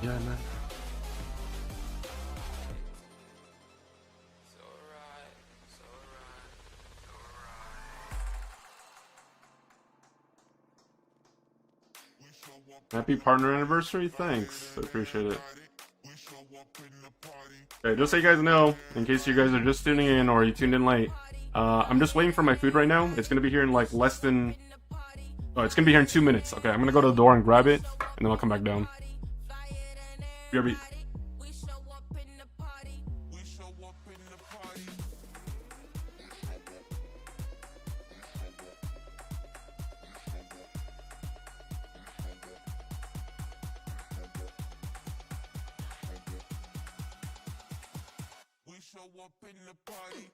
mañana. Happy partner anniversary, thanks. I appreciate it. Okay, just so you guys know, in case you guys are just tuning in or you tuned in late, I'm just waiting for my food right now. It's gonna be here in like less than... Oh, it's gonna be here in 2 minutes. Okay, I'm gonna go to the door and grab it, and then I'll come back down. BRB. Show up in the party. We show up in the party.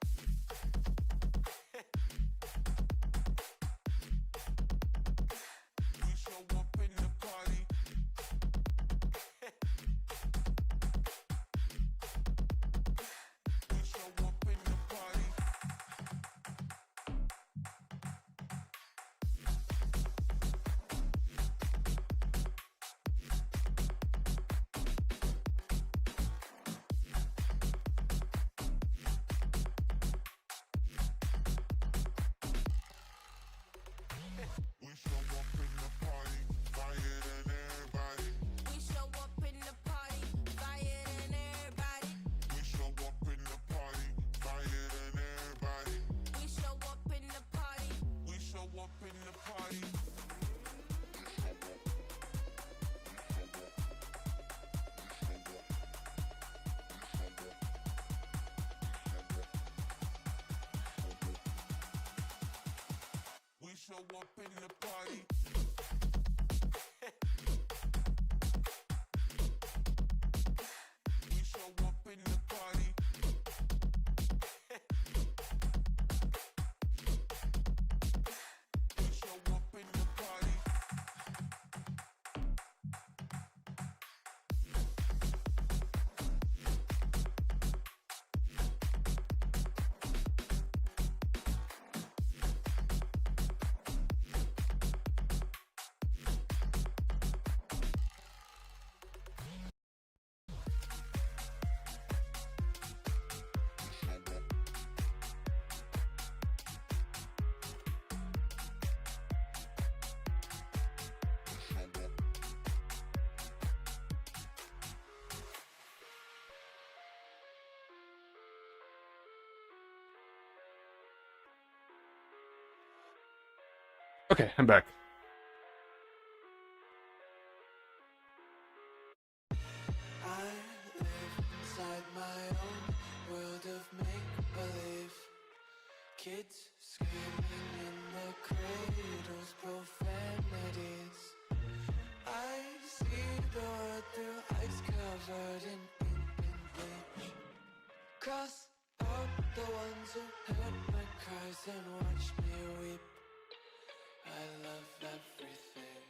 We show up in the party. Show up in the party. We show up in the party. We show up in the party. Okay, I'm back. I live inside my own world of make-believe. Kids screaming in the cradles, profanities. I see the world through ice covered in ink and bleach. Cross out the ones who heard my cries and watched me weep. I love everything.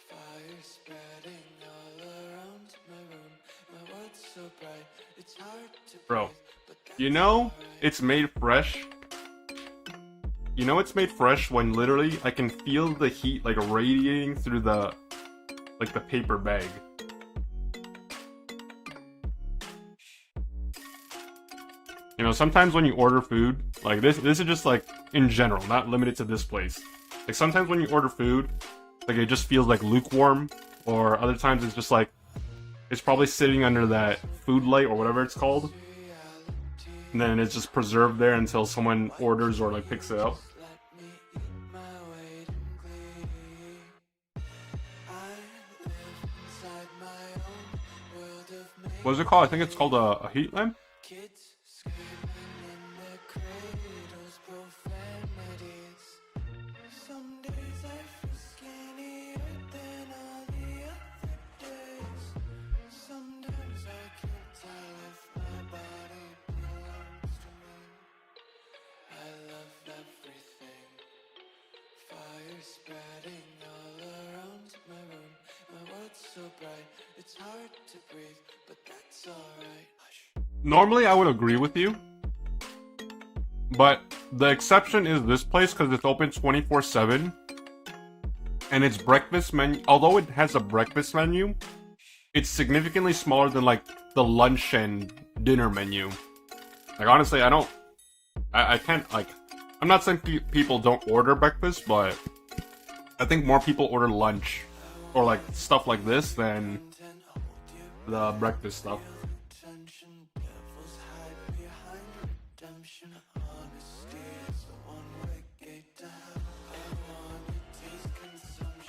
Fire spreading all around my room. My world's so bright, it's hard to Bro, breathe, but that's you know alright. it's made fresh. You know it's made fresh when literally I can feel the heat like radiating through the paper bag. You know, sometimes when you order food, like this is just like in general, not limited to this place. Like sometimes when you order food, like it just feels like lukewarm, or other times it's just like it's probably sitting under that food light or whatever it's called, and then it's just preserved there until someone orders or like picks it up. Let me eat my weight in glee. I live inside my own world of make. What is it called? I think it's called a heat lamp. Kids screaming in their cradles, profanities. Some days I feel skinnier than all the other days. Sometimes I can't tell if my body belongs to me. I love everything. Fire spreading all around my room. My world's so bright, it's hard to breathe, but that's alright. Hush. Normally I would agree with you, but the exception is this place because it's open 24/7, and its breakfast menu, although it has a breakfast menu, it's significantly smaller than like the lunch and dinner menu. Like honestly, I can't like. I'm not saying people don't order breakfast, but I think more people order lunch or like stuff like this than the breakfast stuff.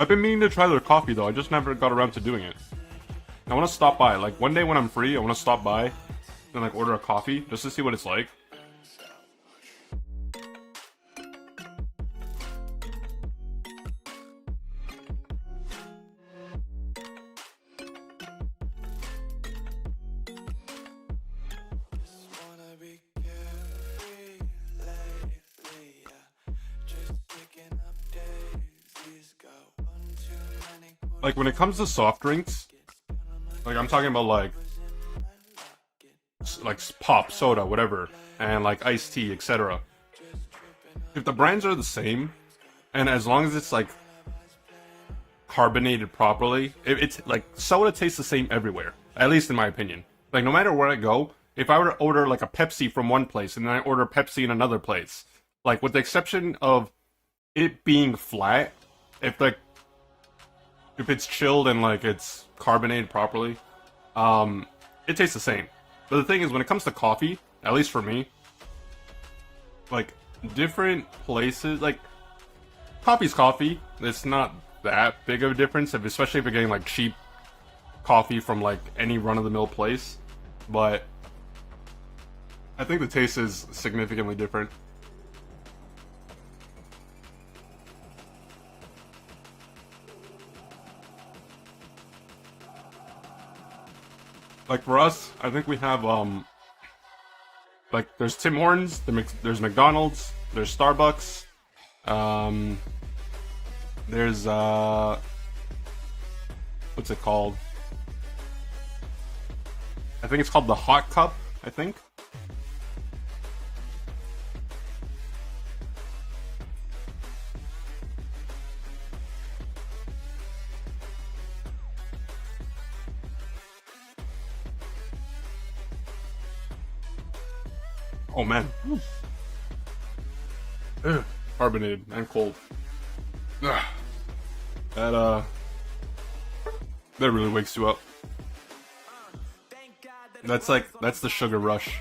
I've been meaning to try their coffee though, I just never got around to doing it. I want to stop by, like one day when I'm free, I want to stop by and like order a coffee just to see what it's like. Like when it comes to soft drinks, like I'm talking about like pop, soda, whatever, and like iced tea, etc. If the brands are the same, and as long as it's like carbonated properly, it's like soda tastes the same everywhere. At least in my opinion. Like no matter where I go, if I were to order like a Pepsi from one place and then I order Pepsi in another place, like with the exception of it being flat, if it's chilled and like it's carbonated properly, it tastes the same. But the thing is, when it comes to coffee, at least for me, like different places, like coffee's coffee. It's not that big of a difference, especially if you're getting like cheap coffee from like any run-of-the-mill place. But I think the taste is significantly different. Like for us, I think we have like there's Tim Hortons, there's McDonald's, there's Starbucks, there's what's it called? I think it's called the Hot Cup, I think. Oh man. Ugh, carbonated and cold. Ugh. That really wakes you up. That's the sugar rush.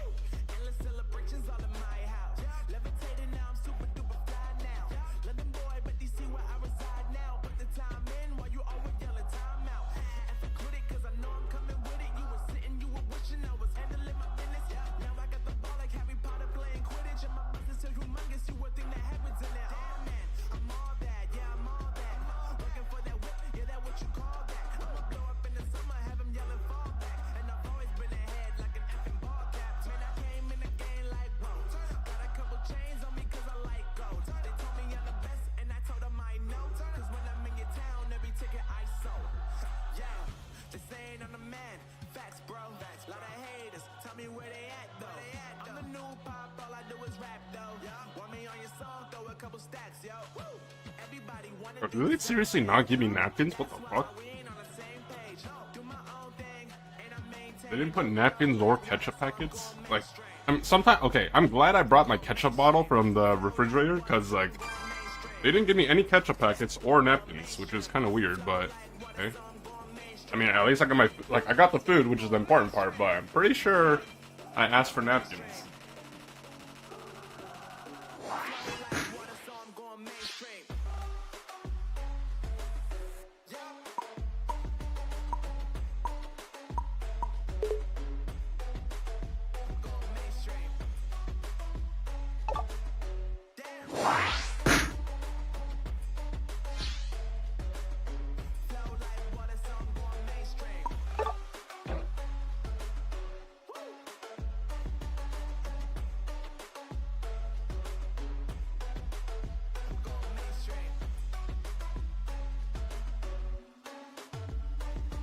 Do they seriously not give me napkins? What the fuck? They didn't put napkins or ketchup packets? Like, sometimes, okay, I'm glad I brought my ketchup bottle from the refrigerator, because, like, they didn't give me any ketchup packets or napkins, which is kind of weird, but, okay. I mean, at least I got I got the food, which is the important part, but I'm pretty sure I asked for napkins.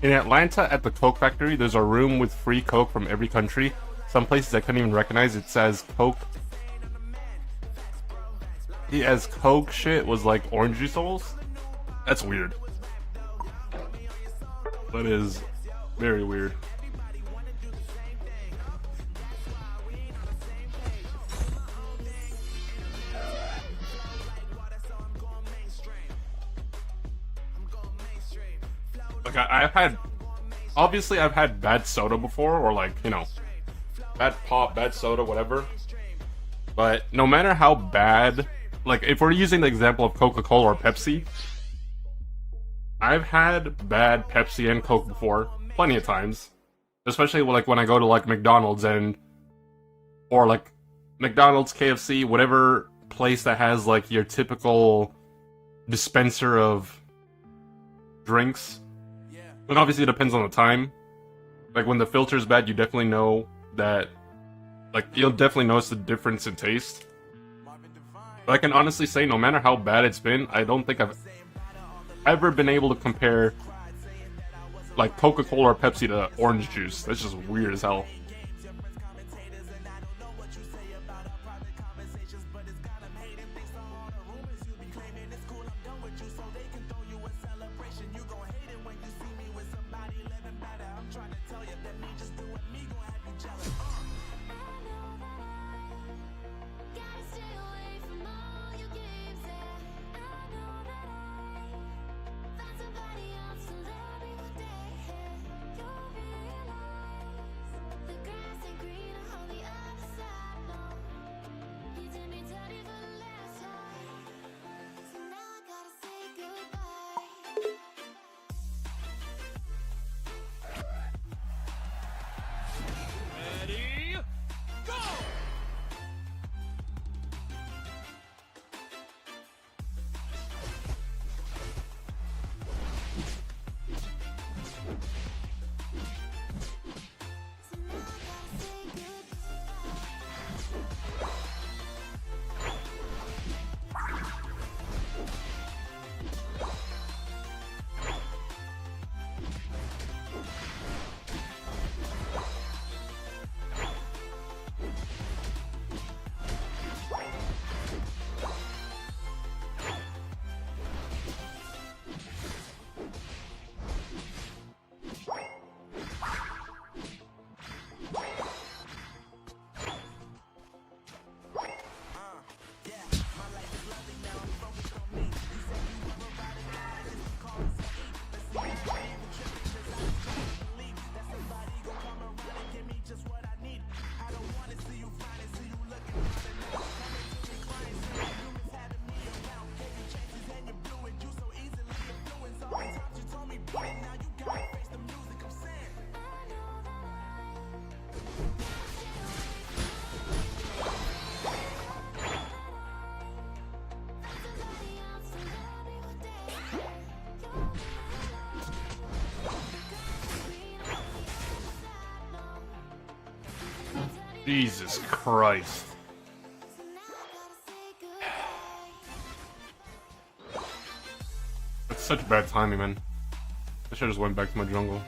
In Atlanta, at the Coke factory, there's a room with free Coke from every country. Some places I couldn't even recognize. It says Coke. As Coke shit was like orange juice almost. That's weird. That is Very weird. Like I've had, obviously I've had bad soda before, or like, you know, bad pop, bad soda, whatever. But no matter how bad, like if we're using the example of Coca-Cola or Pepsi, I've had bad Pepsi and Coke before, plenty of times. Especially like when I go to like McDonald's or like McDonald's, KFC, whatever place that has like your typical dispenser of drinks. And obviously it depends on the time. Like when the filter's bad, you definitely know that, like you'll definitely notice the difference in taste. But I can honestly say, no matter how bad it's been, I don't think I've ever been able to compare like Coca-Cola or Pepsi to orange juice. That's just weird as hell. Jesus Christ. That's such bad timing, man. I should've just went back to my jungle.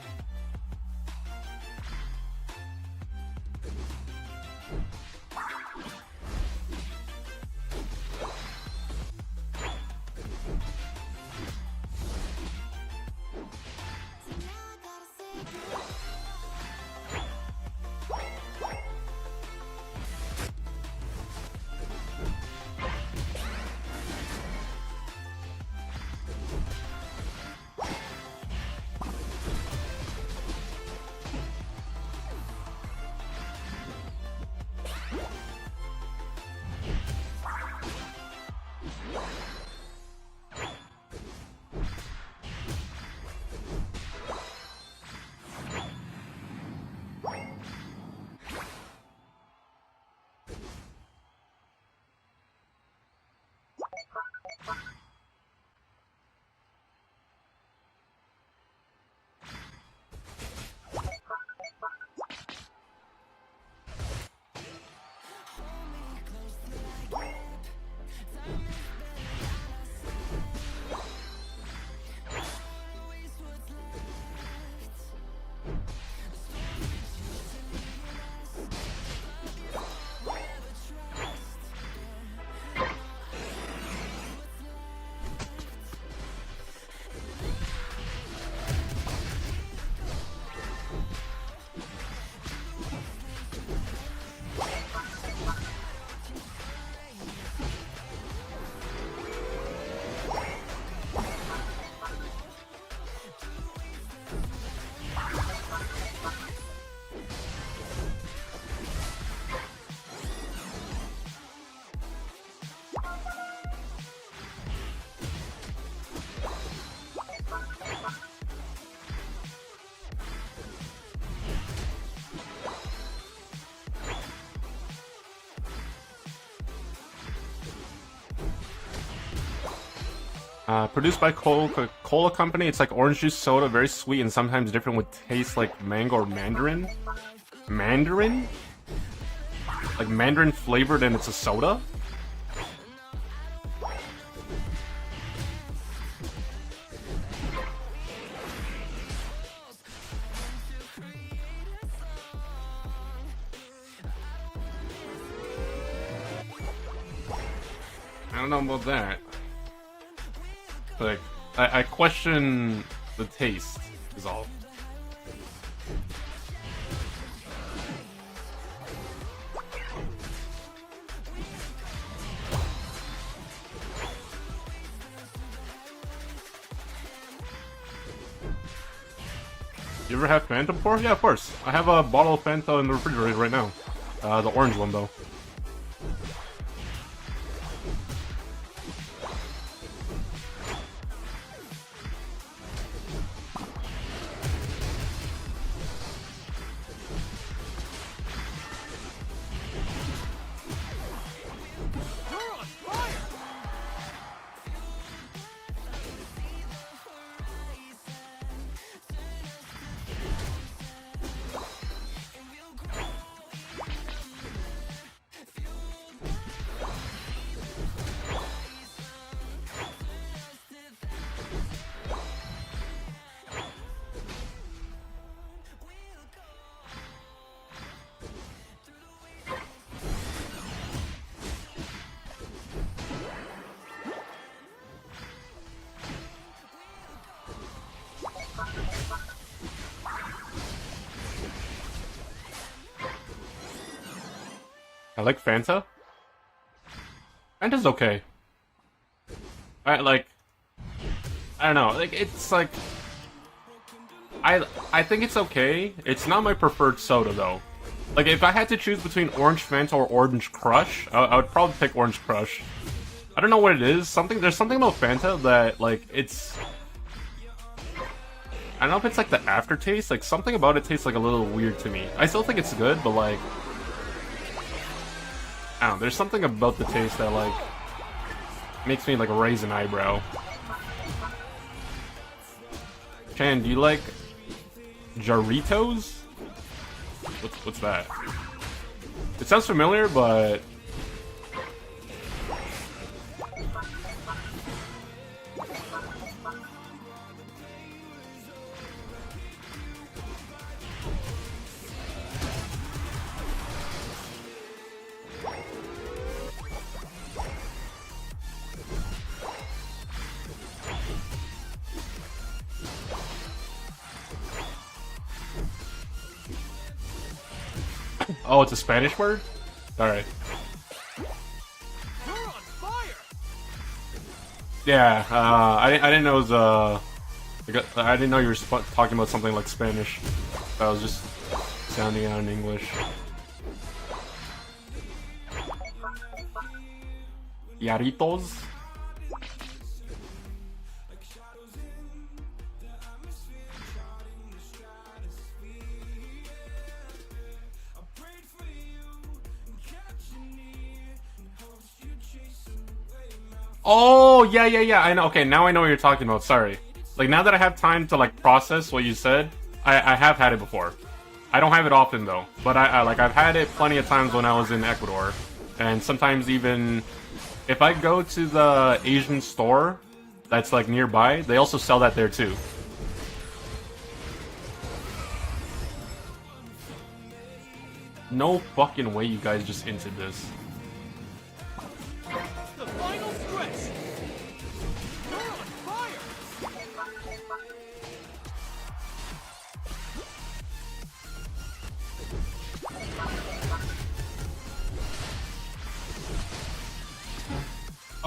Produced by Coca-Cola Company. It's like orange juice soda, very sweet and sometimes different with taste like mango or mandarin. Mandarin? Like mandarin flavored and it's a soda? I don't know about that. Like, I question the taste, is all. You ever have Fanta before? Yeah, of course. I have a bottle of Fanta in the refrigerator right now. The orange one, though. I like Fanta. Fanta's okay. I don't know. Like it's like I think it's okay. It's not my preferred soda though. Like if I had to choose between Orange Fanta or Orange Crush, I would probably pick Orange Crush. I don't know what it is. There's something about Fanta that like it's. I don't know if it's like the aftertaste. Like something about it tastes like a little weird to me. I still think it's good, but like. I don't know, there's something about the taste that, like, makes me, like, raise an eyebrow. Chan, do you like Jarritos? What's that? It sounds familiar, but... Oh, it's a Spanish word? Alright. Yeah, I didn't know it was, I didn't know you were talking about something like Spanish. I was just sounding out in English. Jarritos? Oh, yeah, I know. Okay, now I know what you're talking about. Sorry. Like, now that I have time to, like, process what you said, I have had it before. I don't have it often, though. But, I've had it plenty of times when I was in Ecuador. And sometimes even... If I go to the Asian store that's, like, nearby, they also sell that there, too. No fucking way you guys just hinted this.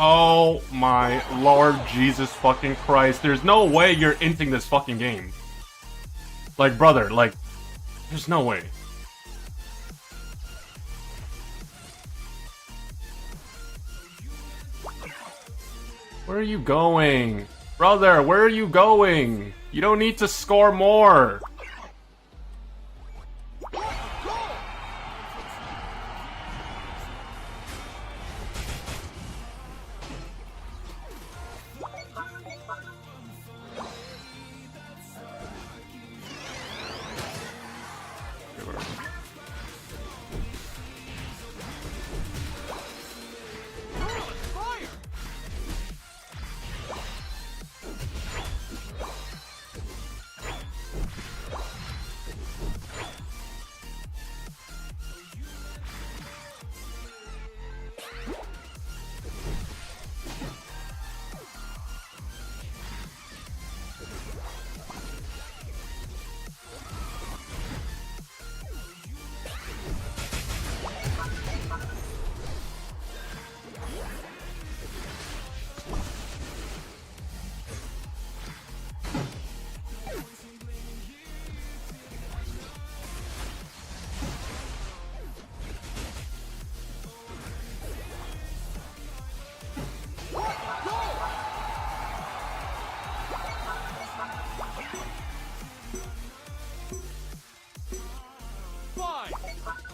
Oh my Lord Jesus fucking Christ. There's no way you're inting this fucking game. Like, brother, like, there's no way. Where are you going? Brother, where are you going? You don't need to score more.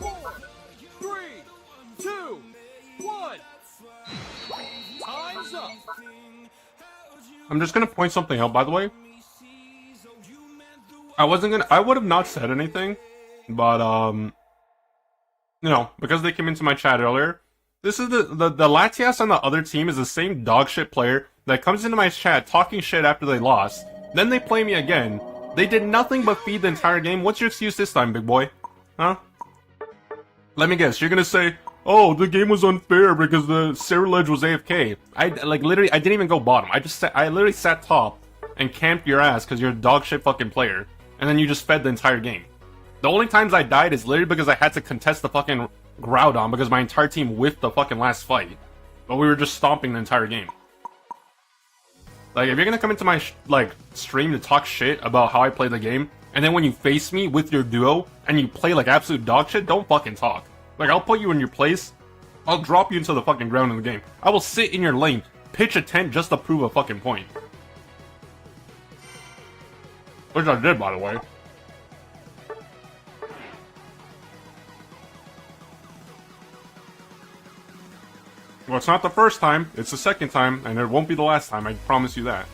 4, 3, 2, 1. Time's up. I'm just gonna point something out, by the way. I would have not said anything, but, you know, because they came into my chat earlier, this is the Latias on the other team is the same dogshit player that comes into my chat talking shit after they lost. Then they play me again. They did nothing but feed the entire game. What's your excuse this time, big boy? Huh? Let me guess, you're gonna say, oh, the game was unfair because the Sarah Ledge was AFK. I didn't even go bottom. I literally sat top and camped your ass because you're a dogshit fucking player. And then you just fed the entire game. The only times I died is literally because I had to contest the fucking Groudon because my entire team whiffed the fucking last fight. But we were just stomping the entire game. Like, if you're gonna come into my, stream to talk shit about how I play the game, and then when you face me with your duo, and you play like absolute dog shit, don't fucking talk. Like, I'll put you in your place, I'll drop you into the fucking ground in the game. I will sit in your lane, pitch a tent just to prove a fucking point. Which I did, by the way. Well, it's not the first time, it's the second time, and it won't be the last time, I promise you that.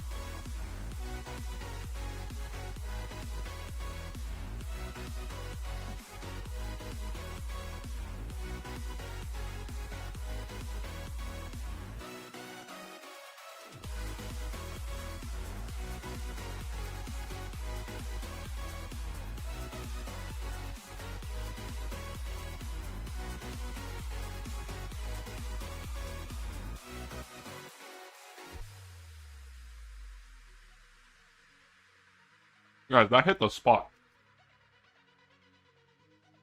Guys, that hit the spot.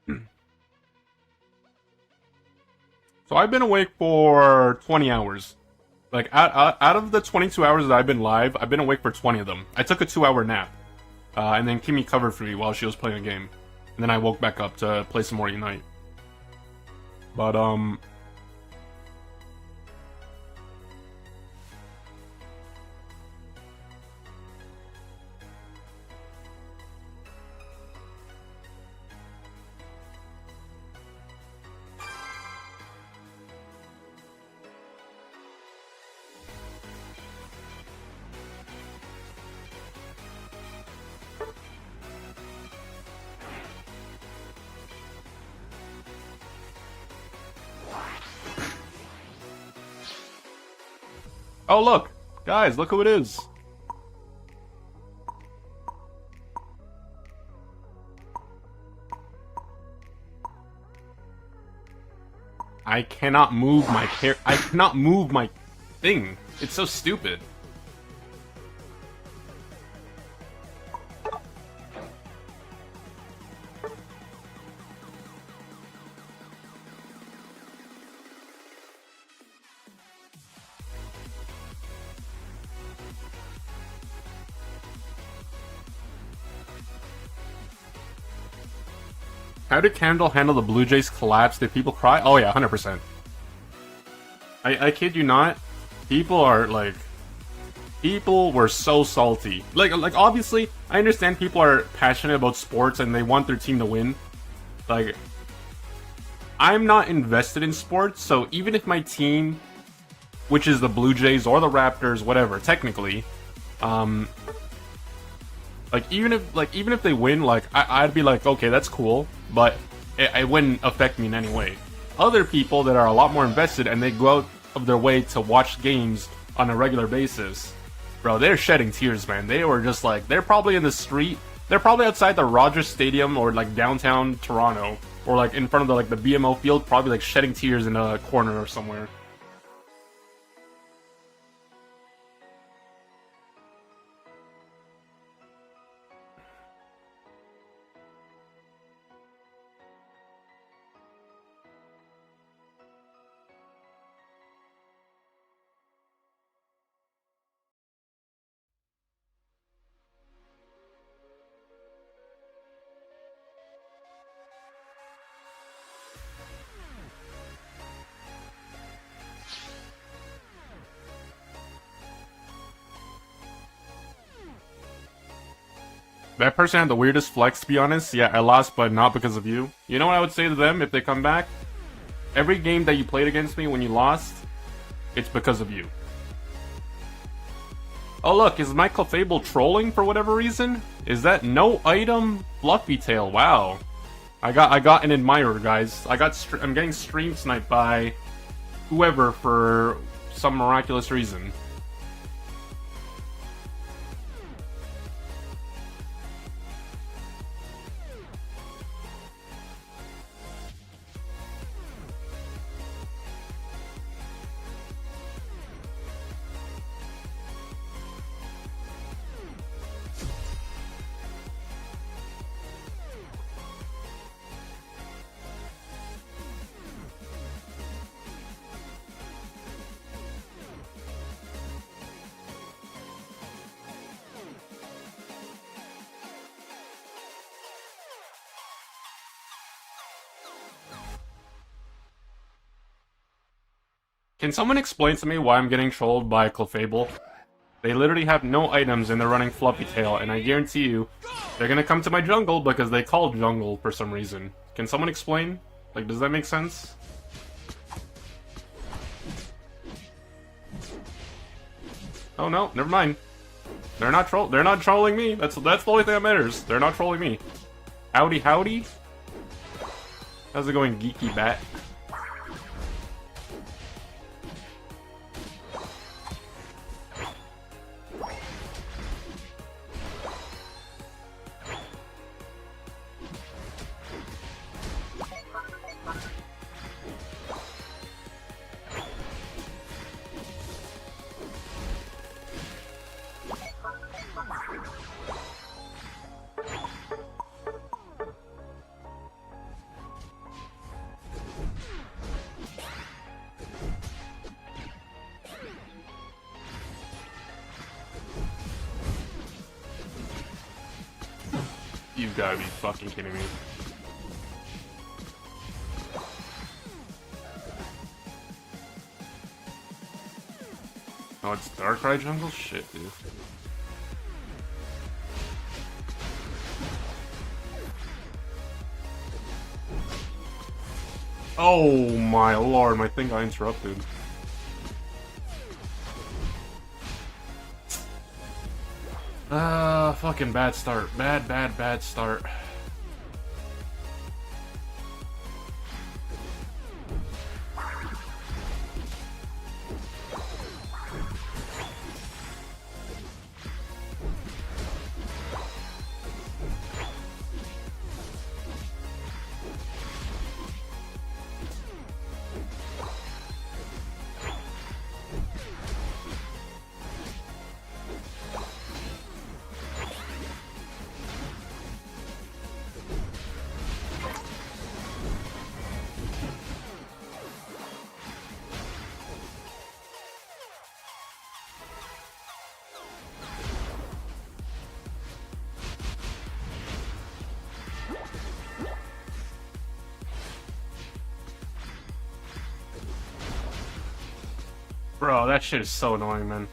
So I've been awake for 20 hours. Like, out of the 22 hours that I've been live, I've been awake for 20 of them. I took a 2-hour nap. And then Kimmy covered for me while she was playing a game. And then I woke back up to play some more Unite. But, oh, look! Guys, look who it is! I cannot move my I cannot move my thing. It's so stupid. How did Candle handle the Blue Jays collapse? Did people cry? Oh yeah, 100%. I kid you not. People are like... People were so salty. Like obviously, I understand people are passionate about sports and they want their team to win. Like, I'm not invested in sports, so even if my team, which is the Blue Jays or the Raptors, whatever, technically, even if they win, I'd be like, okay, that's cool, but it wouldn't affect me in any way. Other people that are a lot more invested and they go out of their way to watch games on a regular basis, bro, they're shedding tears, man. They were just like, they're probably in the street, they're probably outside the Rogers Stadium or like downtown Toronto, or like in front of the BMO field, probably like shedding tears in a corner or somewhere. That person had the weirdest flex, to be honest. Yeah, I lost, but not because of you. You know what I would say to them if they come back? Every game that you played against me when you lost, it's because of you. Oh look, is my Clefable trolling for whatever reason? Is that no item Fluffy Tail? Wow. I got an admirer, guys. I'm getting stream sniped by whoever for some miraculous reason. Can someone explain to me why I'm getting trolled by Clefable? They literally have no items and they're running Fluffy Tail, and I guarantee you, they're gonna come to my jungle because they call jungle for some reason. Can someone explain? Like, does that make sense? Oh no, never mind. They're not trolling me. That's the only thing that matters. They're not trolling me. Howdy howdy. How's it going, Geeky Bat? You've gotta be fucking kidding me. Oh, it's Darkrai jungle? Shit, dude. Oh my lord, my thing got interrupted. Fucking bad start. Bad start. Bro, that shit is so annoying, man.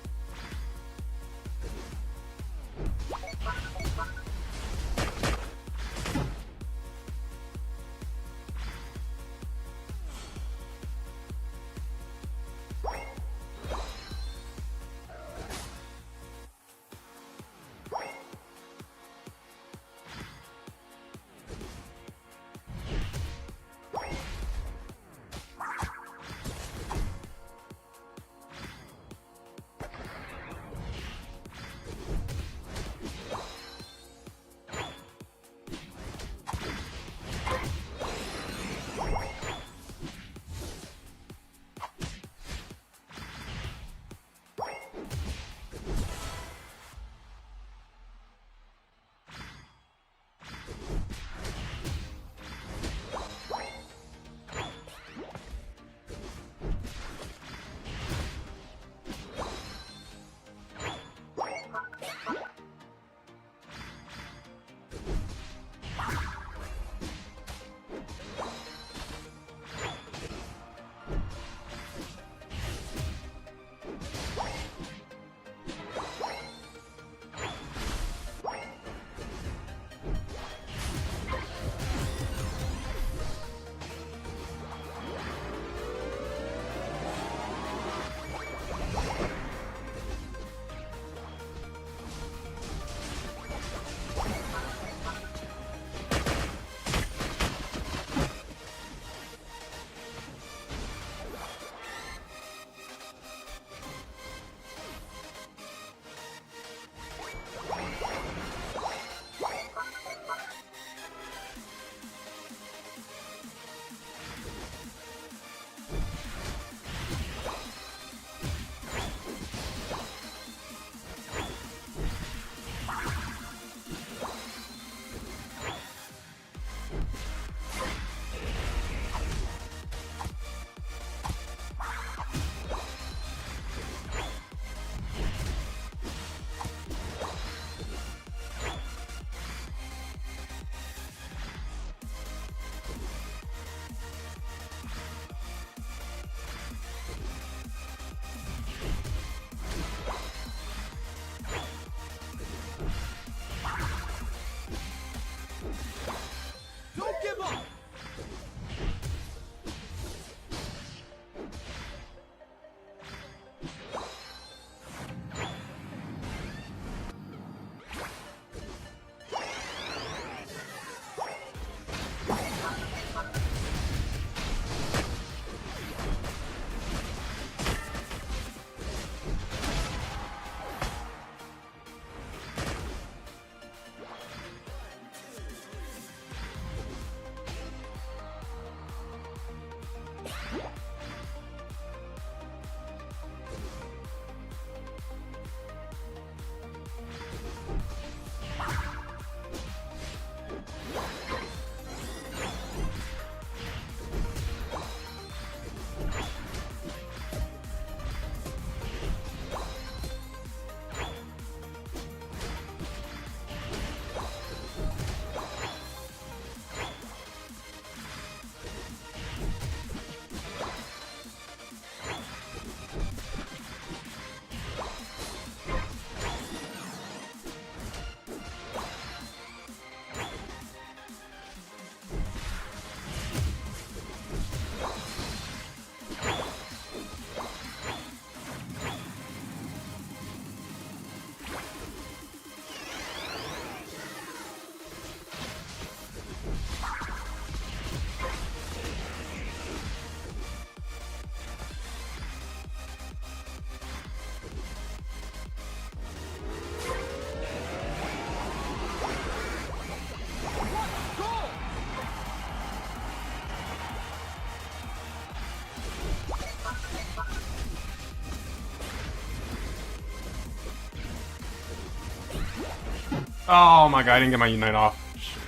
Oh my god, I didn't get my Unite off. Shit.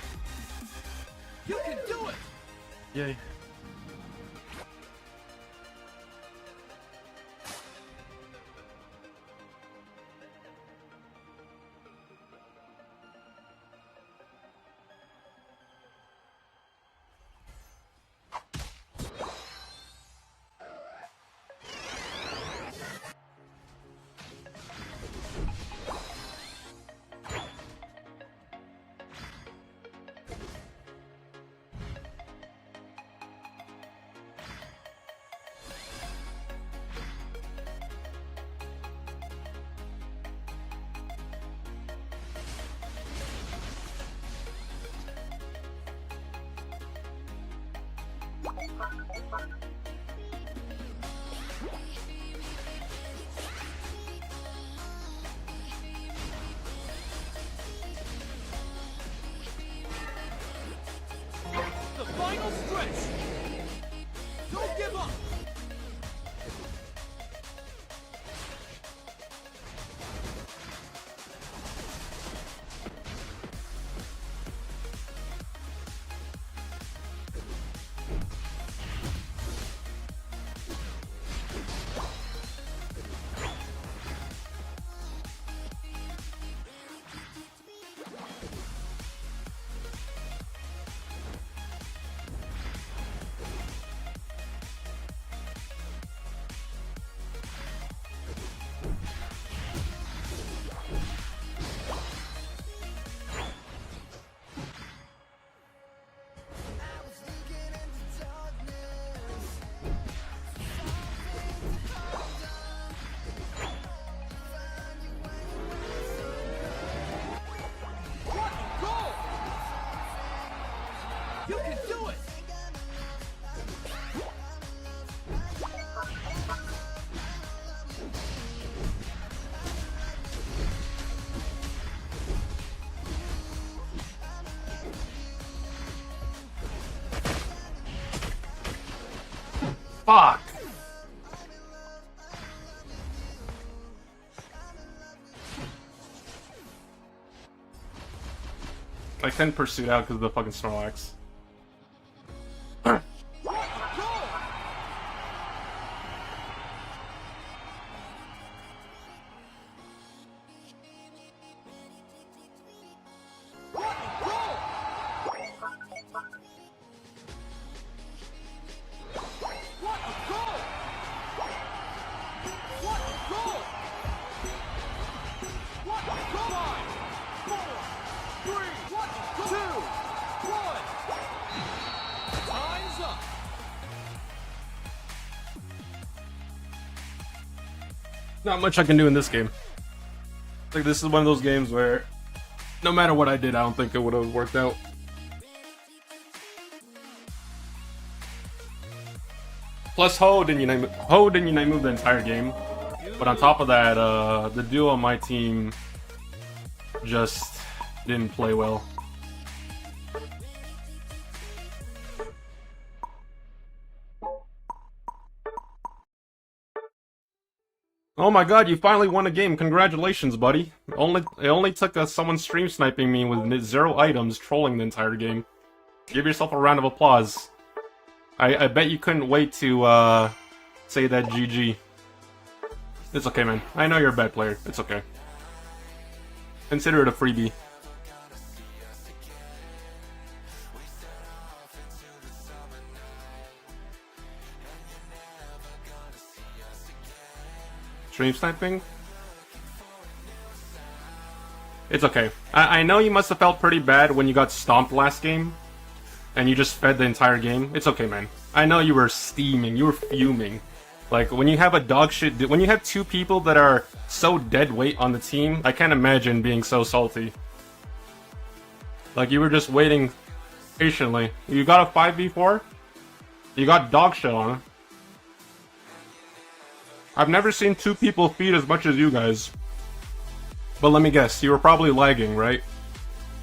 You can do it! Yay. The final stretch! Don't give up! What a goal! You can do it! Fuck! I couldn't pursue out because of the fucking Snorlax. What a goal! What a goal! What a goal! What a goal! What a goal! 5, 4, 3, what a goal! 2, 1. Time's up. Not much I can do in this game. Like, this is one of those games where no matter what I did, I don't think it would have worked out. Plus, Ho didn't unite move the entire game. But on top of that, the duo on my team just didn't play well. Oh my god, you finally won a game. Congratulations, buddy. It only took someone stream sniping me with 0 items trolling the entire game. Give yourself a round of applause. I bet you couldn't wait to say that GG. It's okay, man. I know you're a bad player. It's okay. Consider it a freebie. Stream sniping? It's okay. I know you must have felt pretty bad when you got stomped last game, and you just fed the entire game. It's okay, man. I know you were steaming, you were fuming. Like, when you have a dog shit, when you have 2 people that are so dead weight on the team, I can't imagine being so salty. Like, you were just waiting patiently. You got a 5v4? You got dog shit on it. I've never seen 2 people feed as much as you guys. But let me guess, you were probably lagging, right?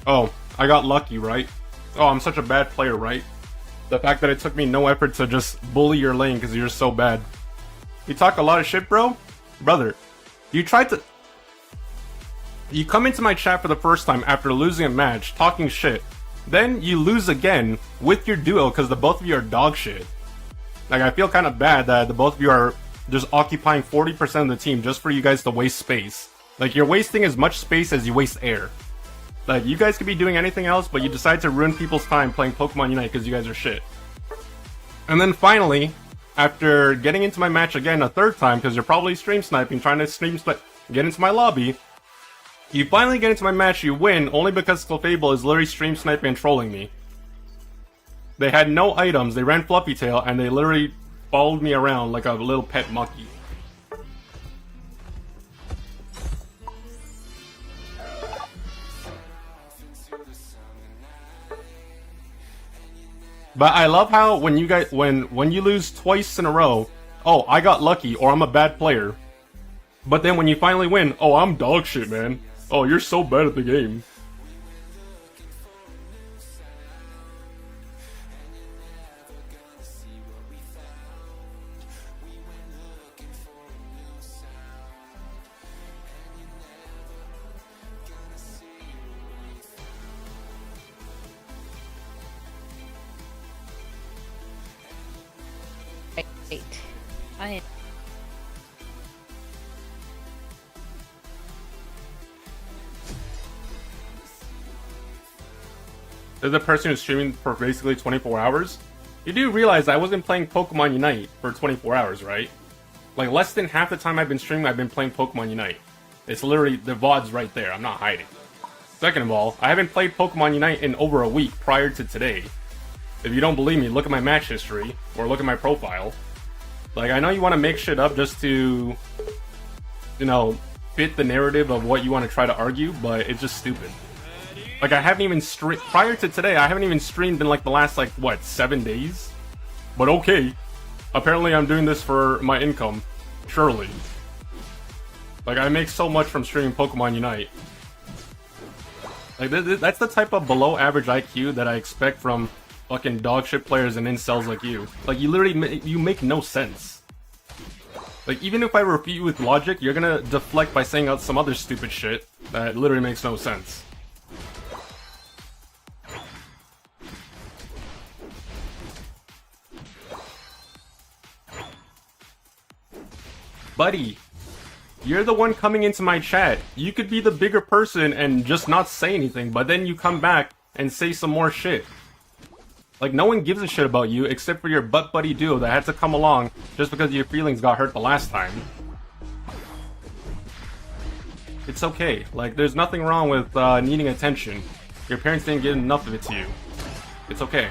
Oh, I got lucky, right? Oh, I'm such a bad player, right? The fact that it took me no effort to just bully your lane because you're so bad. You talk a lot of shit, bro? Brother, you tried to... You come into my chat for the first time after losing a match, talking shit. Then you lose again with your duo because the both of you are dog shit. Like, I feel kind of bad that the both of you are just occupying 40% of the team just for you guys to waste space. Like, you're wasting as much space as you waste air. Like, you guys could be doing anything else, but you decide to ruin people's time playing Pokemon Unite because you guys are shit. And then finally, after getting into my match again a third time, because you're probably stream sniping, trying to get into my lobby, you finally get into my match, you win, only because Clefable is literally stream sniping and trolling me. They had no items, they ran Fluffy Tail, and they literally followed me around like a little pet monkey. But I love how when you guys when you lose twice in a row, oh, I got lucky or I'm a bad player. But then when you finally win, oh, I'm dog shit, man. Oh, you're so bad at the game. Wait. I There's a person who's streaming for basically 24 hours. You do realize I wasn't playing Pokemon Unite for 24 hours, right? Like, less than half the time I've been streaming, I've been playing Pokemon Unite. It's literally, the VOD's right there, I'm not hiding. Second of all, I haven't played Pokemon Unite in over a week prior to today. If you don't believe me, look at my match history, or look at my profile. Like, I know you want to make shit up just to, you know, fit the narrative of what you want to try to argue, but it's just stupid. Like, I haven't even streamed, prior to today, I haven't even streamed in like the last, like, what, 7 days? But okay. Apparently I'm doing this for my income. Surely. Like, I make so much from streaming Pokemon Unite. Like, that's the type of below average IQ that I expect from fucking dogshit players and incels like you. Like, you literally, you make no sense. Like, even if I refute you with logic, you're gonna deflect by saying out some other stupid shit that literally makes no sense. Buddy, you're the one coming into my chat. You could be the bigger person and just not say anything, but then you come back and say some more shit. Like, no one gives a shit about you except for your butt buddy duo that had to come along just because your feelings got hurt the last time. It's okay. Like, there's nothing wrong with needing attention. Your parents didn't give enough of it to you. It's okay.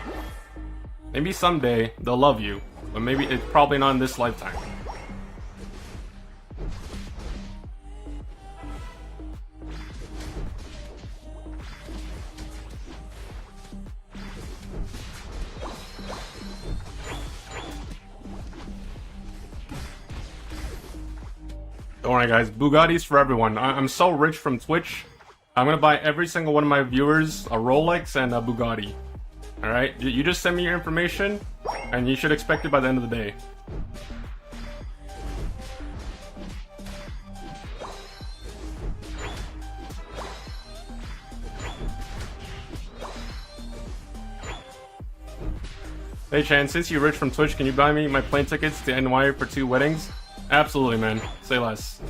Maybe someday they'll love you, but maybe it's probably not in this lifetime. Don't worry guys, Bugattis for everyone. I'm so rich from Twitch, I'm gonna buy every single one of my viewers a Rolex and a Bugatti. Alright, you just send me your information, and you should expect it by the end of the day. Hey Chan, since you're rich from Twitch, can you buy me my plane tickets to NY for 2 weddings? Absolutely, man. Say less.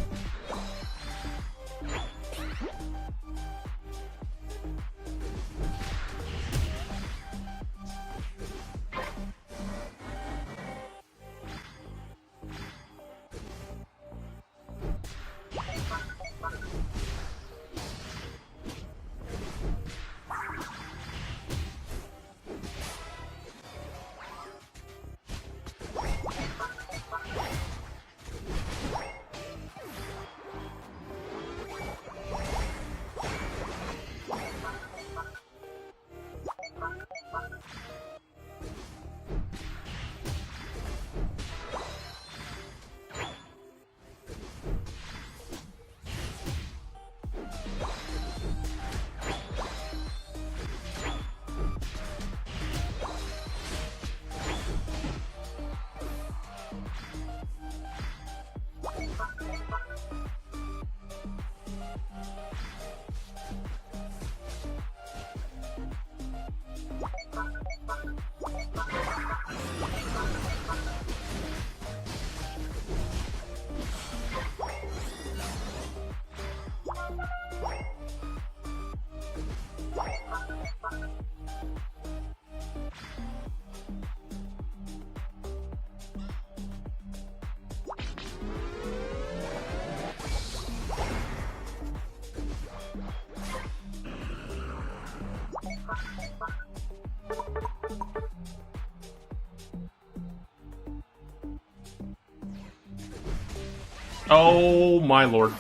Oh my lord.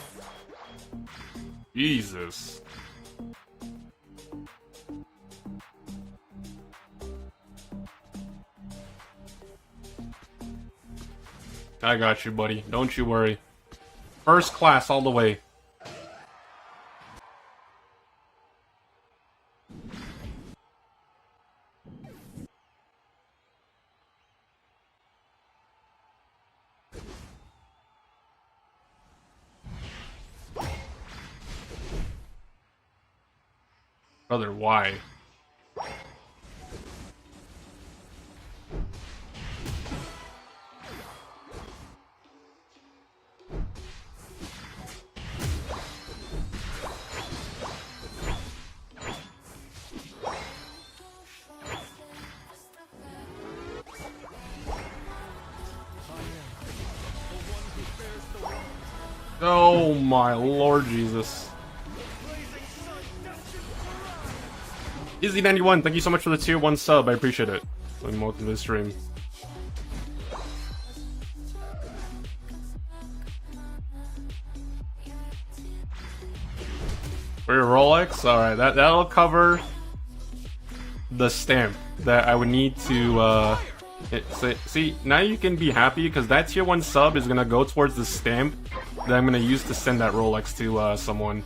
Jesus. I got you, buddy. Don't you worry. First class all the way. Brother, why? Oh my Lord Jesus. Izzy91, thank you so much for the tier 1 sub, I appreciate it. And welcome to the stream. For your Rolex? Alright, that'll cover the stamp that I would need to, see, now you can be happy, because that tier 1 sub is gonna go towards the stamp that I'm gonna use to send that Rolex to, someone.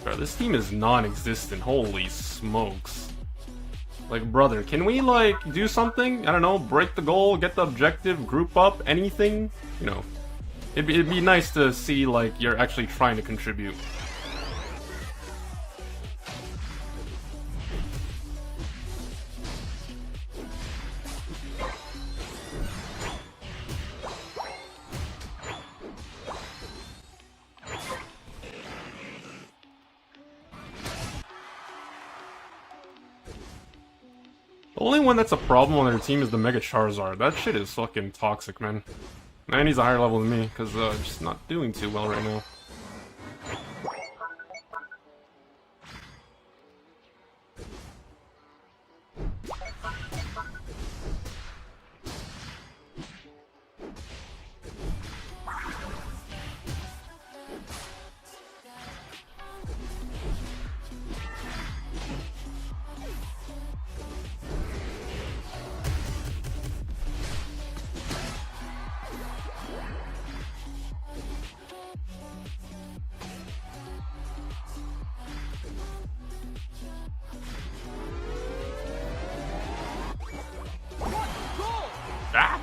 Bro, this team is non-existent, holy smokes. Like, brother, can we, like, do something? I don't know, break the goal, get the objective, group up, anything? You know, it'd be nice to see, like, you're actually trying to contribute. The only one that's a problem on their team is the Mega Charizard. That shit is fucking toxic, man. And he's a higher level than me, because just not doing too well right now. Ah!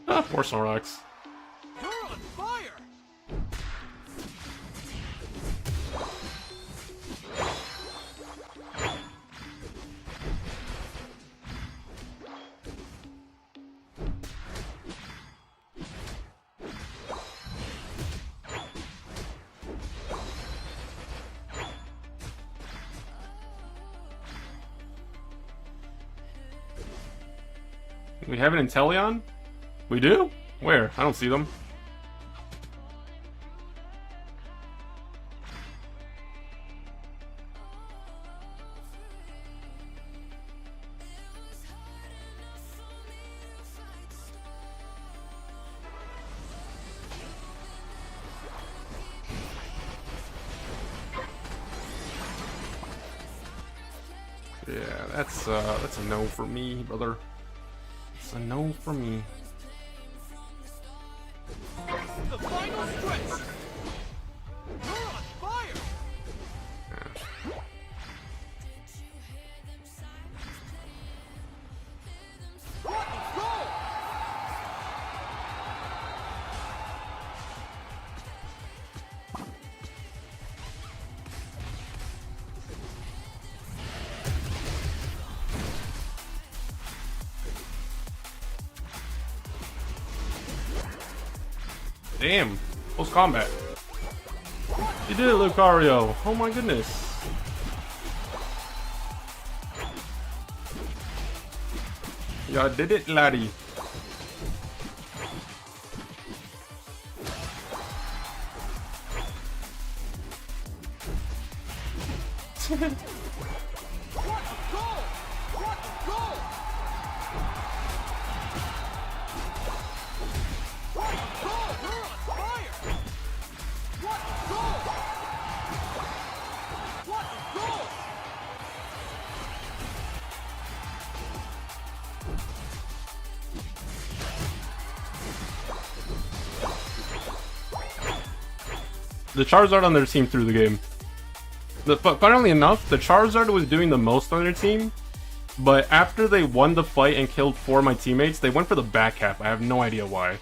Ah, poor Snorlax. You're on fire! We have an Inteleon? We do? Where? I don't see them. Yeah, that's a no for me, brother. It's a no for me. The final stretch! You're on fire! What a goal! Damn, close combat. You did it, Lucario. Oh my goodness. Ya did it, laddie. What a goal! What a goal! What a goal! We're on fire! What a goal! What a goal! The Charizard on their team through the game. But funnily enough, the Charizard was doing the most on their team, but after they won the fight and killed 4 of my teammates, they went for the back cap. I have no idea why.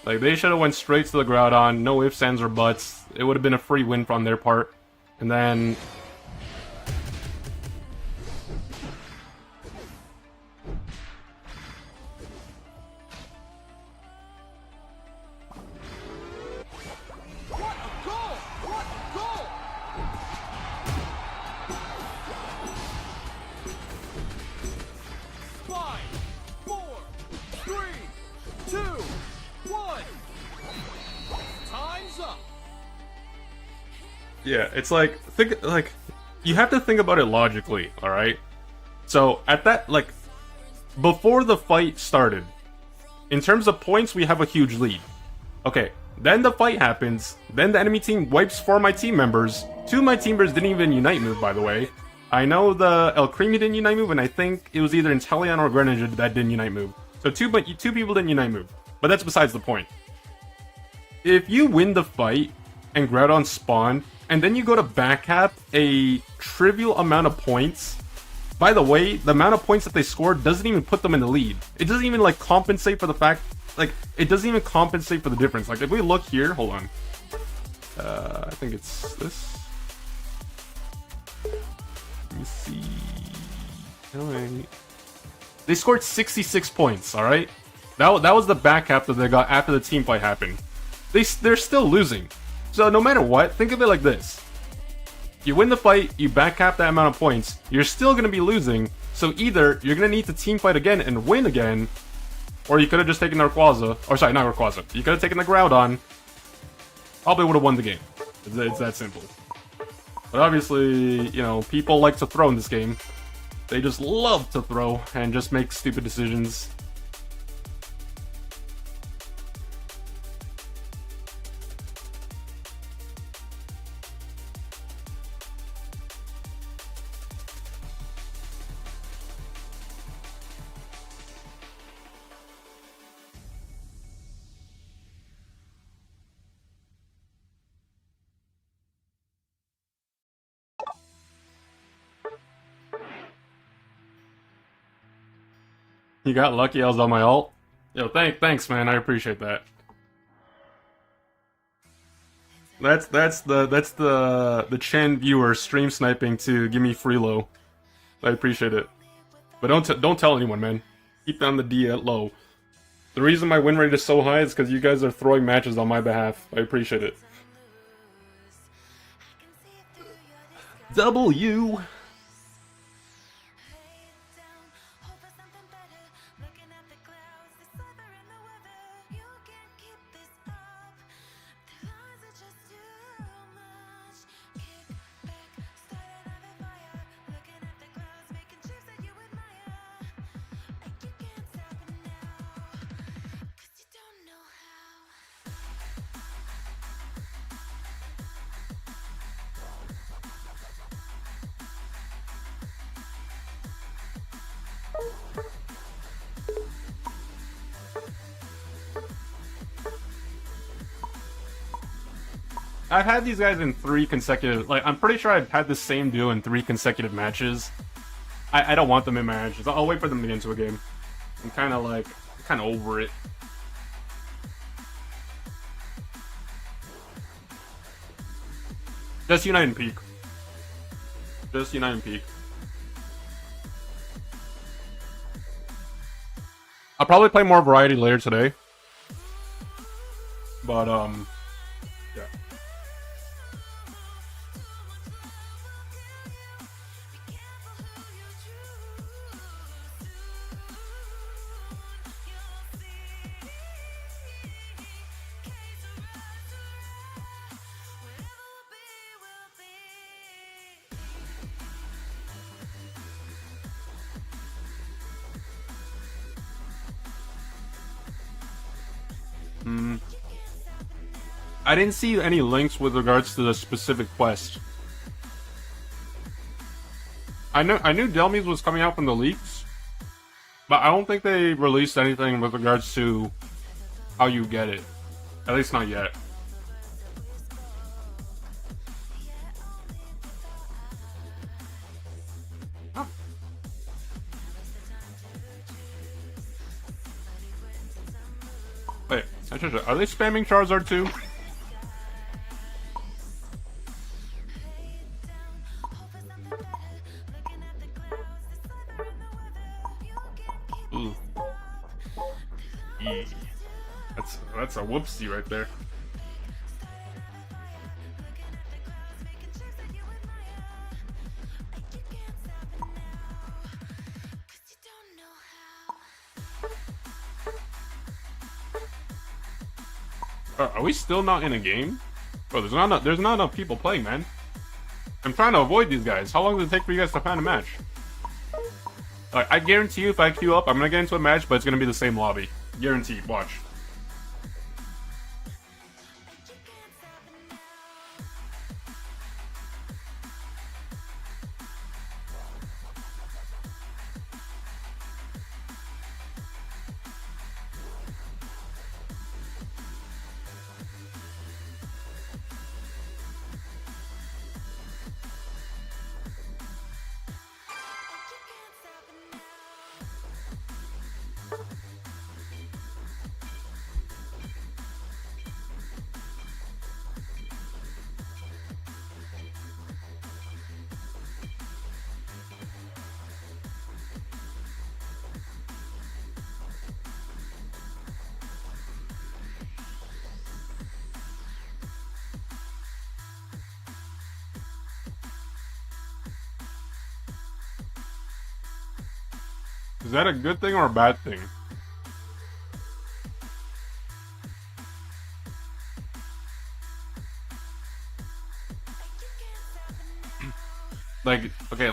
Like, they should have went straight to the Groudon, no ifs, ands, or buts. It would have been a free win on their part. And then... What a goal! What a goal! 5, 4, 3, 2, 1. Time's up. Yeah, it's like, you have to think about it logically, alright? So, at that, like, before the fight started, in terms of points, we have a huge lead. Okay, then the fight happens, then the enemy team wipes 4 of my team members. 2 of my team members didn't even Unite move, by the way. I know the El Creamy didn't Unite move, and I think it was either Inteleon or Greninja that didn't Unite move. So two people didn't Unite move. But that's besides the point. If you win the fight, and Groudon spawned, and then you go to backcap a trivial amount of points. By the way, the amount of points that they scored doesn't even put them in the lead. It doesn't even, like, compensate for the fact... Like, it doesn't even compensate for the difference. Like, if we look here... Hold on. I think it's this. Let me see... Alright. They scored 66 points, alright? That was the backcap that they got after the team fight happened. They're still losing. So no matter what, think of it like this. You win the fight, you backcap that amount of points, you're still going to be losing, so either you're going to need to team fight again and win again, or you could have just taken Rayquaza, or sorry, not Rayquaza, you could have taken the Groudon, probably would have won the game. It's that simple. But obviously, you know, people like to throw in this game. They just love to throw and just make stupid decisions. You got lucky I was on my ult? Yo, thanks man, I appreciate that. That's the Chen viewer stream sniping to give me freelo. I appreciate it. But don't tell anyone, man. Keep down the D at low. The reason my win rate is so high is because you guys are throwing matches on my behalf. I appreciate it. W. I've had these guys in 3 consecutive... Like, I'm pretty sure I've had the same duo in 3 consecutive matches. I don't want them in my matches. I'll wait for them to get into a game. I'm kind of over it. Just Unite and Peak. Just Unite and Peak. I'll probably play more Variety later today. But, yeah. I didn't see any links with regards to the specific quest. I knew Delmies was coming out from the leaks, but I don't think they released anything with regards to how you get it. At least not yet. Oh. Wait, are they spamming Charizard too? Ooh. Eee. That's a whoopsie right there. Are we still not in a game? Bro, there's not enough people playing, man. I'm trying to avoid these guys. How long does it take for you guys to find a match? Like, I guarantee you if I queue up, I'm gonna get into a match, but it's gonna be the same lobby. Guaranteed. Watch. Is that a good thing or a bad thing? Like, okay,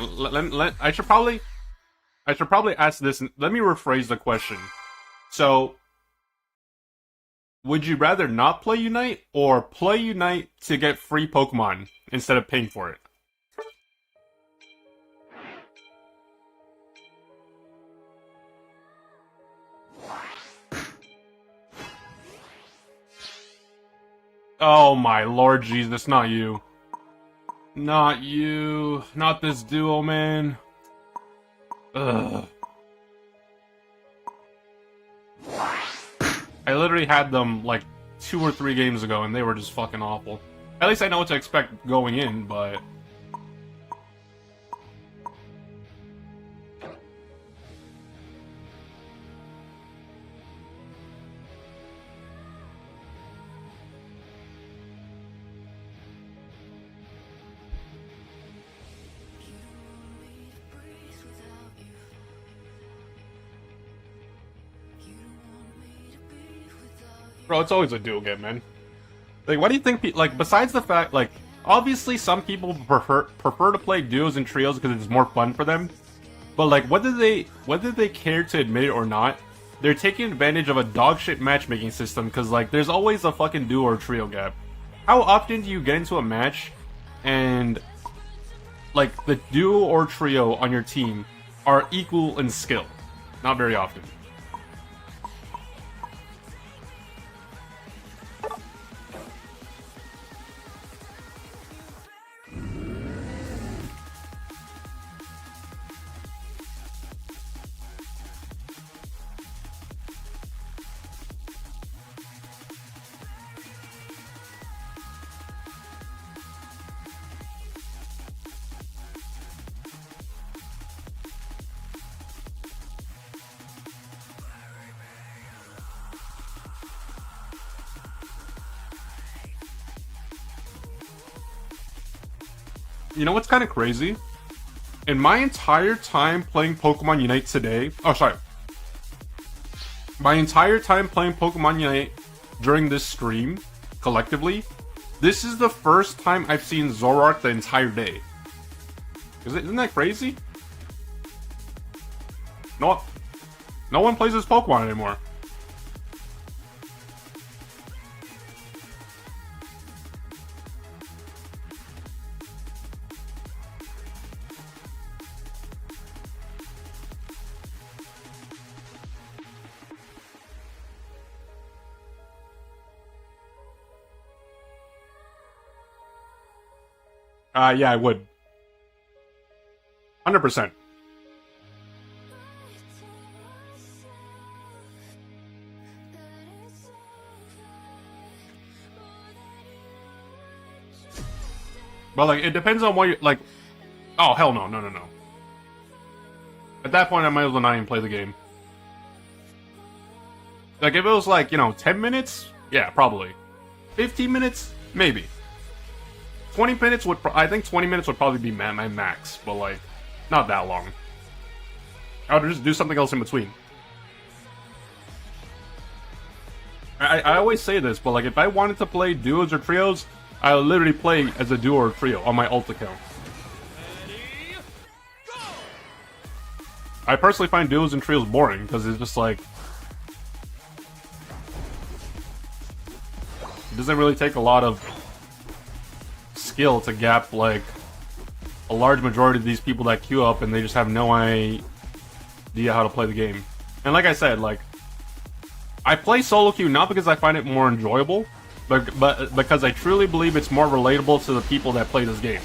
I should probably ask this. Let me rephrase the question. So, would you rather not play Unite or play Unite to get free Pokemon instead of paying for it? Oh my Lord Jesus, not you. Not you. Not this duo, man. Ugh. I literally had them like 2 or 3 games ago and they were just fucking awful. At least I know what to expect going in, but... Bro, it's always a duo game, man. Like, what do you think? Like, besides the fact, like, obviously some people prefer to play duos and trios because it's more fun for them. But like, whether they care to admit it or not, they're taking advantage of a dogshit matchmaking system because like, there's always a fucking duo or trio gap. How often do you get into a match and like the duo or trio on your team are equal in skill? Not very often. You know what's kind of crazy? In my entire time playing Pokemon Unite today... Oh, sorry. My entire time playing Pokemon Unite during this stream, collectively, this is the first time I've seen Zoroark the entire day. Isn't that crazy? No one plays this Pokemon anymore. Yeah, I would. 100%. But, like, it depends on what you, like... Oh, hell no, no. At that point, I might as well not even play the game. Like, if it was, like, 10 minutes? Yeah, probably. 15 minutes? Maybe. 20 minutes would... I think 20 minutes would probably be my max, but, like, not that long. I would just do something else in between. I always say this, but, like, if I wanted to play duos or trios, I would literally play as a duo or trio on my alt account. I personally find duos and trios boring, because it's just, like... It doesn't really take a lot of skill to gap, like, a large majority of these people that queue up and they just have no idea how to play the game. And like I said, like, I play solo queue not because I find it more enjoyable, but because I truly believe it's more relatable to the people that play this game.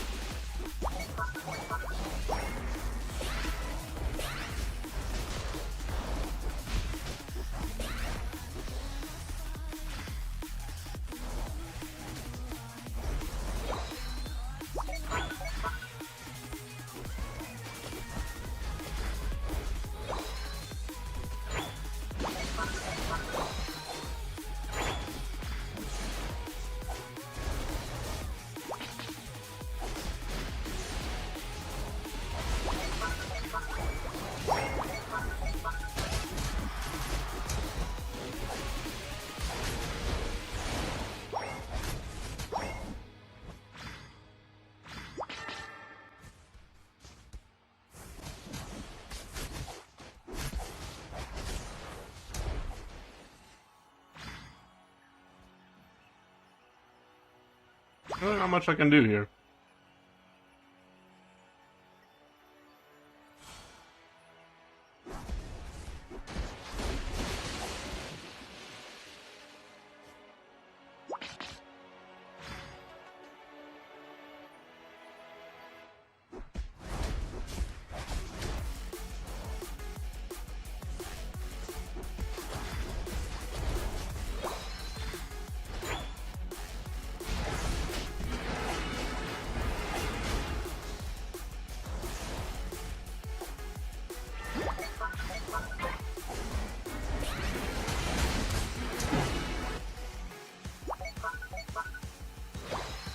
I don't know how much I can do here.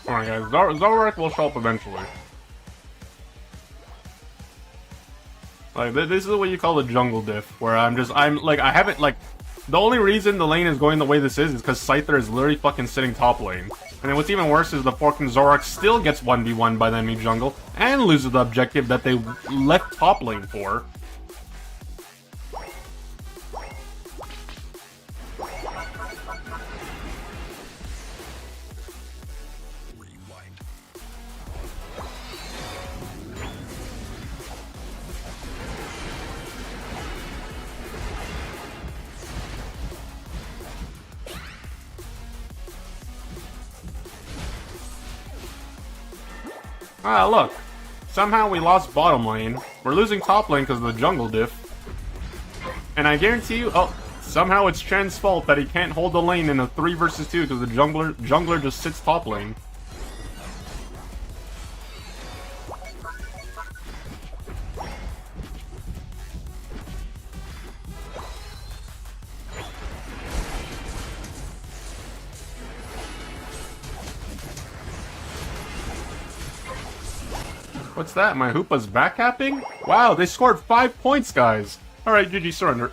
Alright guys, Zoroark will show up eventually. Like, this is what you call the jungle diff, where I haven't, like, the only reason the lane is going the way this is because Scyther is literally fucking sitting top lane. And then what's even worse is the fucking Zoroark still gets 1v1 by the enemy jungle, and loses the objective that they left top lane for. Ah, look. Somehow we lost bottom lane. We're losing top lane because of the jungle diff. And I guarantee you, oh, somehow it's Chen's fault that he can't hold the lane in a 3 versus 2 because the jungler just sits top lane. What's that? My Hoopa's backcapping? Wow, they scored 5 points, guys. Alright, GG surrender.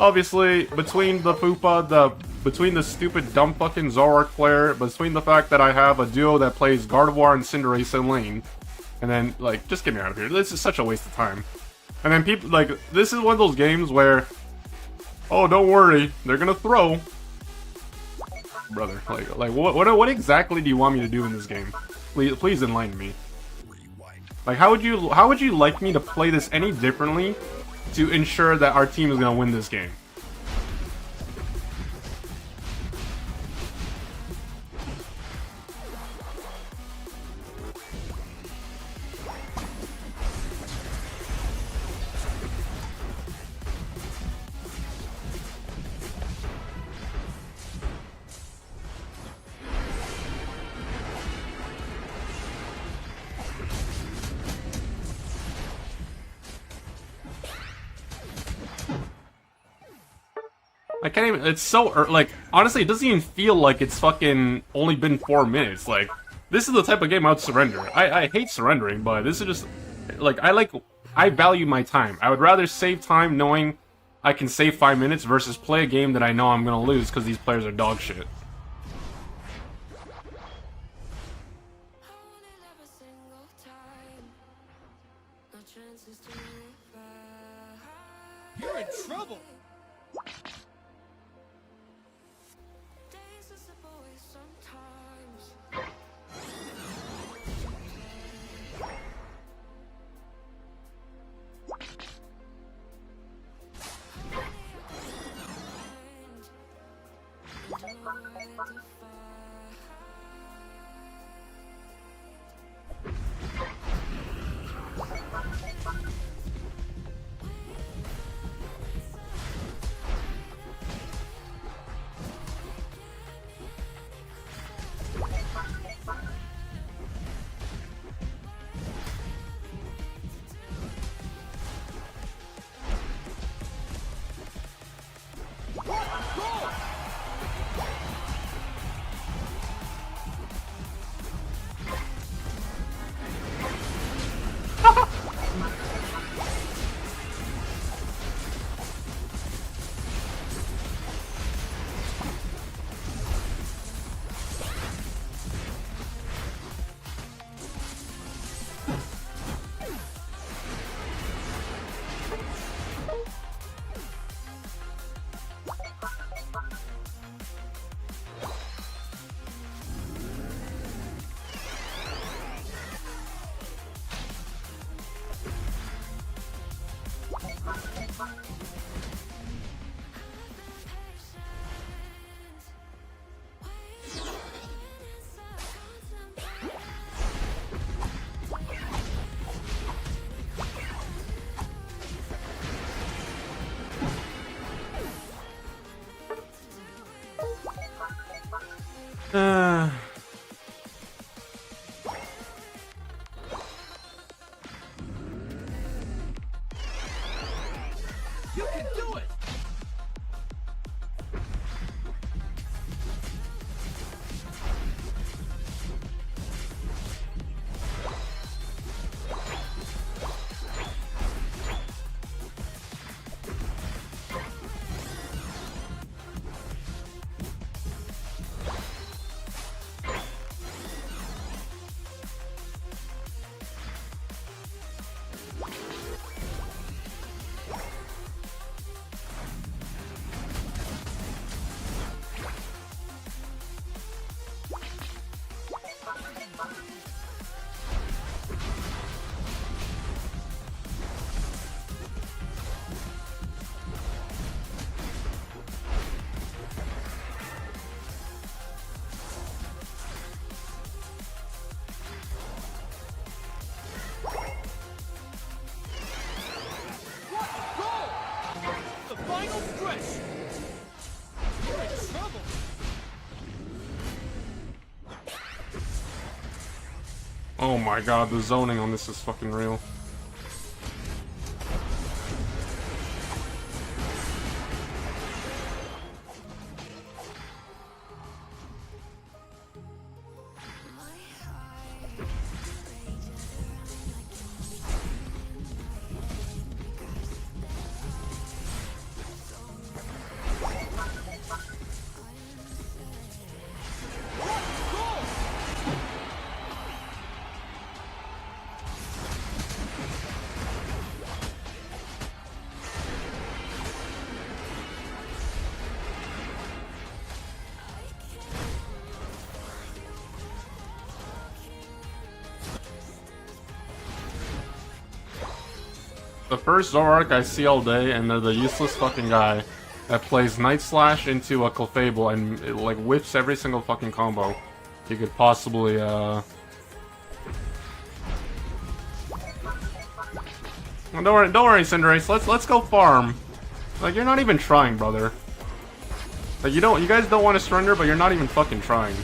Obviously, between the Hoopa, between the stupid dumb fucking Zoroark player, between the fact that I have a duo that plays Gardevoir and Cinderace in lane, and then, like, just get me out of here. This is such a waste of time. And then people, like, this is one of those games where, oh, don't worry, they're gonna throw. Brother, like, what exactly do you want me to do in this game? Please enlighten me. Like, how would you like me to play this any differently to ensure that our team is gonna win this game? I can't even. It's so like honestly, it doesn't even feel like it's fucking only been 4 minutes. Like this is the type of game I would surrender. I hate surrendering, but this is just like I value my time. I would rather save time knowing I can save 5 minutes versus play a game that I know I'm gonna lose because these players are dog shit. You're in trouble. You can do it. The final stretch. You're in trouble. Oh my god, the zoning on this is fucking real. The first Zoroark I see all day, and they're the useless fucking guy that plays Night Slash into a Clefable and it, like, whips every single fucking combo you could possibly, Well, don't worry, Cinderace. Let's go farm. Like, you're not even trying, brother. Like, you guys don't want to surrender, but you're not even fucking trying.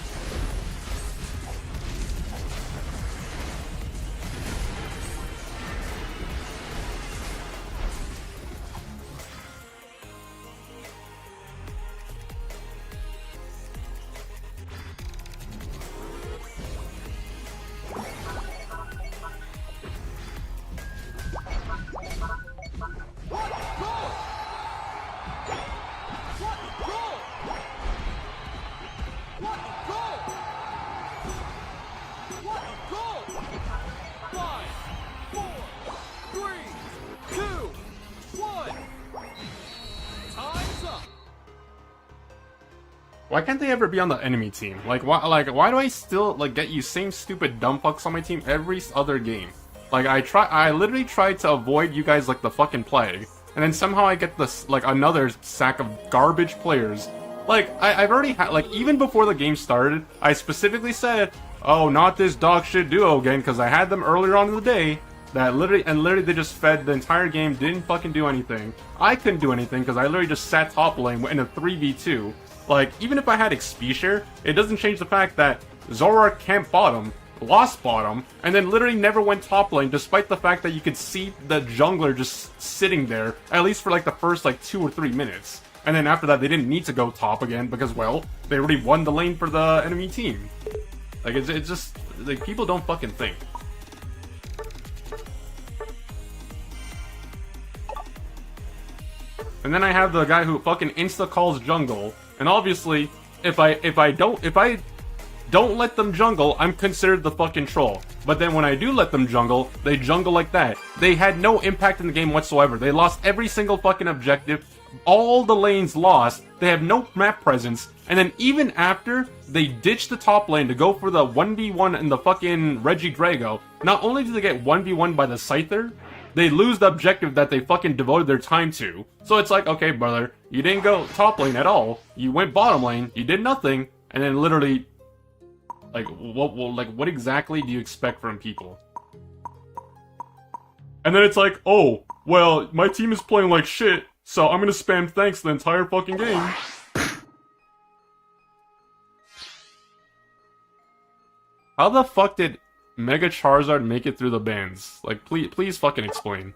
What a goal! 5, 4, 3, 2, 1. Time's up. Why can't they ever be on the enemy team? Why do I still like get you same stupid dumb fucks on my team every other game? Like I literally tried to avoid you guys like the fucking plague, and then somehow I get this like another sack of garbage players. Like I've already had, like, even before the game started, I specifically said, oh, not this dog shit duo again, because I had them earlier on in the day. That literally they just fed the entire game, didn't fucking do anything. I couldn't do anything because I literally just sat top lane in a 3v2. Like, even if I had XP share, it doesn't change the fact that Zoroark camped bottom, lost bottom, and then literally never went top lane, despite the fact that you could see the jungler just sitting there, at least for like the first like 2 or 3 minutes. And then after that, they didn't need to go top again because, well, they already won the lane for the enemy team. Like, it's just, like, people don't fucking think. And then I have the guy who fucking insta calls jungle, and obviously, if I don't let them jungle, I'm considered the fucking troll. But then when I do let them jungle, they jungle like that. They had no impact in the game whatsoever. They lost every single fucking objective. All the lanes lost. They have no map presence. And then even after they ditched the top lane to go for the 1v1 in the fucking Regidrago, not only do they get 1v1 by the Scyther, they lose the objective that they fucking devoted their time to. So it's like, okay, brother, you didn't go top lane at all. You went bottom lane. You did nothing. And then literally, like, what exactly do you expect from people? And then it's like, oh, well, my team is playing like shit, so I'm gonna spam thanks the entire fucking game. How the fuck did Mega Charizard make it through the bans? Like, please fucking explain.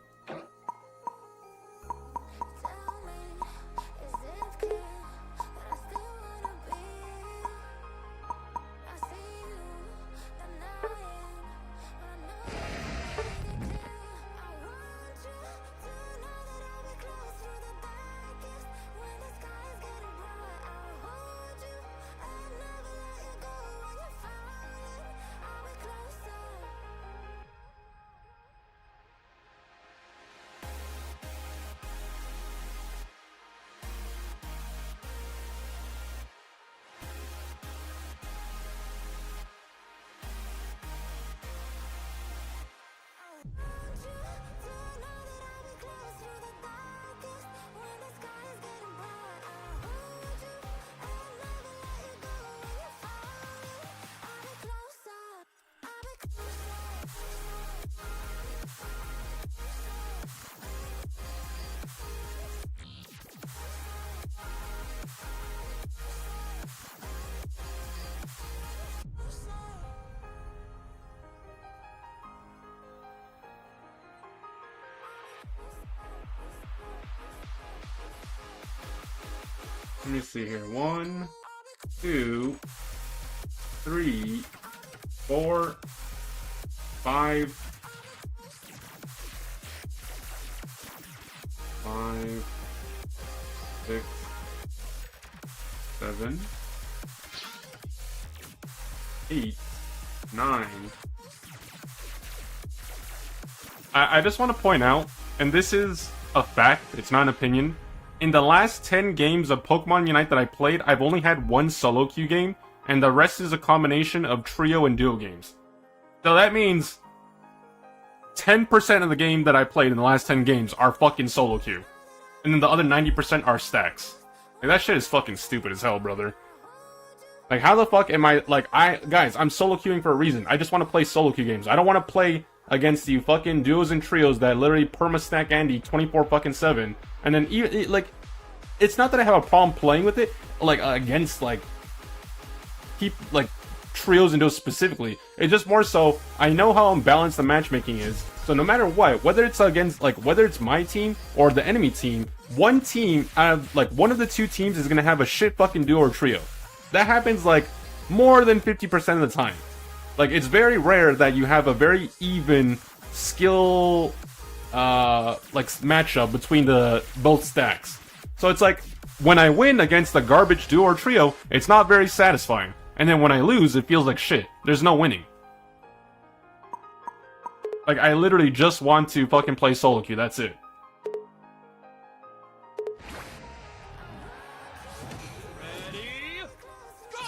Let me see here. 1, 2, 3, 4, 5, 6, 7, 8, 9. I just want to point out, and this is a fact, it's not an opinion. In the last 10 games of Pokemon Unite that I played, I've only had one solo queue game, and the rest is a combination of trio and duo games. So that means 10% of the game that I played in the last 10 games are fucking solo queue. And then the other 90% are stacks. Like, that shit is fucking stupid as hell, brother. Like, how the fuck am I, like, guys, I'm solo queuing for a reason. I just want to play solo queue games. I don't want to play against you fucking duos and trios that literally perma-stack Andy 24/7. And then, like, it's not that I have a problem playing with it, like, against, like, trios and duos specifically. It's just more so, I know how unbalanced the matchmaking is. So no matter what, whether it's against, like, whether it's my team or the enemy team, one team out of, like, one of the two teams is gonna have a shit fucking duo or trio. That happens, like, more than 50% of the time. Like, it's very rare that you have a very even skill, like, matchup between the both stacks. So it's like, when I win against a garbage duo or trio, it's not very satisfying. And then when I lose, it feels like shit. There's no winning. Like, I literally just want to fucking play solo queue, that's it. Ready, go!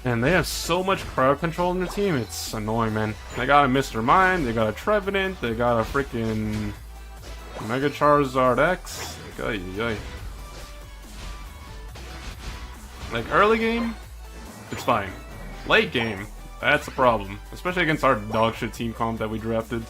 And they have so much crowd control in their team, it's annoying, man. They got a Mr. Mime, they got a Trevenant, they got a freaking Mega Charizard X. Like, ay, ay. Like, early game, it's fine. Late game, that's a problem. Especially against our dogshit team comp that we drafted.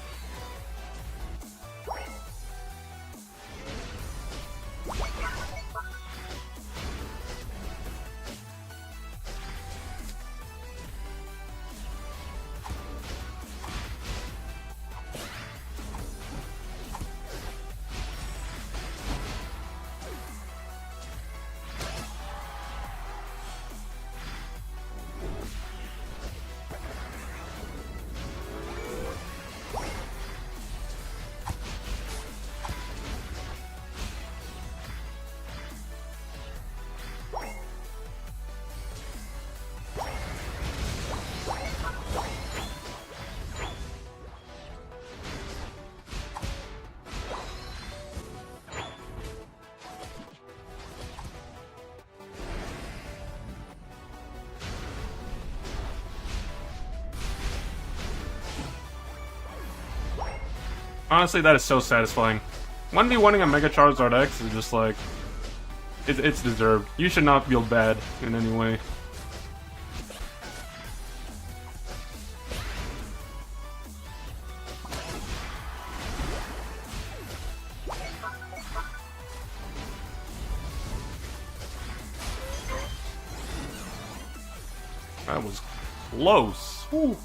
Honestly, that is so satisfying. 1v1ing a Mega Charizard X is just like... It's deserved. You should not feel bad in any way. That was close. Whew.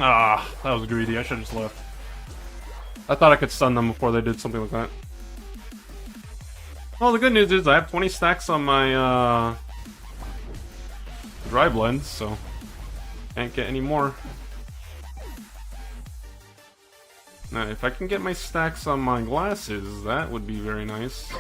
Ah, that was greedy. I should have just left. I thought I could stun them before they did something like that. Well, the good news is I have 20 stacks on my dry blends, so can't get any more. Now, if I can get my stacks on my glasses, that would be very nice.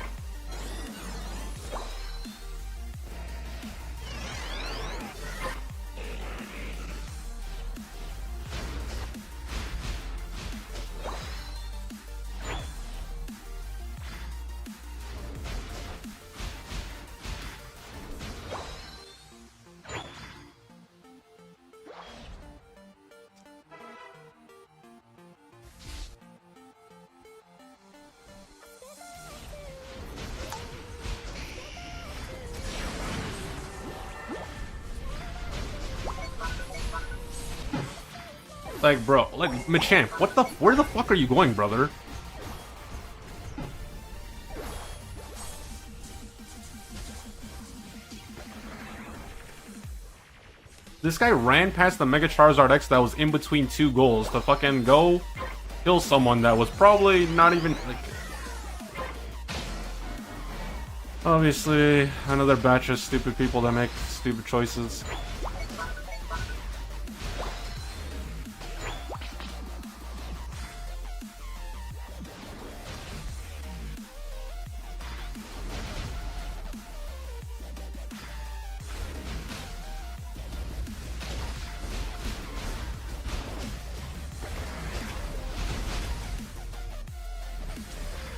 Like, bro, like, Machamp, where the fuck are you going, brother? This guy ran past the Mega Charizard X that was in between two goals to fucking go kill someone that was probably not even, like... Obviously, another batch of stupid people that make stupid choices.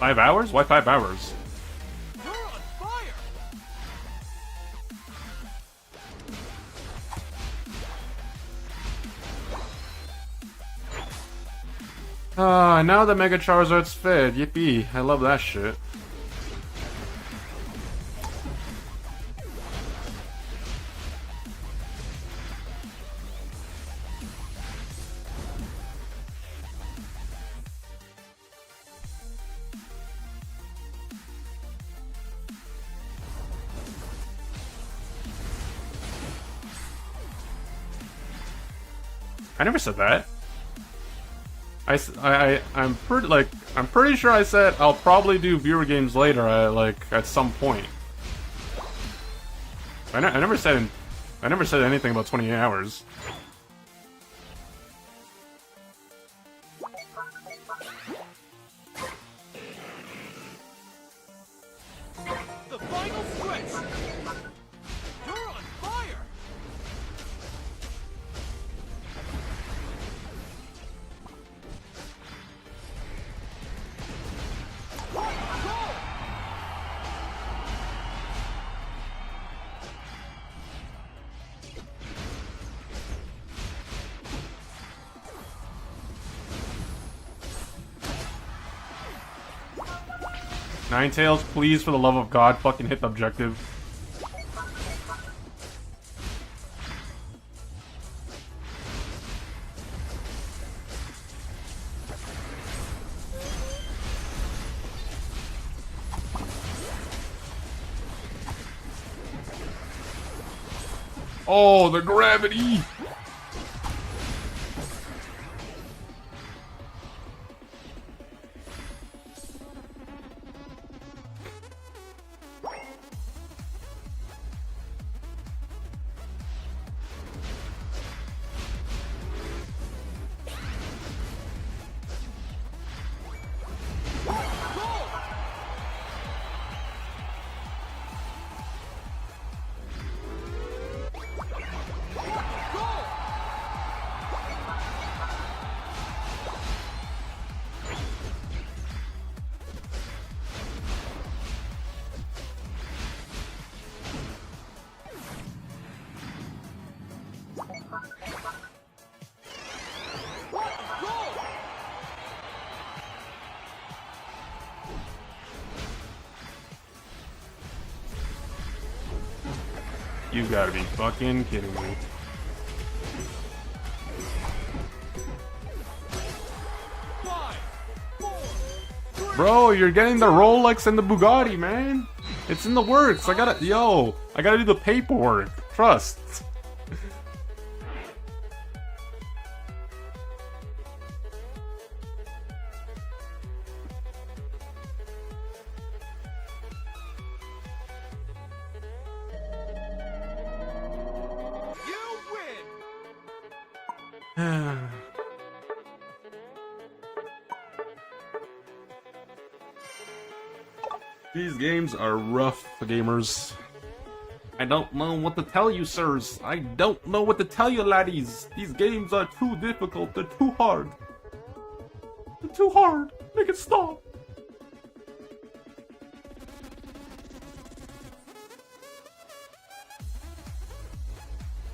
Five hours? Why 5 hours? You're on fire! Now the Mega Charizard's fed. Yippee. I love that shit. I never said that. I'm pretty sure I said I'll probably do viewer games later, at some point. I never said anything about 28 hours. The final stretch! You're on fire! Ninetales, please, for the love of God, fucking hit the objective. Oh, the gravity! You gotta be fucking kidding me. Bro, you're getting the Rolex and the Bugatti, man. It's in the works. I gotta do the paperwork. Trust. These games are rough, gamers. I don't know what to tell you, sirs. I don't know what to tell you, laddies. These games are too difficult. They're too hard. They're too hard. Make it stop.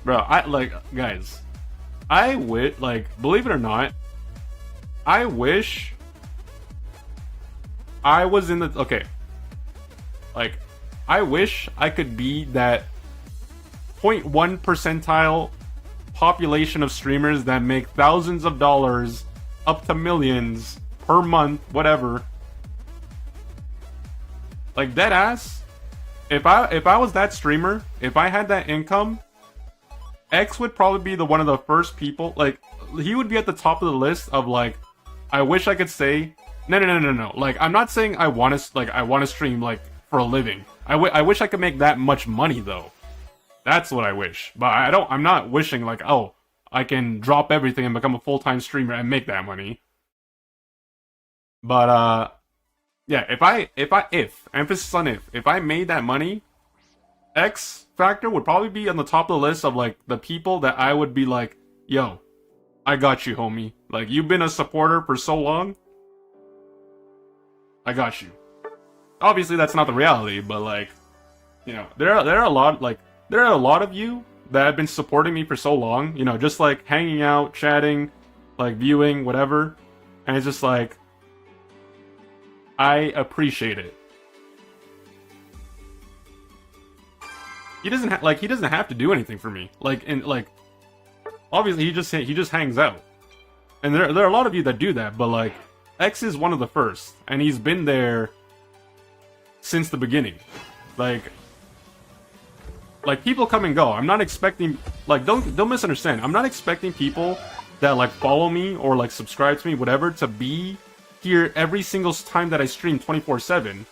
Bro, guys, I wish, believe it or not, I wish I was in the, okay, I wish I could be that 0.1 percentile population of streamers that make thousands of dollars, up to millions, per month, whatever. Like, dead ass, if I was that streamer, if I had that income, X would probably be one of the first people, he would be at the top of the list of, I wish I could say, no. I'm not saying I want to stream, for a living. I wish I could make that much money, though. That's what I wish. But I'm not wishing, oh, I can drop everything and become a full-time streamer and make that money. But, yeah, emphasis on if I made that money, X Factor would probably be on the top of the list of, the people that I would be like, yo, I got you, homie. You've been a supporter for so long. I got you. Obviously, that's not the reality, but, there are a lot of you that have been supporting me for so long, just, hanging out, chatting, viewing, whatever, and it's just, I appreciate it. He doesn't have to do anything for me. Obviously he just hangs out. And there are a lot of you that do that, but X is one of the first, and he's been there since the beginning. People come and go. I'm not expecting, don't misunderstand. I'm not expecting people that follow me or subscribe to me, whatever, to be here every single time that I stream 24/7.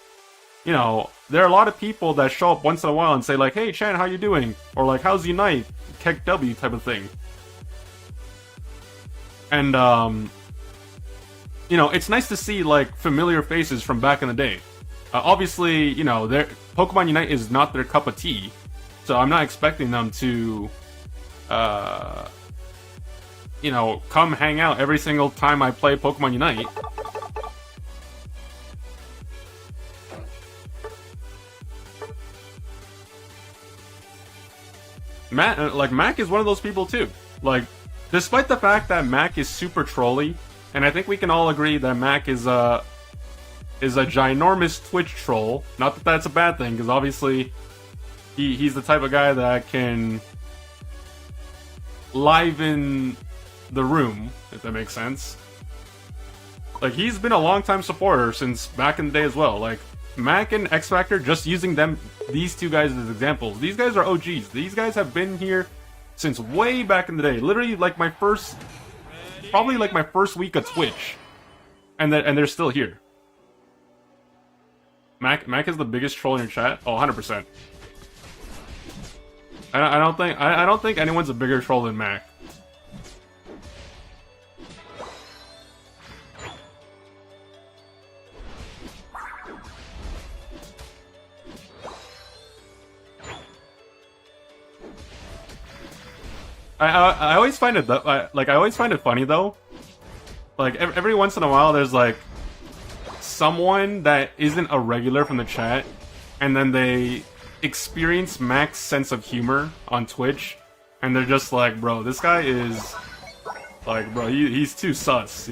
There are a lot of people that show up once in a while and say hey Chan, how you doing? Or how's your night? Keck W type of thing. And it's nice to see familiar faces from back in the day. Obviously, Pokemon Unite is not their cup of tea, so I'm not expecting them to come hang out every single time I play Pokemon Unite. Mac is one of those people too. Despite the fact that Mac is super trolly, and I think we can all agree that Mac is a ginormous Twitch troll. Not that that's a bad thing, because obviously he's the type of guy that can liven the room, if that makes sense. He's been a long-time supporter since back in the day as well. Mac and X Factor, just using these two guys as examples. These guys are OGs. These guys have been here since way back in the day. Literally, my first week of Twitch, and they're still here. Mac is the biggest troll in your chat. Oh, 100%. I don't think anyone's a bigger troll than Mac. I always find it I always find it funny though. Every once in a while, there's someone that isn't a regular from the chat, and then they experience Mac's sense of humor on Twitch, and they're just bro, this guy is bro, he's too sus,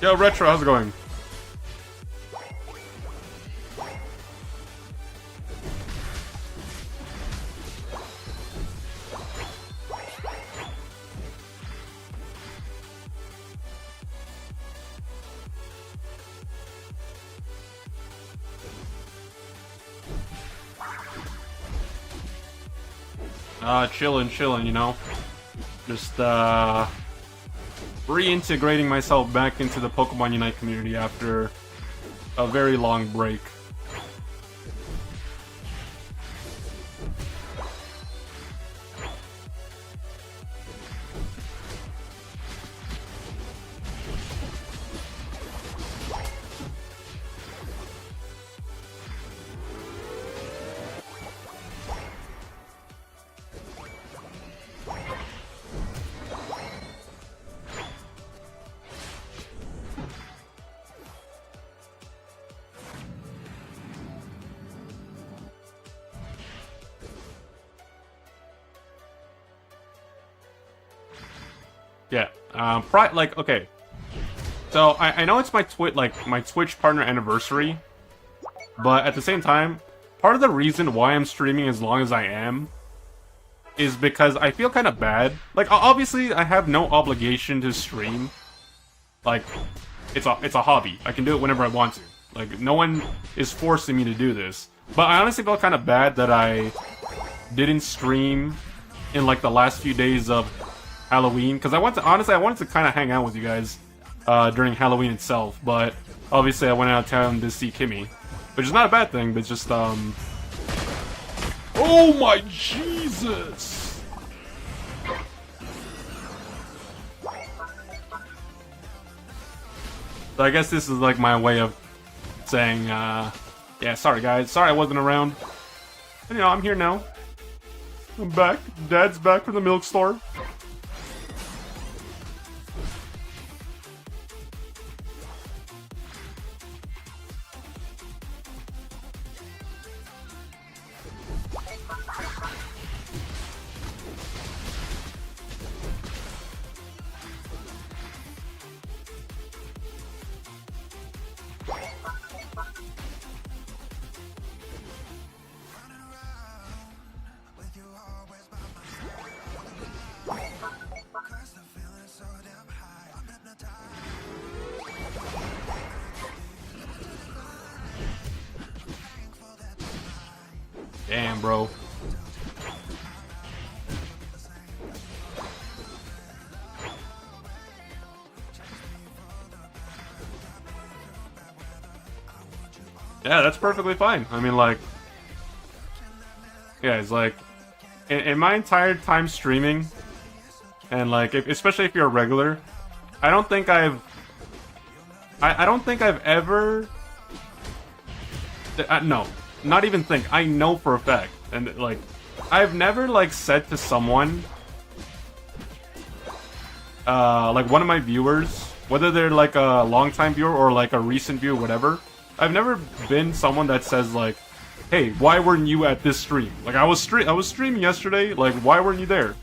Yo, Retro, how's it going? Chilling, you know? Just, reintegrating myself back into the Pokemon Unite community after a very long break. Yeah, like, okay. So, I know it's my Twitch partner anniversary, but at the same time, part of the reason why I'm streaming as long as I am is because I feel kind of bad. Like, obviously, I have no obligation to stream. Like, it's a hobby. I can do it whenever I want to. Like, no one is forcing me to do this. But I honestly felt kind of bad that I didn't stream in, like, the last few days of Halloween, because I wanted to kind of hang out with you guys during Halloween itself, but obviously I went out of town to see Kimmy, which is not a bad thing, but just oh my Jesus! So I guess this is like my way of saying, yeah, sorry guys, sorry I wasn't around. But, you know, I'm here now. I'm back. Dad's back from the milk store. Damn, bro. Yeah, that's perfectly fine. I mean, like, yeah, it's like, in my entire time streaming, and like, especially if you're a regular, I don't think I've ever, no, not even think, I know for a fact, and like, I've never like said to someone, like one of my viewers, whether they're like a longtime viewer or like a recent viewer, whatever, I've never been someone that says like, hey, why weren't you at this stream? Like, I was streaming yesterday, like, why weren't you there?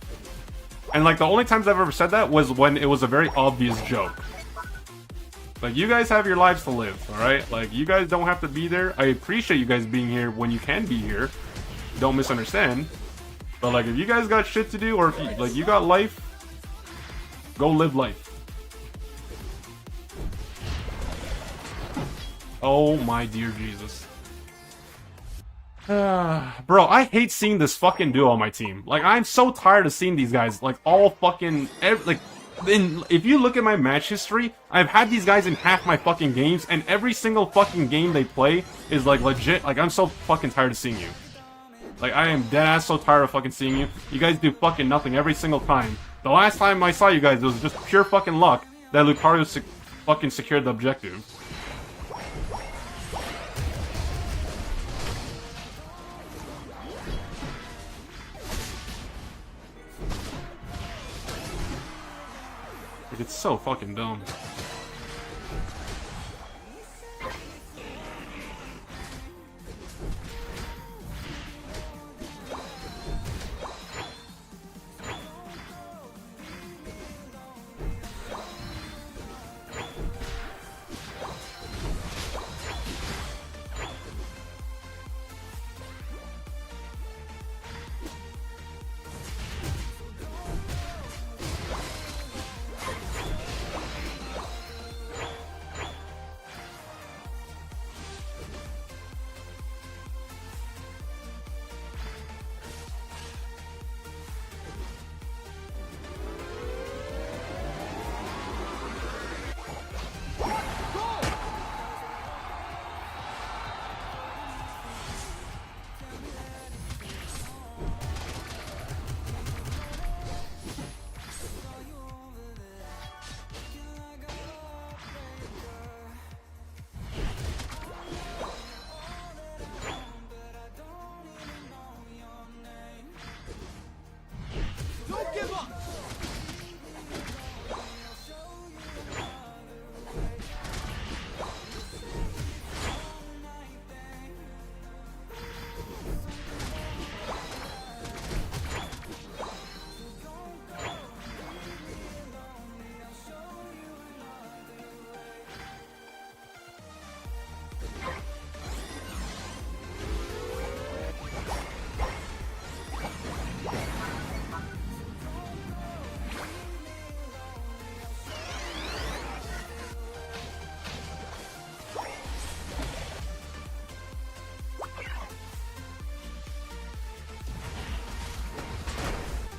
And like, the only times I've ever said that was when it was a very obvious joke. Like, you guys have your lives to live, alright? Like, you guys don't have to be there. I appreciate you guys being here when you can be here. Don't misunderstand. But like, if you guys got shit to do, or if you, like, you got life, go live life. Oh my dear Jesus. Bro, I hate seeing this fucking duo on my team. Like, I'm so tired of seeing these guys, like, all fucking, if you look at my match history, I've had these guys in half my fucking games, and every single fucking game they play is, like, legit. Like, I'm so fucking tired of seeing you. Like, I am deadass so tired of fucking seeing you. You guys do fucking nothing every single time. The last time I saw you guys, it was just pure fucking luck that Lucario fucking secured the objective. Like, it's so fucking dumb.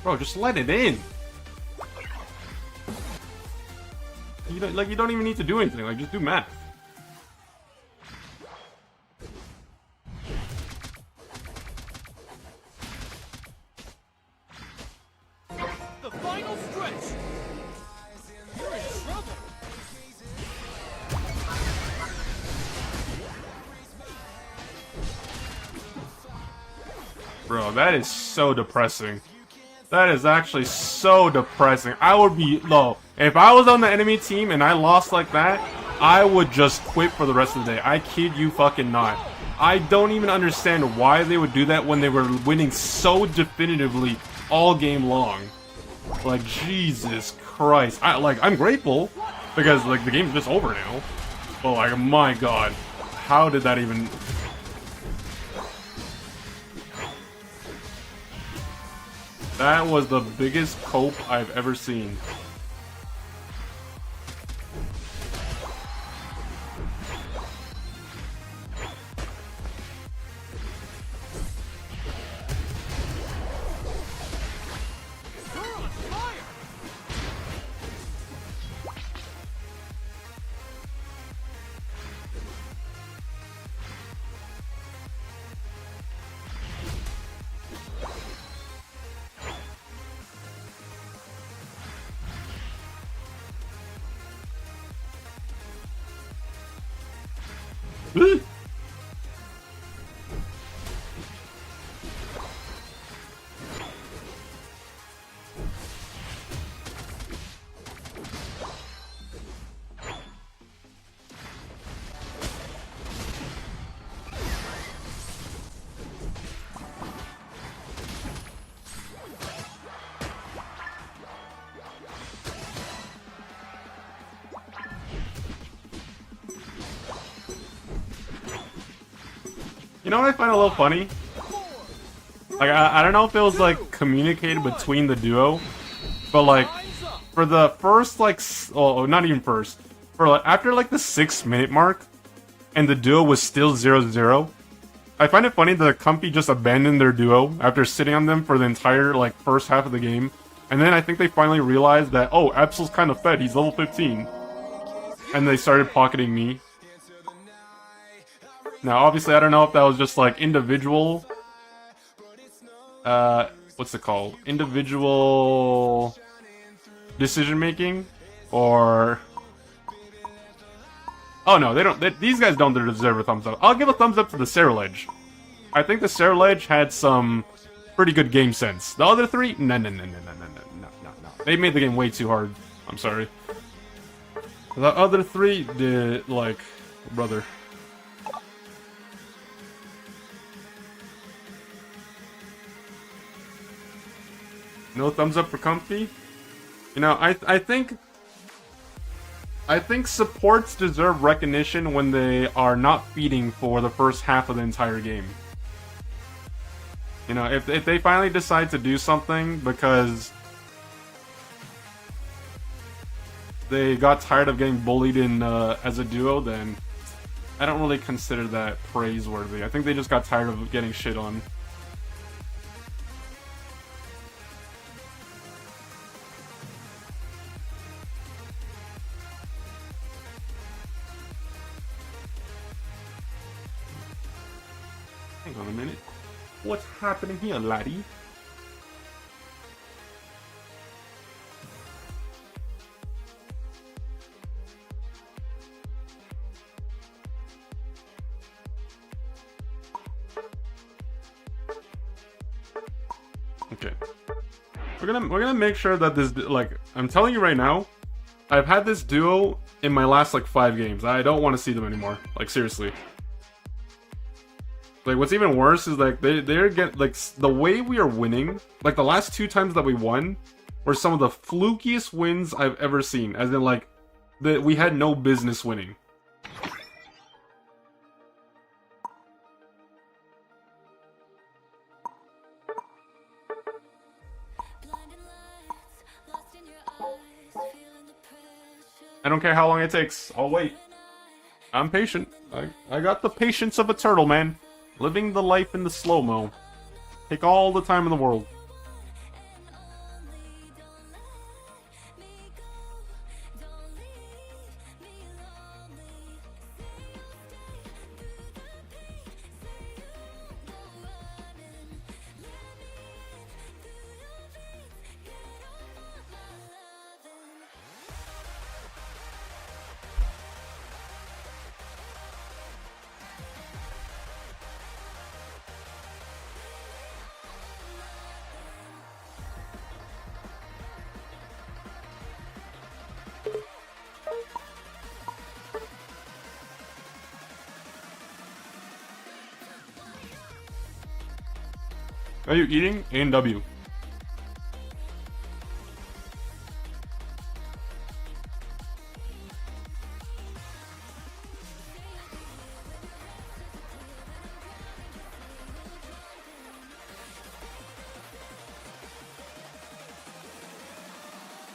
Bro, just let it in. You don't even need to do anything. Like, just do math. The final stretch. You're in trouble. Bro, that is so depressing. That is actually so depressing. I would be low. If I was on the enemy team and I lost like that, I would just quit for the rest of the day. I kid you fucking not. I don't even understand why they would do that when they were winning so definitively all game long. Like, Jesus Christ. I'm grateful because, like, the game's just over now. But, like, my God. How did that even... That was the biggest cope I've ever seen. You're on fire. You know what I find a little funny? Like, I don't know if it was, like, communicated between the duo, but, like, for the first, like, oh, not even first, for, like, after, like, the 6-minute mark, and the duo was still 0-0, I find it funny that Comfy just abandoned their duo after sitting on them for the entire, like, first half of the game, and then I think they finally realized that, oh, Absol's kind of fed, he's level 15, and they started pocketing me. Now, obviously, I don't know if that was just, like, individual... what's it called? Individual... decision-making? Or... Oh, no, they don't... these guys don't deserve a thumbs up. I'll give a thumbs up to the Ceruledge. I think the Ceruledge had some pretty good game sense. The other three? No. They made the game way too hard. I'm sorry. The other three did, like... Brother... No thumbs up for Comfy? You know, I think supports deserve recognition when they are not feeding for the first half of the entire game. You know, if they finally decide to do something because they got tired of getting bullied in as a duo, then I don't really consider that praiseworthy. I think they just got tired of getting shit on. Hang on a minute. What's happening here, laddie? Okay. We're gonna make sure that this, like, I'm telling you right now, I've had this duo in my last, like, 5 games. I don't want to see them anymore. Like, seriously. Like, what's even worse is, like, they're getting, like, the way we are winning, like, the last 2 times that we won were some of the flukiest wins I've ever seen. As in, like, that we had no business winning. I don't care how long it takes. I'll wait. I'm patient. I got the patience of a turtle, man. Living the life in the slow-mo. Take all the time in the world. Are you eating? A&W.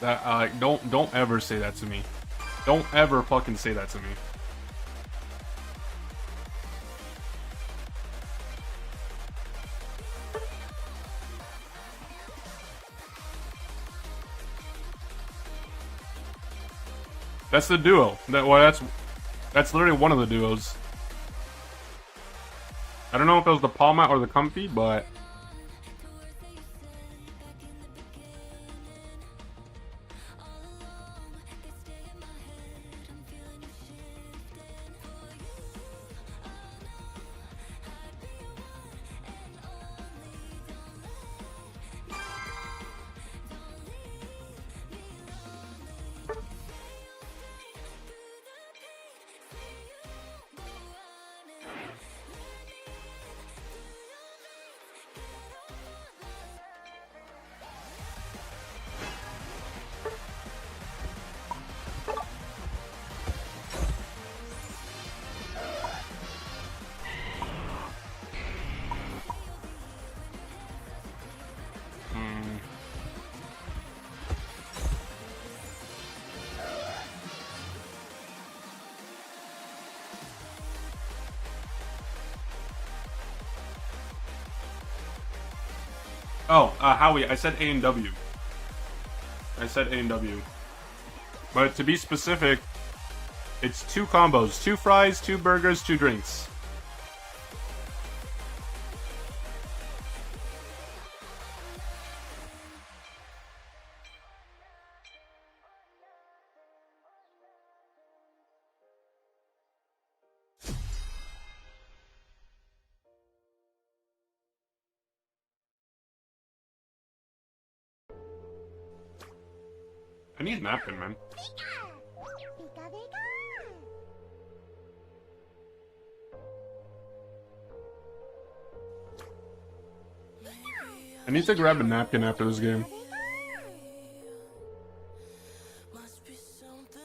That don't ever say that to me. Don't ever fucking say that to me. That's the duo. That's literally one of the duos. I don't know if it was the Palma or the Comfy, but oh, Howie, I said A&W. I said A&W. But to be specific, it's 2 combos. 2 fries, 2 burgers, 2 drinks. I need a napkin, man. I need to grab a napkin after this game. Must be something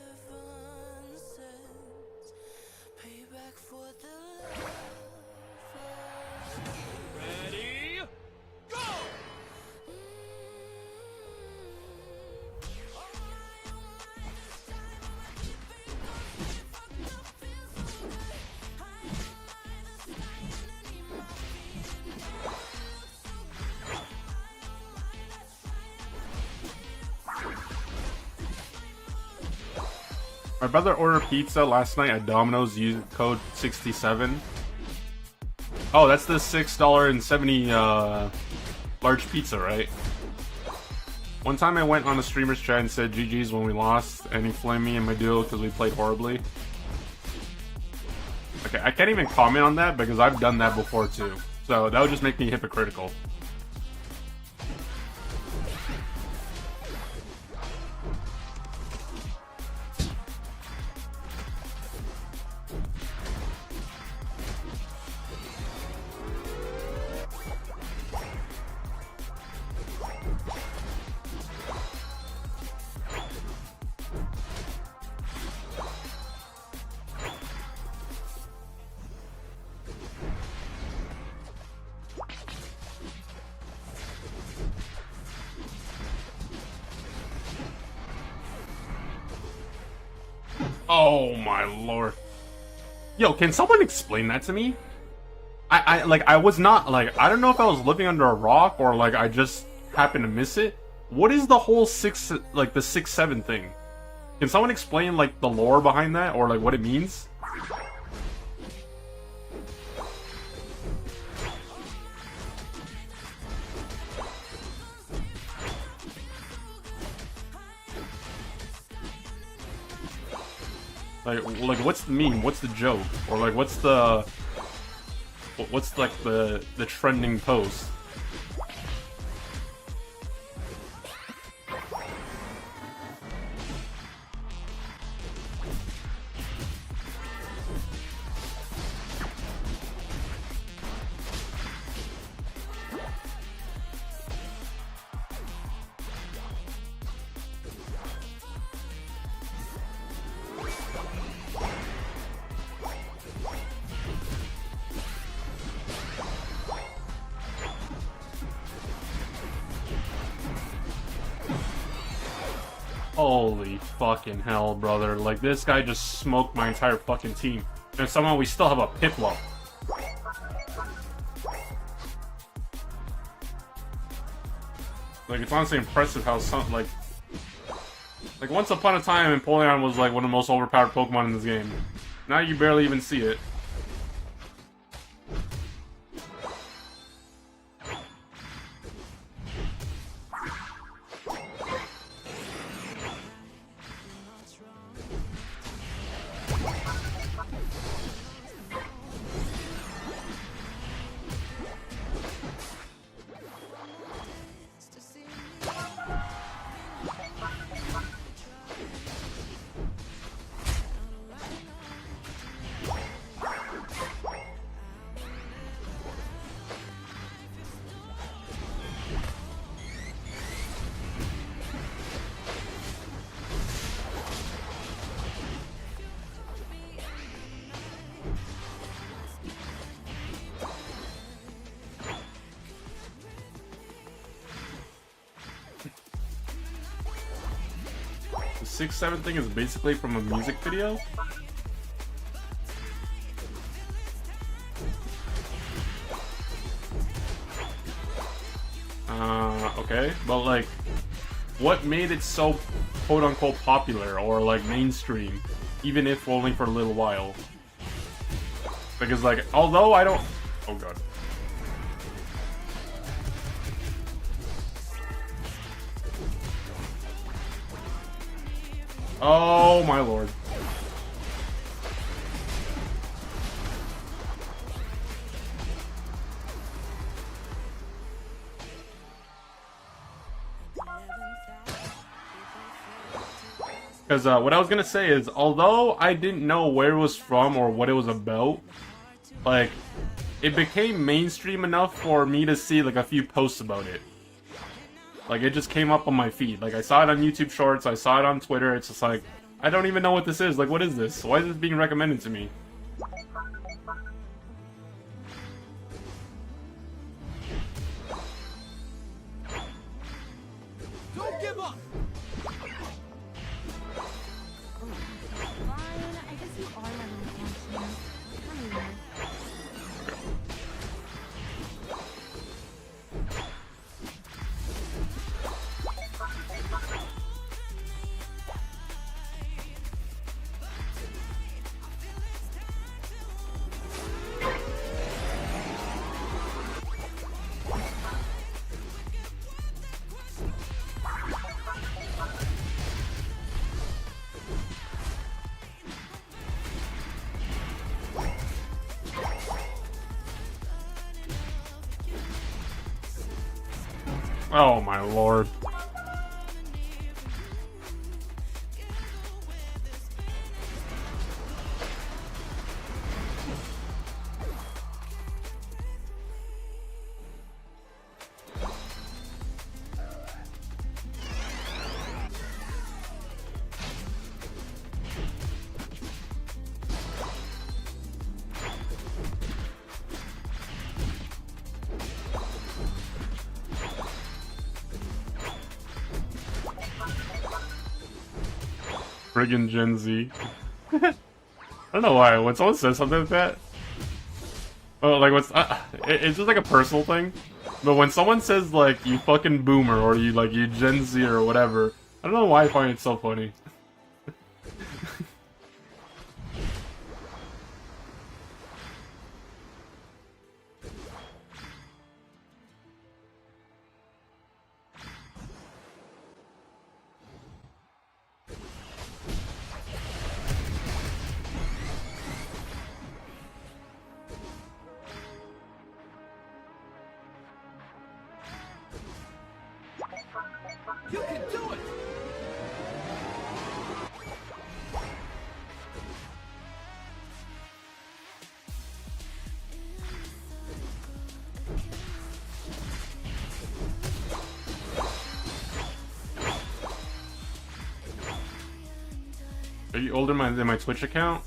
heaven sends. Payback for the Ready? Go! My brother ordered pizza last night at Domino's using code 67. Oh, that's the $6.70 large pizza, right? One time I went on a streamer's chat and said GG's when we lost, and he flamed me and my duo because we played horribly. Okay, I can't even comment on that because I've done that before too. So that would just make me hypocritical. Oh my lord. Yo, can someone explain that to me? I was not, like, I don't know if I was living under a rock or, like, I just happened to miss it. What is the whole 6-7 thing? Can someone explain, like, the lore behind that or, like, what it means? Like, what's the meme? What's the joke? Or like, what's like the trending post? Holy fucking hell, brother. Like, this guy just smoked my entire fucking team. And somehow we still have a Piplup. Like, it's honestly impressive how some, like, once upon a time, Empoleon was, like, one of the most overpowered Pokemon in this game. Now you barely even see it. The 6-7 thing is basically from a music video. Okay, but like, what made it so quote-unquote popular or like mainstream, even if only for a little while? Because like, although I don't... Oh god. Oh my lord. Because what I was gonna say is, although I didn't know where it was from or what it was about, like, it became mainstream enough for me to see like a few posts about it. Like, it just came up on my feed. Like, I saw it on YouTube Shorts, I saw it on Twitter, it's just like, I don't even know what this is. Like, what is this? Why is this being recommended to me? Don't give up. I guess you are running functions. Come here. Oh my lord. Friggin' Gen Z. I don't know why. When someone says something like that, oh, like what's it's just like a personal thing. But when someone says like you fucking boomer or you like you Gen Z or whatever, I don't know why I find it so funny. You can do it. Are you older than my Twitch account?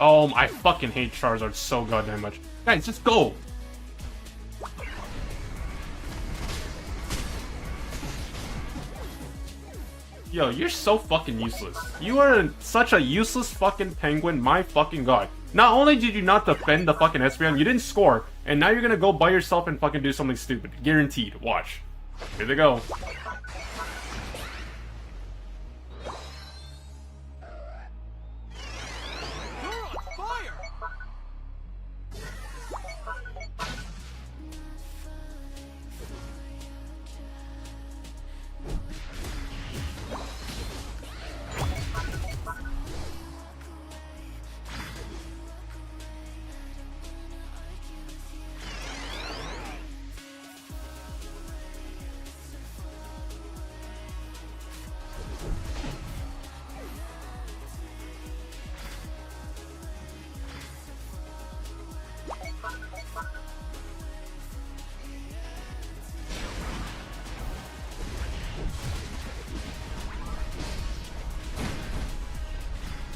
Oh, I fucking hate Charizard so goddamn much. Guys, just go! Yo, you're so fucking useless. You are such a useless fucking penguin, my fucking god. Not only did you not defend the fucking Espeon, you didn't score, and now you're gonna go by yourself and fucking do something stupid. Guaranteed. Watch. Here they go. You're on fire!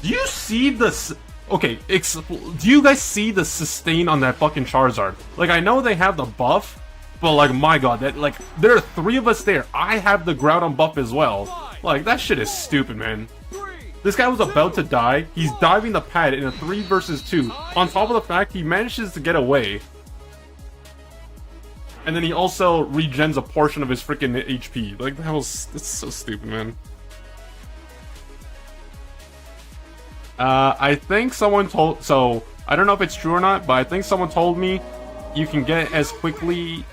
Do you see the... Okay, do you guys see the sustain on that fucking Charizard? Like, I know they have the buff, but like, my god, that like, there are 3 of us there. I have the Groudon buff as well. Like, that shit is stupid, man. This guy was about to die. He's diving the pad in a 3 versus 2. On top of the fact, he manages to get away. And then he also regens a portion of his freaking HP. Like, that's so stupid, man. I think someone told... So, I don't know if it's true or not, but I think someone told me you can get as quickly...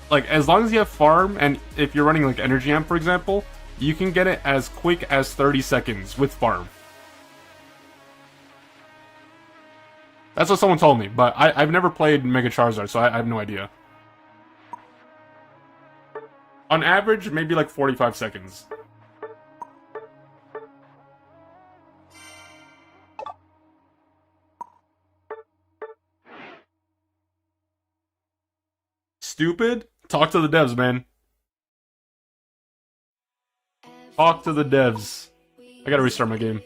Like, as long as you have farm, and if you're running, like, Energy Amp, for example, you can get it as quick as 30 seconds with farm. That's what someone told me, but I've never played Mega Charizard, so I have no idea. On average, maybe like 45 seconds. Stupid? Talk to the devs, man. Talk to the devs. I gotta restart my game.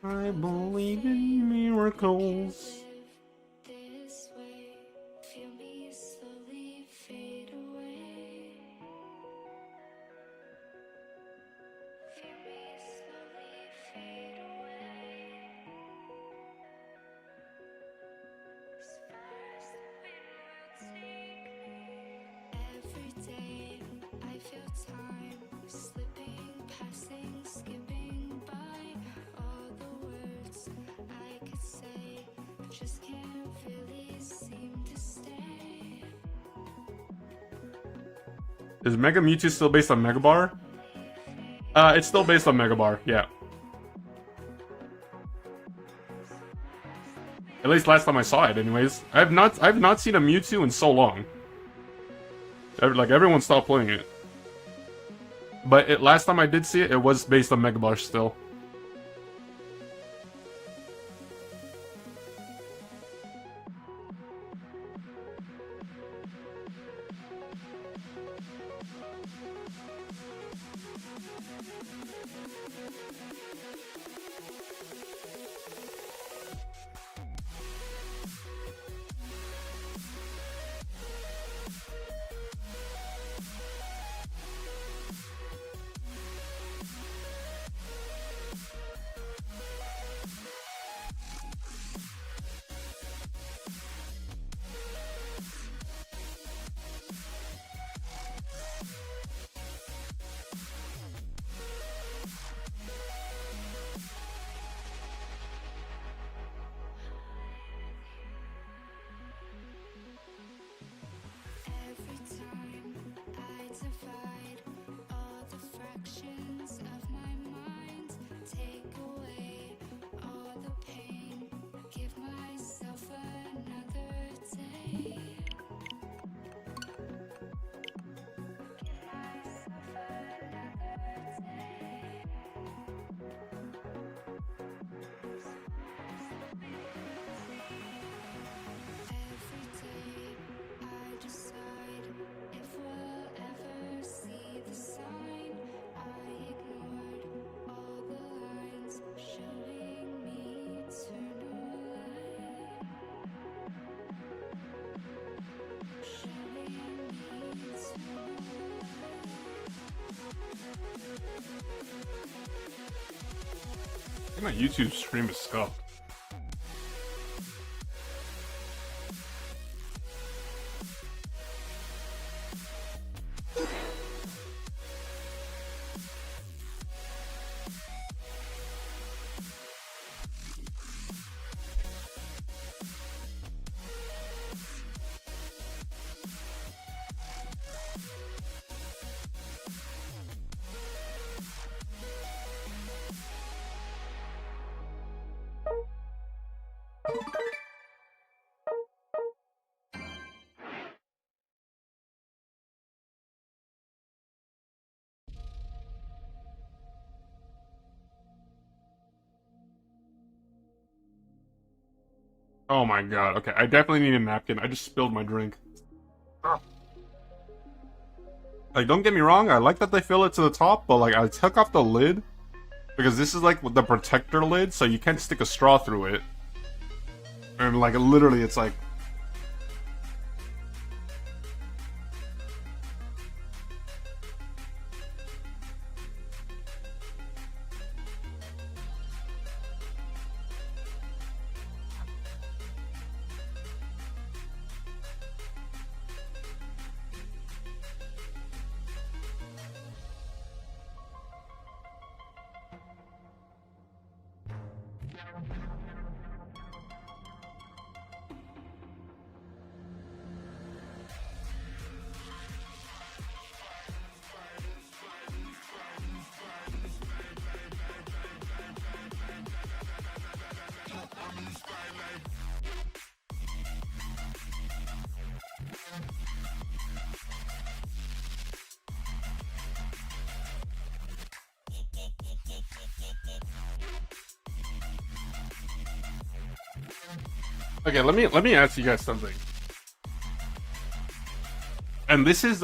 I believe in miracles. Is Mega Mewtwo still based on Mega Bar? It's still based on Mega Bar, yeah. At least last time I saw it, anyways. I've not seen a Mewtwo in so long. Like, everyone stopped playing it. But last time I did see it, it was based on Mega Bar still. think my YouTube stream is scuffed. Oh my god, okay, I definitely need a napkin. I just spilled my drink. Like, don't get me wrong, I like that they fill it to the top, but like, I took off the lid, because this is like the protector lid, so you can't stick a straw through it. And like, literally, it's like... Okay, let me ask you guys something. And this is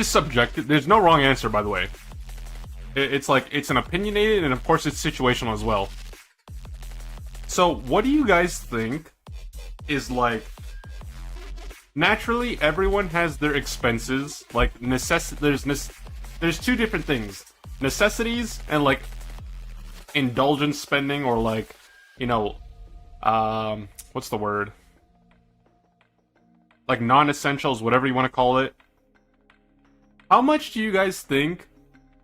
subjective. There's no wrong answer, by the way. It's like, it's an opinionated, and of course it's situational as well. So, what do you guys think is like... Naturally, everyone has their expenses. Like, there's two different things. Necessities and like indulgence spending, or like, you know, what's the word? Like non-essentials, whatever you want to call it. How much do you guys think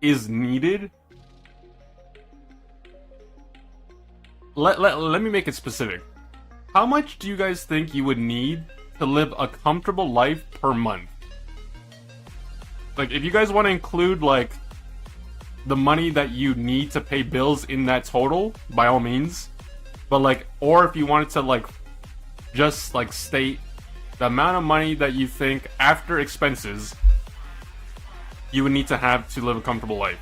is needed? Let me make it specific. How much do you guys think you would need to live a comfortable life per month? Like, if you guys want to include like the money that you need to pay bills in that total, by all means. But like, or if you wanted to like just like state the amount of money that you think after expenses you would need to have to live a comfortable life.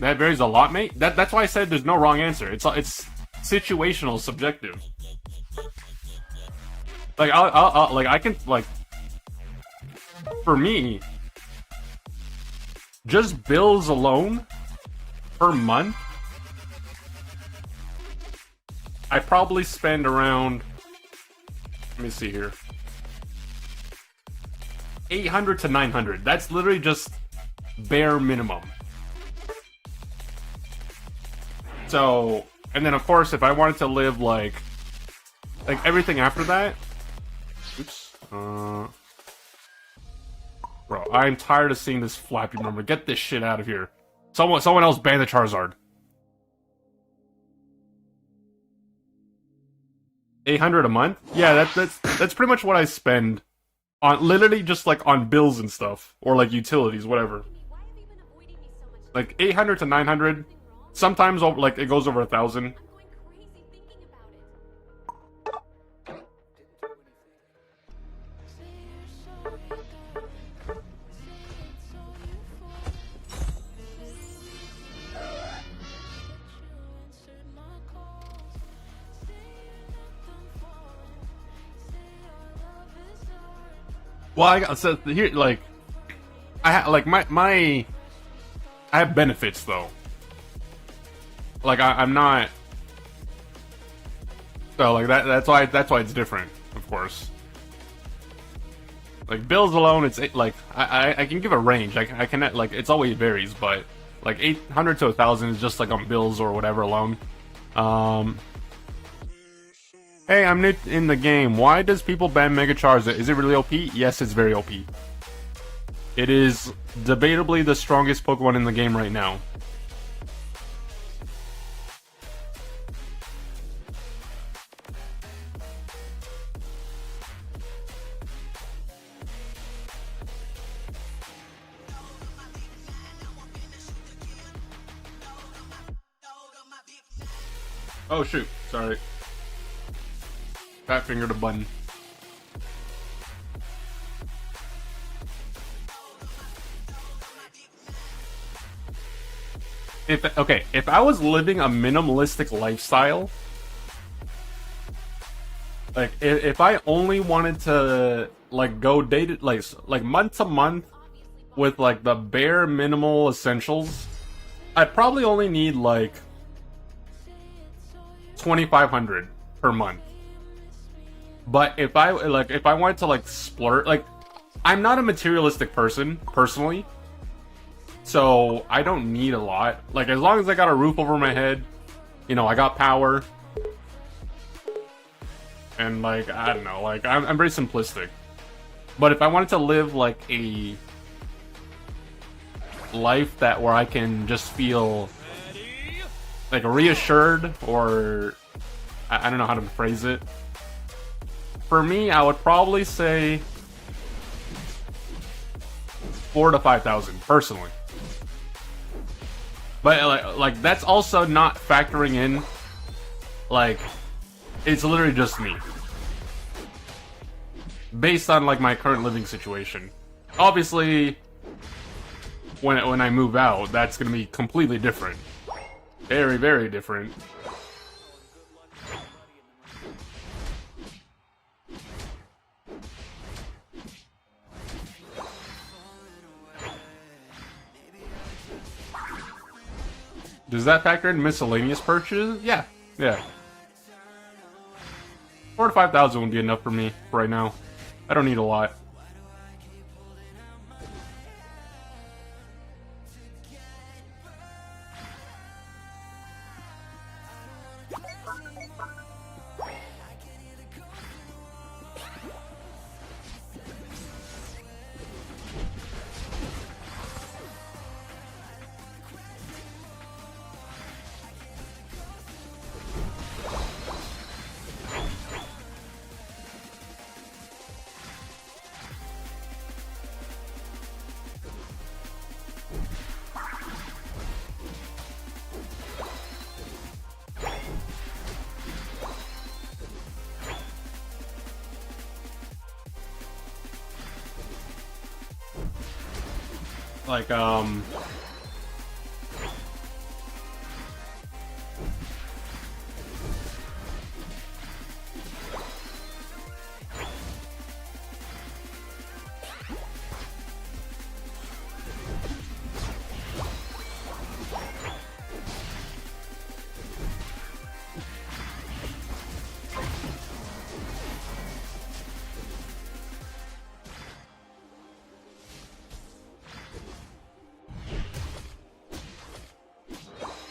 That varies a lot, mate. That's why I said there's no wrong answer. It's situational, subjective. Like I'll like I can like, for me, just bills alone per month, I probably spend around, let me see here, 800 to 900. That's literally just bare minimum. So, and then of course, if I wanted to live like everything after that, oops, bro, I'm tired of seeing this Flappy number. Get this shit out of here. Someone else ban the Charizard. 800 a month? Yeah, that's pretty much what I spend on, literally just like on bills and stuff, or like utilities, whatever. Like 800 to 900. Sometimes like it goes over 1,000. Well, I got so here like I have benefits though. Like I'm not, so like that's why it's different, of course. Like bills alone, it's like I can give a range. I can like it's always varies, but like 800 to 1,000 is just like on bills or whatever alone. Hey, I'm new in the game. Why does people ban Mega Charizard? Is it really OP? Yes, it's very OP. It is debatably the strongest Pokemon in the game right now. Oh shoot, sorry. Fat fingered a button. If I was living a minimalistic lifestyle, like if I only wanted to like go like month to month with like the bare minimal essentials, I'd probably only need like 2,500 per month. But if I wanted to like splurge, like I'm not a materialistic person personally, so I don't need a lot. Like as long as I got a roof over my head, you know, I got power, and like I don't know, like I'm very simplistic. But if I wanted to live like a life where I can just feel like reassured, or I don't know how to phrase it. For me, I would probably say 4,000 to 5,000 personally. But like that's also not factoring in like it's literally just me. Based on like my current living situation. Obviously when I move out, that's going to be completely different. Very, very different. Does that factor in miscellaneous purchases? Yeah, yeah. 4,000 to 5,000 would be enough for me right now. I don't need a lot. Like,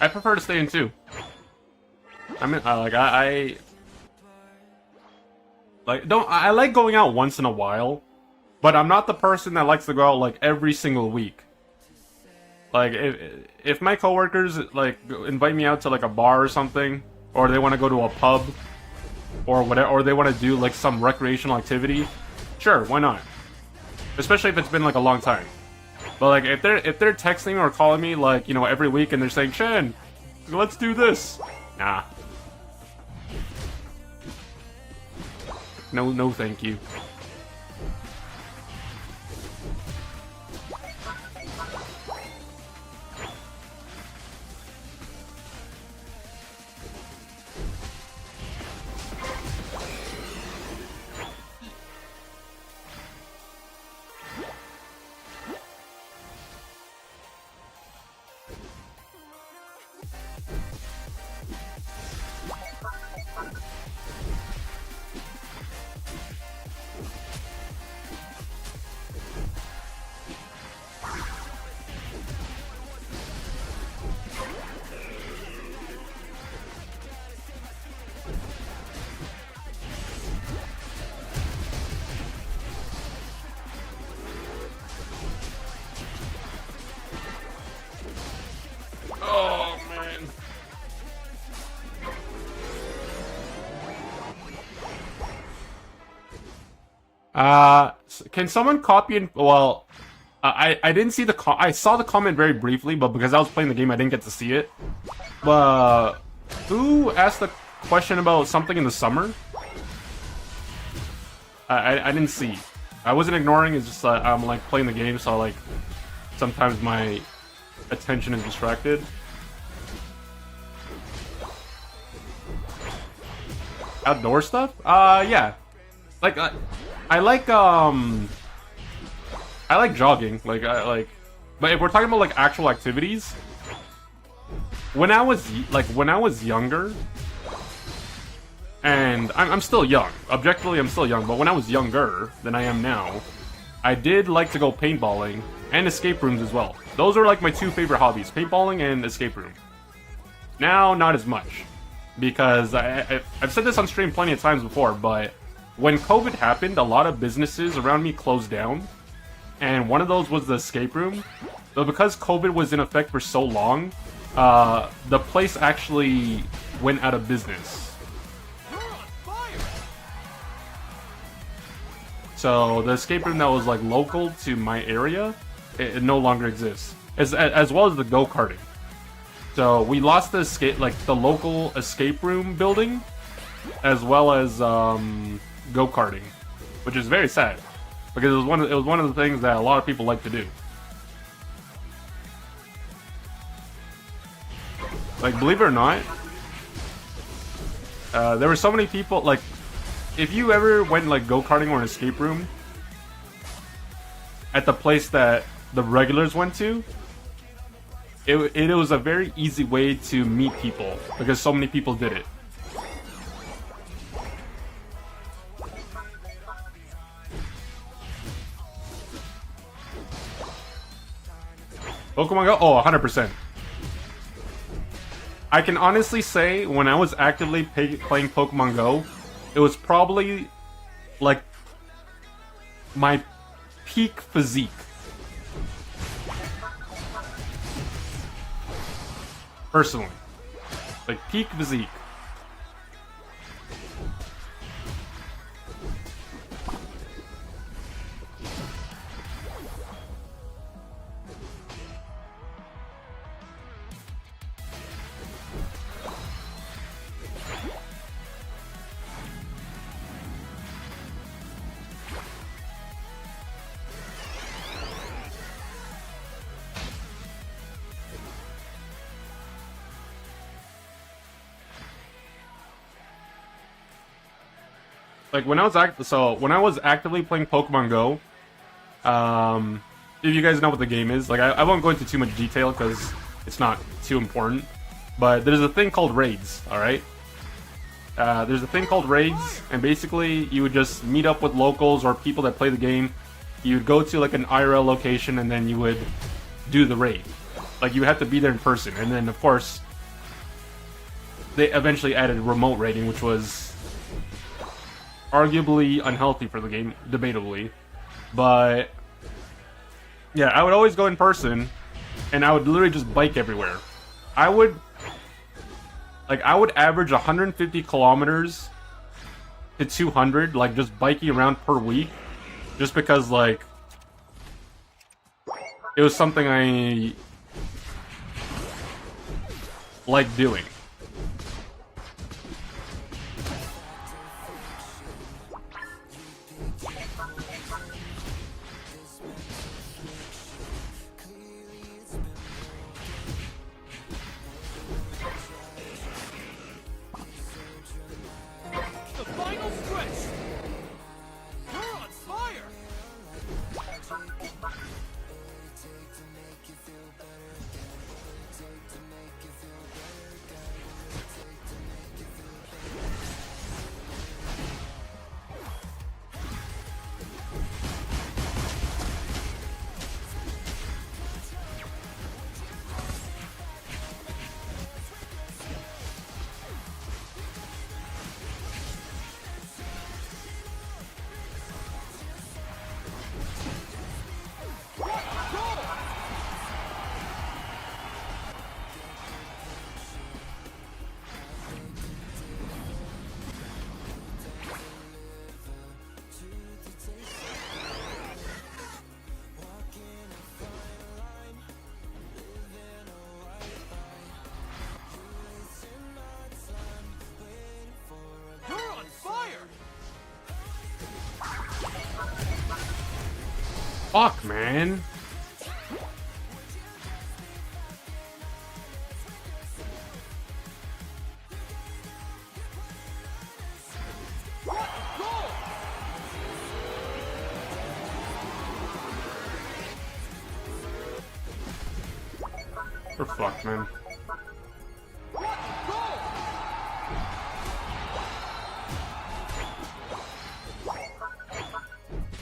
I prefer to stay in 2. I mean, I like going out once in a while, but I'm not the person that likes to go out like every single week. Like if my coworkers like invite me out to like a bar or something, or they want to go to a pub, or whatever, or they want to do like some recreational activity, sure, why not? Especially if it's been like a long time. But like if they're texting or calling me like, you know, every week and they're saying, Shen, let's do this. Nah. No, thank you. Can someone copy and well? I didn't see I saw the comment very briefly, but because I was playing the game, I didn't get to see it. But who asked the question about something in the summer? I didn't see. I wasn't ignoring. It's just I'm like playing the game, so like sometimes my attention is distracted. Outdoor stuff? Yeah. Like I like jogging. But if we're talking about like actual activities, when I was younger, and I'm still young. Objectively, I'm still young, but when I was younger than I am now, I did like to go paintballing and escape rooms as well. Those are like my two favorite hobbies, paintballing and escape room. Now, not as much, because I've said this on stream plenty of times before, but when COVID happened, a lot of businesses around me closed down, and one of those was the escape room. So because COVID was in effect for so long, the place actually went out of business. So the escape room that was like local to my area, it no longer exists, as well as the go-karting. So we lost the local escape room building, as well as go-karting, which is very sad because it was one of the things that a lot of people like to do. Like, believe it or not, there were so many people like. If you ever went like go-karting or an escape room at the place that the regulars went to, it was a very easy way to meet people because so many people did it. Pokemon Go? Oh, 100%. I can honestly say when I was actively playing Pokemon Go, it was probably like my peak physique. Personally. Like peak physique. Like when I was actively playing Pokemon Go, if you guys know what the game is, like I won't go into too much detail because it's not too important. But there's a thing called raids, all right? There's a thing called raids, and basically you would just meet up with locals or people that play the game. You would go to like an IRL location, and then you would do the raid. Like you had to be there in person, and then of course they eventually added remote raiding, which was arguably unhealthy for the game, debatably. But yeah, I would always go in person, and I would literally just bike everywhere. I would average 150 kilometers to 200, like just biking around per week, just because like it was something I like doing. Fuck, man. We're fucked, man.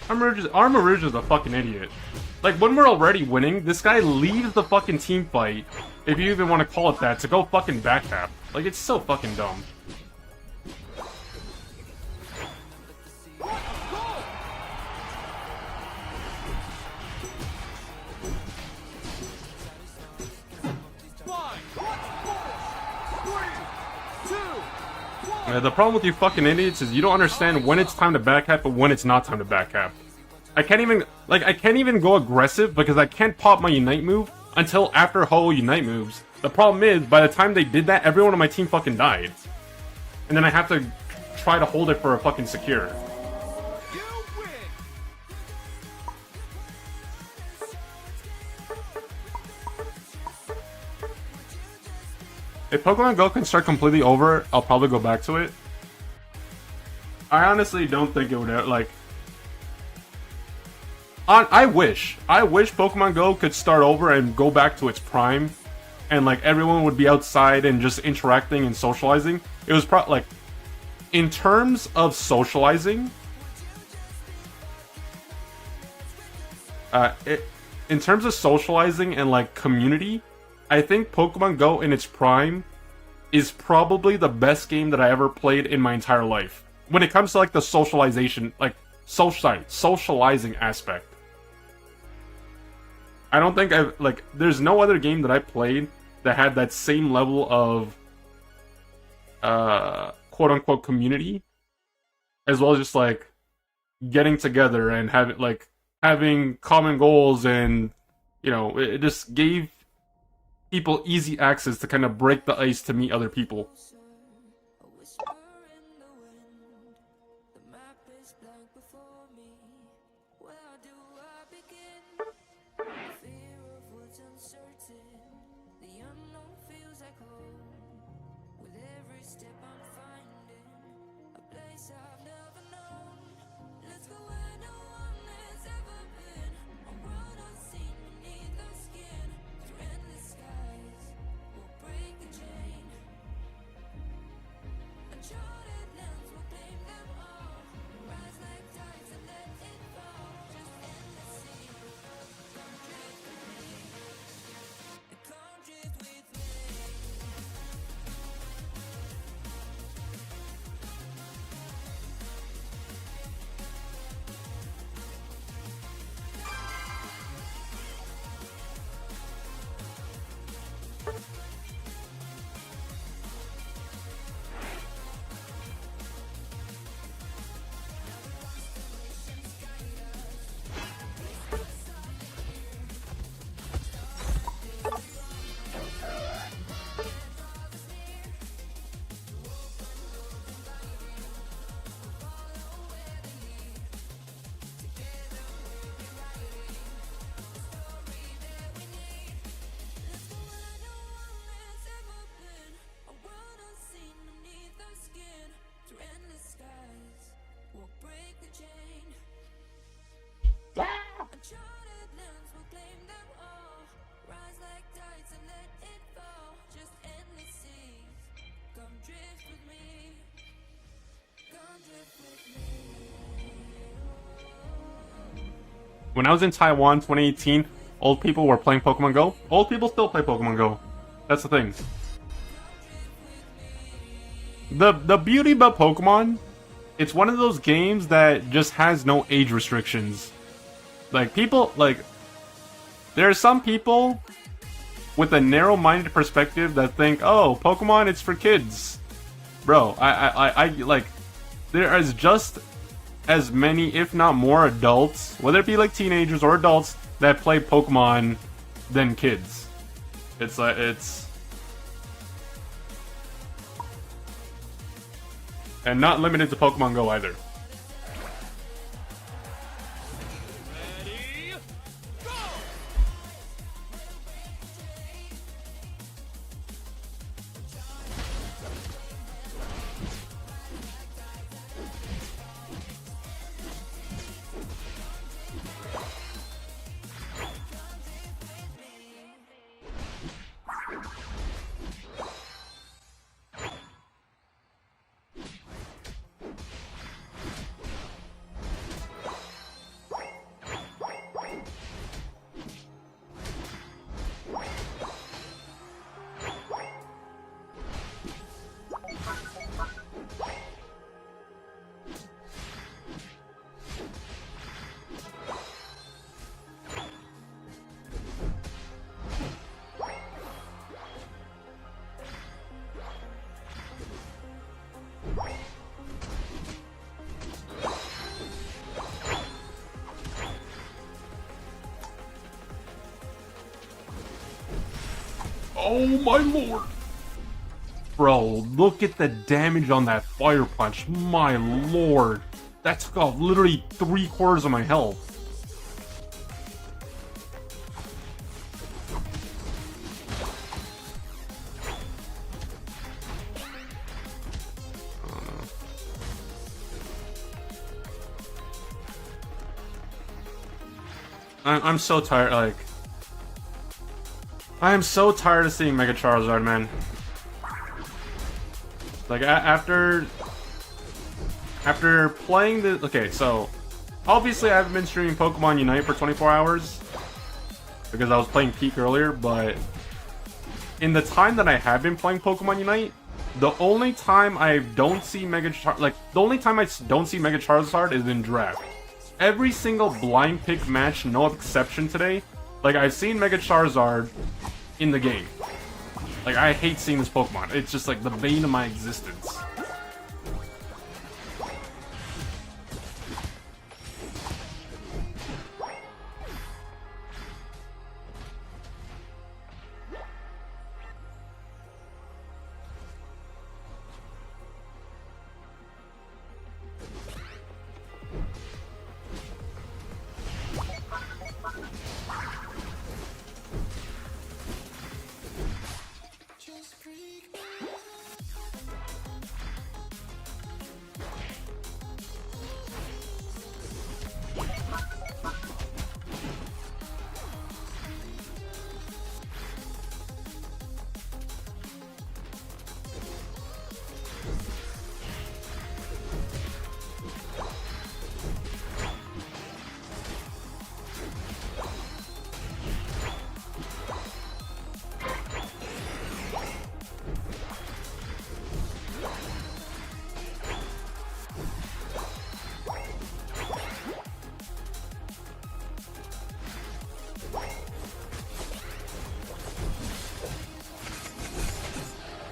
Armarouge is a fucking idiot. Like, when we're already winning, this guy leaves the fucking team fight, if you even want to call it that, to go fucking backtap. Like, it's so fucking dumb. The problem with you fucking idiots is you don't understand when it's time to backhap and when it's not time to backhap. I can't even go aggressive because I can't pop my Unite move until after Ho Unite moves. The problem is, by the time they did that, everyone on my team fucking died. And then I have to try to hold it for a fucking secure. If Pokemon Go can start completely over, I'll probably go back to it. I honestly don't think it would, like... I wish Pokemon Go could start over and go back to its prime. And, like, everyone would be outside and just interacting and socializing. It was like... In terms of socializing... in terms of socializing and, like, community... I think Pokemon Go in its prime is probably the best game that I ever played in my entire life. When it comes to like the socialization, like socializing aspect. I don't think there's no other game that I played that had that same level of quote unquote community, as well as just like getting together and having common goals, and you know, it just gave people easy access to kind of break the ice to meet other people. When I was in Taiwan 2018, old people were playing Pokemon Go. Old people still play Pokemon Go. That's the thing. The beauty about Pokemon, it's one of those games that just has no age restrictions. Like, people, like, there are some people with a narrow-minded perspective that think, oh, Pokemon, it's for kids. Bro, I like, there is just as many, if not more, adults, whether it be like teenagers or adults, that play Pokemon than kids. It's like, and not limited to Pokemon Go either. Ready? Oh my lord. Bro, look at the damage on that fire punch. My lord. That took off literally 3/4 of my health. I'm so tired, like... I am so tired of seeing Mega Charizard, man. Like, after playing the... Okay, so... Obviously, I haven't been streaming Pokemon Unite for 24 hours. Because I was playing Peak earlier, but... In the time that I have been playing Pokemon Unite, the only time I don't see Mega Charizard... Like, the only time I don't see Mega Charizard is in Draft. Every single blind pick match, no exception today, like, I've seen Mega Charizard in the game. Like, I hate seeing this Pokemon. It's just like the bane of my existence.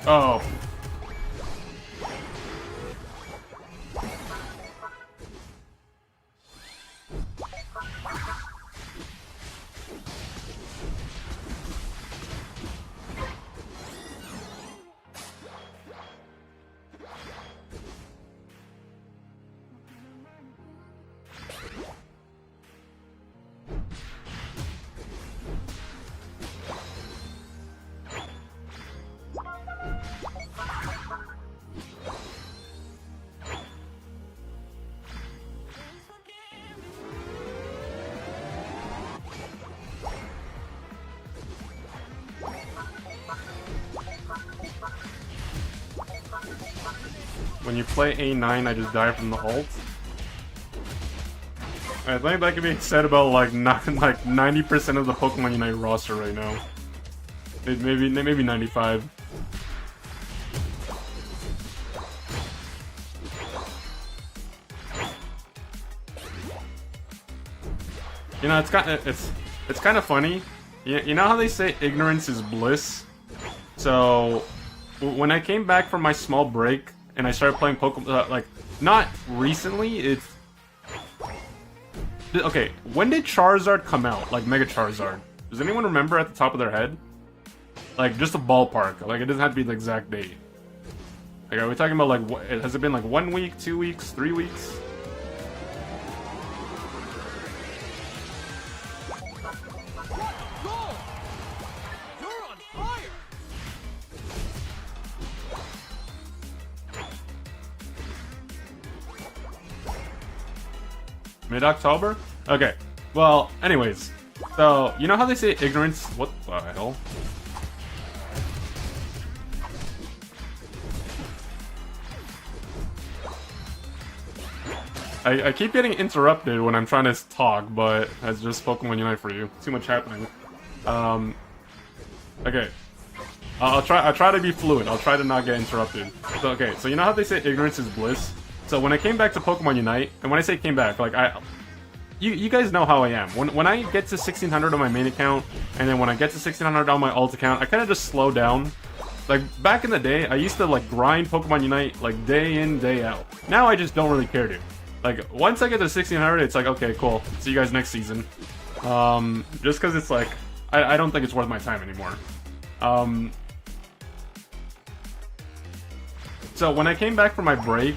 Oh. When you play A9, I just die from the ult. I think that can be said about like 90% of the Pokemon Unite roster right now. Maybe 95. You know, it's kind of funny. You know how they say ignorance is bliss? So when I came back from my small break and I started playing Pokemon, like, not recently, it's... Okay, when did Charizard come out? Like, Mega Charizard? Does anyone remember at the top of their head? Like, just a ballpark. Like, it doesn't have to be the exact date. Like, are we talking about, like, has it been, like, 1 week, 2 weeks, 3 weeks? Go! You're on fire! Mid-October? Okay. Well, anyways. So, you know how they say ignorance... What the hell? I keep getting interrupted when I'm trying to talk, but that's just Pokemon Unite for you. Too much happening. Okay. I'll try to be fluid. I'll try to not get interrupted. So, okay, so you know how they say ignorance is bliss? So when I came back to Pokemon Unite, and when I say came back, like, you guys know how I am. When I get to 1600 on my main account, and then when I get to 1600 on my alt account, I kind of just slow down. Like, back in the day, I used to, like, grind Pokemon Unite, like, day in, day out. Now I just don't really care to. Like, once I get to 1600, it's like, okay, cool. See you guys next season. Just because it's like, I don't think it's worth my time anymore. So when I came back from my break,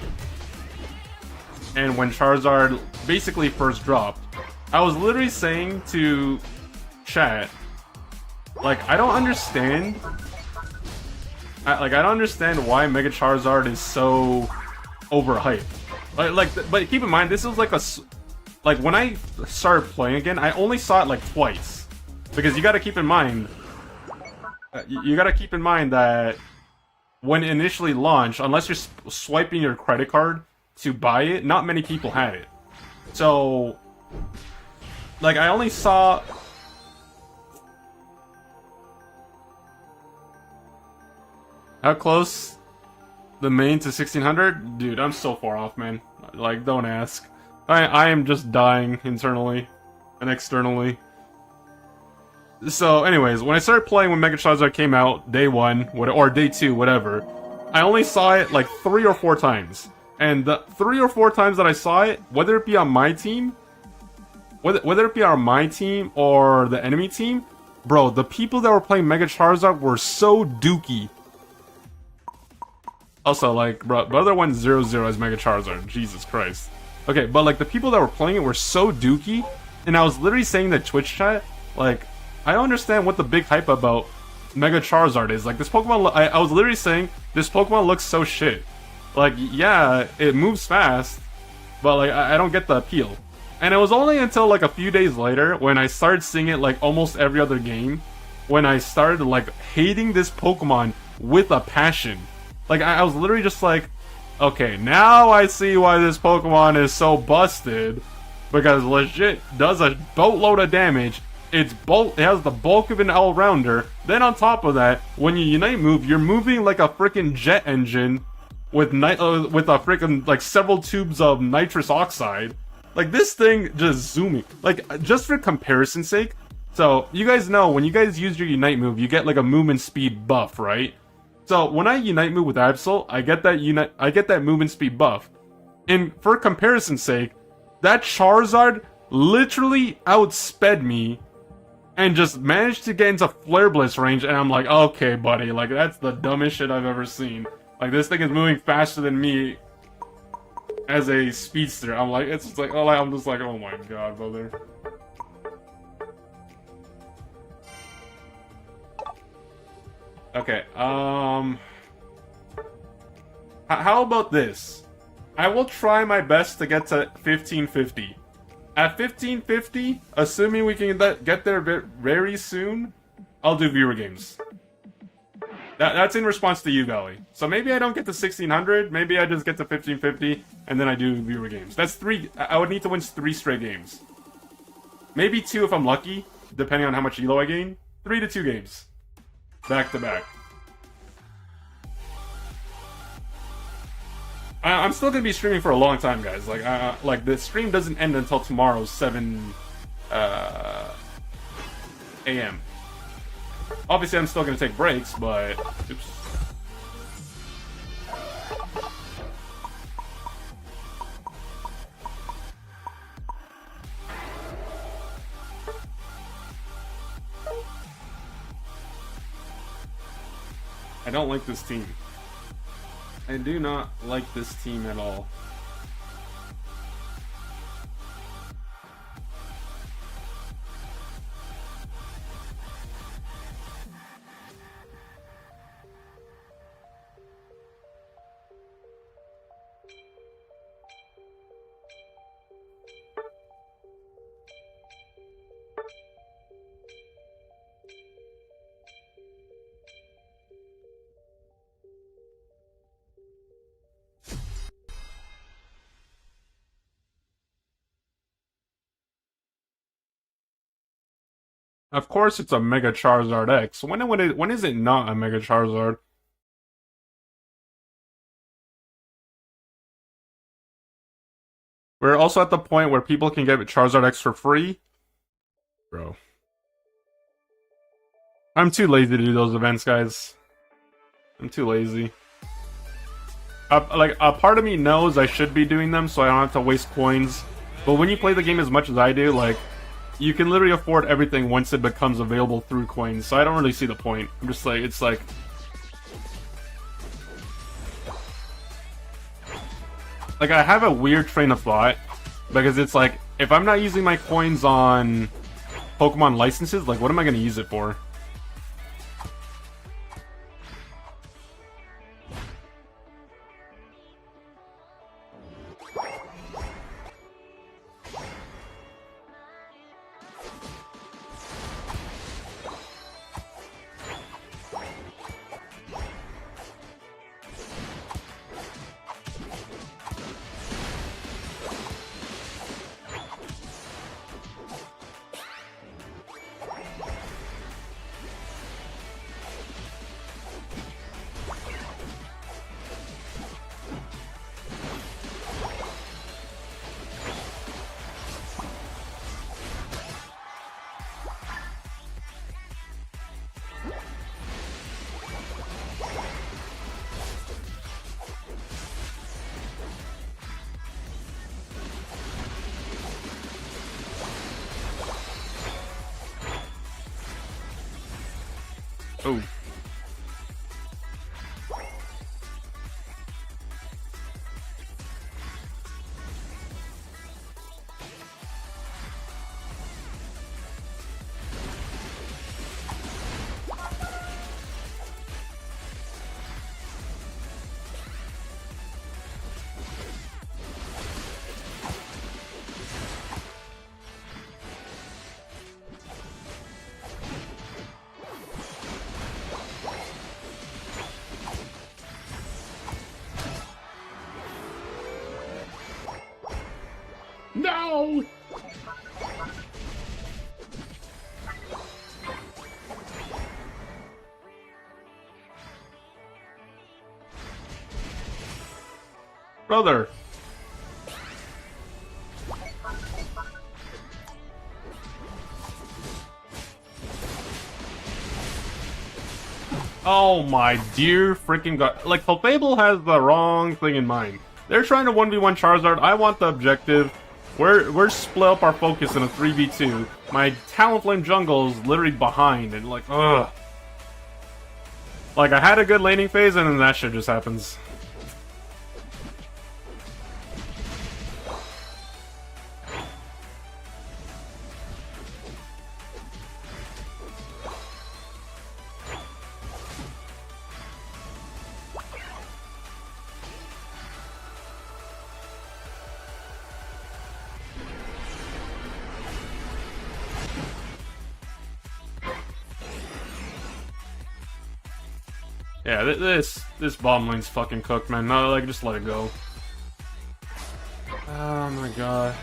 and when Charizard basically first dropped, I was literally saying to chat, like, I don't understand. I don't understand why Mega Charizard is so overhyped. But keep in mind, this was like when I started playing again, I only saw it like twice, because you got to keep in mind. You got to keep in mind that when it initially launched, unless you're swiping your credit card to buy it, not many people had it. So, like, I only saw. How close the main to 1600? Dude, I'm so far off, man. Like, don't ask. I am just dying internally and externally. So, anyways, when I started playing when Mega Charizard came out, day 1, or day 2, whatever, I only saw it like 3 or 4 times. And the 3 or 4 times that I saw it, whether it be on my team, whether it be on my team or the enemy team, bro, the people that were playing Mega Charizard were so dookie. Also, like, bro, brother went 0-0 as Mega Charizard. Jesus Christ. Okay, but, like, the people that were playing it were so dookie, and I was literally saying that Twitch chat, like, I don't understand what the big hype about Mega Charizard is. Like, this Pokemon, I was literally saying, this Pokemon looks so shit. Like, yeah, it moves fast, but, like, I don't get the appeal. And it was only until, like, a few days later, when I started seeing it, like, almost every other game, when I started, like, hating this Pokemon with a passion. Like, I was literally just like, okay, now I see why this Pokemon is so busted, because legit does a boatload of damage. It has the bulk of an all-rounder. Then on top of that, when you Unite move, you're moving like a freaking jet engine with a freaking, like, several tubes of nitrous oxide. Like, this thing just zooming. Like, just for comparison's sake, so you guys know when you guys use your Unite move, you get like a movement speed buff, right? So when I Unite move with Absol, I get that movement speed buff. And for comparison's sake, that Charizard literally outsped me and just managed to get into Flare Blitz range, and I'm like, okay, buddy, like, that's the dumbest shit I've ever seen. Like, this thing is moving faster than me as a speedster. I'm like, it's just like, oh, I'm just like, oh my god, brother. Okay, how about this? I will try my best to get to 1550. At 1550, assuming we can get there very soon, I'll do viewer games. That's in response to you, Valley. So maybe I don't get to 1600, maybe I just get to 1550, and then I do viewer games. That's 3, I would need to win 3 straight games. Maybe 2 if I'm lucky, depending on how much elo I gain. 3 to 2 games. Back to back. I'm still gonna be streaming for a long time, guys. Like the stream doesn't end until tomorrow, 7 a.m. Obviously, I'm still gonna take breaks, but oops. I don't like this team. I do not like this team at all. Of course it's a Mega Charizard X. When is it not a Mega Charizard? We're also at the point where people can get Charizard X for free. Bro. I'm too lazy to do those events, guys. I'm too lazy. Like, a part of me knows I should be doing them so I don't have to waste coins. But when you play the game as much as I do, like, you can literally afford everything once it becomes available through coins, so I don't really see the point. I'm just like, it's like... Like, I have a weird train of thought, because it's like, if I'm not using my coins on Pokemon licenses, like, what am I going to use it for? Oh. No! Brother. Oh my dear freaking god. Like, Clefable has the wrong thing in mind. They're trying to 1v1 Charizard. I want the objective. We're split up our focus in a 3v2. My Talonflame jungle's literally behind and like, ugh. Like, I had a good laning phase and then that shit just happens. Yeah, this bottom lane's fucking cooked, man. No, like, just let it go. Oh my god.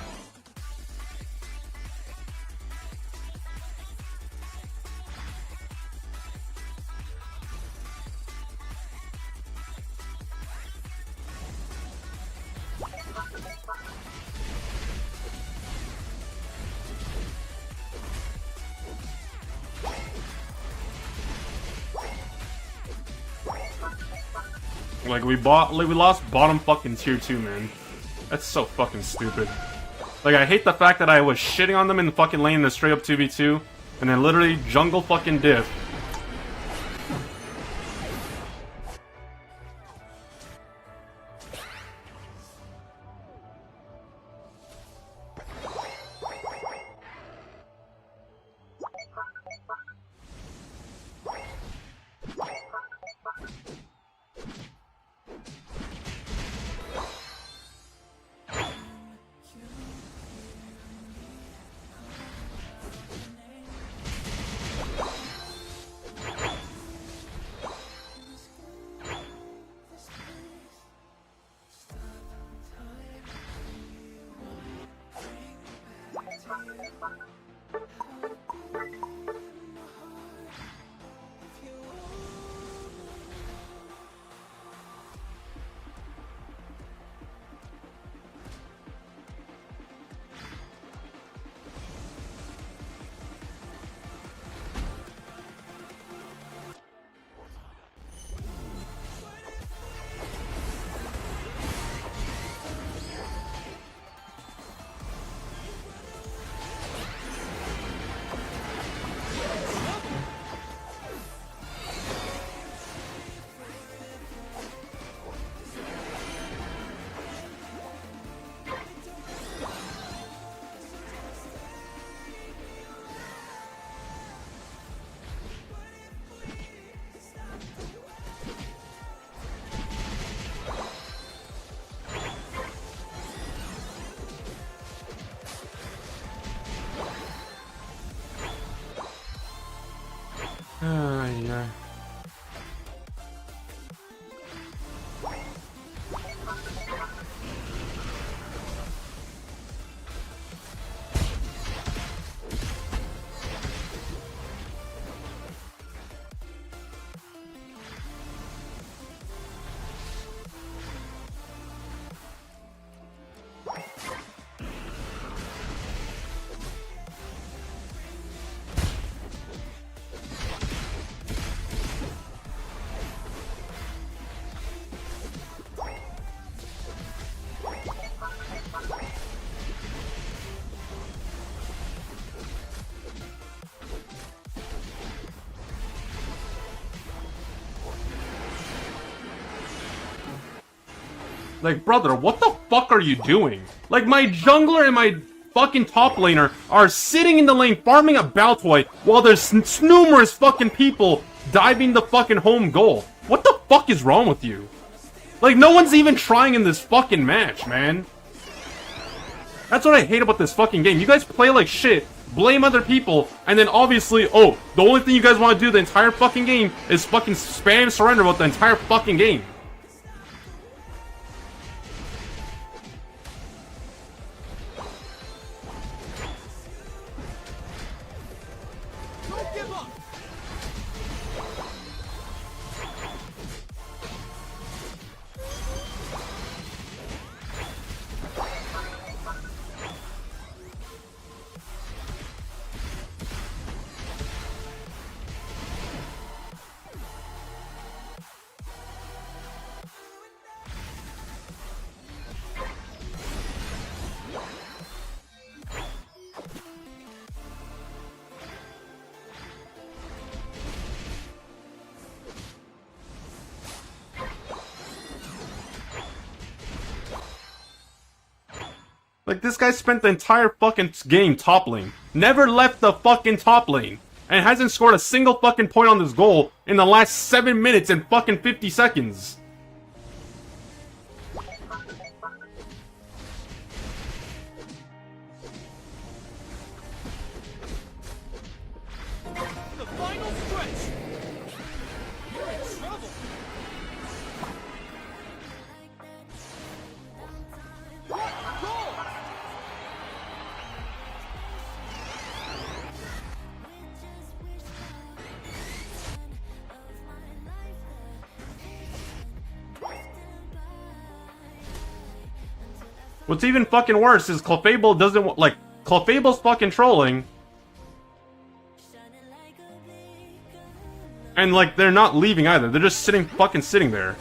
Like, we lost bottom fucking tier 2, man. That's so fucking stupid. Like, I hate the fact that I was shitting on them in the fucking lane in the straight up 2v2, and then literally jungle fucking diff. Yeah. Like, brother, what the fuck are you doing? Like, my jungler and my fucking top laner are sitting in the lane farming a Baltoy while there's numerous fucking people diving the fucking home goal. What the fuck is wrong with you? Like, no one's even trying in this fucking match, man. That's what I hate about this fucking game. You guys play like shit, blame other people, and then obviously, oh, the only thing you guys want to do the entire fucking game is fucking spam surrender about the entire fucking game. Don't give up. Like, this guy spent the entire fucking game top lane. Never left the fucking top lane. And hasn't scored a single fucking point on this goal in the last 7 minutes and fucking 50 seconds. The final stretch. You're in trouble. What goal? What's even fucking worse is Clefable doesn't like, Clefable's fucking trolling. And like, they're not leaving either, they're just fucking sitting there.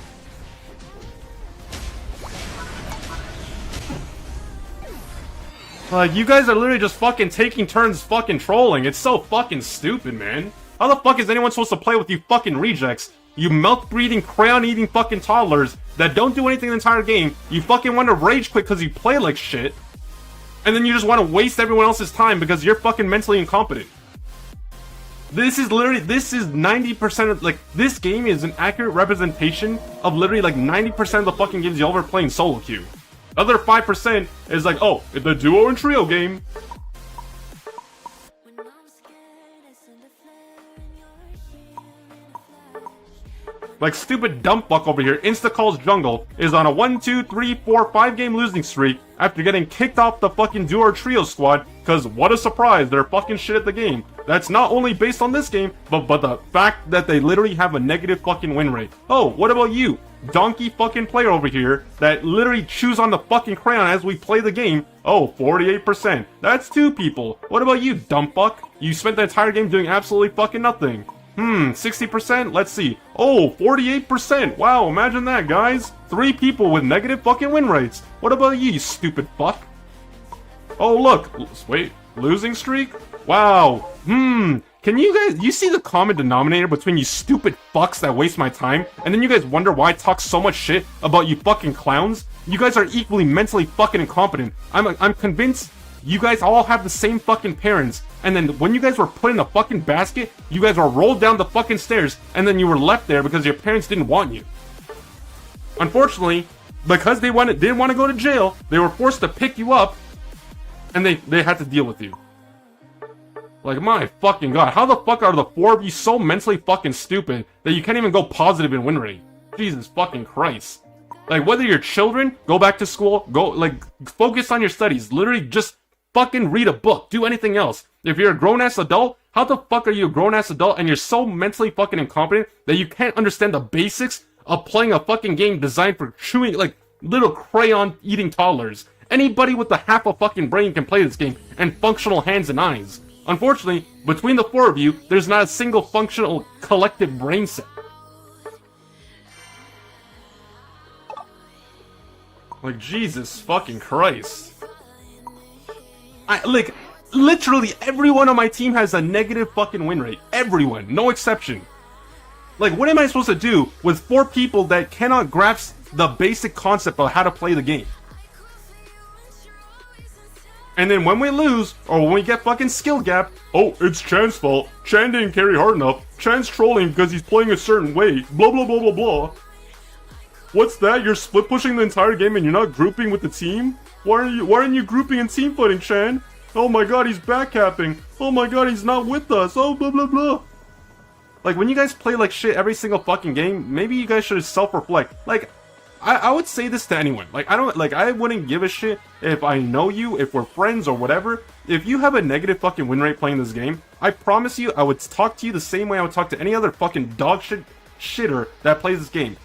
Like, you guys are literally just fucking taking turns fucking trolling. It's so fucking stupid, man. How the fuck is anyone supposed to play with you fucking rejects? You milk-breathing, crayon-eating fucking toddlers that don't do anything the entire game. You fucking want to rage quit because you play like shit. And then you just want to waste everyone else's time because you're fucking mentally incompetent. This is literally, this is 90% of, like, this game is an accurate representation of literally like 90% of the fucking games you'll ever play in solo queue. The other 5% is like, oh, it's a duo and trio game. Like, stupid dump fuck over here, insta-calls jungle, is on a 1, 2, 3, 4, 5 game losing streak after getting kicked off the fucking duo or trio squad, cause what a surprise, they're fucking shit at the game. That's not only based on this game, but the fact that they literally have a negative fucking win rate. Oh, what about you? Donkey fucking player over here that literally chews on the fucking crayon as we play the game. Oh, 48%. That's 2 people. What about you, dumb fuck? You spent the entire game doing absolutely fucking nothing. 60%? Let's see. Oh, 48%. Wow, imagine that, guys. 3 people with negative fucking win rates. What about you stupid fuck? Oh, look. Wait, losing streak? Wow. Can you see the common denominator between you stupid fucks that waste my time? And then you guys wonder why I talk so much shit about you fucking clowns? You guys are equally mentally fucking incompetent. I'm convinced you guys all have the same fucking parents. And then when you guys were put in a fucking basket, you guys were rolled down the fucking stairs, and then you were left there because your parents didn't want you. Unfortunately, because they didn't want to go to jail, they were forced to pick you up, and they had to deal with you. Like, my fucking god, how the fuck are the four of you so mentally fucking stupid that you can't even go positive in win rate? Jesus fucking Christ. Like, whether you're children, go back to school, go, like, focus on your studies. Literally, just fucking read a book. Do anything else. If you're a grown-ass adult, how the fuck are you a grown-ass adult and you're so mentally fucking incompetent that you can't understand the basics of playing a fucking game designed for chewing, like, little crayon-eating toddlers? Anybody with a half a fucking brain can play this game and functional hands and eyes. Unfortunately, between the four of you, there's not a single functional collective brain set. Like, Jesus fucking Christ. Like, literally everyone on my team has a negative fucking win rate. Everyone, no exception. Like, what am I supposed to do with four people that cannot grasp the basic concept of how to play the game? And then when we lose, or when we get fucking skill gap, oh, it's Chan's fault. Chan didn't carry hard enough. Chan's trolling because he's playing a certain way. Blah, blah, blah, blah, blah. What's that? You're split pushing the entire game and you're not grouping with the team? Why aren't you grouping and team fighting, Chan? Oh my god, he's backcapping. Oh my god, he's not with us. Oh, blah, blah, blah. Like, when you guys play like shit every single fucking game, maybe you guys should self-reflect. Like, I would say this to anyone. Like, I wouldn't give a shit if I know you, if we're friends or whatever. If you have a negative fucking win rate playing this game, I promise you I would talk to you the same way I would talk to any other fucking dog shitter that plays this game.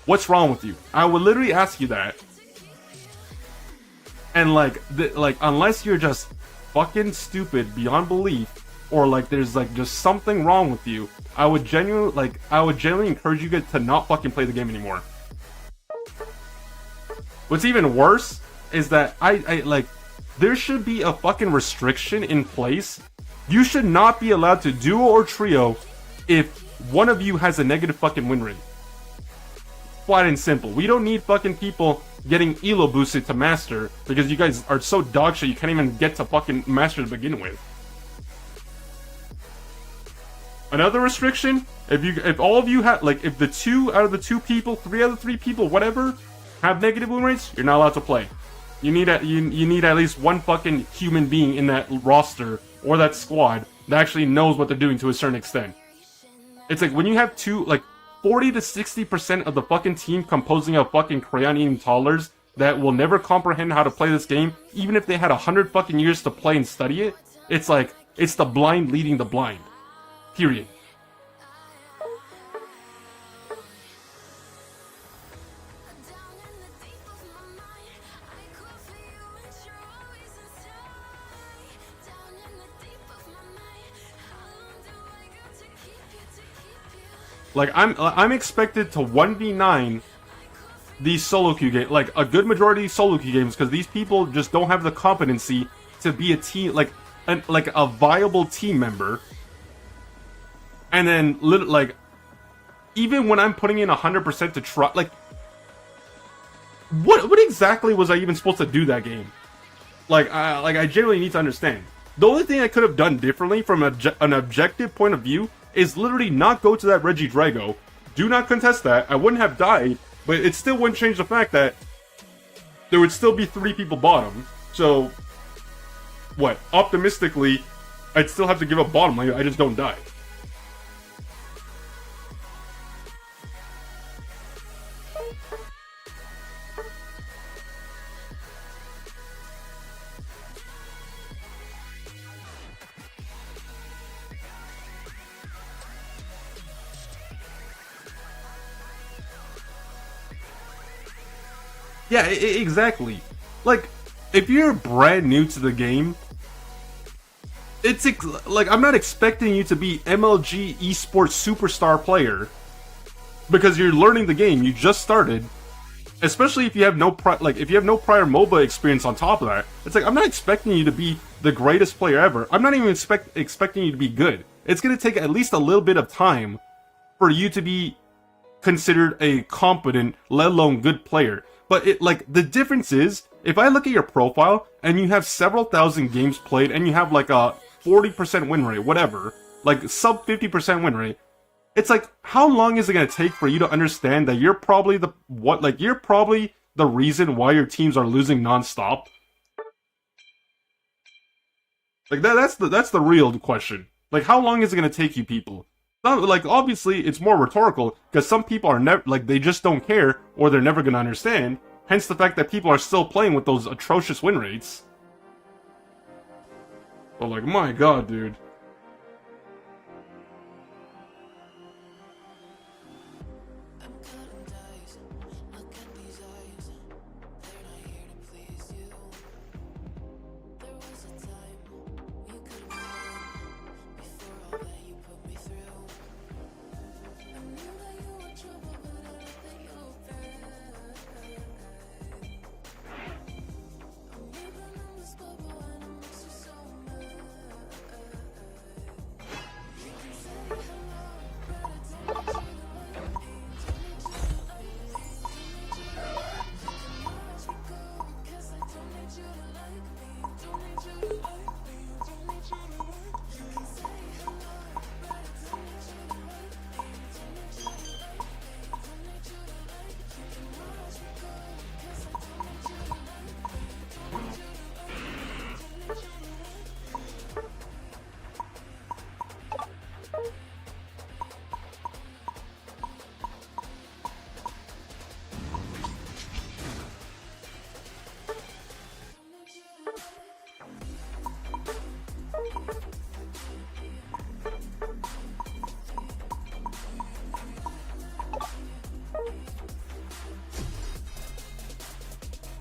What's wrong with you? I would literally ask you that. And like, unless you're just fucking stupid beyond belief, or like there's like just something wrong with you, I would genuinely encourage you guys to not fucking play the game anymore. What's even worse is that I like, there should be a fucking restriction in place. You should not be allowed to duo or trio if one of you has a negative fucking win rate. Flat and simple. We don't need fucking people getting elo boosted to master because you guys are so dog shit you can't even get to fucking master to begin with. Another restriction, if all of you have, like, if the 2 out of the 2 people, 3 out of the 3 people, whatever, have negative win rates, you're not allowed to play. You need at least one fucking human being in that roster or that squad that actually knows what they're doing to a certain extent. It's like when you have 40 to 60% of the fucking team composing of fucking crayon-eating toddlers that will never comprehend how to play this game, even if they had 100 fucking years to play and study it. It's like, it's the blind leading the blind. Period. Like, I'm expected to 1v9 these solo queue games, like a good majority of these solo queue games, because these people just don't have the competency to be a team, like a viable team member. And then, like, even when I'm putting in 100% to try, like, what exactly was I even supposed to do that game? Like, I genuinely need to understand. The only thing I could have done differently from an objective point of view is literally not go to that Regidrago. Do not contest that. I wouldn't have died, but it still wouldn't change the fact that there would still be 3 people bottom. So, what? Optimistically, I'd still have to give up bottom. Like, I just don't die. Yeah, exactly. Like, if you're brand new to the game, it's like, I'm not expecting you to be MLG esports superstar player because you're learning the game. You just started, especially if you have no prior MOBA experience on top of that. It's like, I'm not expecting you to be the greatest player ever. I'm not even expecting you to be good. It's gonna take at least a little bit of time for you to be considered a competent, let alone good player. But the difference is, if I look at your profile and you have several thousand games played and you have like a 40% win rate, whatever, like sub 50% win rate, it's like, how long is it gonna take for you to understand that you're probably the reason why your teams are losing non-stop? Like that's the real question. Like, how long is it gonna take you, people? Not, like, obviously, it's more rhetorical because some people are never like they just don't care or they're never gonna understand. Hence the fact that people are still playing with those atrocious win rates. But like, my god, dude. I'm cutting ties. Look at these eyes. They're not here to please you. There was a time we could have been before all that you put me through. I knew that you were trouble, but I let that you bad. I'm breathing in this bubble and it makes you so mad. You can say hello, but I don't need you to like me.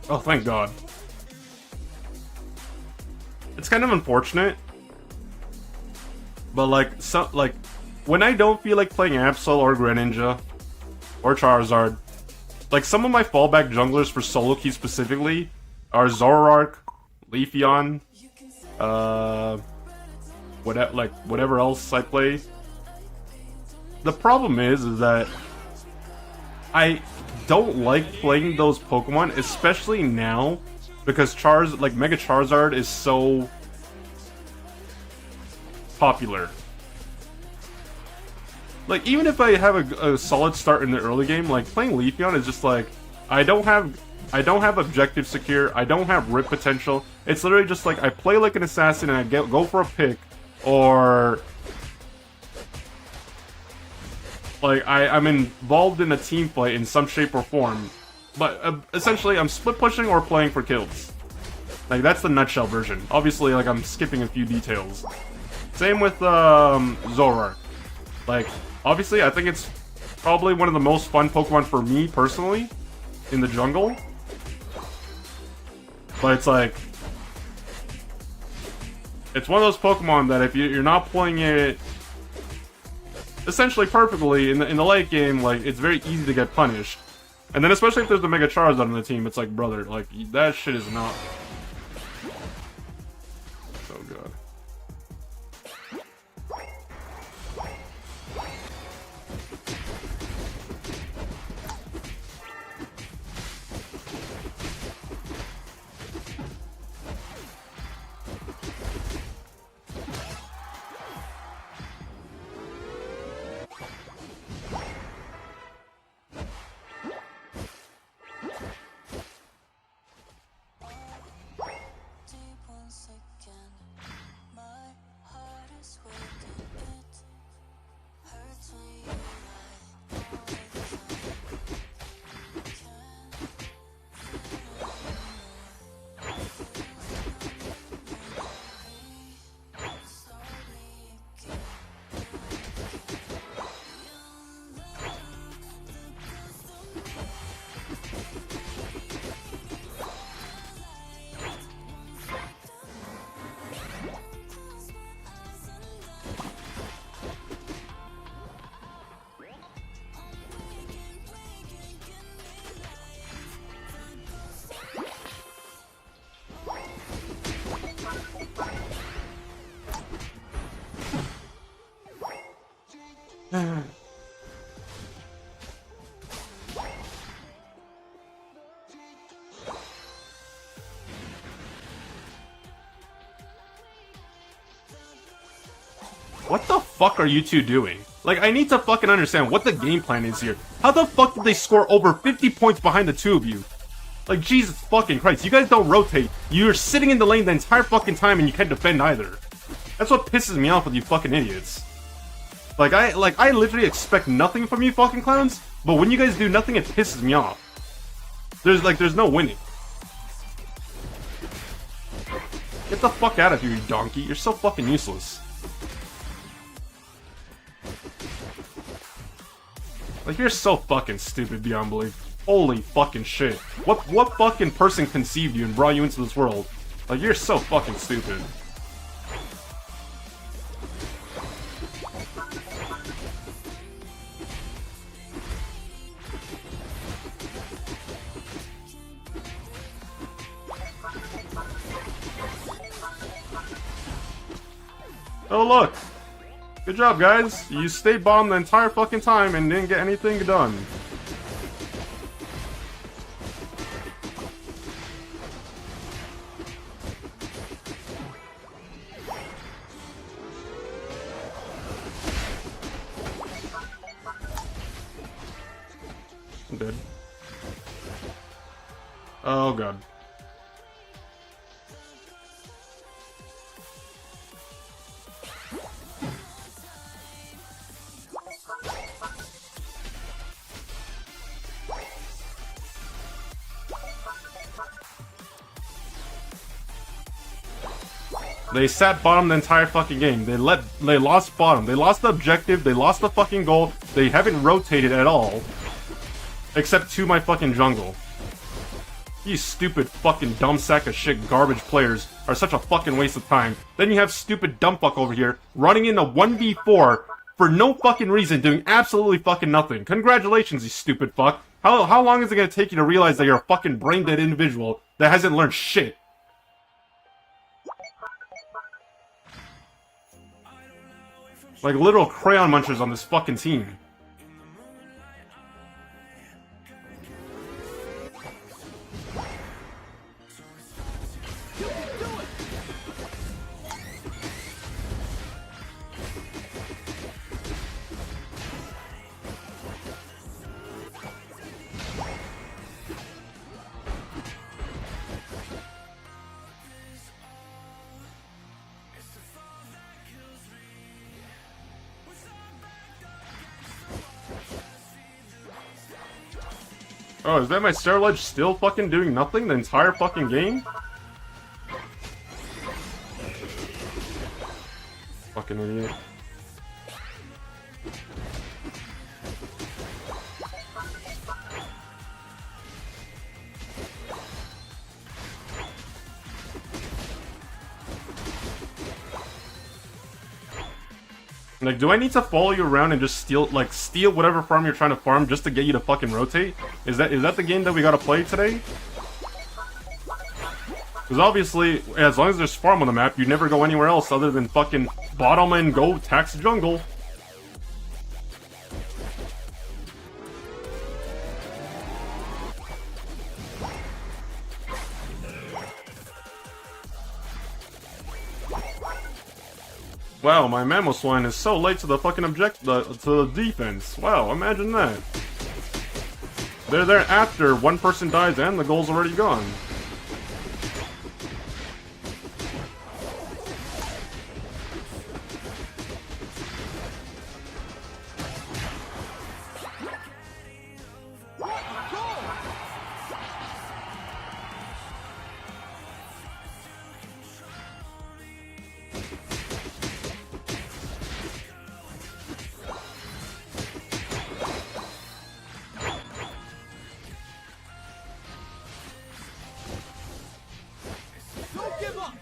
Oh, thank God. It's kind of unfortunate, but like, when I don't feel like playing Absol or Greninja or Charizard, like some of my fallback junglers for solo queue specifically are Zoroark, Leafeon, whatever else I play. The problem is that I don't like playing those Pokemon, especially now, because Mega Charizard is so popular. Like, even if I have a solid start in the early game, like playing Leafeon is just like I don't have objective secure, I don't have rip potential. It's literally just like I play like an assassin and I go for a pick, or like I'm involved in a team fight in some shape or form, but essentially I'm split pushing or playing for kills. Like, that's the nutshell version. Obviously, like, I'm skipping a few details. Same with Zoroark. Like, obviously, I think it's probably one of the most fun Pokemon for me personally in the jungle. But it's like, it's one of those Pokemon that if you're not playing it essentially perfectly in the late game, like, it's very easy to get punished. And then especially if there's the Mega Charizard on the team, it's like, brother, like, that shit is not so good. Deep once again, my heart is waiting. It hurts when you lie all the time. What the fuck are you two doing? Like, I need to fucking understand what the game plan is here. How the fuck did they score over 50 points behind the two of you? Like, Jesus fucking Christ, you guys don't rotate. You're sitting in the lane the entire fucking time and you can't defend either. That's what pisses me off with you fucking idiots. Like, I literally expect nothing from you fucking clowns, but when you guys do nothing, it pisses me off. There's no winning. Get the fuck out of here, you donkey. You're so fucking useless. Like, you're so fucking stupid beyond belief. Holy fucking shit. What fucking person conceived you and brought you into this world? Like, you're so fucking stupid. Oh look! Good job, guys. You stayed bottom the entire fucking time and didn't get anything done. I'm dead. Oh god. They sat bottom the entire fucking game. They lost bottom. They lost the objective. They lost the fucking goal. They haven't rotated at all. Except to my fucking jungle. You stupid fucking dumb sack of shit garbage players are such a fucking waste of time. Then you have stupid dumb fuck over here running in a 1v4 for no fucking reason, doing absolutely fucking nothing. Congratulations, you stupid fuck. How long is it gonna take you to realize that you're a fucking brain dead individual that hasn't learned shit? Like literal crayon munchers on this fucking team. Oh, is that my Stair Ledge still fucking doing nothing the entire fucking game? Fucking idiot. Like, do I need to follow you around and just steal whatever farm you're trying to farm just to get you to fucking rotate? Is that the game that we gotta play today? Because obviously, as long as there's farm on the map, you never go anywhere else other than fucking bottom and go tax the jungle. Wow, my Mamoswine is so late to the fucking to the defense. Wow, imagine that. They're there after one person dies and the goal's already gone. Don't give up!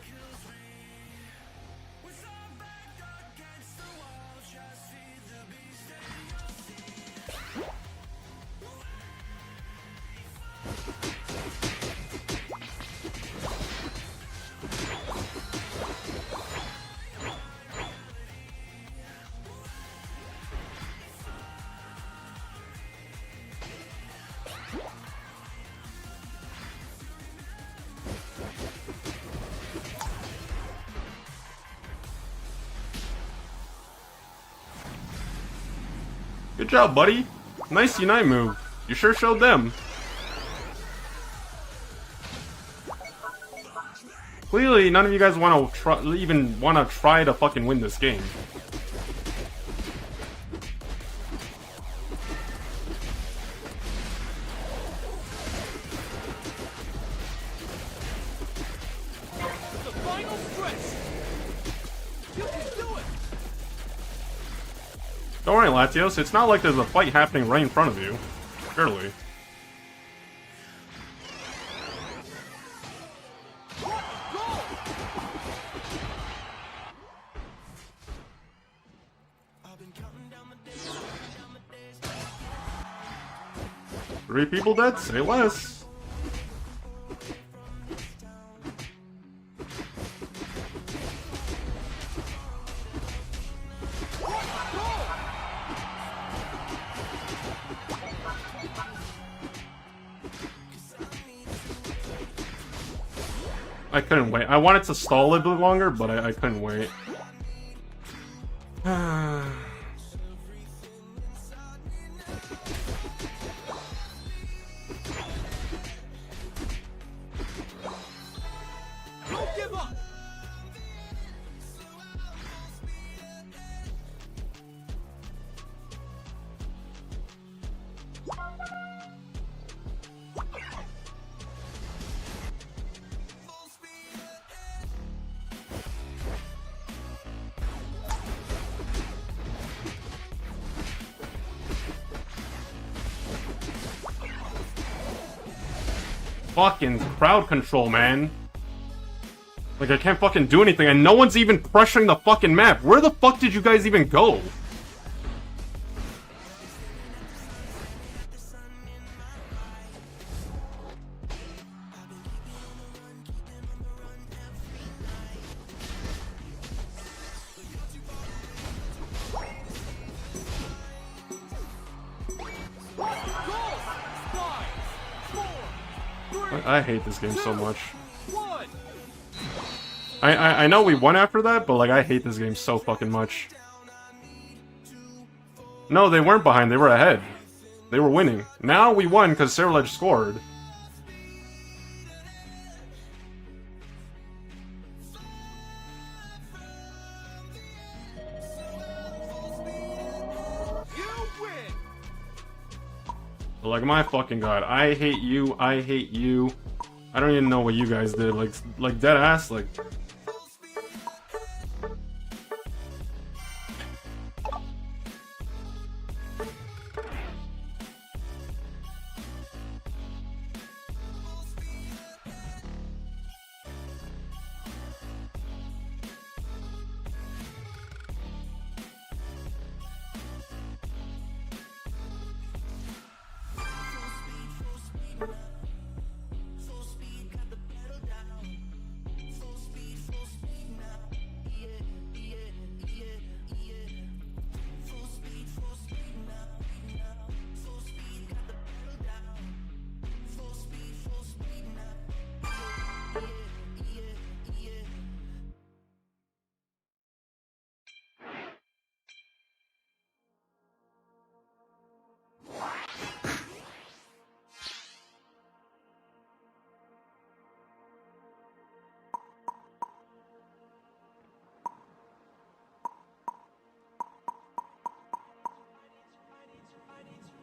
Good job, buddy. Nice Unite move. You sure showed them. Clearly, none of you guys want to even want to try to fucking win this game. The final stretch. You can do it. Don't worry, Latios. It's not like there's a fight happening right in front of you. Surely. Three people dead? Say less. I couldn't wait. I wanted to stall a bit longer, but I couldn't wait. Don't give up. Fucking crowd control, man. Like, I can't fucking do anything, and no one's even pressuring the fucking map. Where the fuck did you guys even go? I hate this game so much. I know we won after that, but like I hate this game so fucking much. No, they weren't behind, they were ahead. They were winning. Now we won because Cerulege scored. But like my fucking god, I hate you, I hate you. I don't even know what you guys did, like dead ass, like.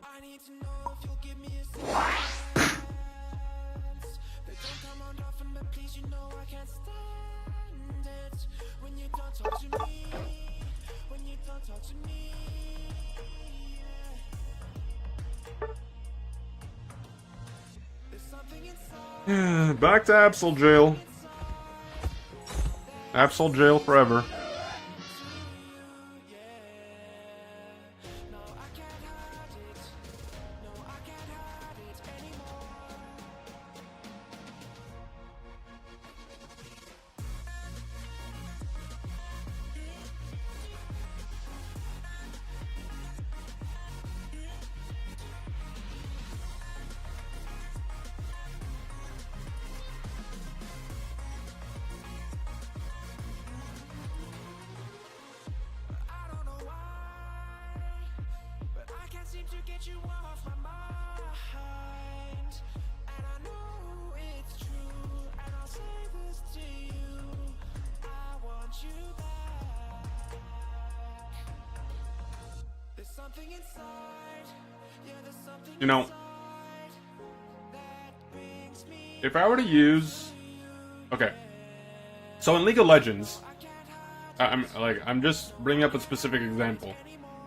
I need to know if you'll give me a chance. They don't come on often, but please, you know I can't stand it. When you don't talk to me, when you don't talk to me, yeah. There's something inside. Back to Absol jail. Absol jail forever. Seem to get you off my mind, and I know it's true, and I'll say this to you. You know, if I were to use, okay, so in League of Legends, I'm just bringing up a specific example.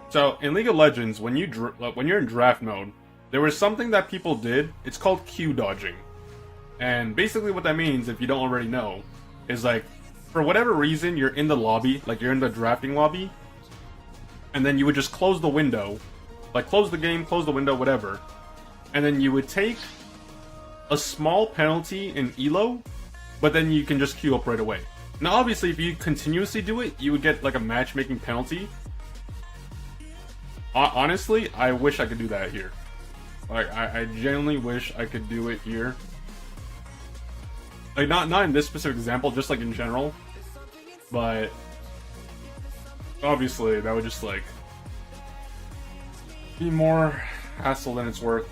So in League of Legends, when you're in draft mode, there was something that people did. It's called Q dodging, and basically what that means, if you don't already know, is like for whatever reason you're in the lobby, like you're in the drafting lobby, and then you would just close the window, like close the game, close the window, whatever, and then you would take a small penalty in elo, but then you can just queue up right away. Now obviously if you continuously do it, you would get like a matchmaking penalty. Honestly, I wish I could do that here. Like I genuinely wish I could do it here. Like not in this specific example, just like in general. But obviously that would just like be more hassle than it's worth.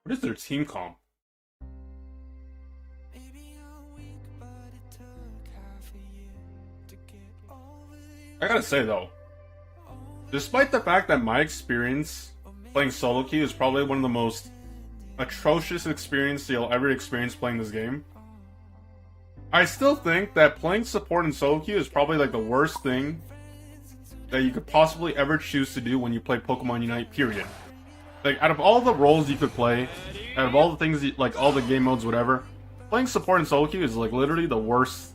What is their team comp? I gotta say though, despite the fact that my experience playing solo queue is probably one of the most atrocious experiences you'll ever experience playing this game, I still think that playing support in solo queue is probably like the worst thing that you could possibly ever choose to do when you play Pokemon Unite, period. Like, out of all the roles you could play, out of all the things, like all the game modes, whatever, playing support in solo queue is like literally the worst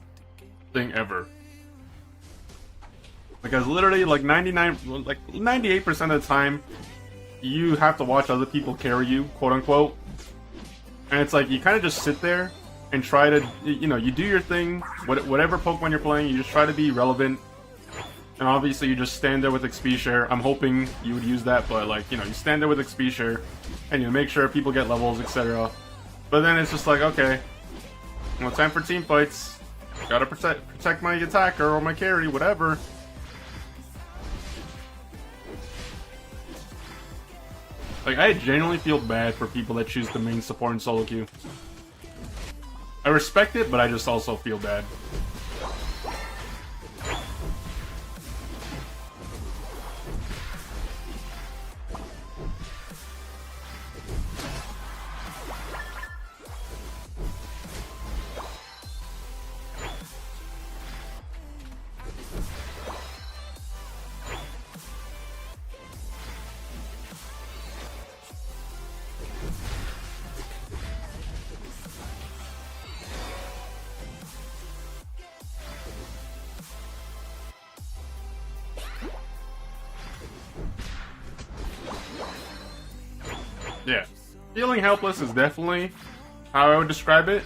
thing ever. Because literally, like 98% of the time, you have to watch other people carry you, quote unquote. And it's like, you kind of just sit there and try to, you know, you do your thing, whatever Pokemon you're playing, you just try to be relevant. And obviously you just stand there with XP share. I'm hoping you would use that, but like, you know, you stand there with XP share and you make sure people get levels, etc. But then it's just like, okay, well, time for team fights. Gotta protect my attacker or my carry, whatever. Like, I genuinely feel bad for people that choose the main support in solo queue. I respect it, but I just also feel bad. Yeah, feeling helpless is definitely how I would describe it.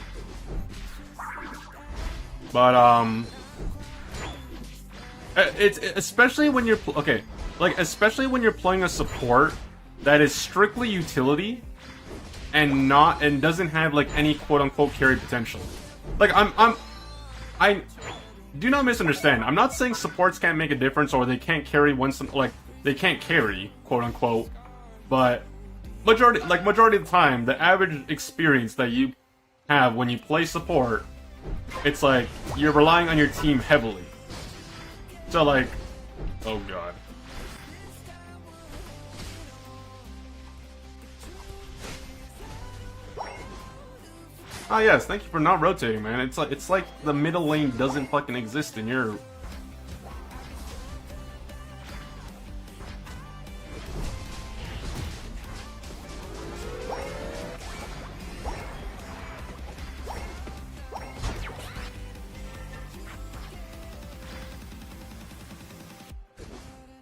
But it's especially when you're especially when you're playing a support that is strictly utility and doesn't have like any quote unquote carry potential. Like I do not misunderstand. I'm not saying supports can't make a difference or they can't carry once, like they can't carry quote unquote, but majority of the time, the average experience that you have when you play support, it's like you're relying on your team heavily. So like, oh god. Ah yes, thank you for not rotating, man. It's like the middle lane doesn't fucking exist in your.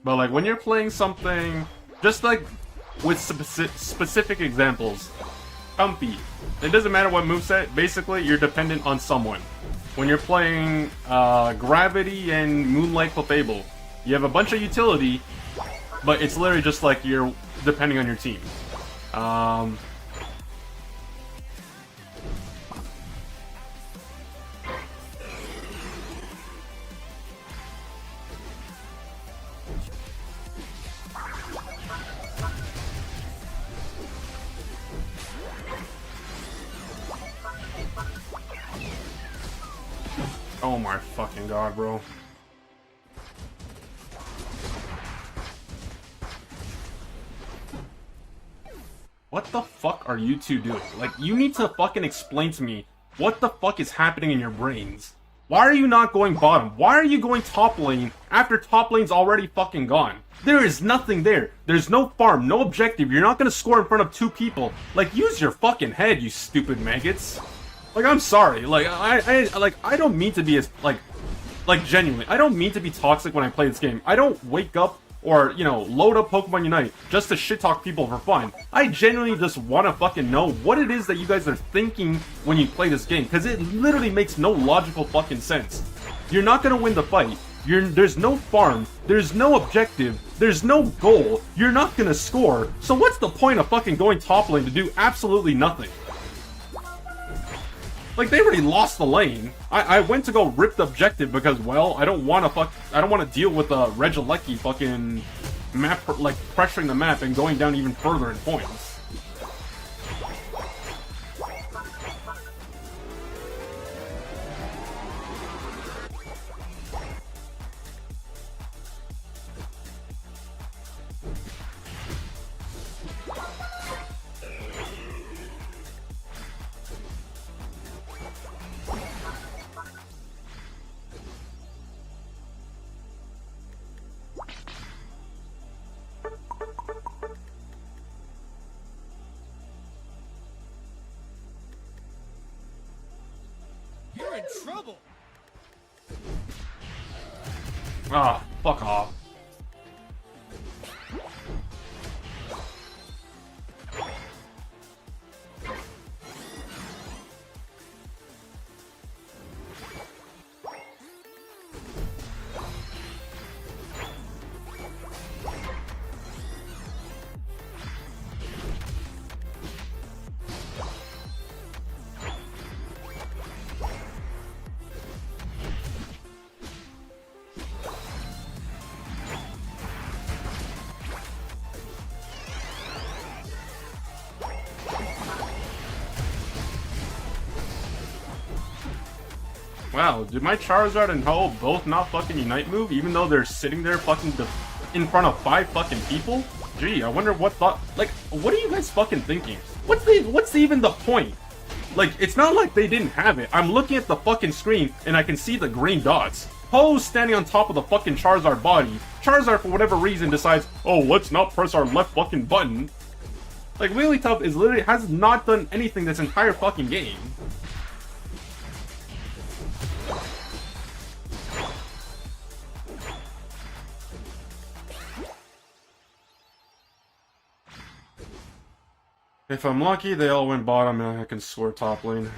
But like when you're playing something, just like with specific examples, Comfy, it doesn't matter what moveset, basically you're dependent on someone. When you're playing Gravity and Moonlight Clefable, you have a bunch of utility, but it's literally just like you're depending on your team. Oh my fucking god, bro. What the fuck are you two doing? Like, you need to fucking explain to me what the fuck is happening in your brains. Why are you not going bottom? Why are you going top lane after top lane's already fucking gone? There is nothing there. There's no farm, no objective. You're not gonna score in front of 2 people. Like, use your fucking head, you stupid maggots. Like, I'm sorry. Like, I don't mean to be as, like, genuinely, I don't mean to be toxic when I play this game. I don't wake up or, you know, load up Pokemon Unite just to shit talk people for fun. I genuinely just want to fucking know what it is that you guys are thinking when you play this game, because it literally makes no logical fucking sense. You're not gonna win the fight. There's no farm, there's no objective, there's no goal, you're not gonna score, so what's the point of fucking going top lane to do absolutely nothing? Like, they already lost the lane. I went to go rip the objective because, well, I don't want to deal with a Regieleki fucking map, like, pressuring the map and going down even further in points. You're in trouble. Ah, fuck off. Wow, did my Charizard and Ho both not fucking Unite move, even though they're sitting there fucking in front of 5 fucking people? Gee, I wonder what thought. Like, what are you guys fucking thinking? What's even the point? Like, it's not like they didn't have it. I'm looking at the fucking screen and I can see the green dots. Ho's standing on top of the fucking Charizard body. Charizard, for whatever reason, decides, oh, let's not press our left fucking button. Like, Wigglytuff is literally has not done anything this entire fucking game. If I'm lucky, they all went bottom and I can score top lane.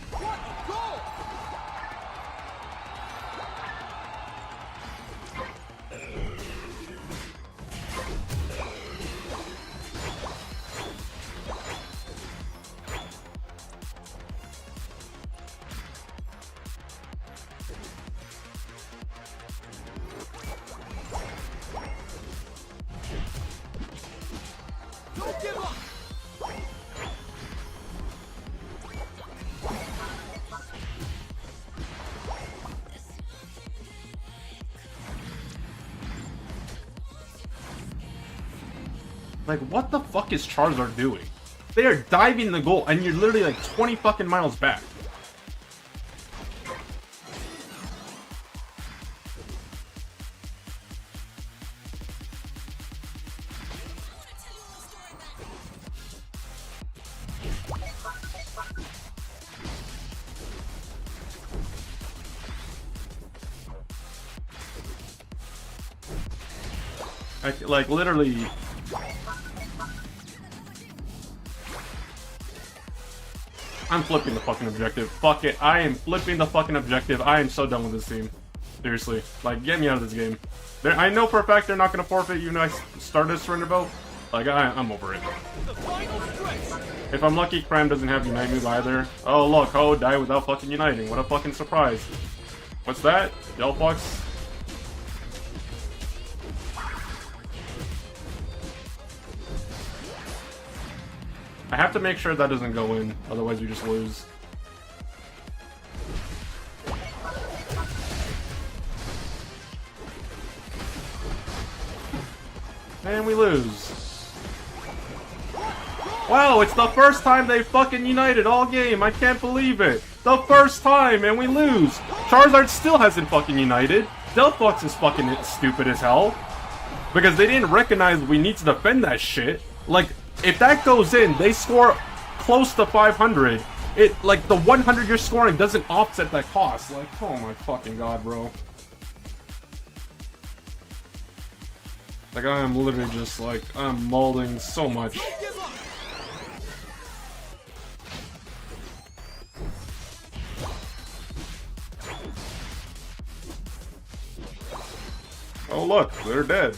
What a goal! Don't give up! Like, what the fuck is Charizard doing? They are diving the goal and you're literally like 20 fucking miles back. Like, literally... I'm flipping the fucking objective. Fuck it. I am flipping the fucking objective. I am so done with this team. Seriously. Like, get me out of this game. I know for a fact they're not going to forfeit even though I started a surrender vote. Like, I'm over it. The final stretch. If I'm lucky, Cram doesn't have Unite move either. Oh, look. Ho died without fucking uniting. What a fucking surprise. What's that? Delphox? I have to make sure that doesn't go in, otherwise we just lose. And we lose. Wow, it's the first time they fucking united all game. I can't believe it. The first time, and we lose. Charizard still hasn't fucking united. Delphox is fucking stupid as hell. Because they didn't recognize we need to defend that shit. Like, if that goes in, they score close to 500. It, like, the 100 you're scoring doesn't offset that cost. Like, oh my fucking god, bro. Like, I am literally just, like, I'm molding so much. Oh look, they're dead.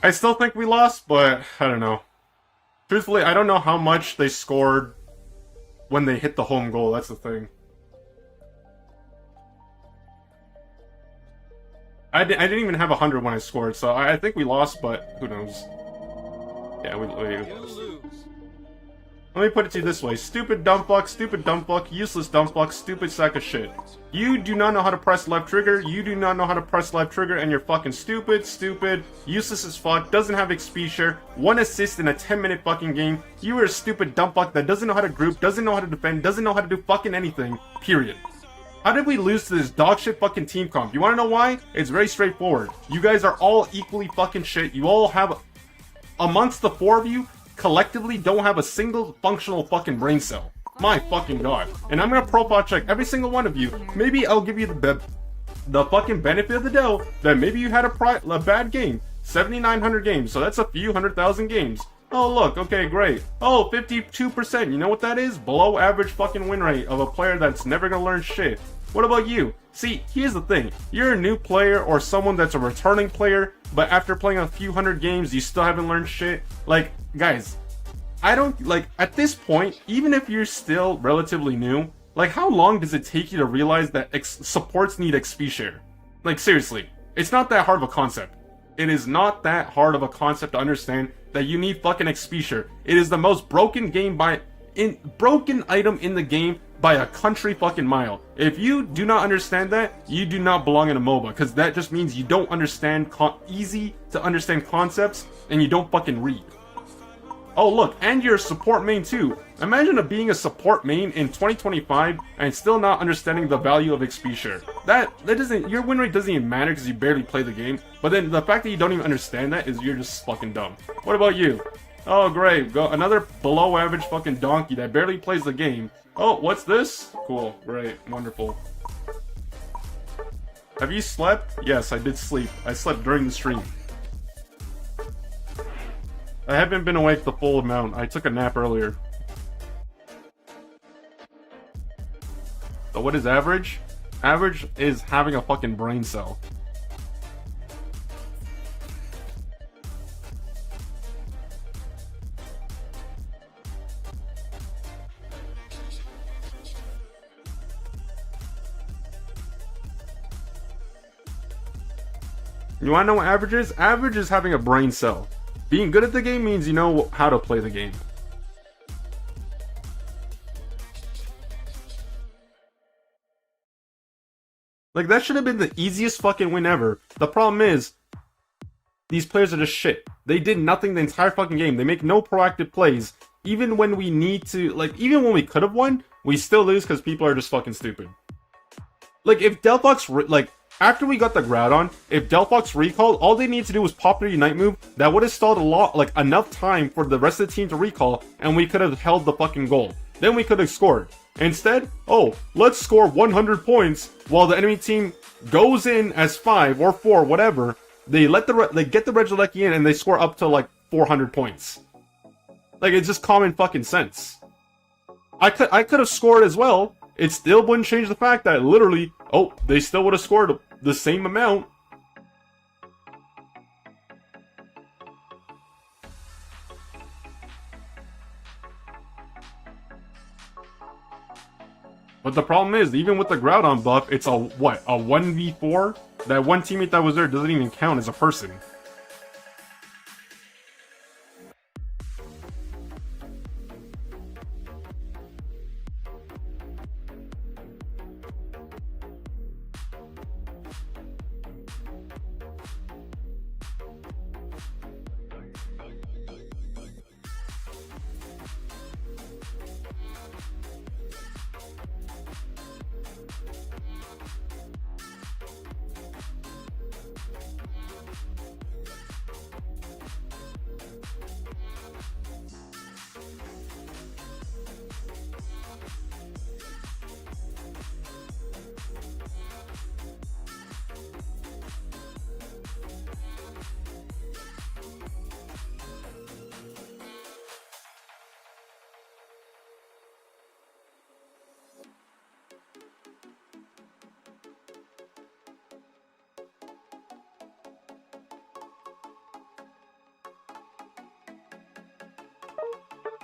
I still think we lost, but I don't know. Truthfully, I don't know how much they scored when they hit the home goal. That's the thing. I didn't even have 100 when I scored, so I think we lost, but who knows. Yeah, we lose. Let me put it to you this way. Stupid dump luck, useless dump luck, stupid sack of shit. You do not know how to press left trigger, and you're fucking stupid, useless as fuck, doesn't have XP share, 1 assist in a 10-minute fucking game. You are a stupid dump luck that doesn't know how to group, doesn't know how to defend, doesn't know how to do fucking anything. Period. How did we lose to this dog shit fucking team comp? You wanna know why? It's very straightforward. You guys are all equally fucking shit. You all have, amongst the 4 of you, collectively don't have a single functional fucking brain cell. My fucking god. And I'm gonna profile check every single one of you. Maybe I'll give you the fucking benefit of the doubt that maybe you had a bad game. 7,900 games, so that's a few 100,000 games. Oh look, okay, great. Oh, 52%, you know what that is? Below average fucking win rate of a player that's never gonna learn shit. What about you? See, here's the thing. You're a new player or someone that's a returning player, but after playing a few 100 games, you still haven't learned shit. Like, guys, I don't, like, at this point, even if you're still relatively new, like, how long does it take you to realize that supports need XP share? Like, seriously, it's not that hard of a concept. It is not that hard of a concept to understand that you need fucking XP share. It is the most broken broken item in the game by a country fucking mile. If you do not understand that, you do not belong in a MOBA, because that just means you don't understand easy to understand concepts, and you don't fucking read. Oh look, and you're a support main too. Imagine being a support main in 2025 and still not understanding the value of XP share. That doesn't, your win rate doesn't even matter because you barely play the game, but then the fact that you don't even understand that is you're just fucking dumb. What about you? Oh great, go another below average fucking donkey that barely plays the game. Oh, what's this? Cool, great, wonderful. Have you slept? Yes, I did sleep. I slept during the stream. I haven't been awake the full amount. I took a nap earlier. So what is average? Average is having a fucking brain cell. You wanna know what average is? Average is having a brain cell. Being good at the game means you know how to play the game. Like, that should have been the easiest fucking win ever. The problem is, these players are just shit. They did nothing the entire fucking game. They make no proactive plays. Even when we need to, like, even when we could have won, we still lose because people are just fucking stupid. Like, if Delphox, like, after we got the Groudon, if Delphox recalled, all they need to do was pop their Unite move. That would have stalled a lot, like, enough time for the rest of the team to recall, and we could have held the fucking goal. Then we could have scored. Instead, oh, let's score 100 points while the enemy team goes in as 5 or 4, whatever. They get the Regieleki in and they score up to like 400 points. Like, it's just common fucking sense. I could have scored as well. It still wouldn't change the fact that literally, oh, they still would have scored the same amount. But the problem is, even with the Groudon buff, it's a, what, a 1v4? That one teammate that was there doesn't even count as a person.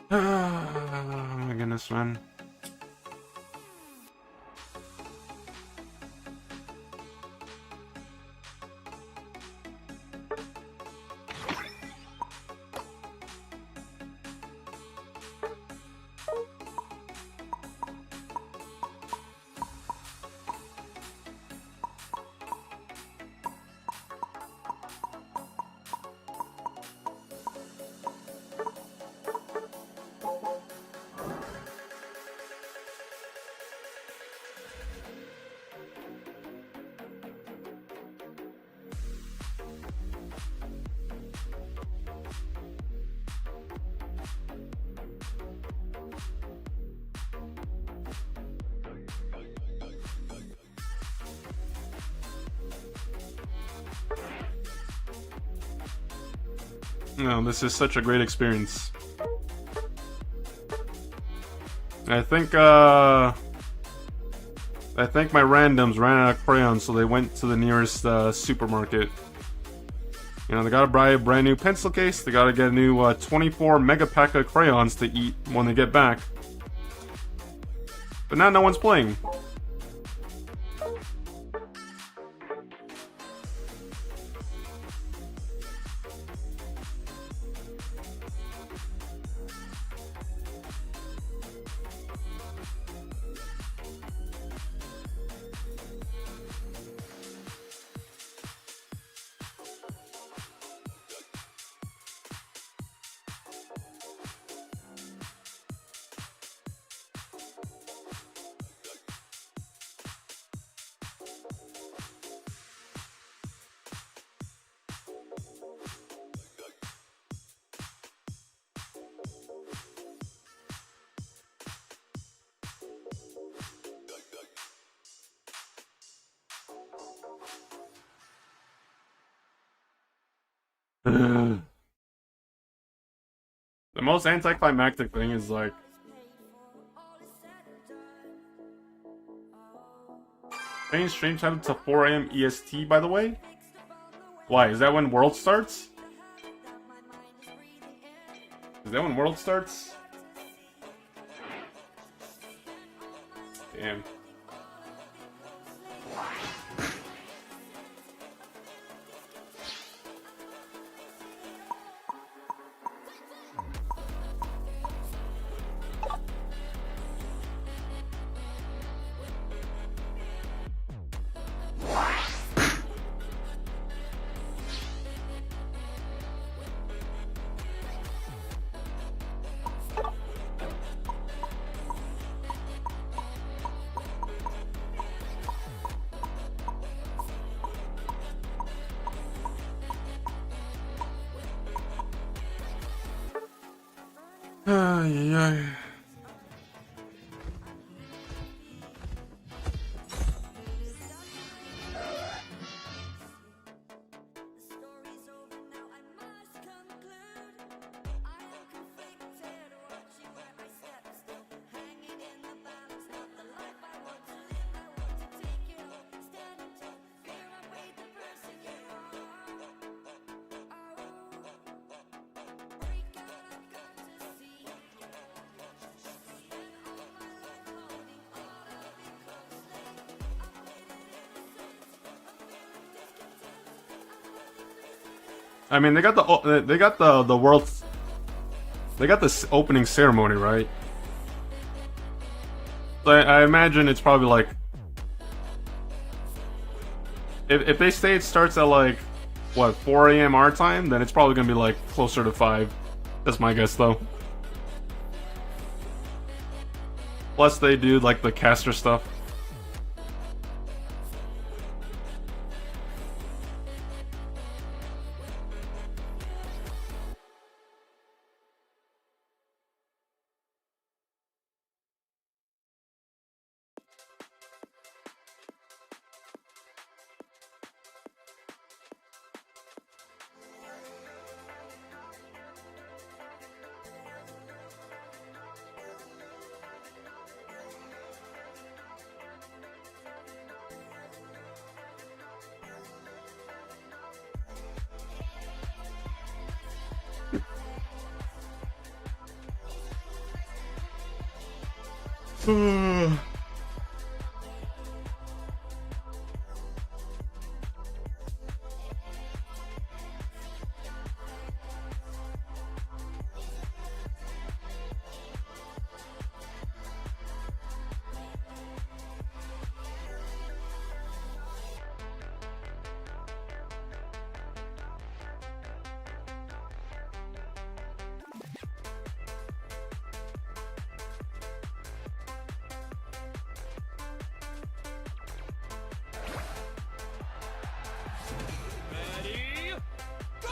Oh my goodness, man. No, this is such a great experience. I think my randoms ran out of crayons, so they went to the nearest supermarket. You know, they gotta buy a brand new pencil case, they gotta get a new 24 mega pack of crayons to eat when they get back. But now no one's playing. The most anticlimactic thing is like change stream time to 4 AM EST, by the way. Why? Is that when World starts? Is that when World starts? Damn. Ay, ay. I mean, they got the world's, they got this opening ceremony, right? So I imagine it's probably like, if they say it starts at like what 4 a.m. our time, then it's probably gonna be like closer to 5. That's my guess, though. Plus, they do like the caster stuff. Ready, go!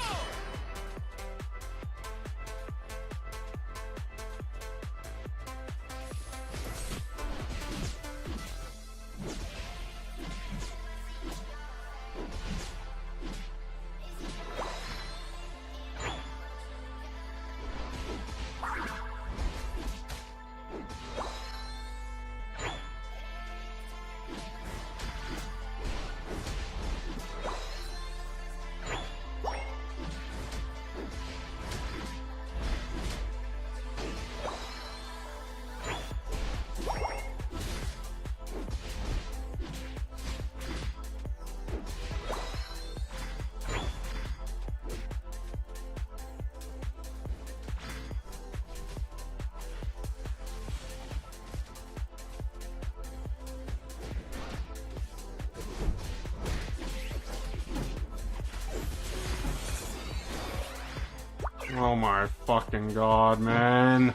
Oh my fucking god, man.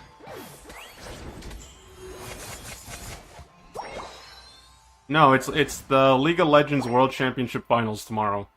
No, it's the League of Legends World Championship Finals tomorrow.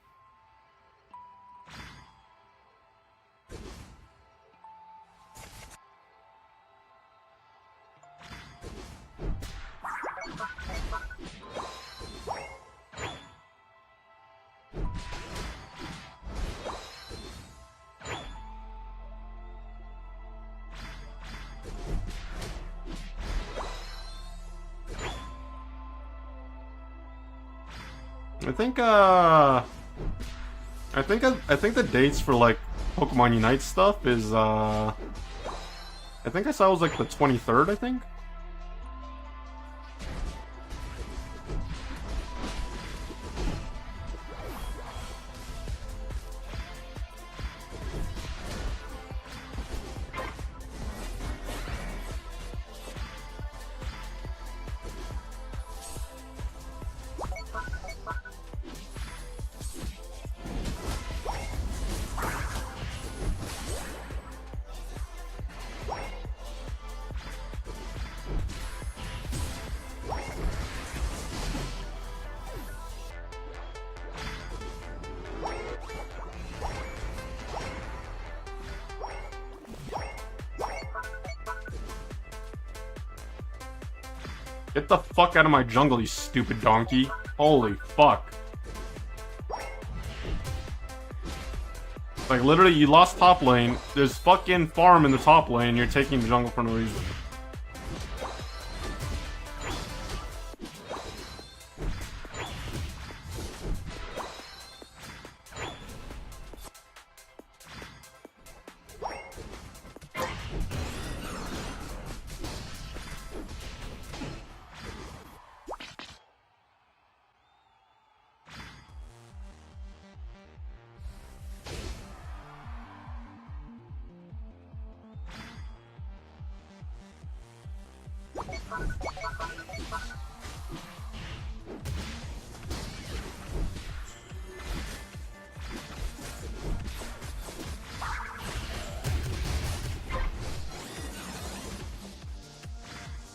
I think the dates for like Pokemon Unite stuff is I think I saw it was like the 23rd, I think. Get the fuck out of my jungle, you stupid donkey. Holy fuck. Like, literally, you lost top lane. There's fucking farm in the top lane. You're taking the jungle for no reason.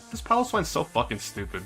This Paloswine's so fucking stupid.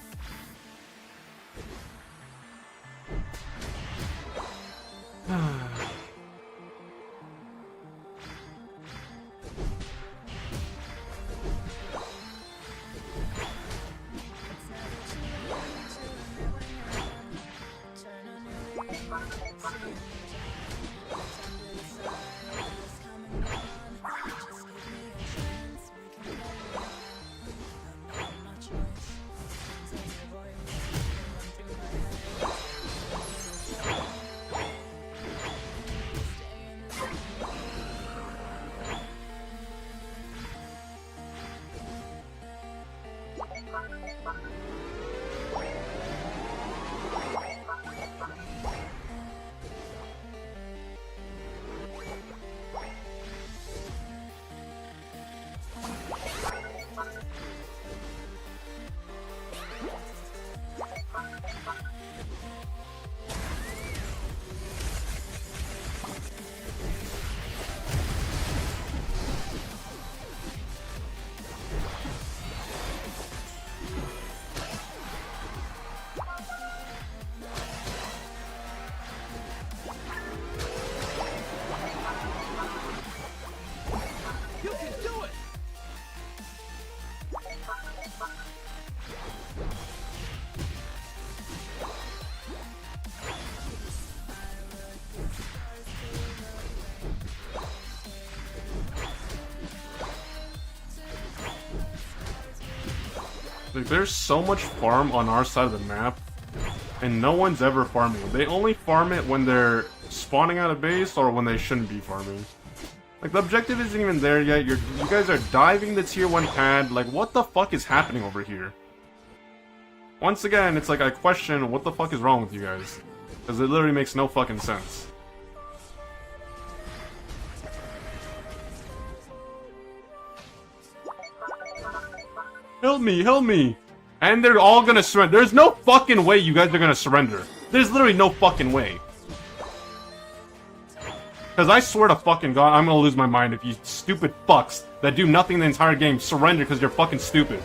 You can do it! Like, there's so much farm on our side of the map, and no one's ever farming. They only farm it when they're spawning out of base or when they shouldn't be farming. Like, the objective isn't even there yet. You guys are diving the tier 1 pad. Like, what the fuck is happening over here? Once again, it's like I question what the fuck is wrong with you guys. Because it literally makes no fucking sense. Help me, help me! And they're all gonna surrender. There's no fucking way you guys are gonna surrender. There's literally no fucking way. Because I swear to fucking God, I'm gonna lose my mind if you stupid fucks that do nothing the entire game surrender because you're fucking stupid.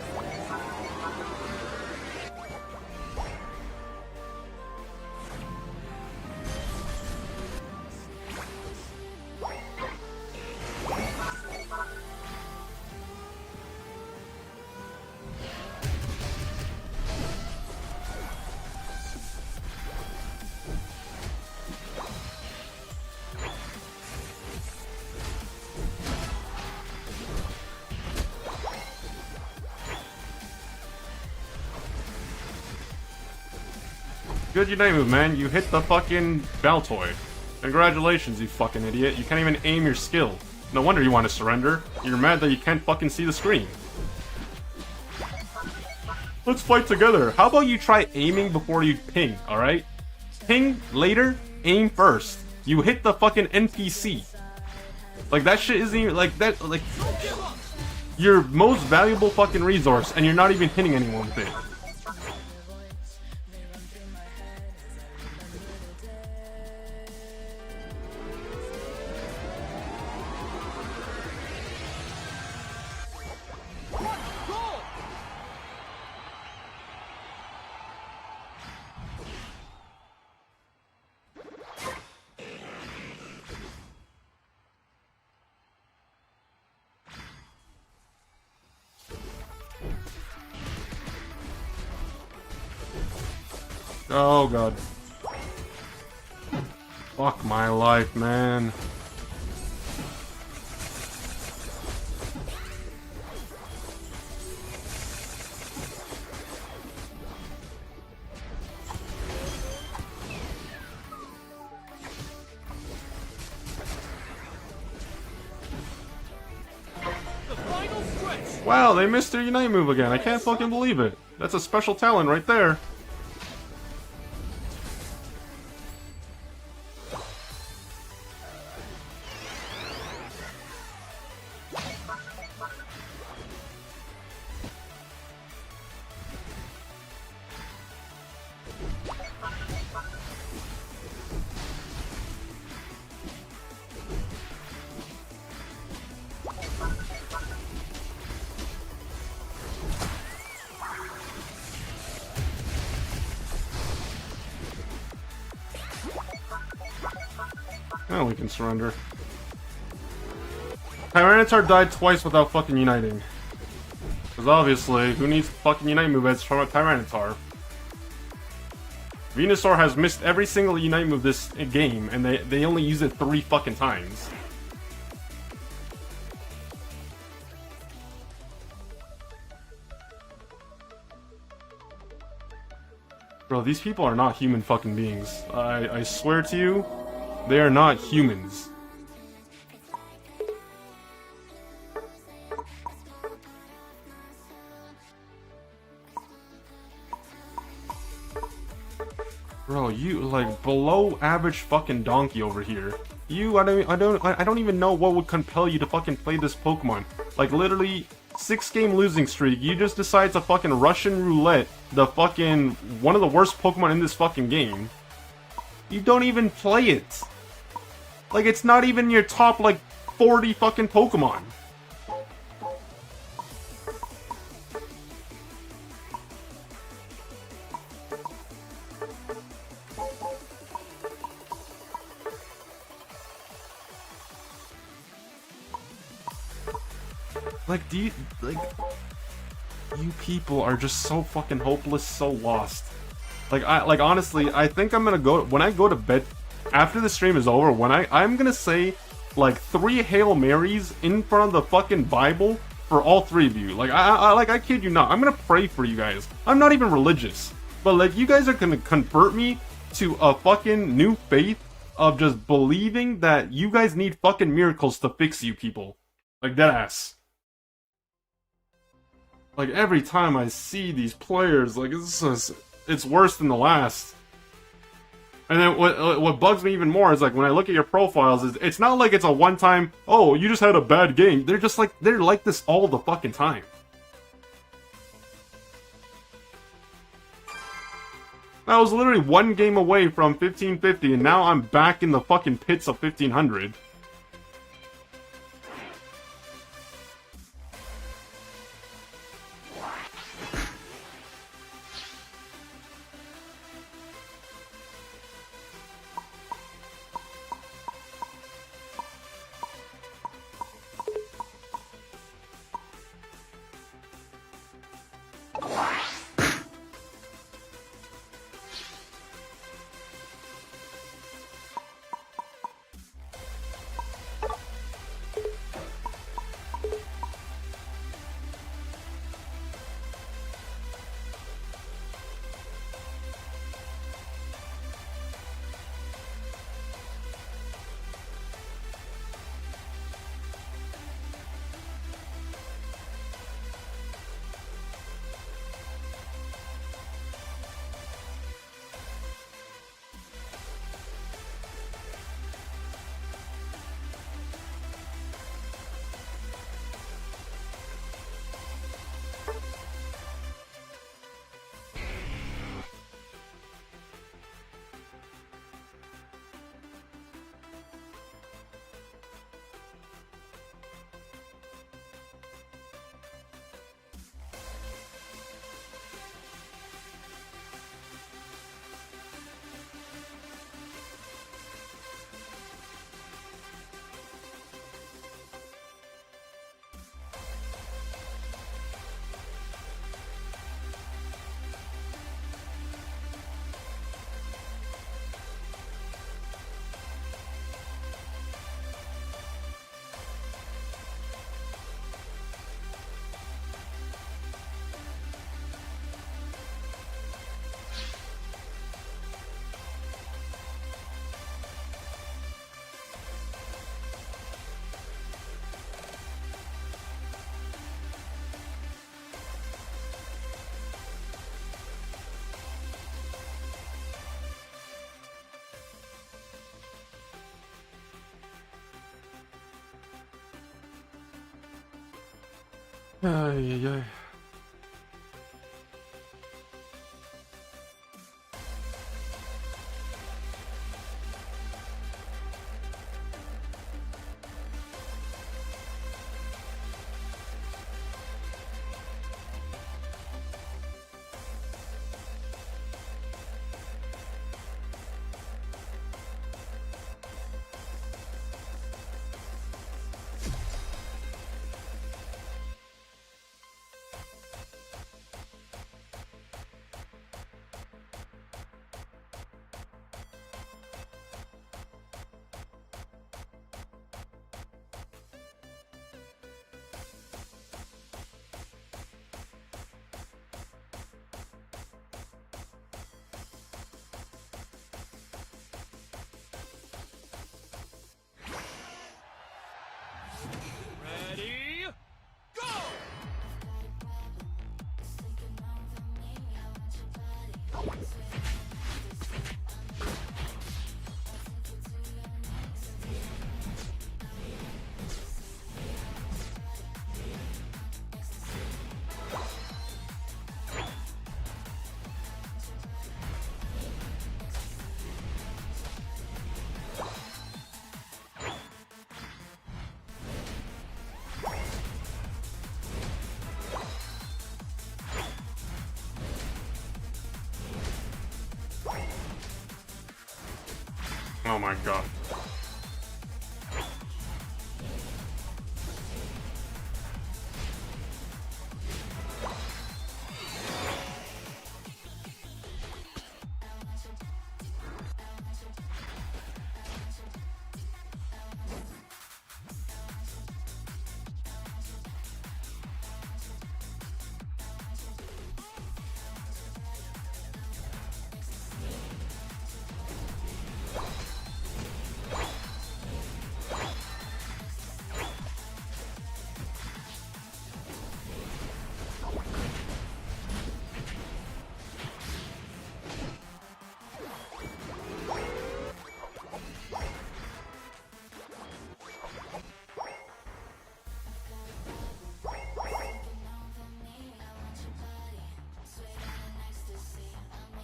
Good Unite move, man. You hit the fucking Baltoy. Congratulations, you fucking idiot. You can't even aim your skill. No wonder you want to surrender. You're mad that you can't fucking see the screen. Let's fight together. How about you try aiming before you ping, alright? Ping later, aim first. You hit the fucking NPC. Like, that shit isn't even, like, that, like, your most valuable fucking resource, and you're not even hitting anyone with it. Oh god. Fuck my life, man. The final stretch. Wow, they missed their Unite move again. I can't fucking believe it. That's a special talent right there. Now we can surrender. Tyranitar died twice without fucking uniting. Because obviously, who needs fucking Unite move as from a Tyranitar? Venusaur has missed every single Unite move this game, and they only use it 3 fucking times. Bro, these people are not human fucking beings. I swear to you, they are not humans. Bro, you like below average fucking donkey over here. I don't even know what would compel you to fucking play this Pokemon. Like literally 6-game losing streak, you just decide to fucking Russian roulette the fucking one of the worst Pokemon in this fucking game. You don't even play it. Like it's not even your top like 40 fucking Pokemon. Like, do you, like, you people are just so fucking hopeless, so lost. Like, honestly, I think I'm gonna go, when I go to bed, after the stream is over, I'm gonna say, like, 3 Hail Marys in front of the fucking Bible for all 3 of you. Like, I kid you not, I'm gonna pray for you guys. I'm not even religious, but, like, you guys are gonna convert me to a fucking new faith of just believing that you guys need fucking miracles to fix you people. Like, deadass. Like, every time I see these players, like, it's worse than the last. And then what bugs me even more is, like, when I look at your profiles, it's not like it's a one-time, oh, you just had a bad game. They're just like, they're like this all the fucking time. I was literally 1 game away from 1550, and now I'm back in the fucking pits of 1500. Ay, ay, ay. Ready, go! Oh my god.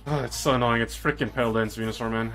Oh, it's so annoying. It's freaking Pale Dance Venusaur, man.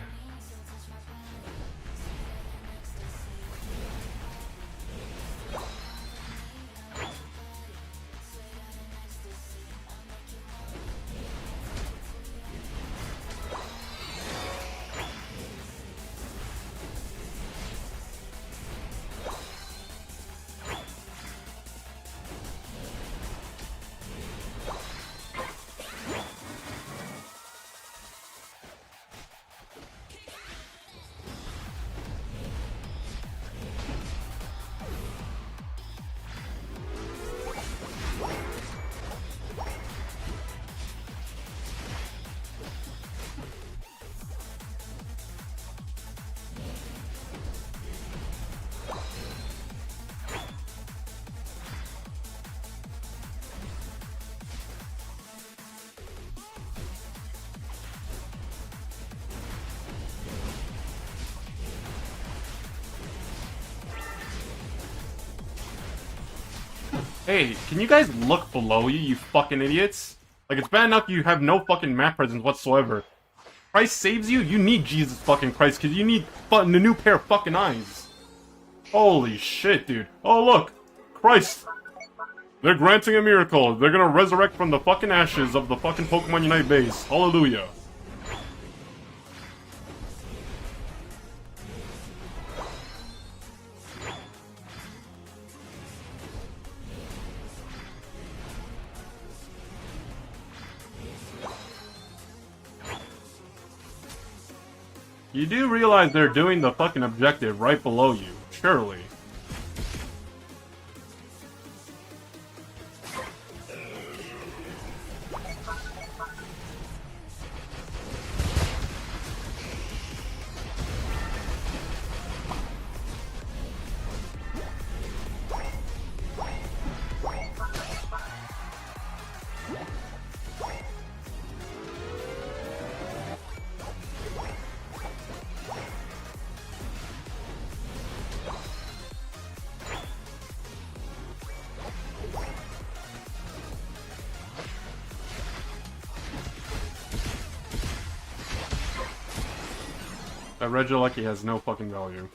Hey, can you guys look below you, you fucking idiots? Like, it's bad enough you have no fucking map presence whatsoever. Christ saves you? You need Jesus fucking Christ, because you need a new pair of fucking eyes. Holy shit, dude. Oh, look! Christ! They're granting a miracle. They're gonna resurrect from the fucking ashes of the fucking Pokemon Unite base. Hallelujah. You do realize they're doing the fucking objective right below you, surely. That Regieleki has no fucking value.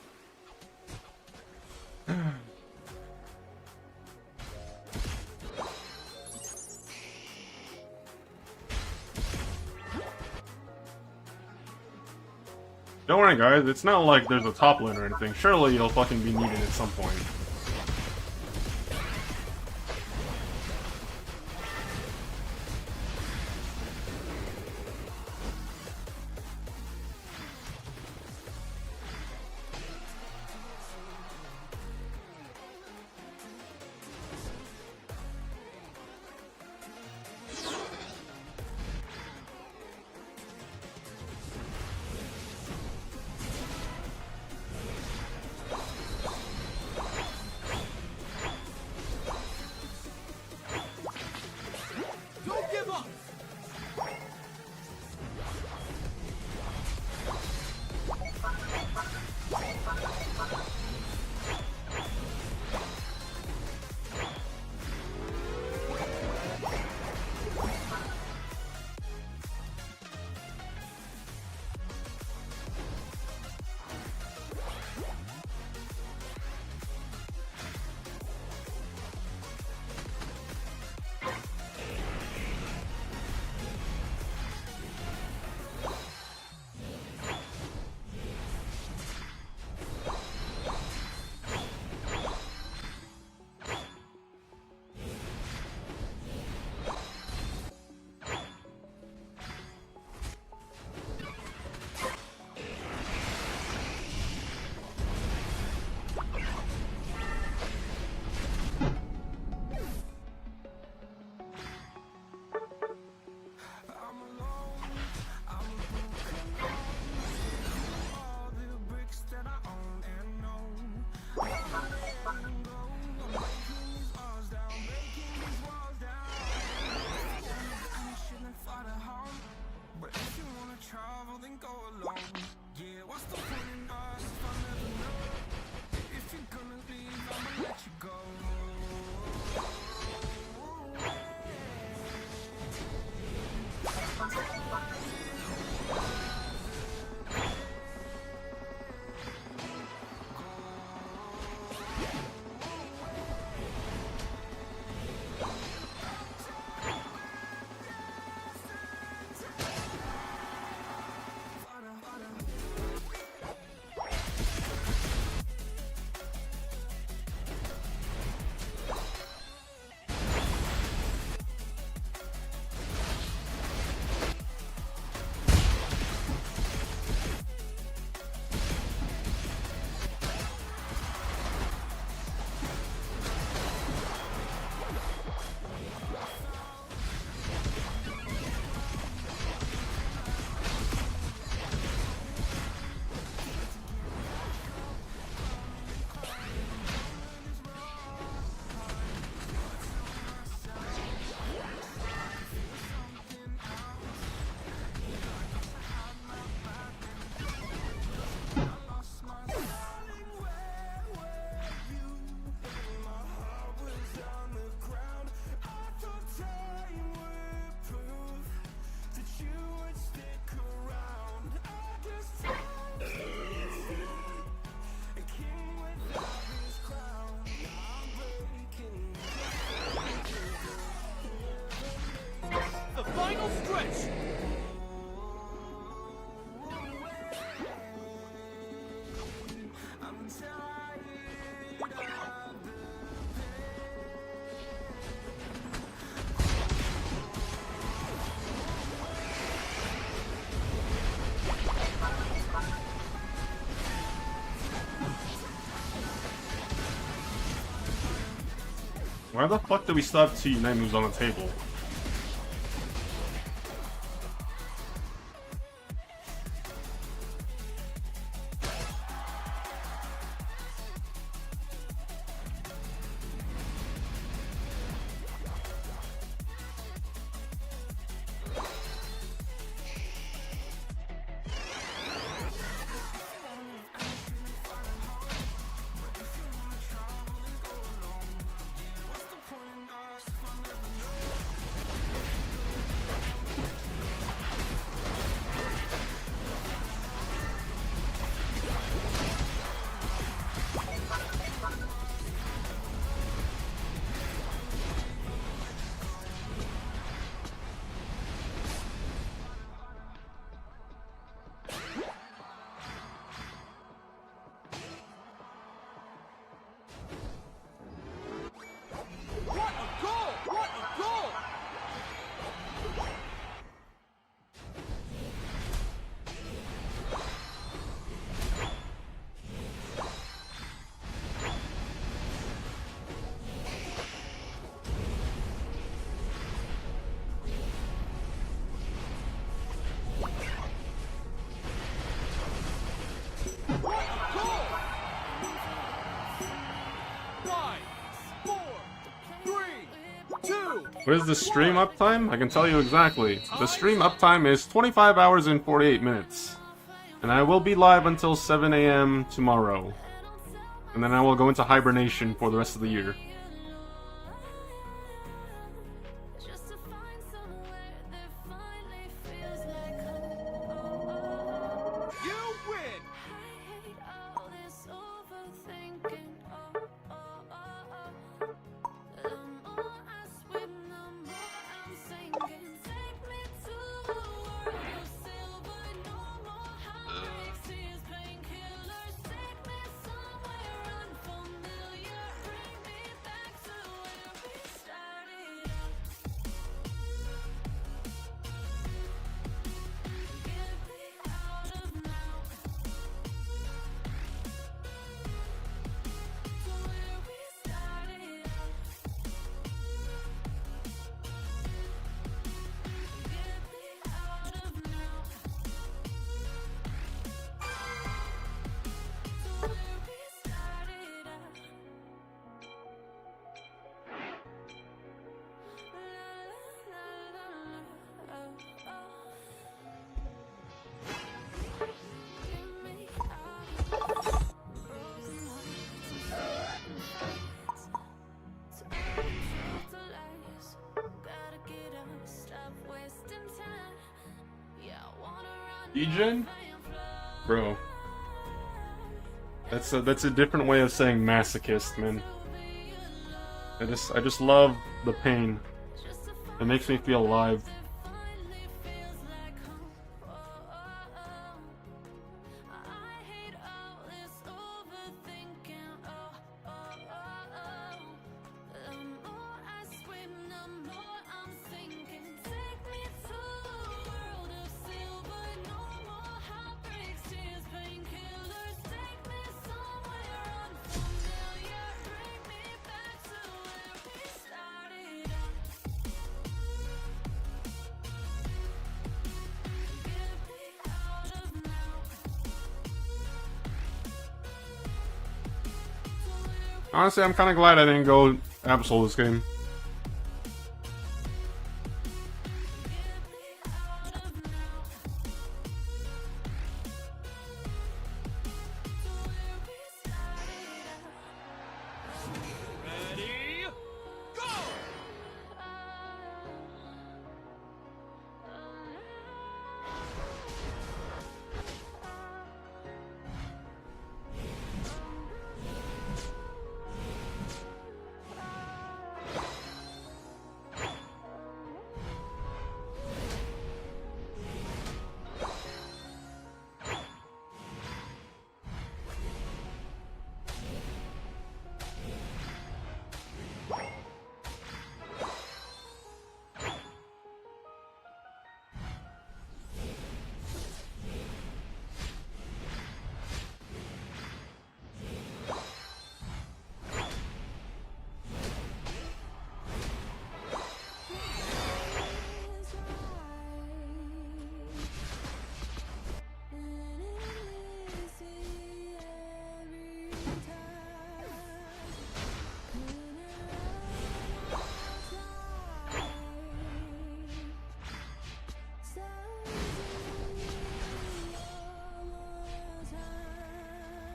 Don't worry, guys. It's not like there's a top lane or anything. Surely it'll fucking be needed at some point. Don't give up! Final stretch! Why the fuck did we still have 2 Unite moves on the table? 5, 4, 3, 2. What is the stream uptime? I can tell you exactly. The stream uptime is 25 hours and 48 minutes. And I will be live until 7 a.m. tomorrow. And then I will go into hibernation for the rest of the year. You win. Ejin? Bro. That's a different way of saying masochist, man. I just love the pain. It makes me feel alive. Honestly, I'm kind of glad I didn't go Absol this game. Ready? Go!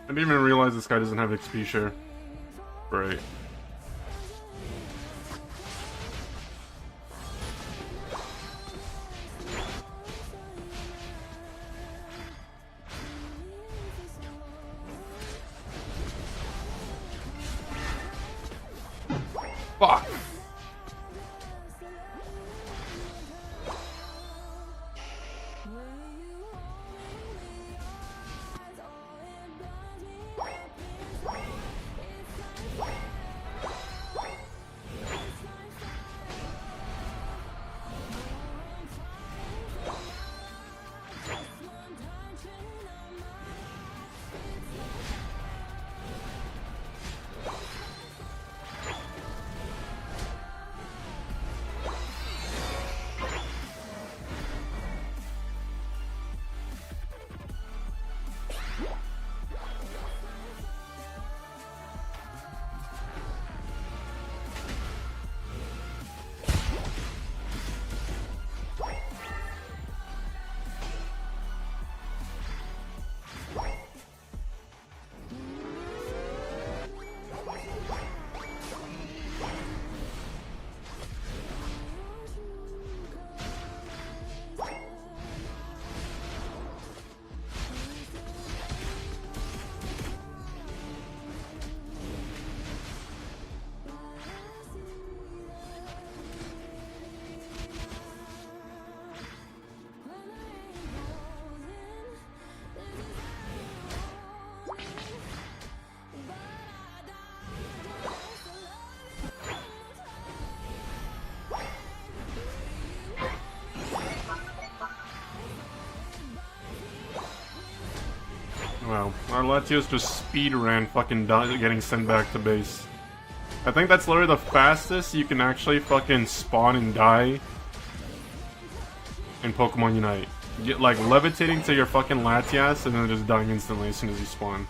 I didn't even realize this guy doesn't have XP share. Right. Fuck! Our Latios just speed ran fucking getting sent back to base. I think that's literally the fastest you can actually fucking spawn and die in Pokemon Unite. Get like levitating to your fucking Latias and then just dying instantly as soon as you spawn.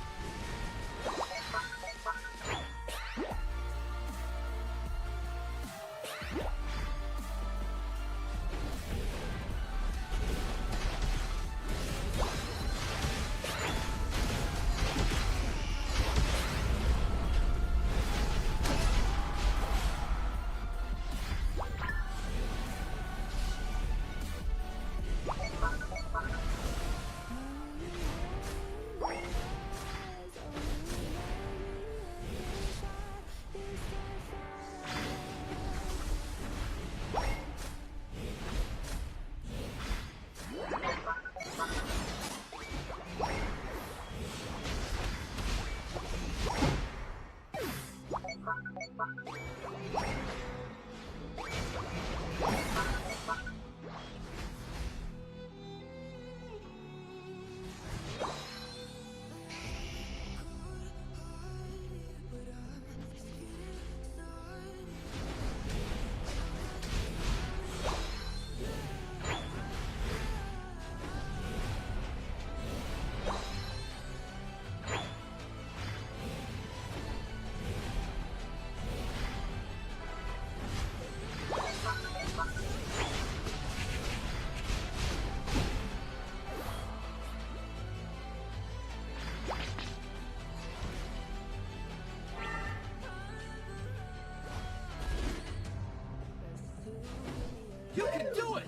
You can do it!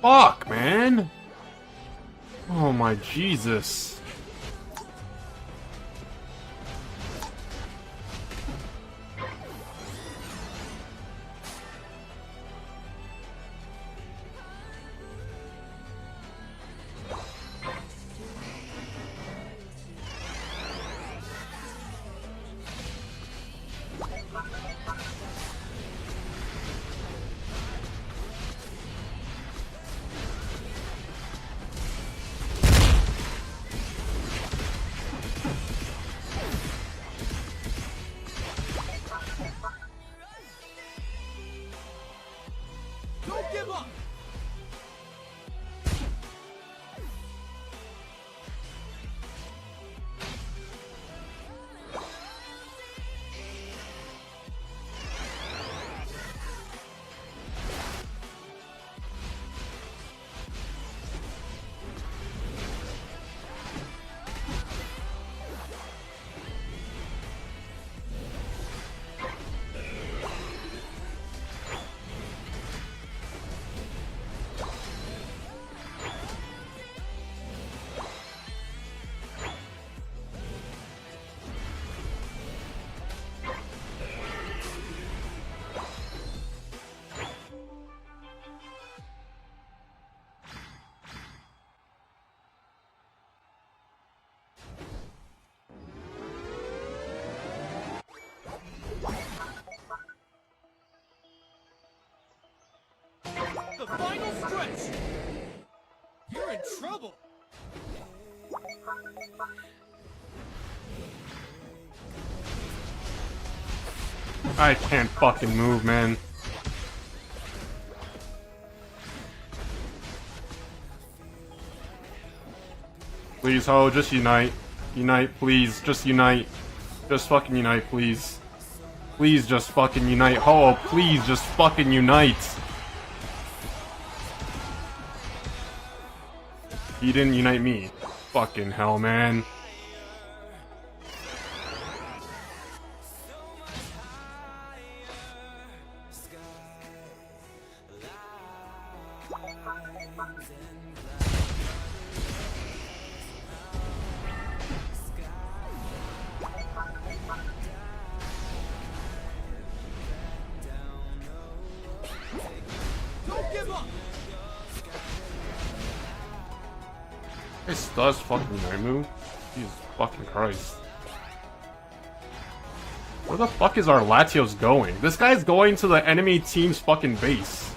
Fuck, man! Oh my Jesus. Don't give up! The final stretch! You're in trouble! I can't fucking move, man. Please, ho, just unite. Unite, please. Just unite. Just fucking unite, please. Please just fucking unite. Ho, please just fucking unite. He didn't unite me. Fucking hell, man. Don't give up. This does fucking Naimu. Jesus fucking Christ. Where the fuck is our Latios going? This guy's going to the enemy team's fucking base.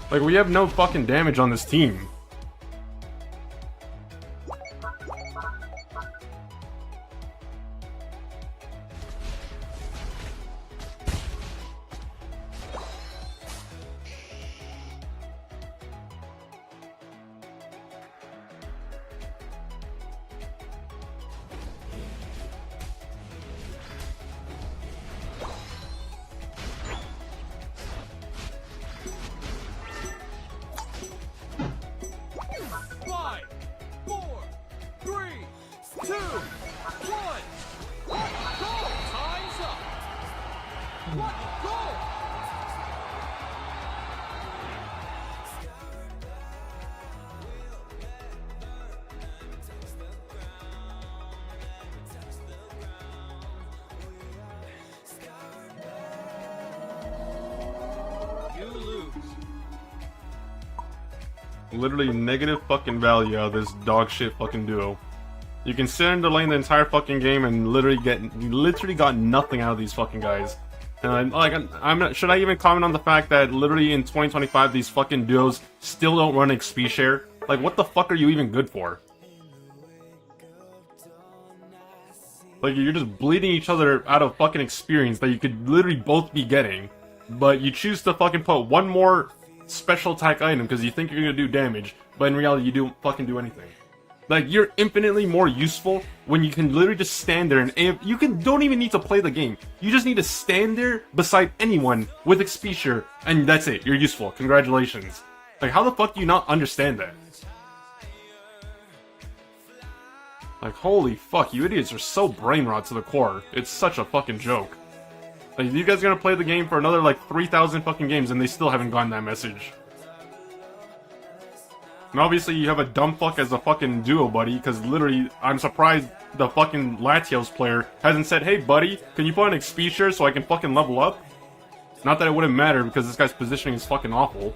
Like, we have no fucking damage on this team. Five, four, three, two, one. Go! Time's up. What? Go! You lose. Literally negative fucking value out of this dog shit fucking duo. You can sit in the lane the entire fucking game and literally got nothing out of these fucking guys. And I'm not, should I even comment on the fact that literally in 2025 these fucking duos still don't run XP share? Like, what the fuck are you even good for? Like, you're just bleeding each other out of fucking experience that you could literally both be getting. But you choose to fucking put one more special attack item because you think you're gonna do damage, but in reality you don't fucking do anything. Like, you're infinitely more useful when you can literally just stand there and you don't even need to play the game. You just need to stand there beside anyone with XP share, and that's it. You're useful. Congratulations. Like, how the fuck do you not understand that? Like, holy fuck, you idiots are so brain rot to the core. It's such a fucking joke. Like, you guys are gonna play the game for another, like, 3,000 fucking games and they still haven't gotten that message. And obviously you have a dumb fuck as a fucking duo buddy, because literally, I'm surprised the fucking Latios player hasn't said, hey buddy, can you put an XP share so I can fucking level up? Not that it wouldn't matter, because this guy's positioning is fucking awful.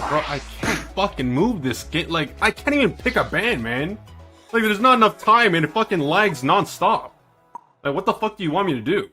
Bro, I can't fucking move this game. Like, I can't even pick a band, man. Like, there's not enough time and it fucking lags non-stop. Like, what the fuck do you want me to do?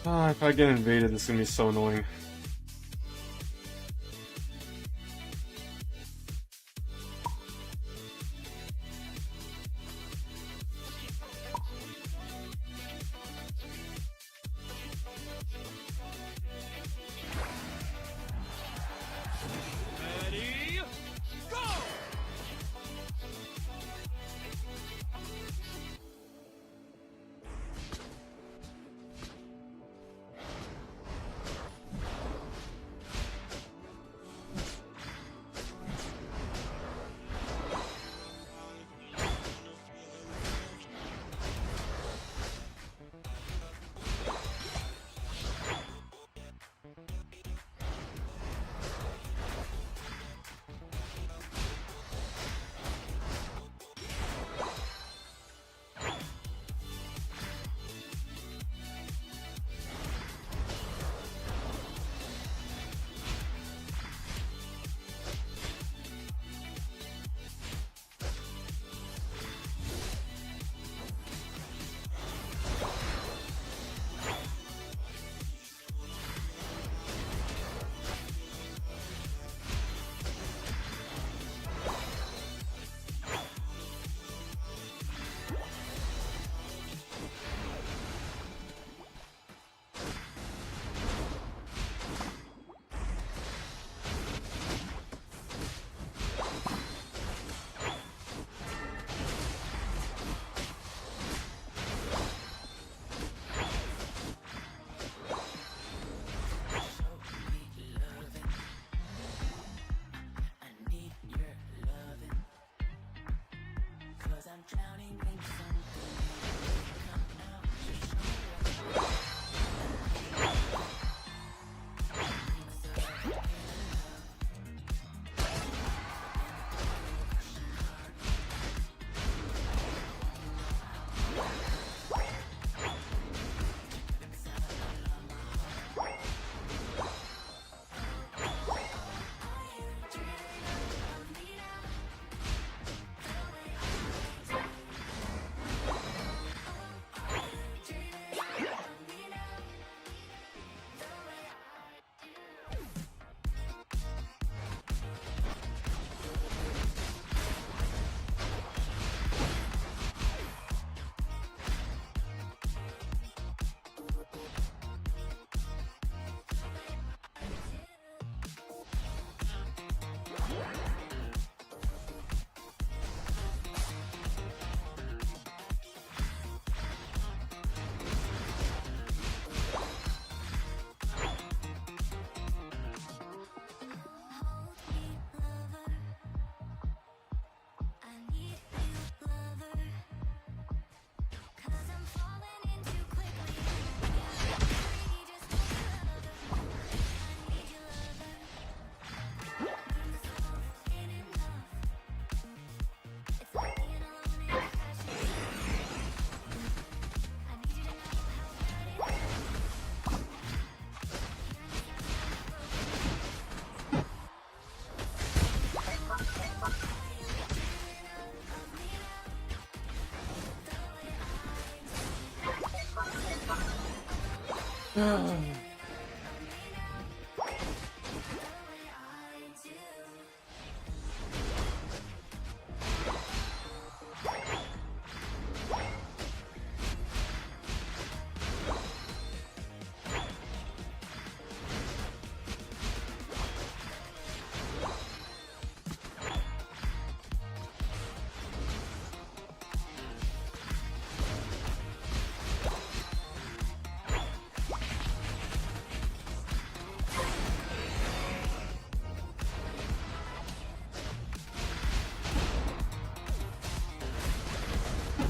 Ah, if I get invaded, this is gonna be so annoying. Ready, go!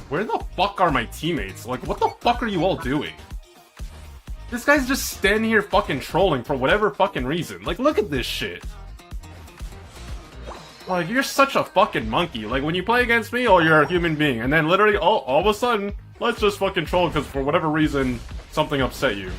Where the fuck are my teammates? Like, what the fuck are you all doing? This guy's just standing here fucking trolling for whatever fucking reason. Like, look at this shit. Like, you're such a fucking monkey. Like, when you play against me, oh, you're a human being. And then literally, oh, all of a sudden, let's just fucking troll because for whatever reason, something upset you.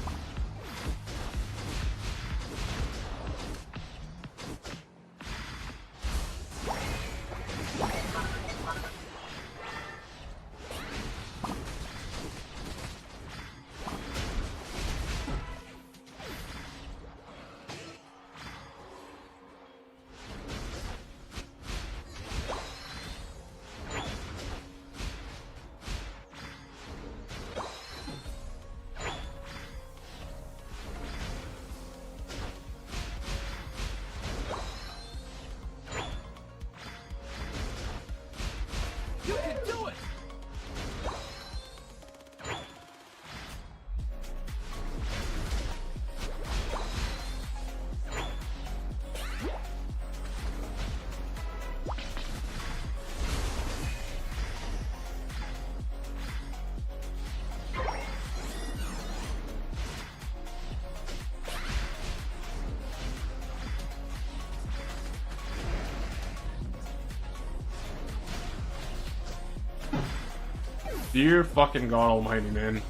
Dear fucking God Almighty, man.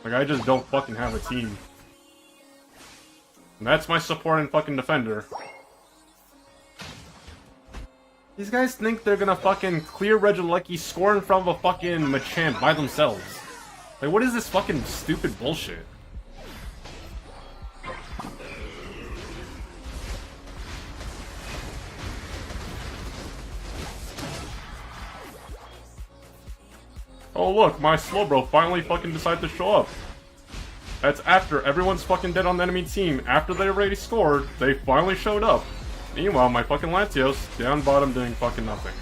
Like, I just don't fucking have a team. And that's my support and fucking defender. These guys think they're gonna fucking clear Regieleki, score in front of a fucking Machamp by themselves. Like, what is this fucking stupid bullshit? Oh look, my Slowbro finally fucking decided to show up. That's after everyone's fucking dead on the enemy team. After they already scored, they finally showed up. Meanwhile, my fucking Latios down bottom doing fucking nothing.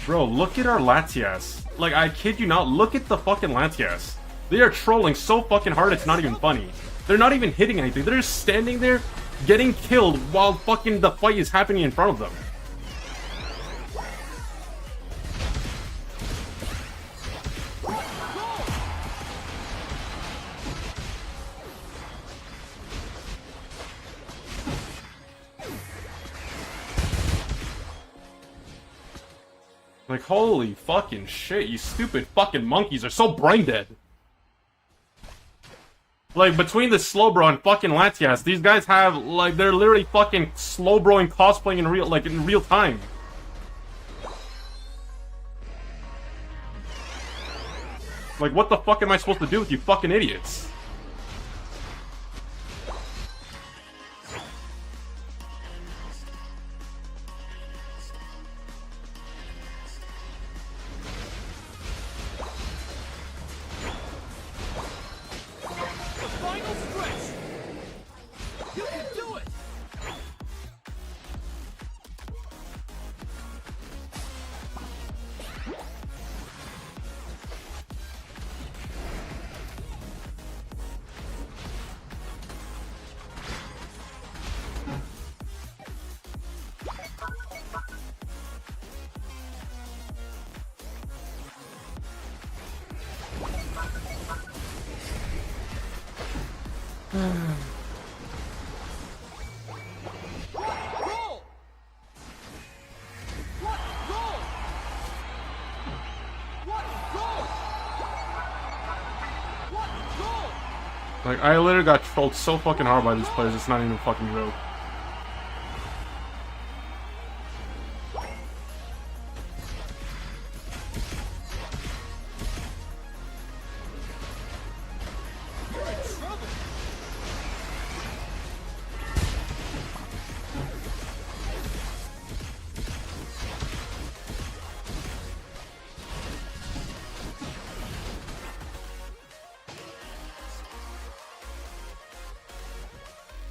Bro, look at our Latias. Like, I kid you not, look at the fucking Latias. They are trolling so fucking hard it's not even funny. They're not even hitting anything. They're just standing there getting killed while fucking the fight is happening in front of them. Like, holy fucking shit, you stupid fucking monkeys are so brain dead. Like, between the Slowbro and fucking Latias, these guys have, like, they're literally fucking Slowbro and cosplaying in real time. Like, what the fuck am I supposed to do with you fucking idiots? Final stretch. You can do it. Roll. What roll? What roll? What roll? Like, I literally got trolled so fucking hard by these players, it's not even a fucking joke. You're in trouble.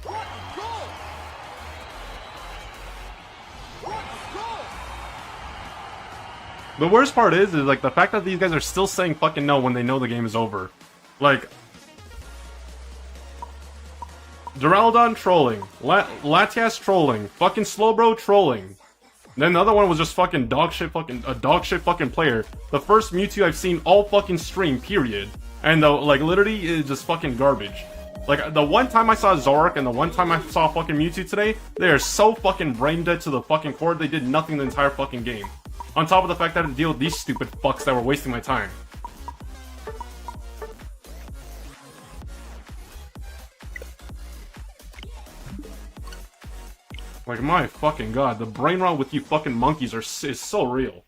What roll? What roll? The worst part is like the fact that these guys are still saying fucking no when they know the game is over. Like, Duraludon trolling, Latias trolling, fucking Slowbro trolling. Then the other one was just fucking dog shit fucking player. The first Mewtwo I've seen all fucking stream, period. And the, like, literally is just fucking garbage. Like, the one time I saw Zoroark and the one time I saw fucking Mewtwo today, they are so fucking brain dead to the fucking core, they did nothing the entire fucking game. On top of the fact that I had to deal with these stupid fucks that were wasting my time. Like, my fucking god, the brain rot with you fucking monkeys is so real.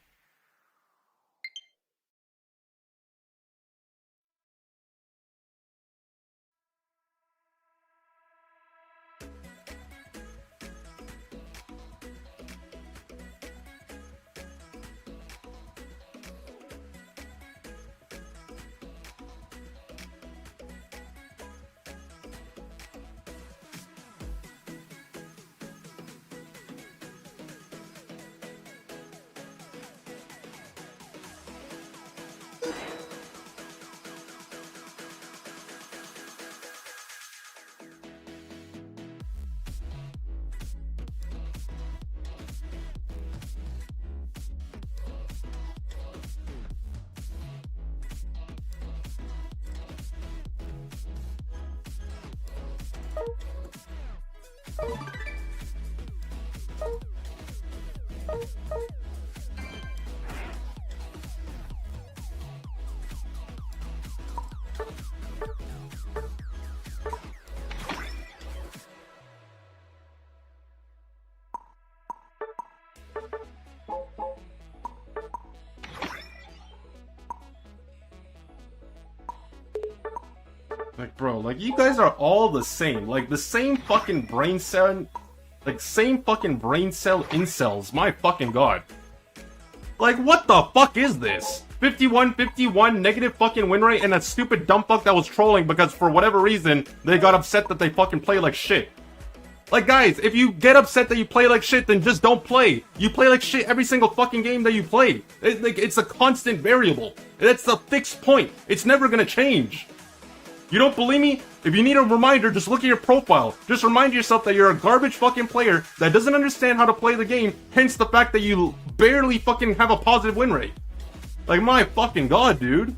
Like, bro, like, you guys are all the same. Like, the same fucking brain cell... Like, same fucking brain cell incels. My fucking god. Like, what the fuck is this? 51-51, negative fucking win rate, and that stupid dumb fuck that was trolling because for whatever reason, they got upset that they fucking play like shit. Like, guys, if you get upset that you play like shit, then just don't play. You play like shit every single fucking game that you play. It's a constant variable. That's the fixed point. It's never gonna change. You don't believe me? If you need a reminder, just look at your profile. Just remind yourself that you're a garbage fucking player that doesn't understand how to play the game, hence the fact that you barely fucking have a positive win rate. Like, my fucking god, dude.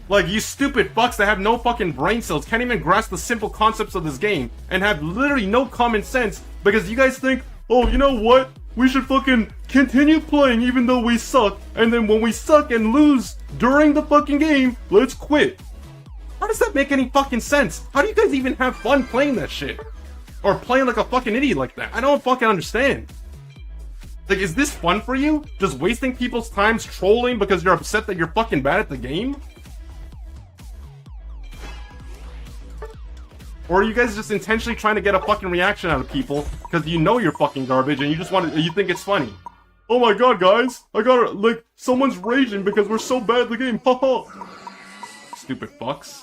Like, you stupid fucks that have no fucking brain cells can't even grasp the simple concepts of this game and have literally no common sense because you guys think, oh, you know what? We should fucking continue playing even though we suck, and then when we suck and lose during the fucking game, let's quit. How does that make any fucking sense? How do you guys even have fun playing that shit? Or playing like a fucking idiot like that? I don't fucking understand. Like, is this fun for you? Just wasting people's times trolling because you're upset that you're fucking bad at the game? Or are you guys just intentionally trying to get a fucking reaction out of people because you know you're fucking garbage and you just want to, you think it's funny? Oh my god, guys, I got it, like, someone's raging because we're so bad at the game, haha. Stupid fucks.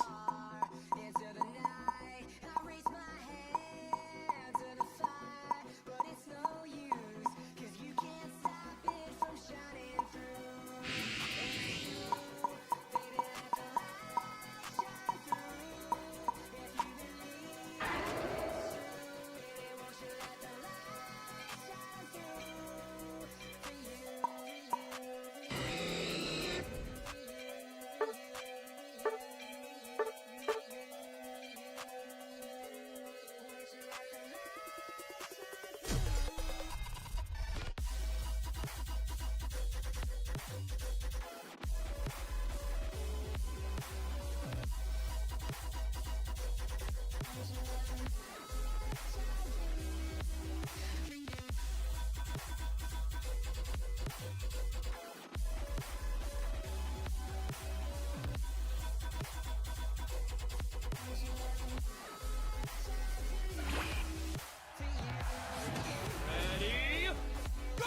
Ready, go!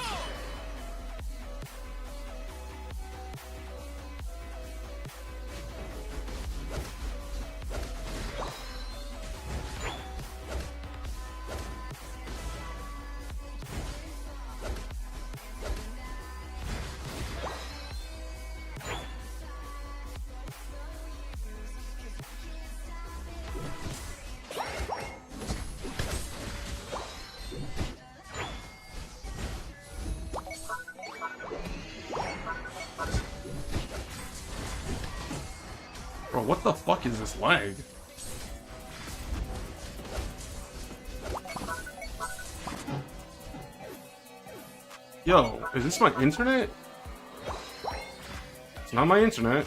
Bro, what the fuck is this lag? Yo, is this my internet? It's not my internet.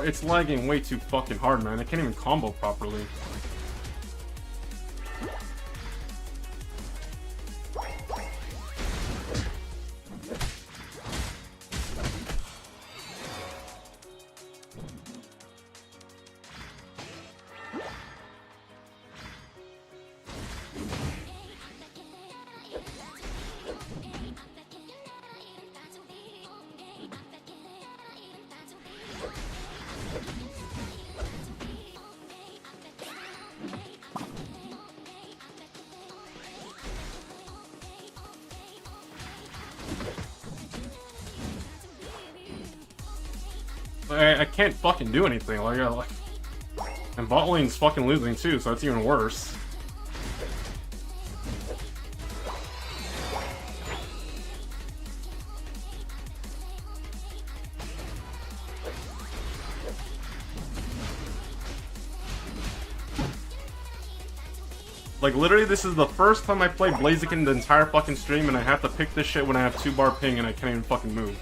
it's lagging way too fucking hard, man. I can't even combo properly. I can't fucking do anything. Like, and bot lane's fucking losing too, so that's even worse. Like, literally, this is the first time I played Blaziken the entire fucking stream, and I have to pick this shit when I have 2-bar ping and I can't even fucking move.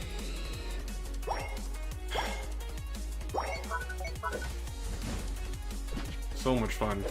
So much fun.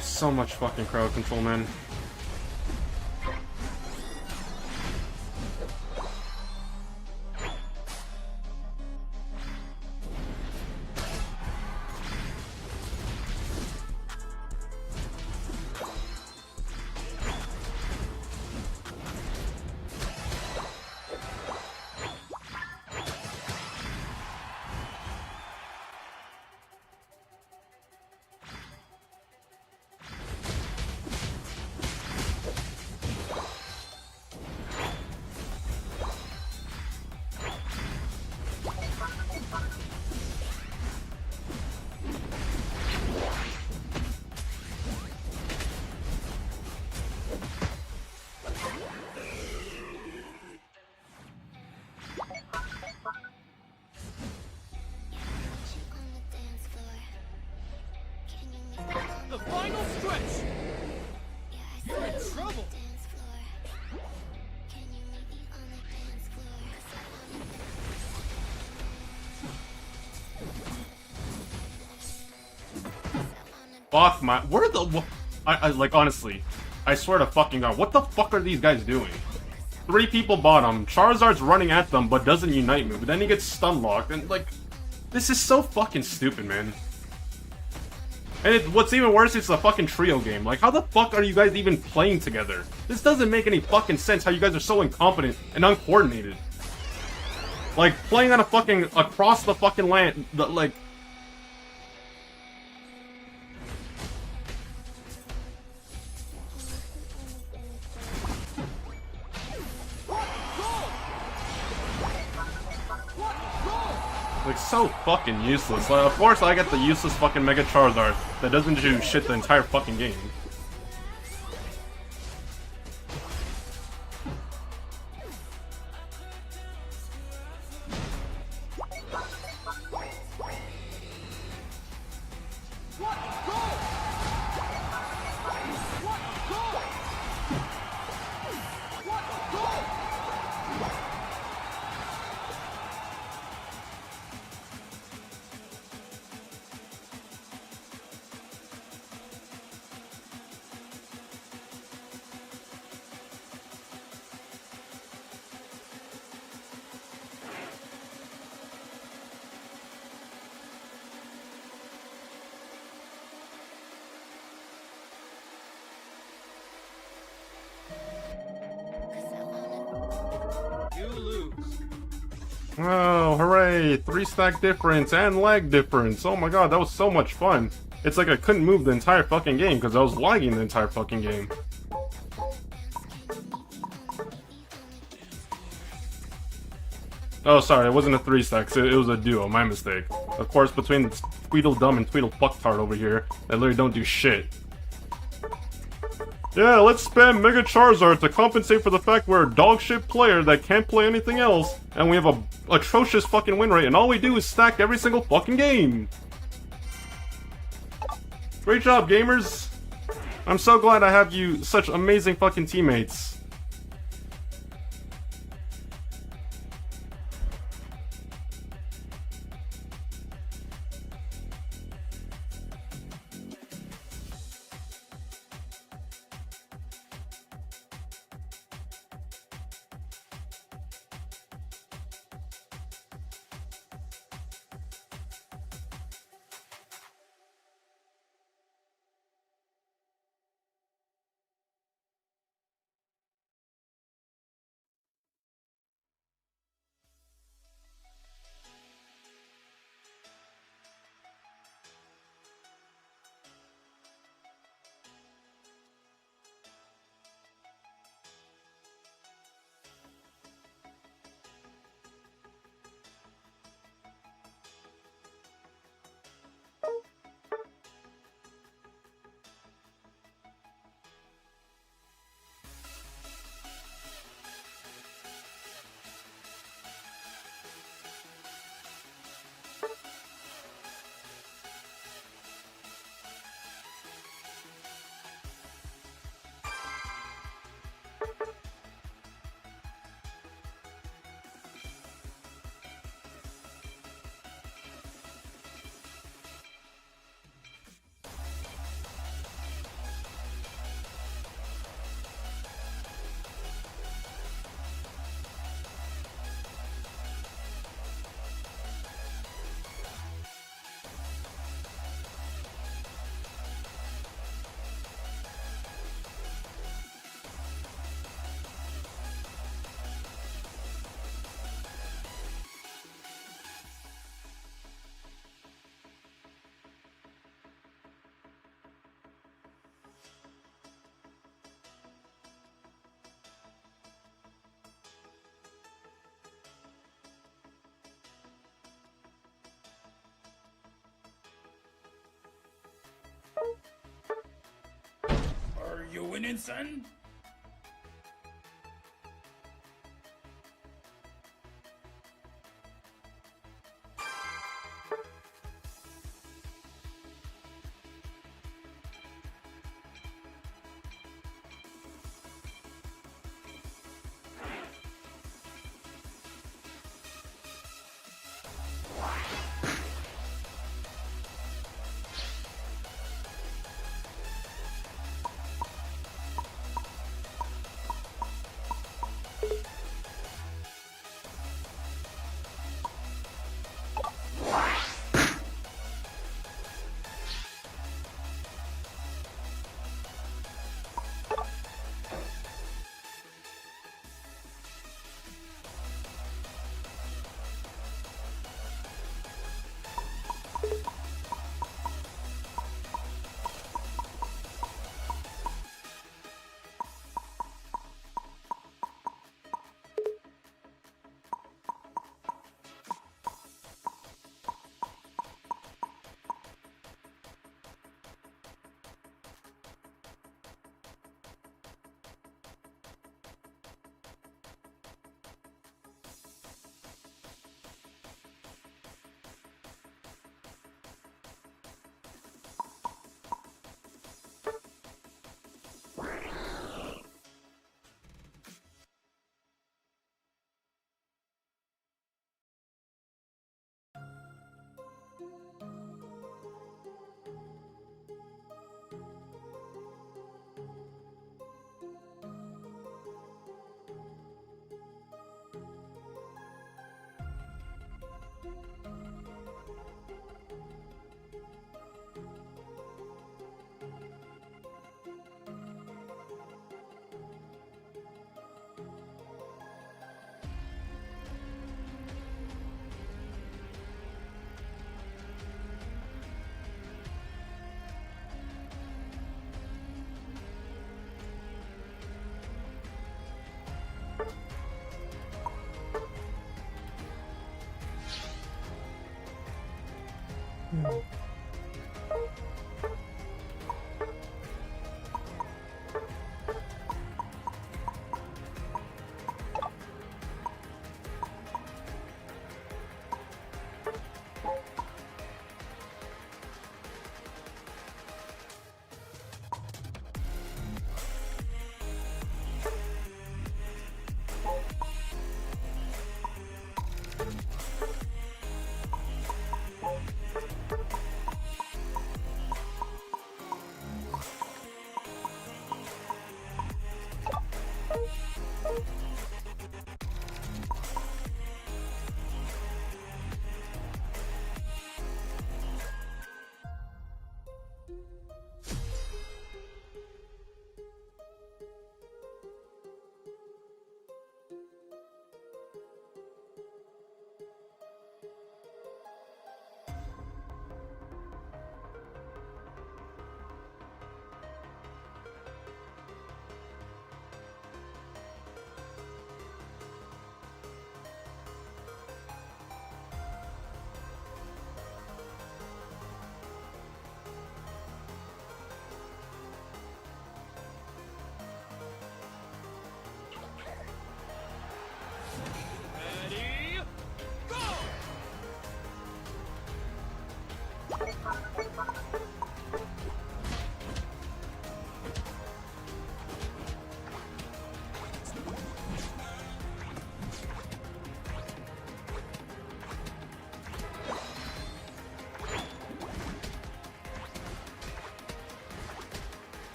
So much fucking crowd control, man. table. Fuck my. Where the. I like, honestly. I swear to fucking God. What the fuck are these guys doing? 3 people bottom. Charizard's running at them, but doesn't unite move. Then he gets stun locked. And, like. This is so fucking stupid, man. And what's even worse, it's a fucking trio game. Like, how the fuck are you guys even playing together? This doesn't make any fucking sense how you guys are so incompetent and uncoordinated. Like, playing on a fucking, across the fucking land, like... Like, so fucking useless. Like, of course I get the useless fucking Mega Charizard that doesn't do shit the entire fucking game. You lose. Oh, hooray! 3-stack difference and lag difference. Oh my god, that was so much fun. It's like I couldn't move the entire fucking game because I was lagging the entire fucking game. Oh, sorry, it wasn't a 3-stack, it was a duo, my mistake. Of course, between Tweedledum and Tweedlefucktard over here, they literally don't do shit. Yeah, let's spam Mega Charizard to compensate for the fact we're a dog-shit player that can't play anything else, and we have a atrocious fucking win rate, and all we do is stack every single fucking game! Great job, gamers! I'm so glad I have you such amazing fucking teammates. Are you winning, son? Ready, go!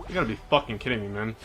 You gotta be fucking kidding me, man.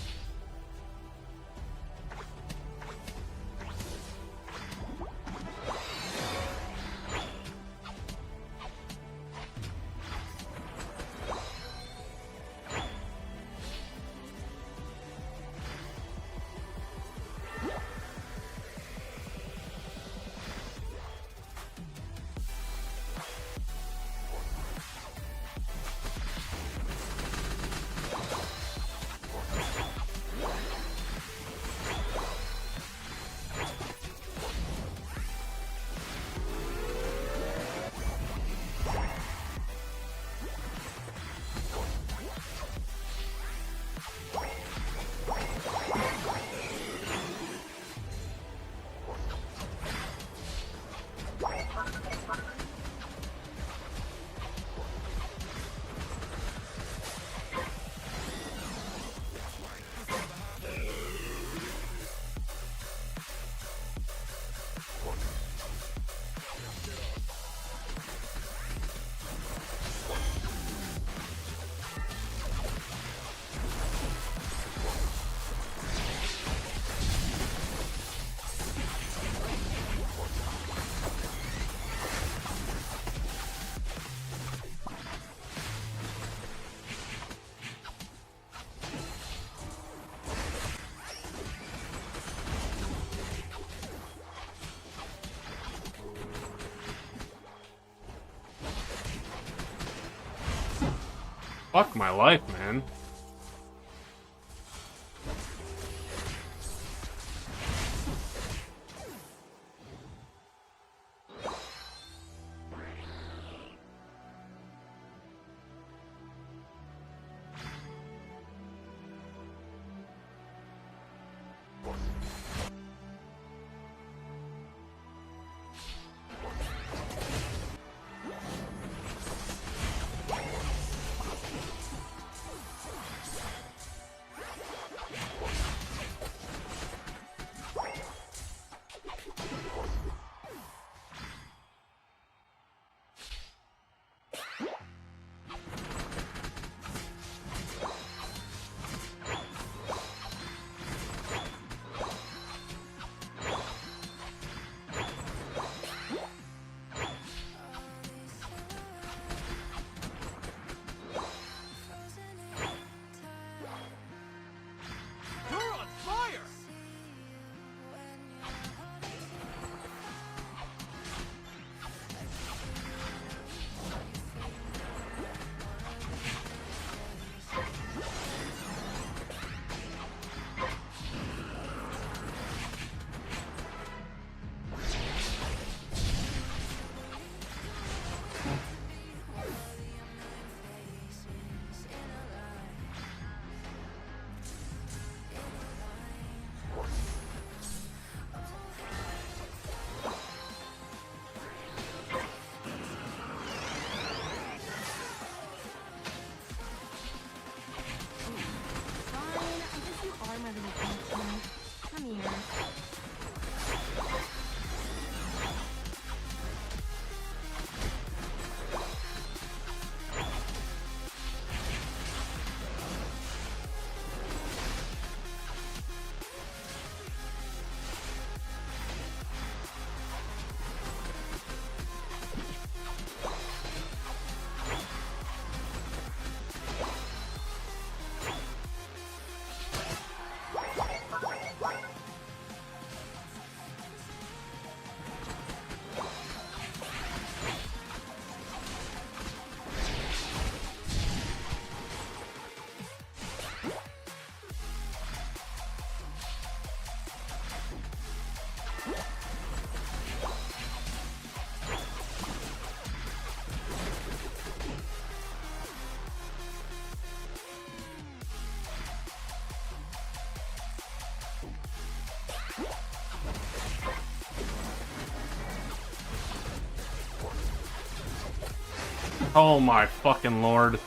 Fuck my life, man. You're on fire! Fine, I guess you are my little pumpkin. Come here. Oh my fucking lord.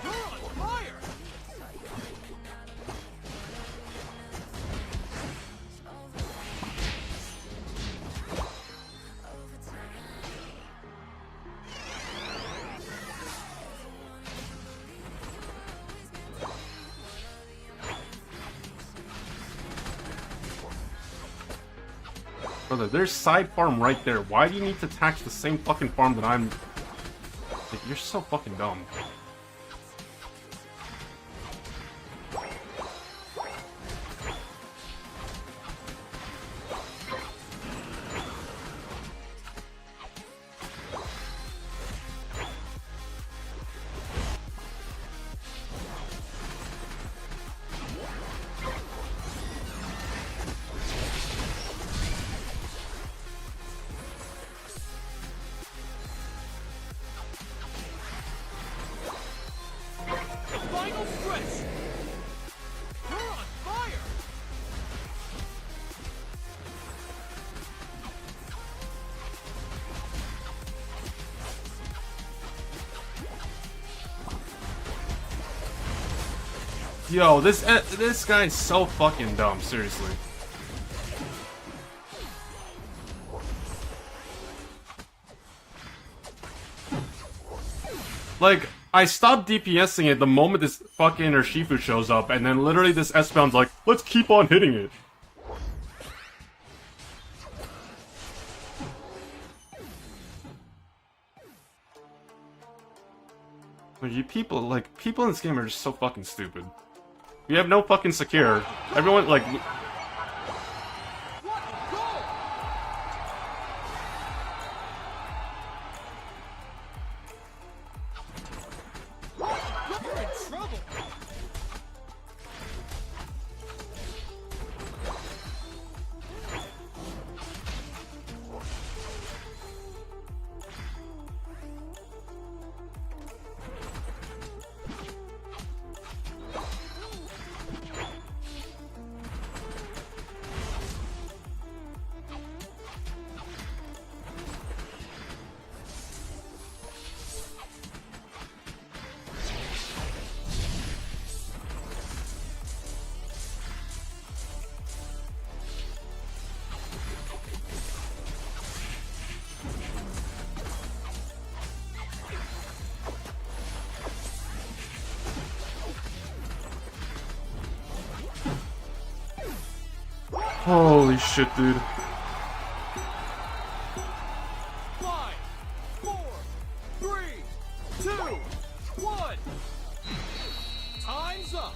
You're on fire! Brother, there's side farm right there. Why do you need to tax the same fucking farm that I'm... Like, you're so fucking dumb. Final stretch! You're on fire! Yo, this guy's so fucking dumb, seriously. Like, I stopped DPSing it the moment this fucking Urshifu shows up, and then literally this S-Bound's like, let's keep on hitting it. Like, you people, like, people in this game are just so fucking stupid. We have no fucking secure. Everyone, like... Holy shit, dude. 5, 4, 3, 2, 1. Time's up.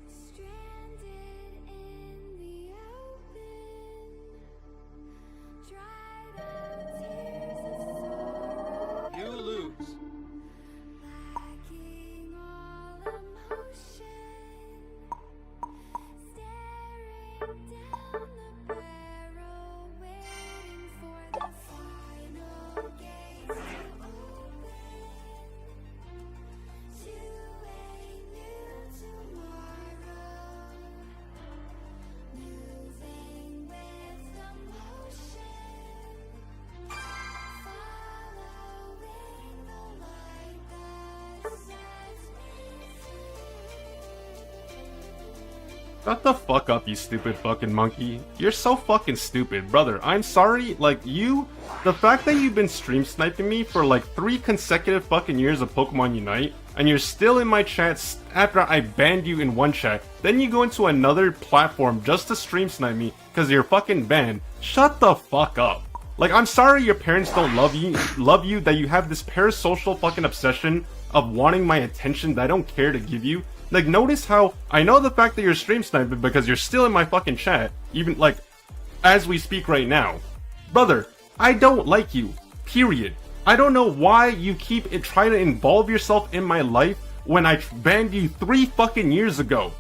Stranded in the open, dried out tears of sorrow, You lose. lacking all emotion, staring down the barrel, waiting for the final gates to open to a new tomorrow, moving with the motion, following the light that sets me free. Shut the fuck up, you stupid fucking monkey. You're so fucking stupid, brother. I'm sorry, like, the fact that you've been stream sniping me for like 3 consecutive fucking years of Pokemon Unite, and you're still in my chats after I banned you in one chat, then you go into another platform just to stream snipe me because you're fucking banned. Shut the fuck up. Like, I'm sorry your parents don't love you, that you have this parasocial fucking obsession of wanting my attention that I don't care to give you. Like, notice how I know the fact that you're stream sniping because you're still in my fucking chat, even like as we speak right now. Brother, I don't like you. Period. I don't know why you keep trying to involve yourself in my life when I banned you 3 fucking years ago.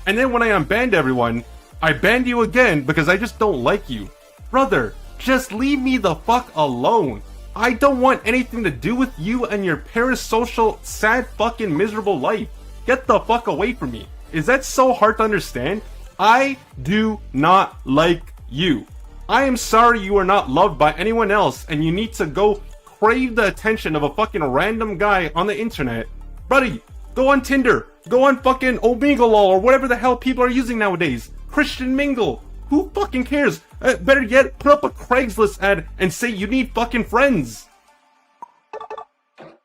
And then when I unbanned everyone, I banned you again because I just don't like you. Brother, just leave me the fuck alone. I don't want anything to do with you and your parasocial, sad fucking miserable life. Get the fuck away from me. Is that so hard to understand? I do not like you. I am sorry you are not loved by anyone else and you need to go crave the attention of a fucking random guy on the internet. Buddy, go on Tinder. Go on fucking Omegle or whatever the hell people are using nowadays. Christian Mingle. Who fucking cares? Better yet, put up a Craigslist ad and say you need fucking friends.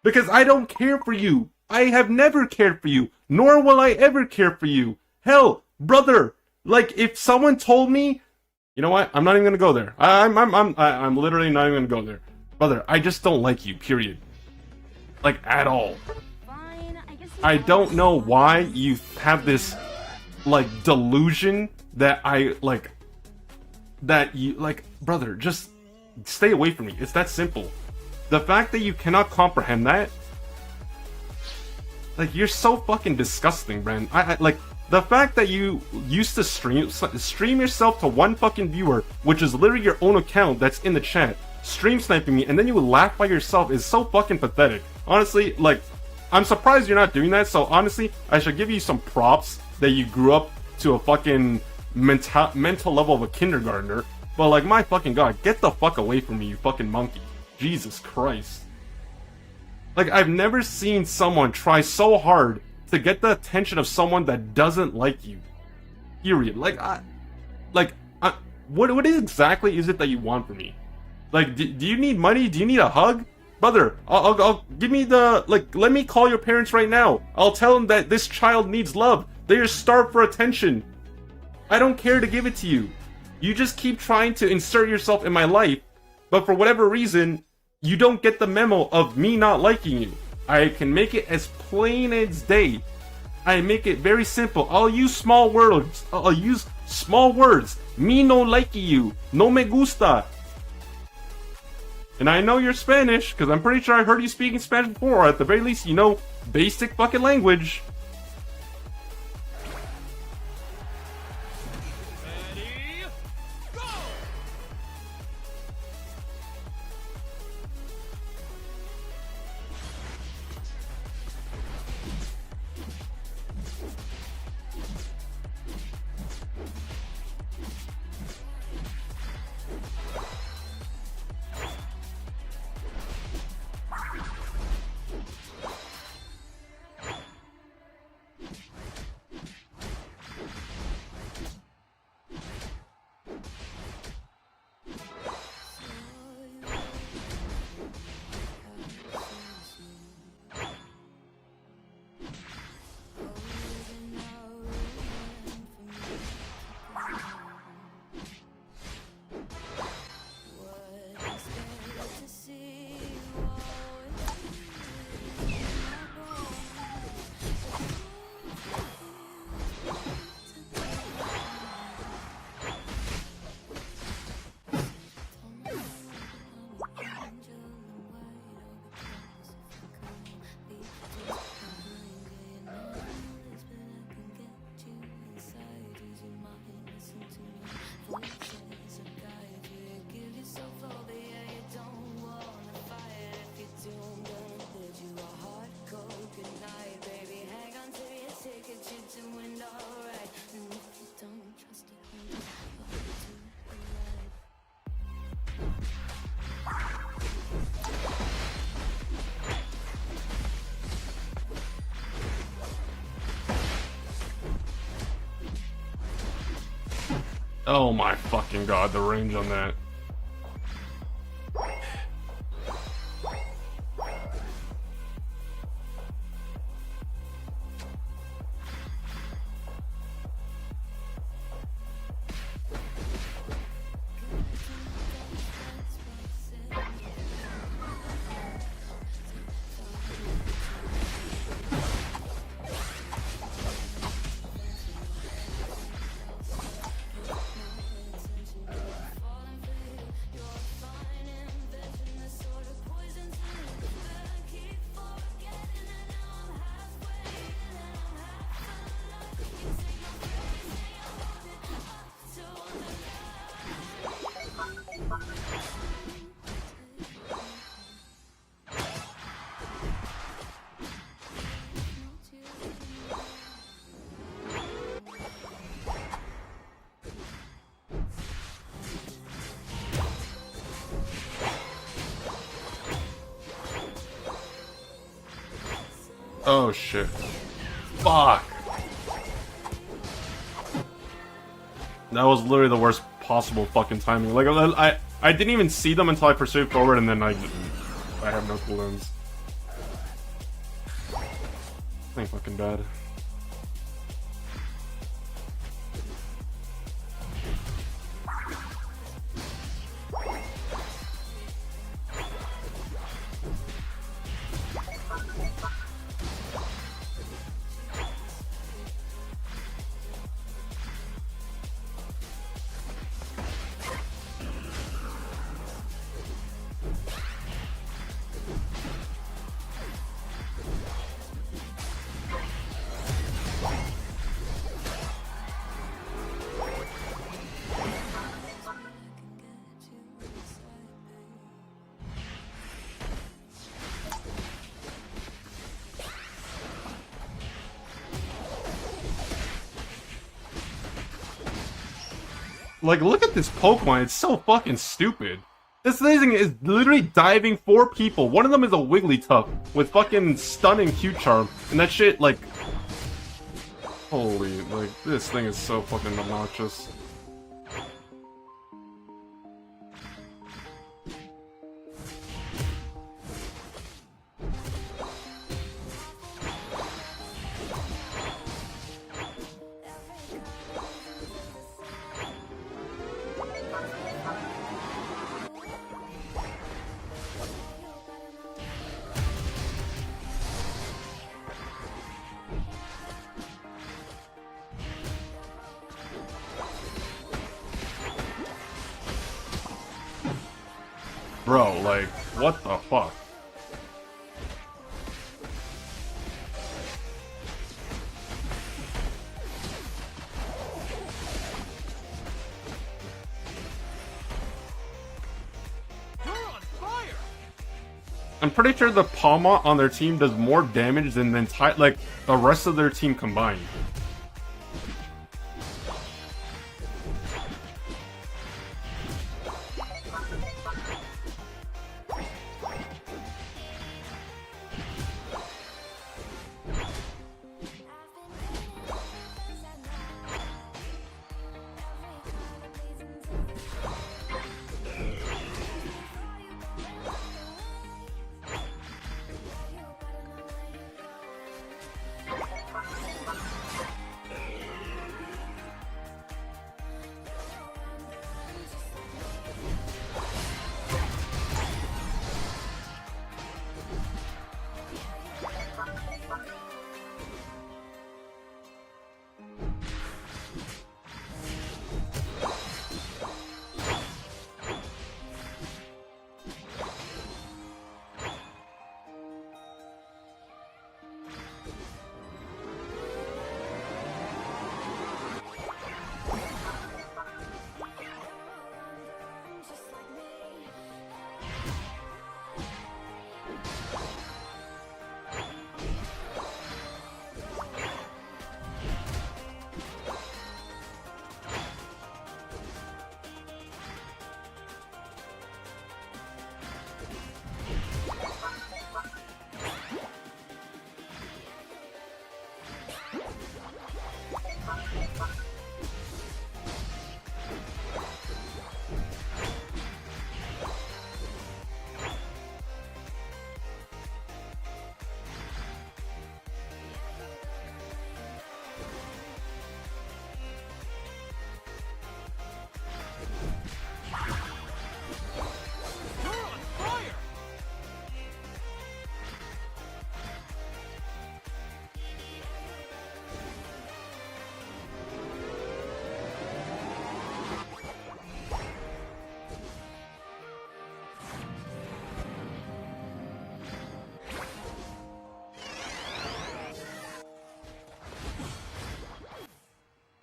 Because I don't care for you. I have never cared for you, nor will I ever care for you. Hell, brother, like if someone told me, you know what? I'm not even gonna go there. I'm literally not even gonna go there, brother. I just don't like you. Period. Like at all. Fine, I guess I don't know why you have this like delusion that brother, just stay away from me. It's that simple. The fact that you cannot comprehend that, like, you're so fucking disgusting, Bren. I like the fact that you used to stream yourself to one fucking viewer, which is literally your own account that's in the chat, stream sniping me, and then you would laugh by yourself is so fucking pathetic. Honestly, like, I'm surprised you're not doing that. So honestly, I should give you some props that you grew up to a fucking mental level of a kindergartner. But like, my fucking god, get the fuck away from me, you fucking monkey. Jesus Christ. Like, I've never seen someone try so hard to get the attention of someone that doesn't like you. Period. What exactly is it that you want from me? Like, do you need money? Do you need a hug? Brother, I'll give me the, like, let me call your parents right now. I'll tell them that this child needs love. They are starved for attention. I don't care to give it to you. You just keep trying to insert yourself in my life, but for whatever reason, you don't get the memo of me not liking you. I can make it as plain as day. I make it very simple. I'll use small words. I'll use small words. Me no like you. No me gusta. And I know you're Spanish, because I'm pretty sure I heard you speaking Spanish before, or at the very least, you know basic fucking language. Ready, go! Oh my fucking god, the range on that. Oh shit. Fuck. That was literally the worst possible fucking timing. Like, I didn't even see them until I pursued forward, and then I have no cooldowns. Ain't fucking bad. Like, look at this Pokemon, it's so fucking stupid. This thing is literally diving 4 people. One of them is a Wigglytuff with fucking stunning Q-Charm. And that shit, like... Holy, like, this thing is so fucking obnoxious. Bro, like, what the fuck? You're on fire! I'm pretty sure the Palmot on their team does more damage than the entire, like, the rest of their team combined.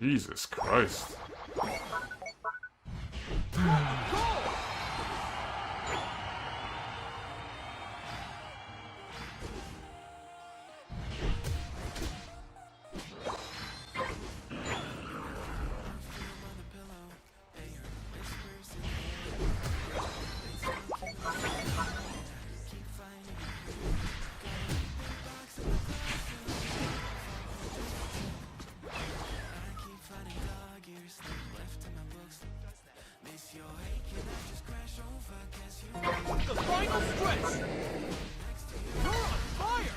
Jesus Christ. The final stretch. You're on fire.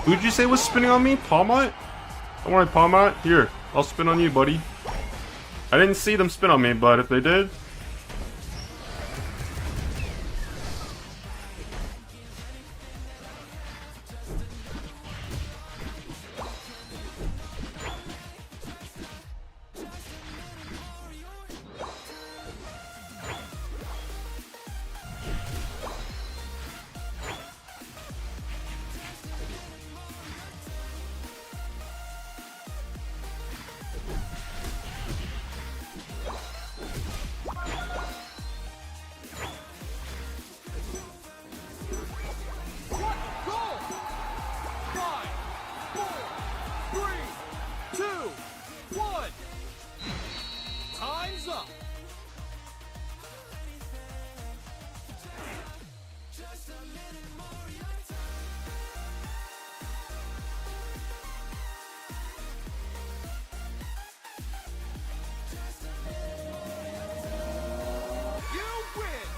Who'd you say was spinning on me? Palmot? Don't worry, Palmot. Here, I'll spin on you, buddy. I didn't see them spin on me, but if they did... Time's up. You win.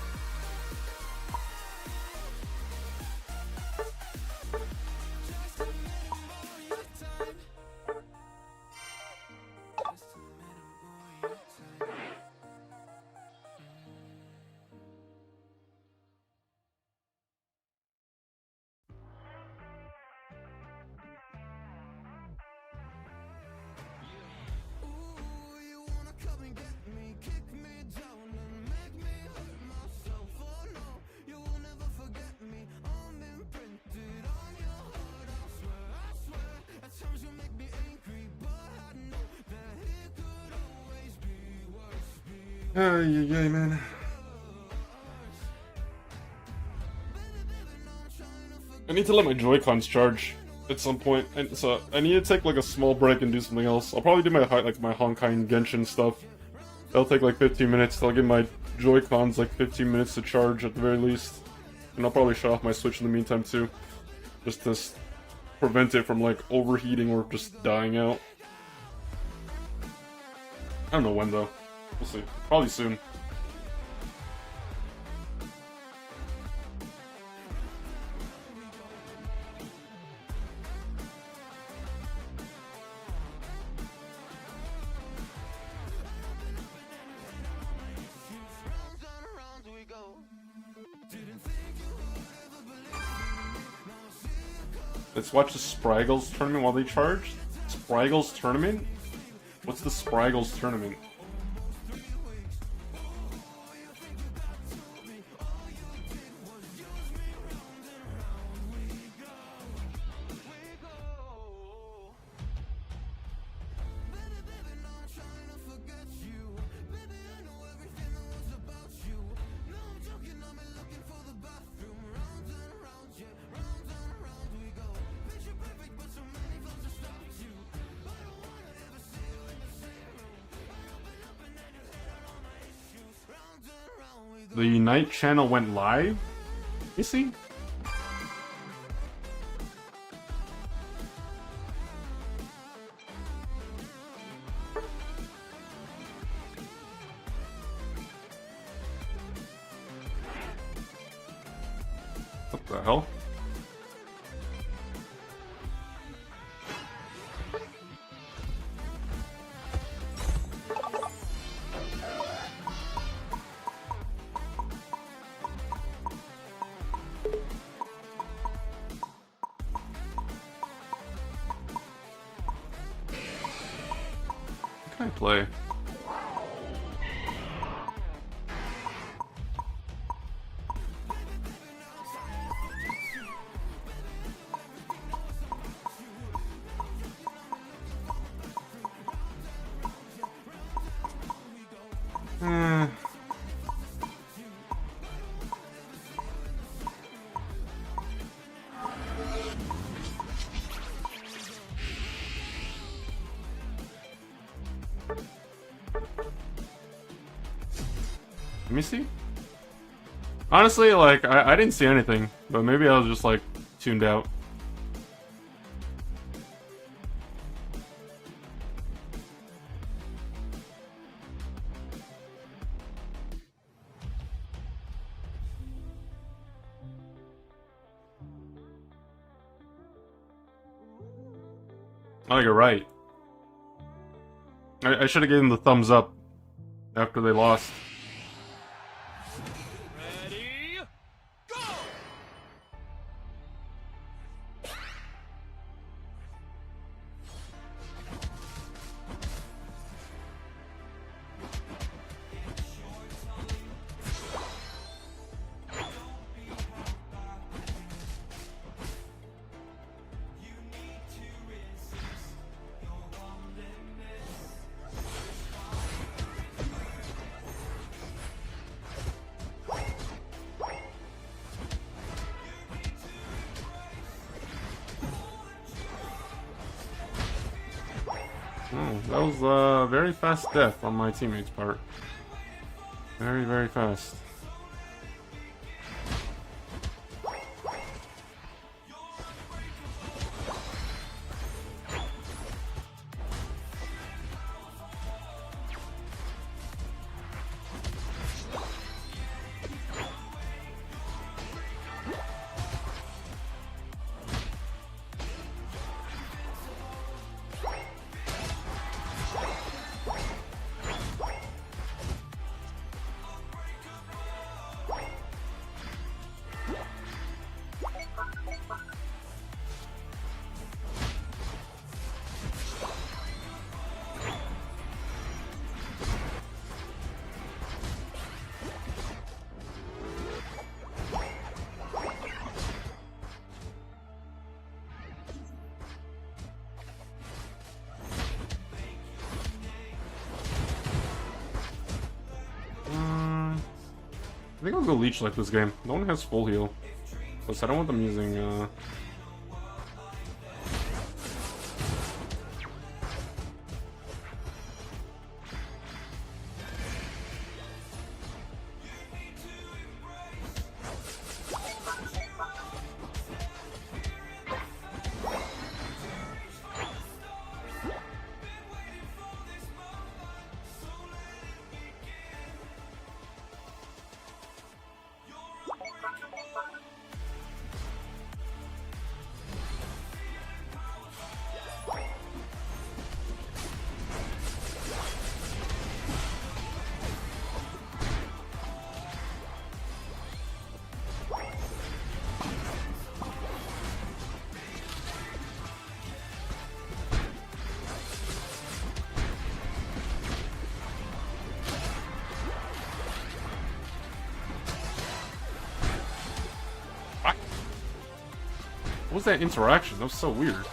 Yeah, man. I need to let my Joy-Cons charge at some point, and so I need to take like a small break and do something else. I'll probably do my my Honkai Genshin stuff. That'll take like 15 minutes. I'll give my Joy-Cons like 15 minutes to charge at the very least, and I'll probably shut off my Switch in the meantime too, just to prevent it from like overheating or just dying out. I don't know when though. We'll see. Probably soon. Let's watch the Spraggles tournament while they charge. Spraggles tournament? What's the Spraggles tournament? The night channel went live? You see? What the hell? What can I play? Hmm. Let me see. Honestly, like, I didn't see anything, but maybe I was just, like, tuned out. Oh, you're right. I should have given them the thumbs up after they lost. Oh, that was a very fast death on my teammate's part. Very, very fast. I think I'll go Leech like this game. No one has full heal. Plus, I don't want them using, What was that interaction? That was so weird.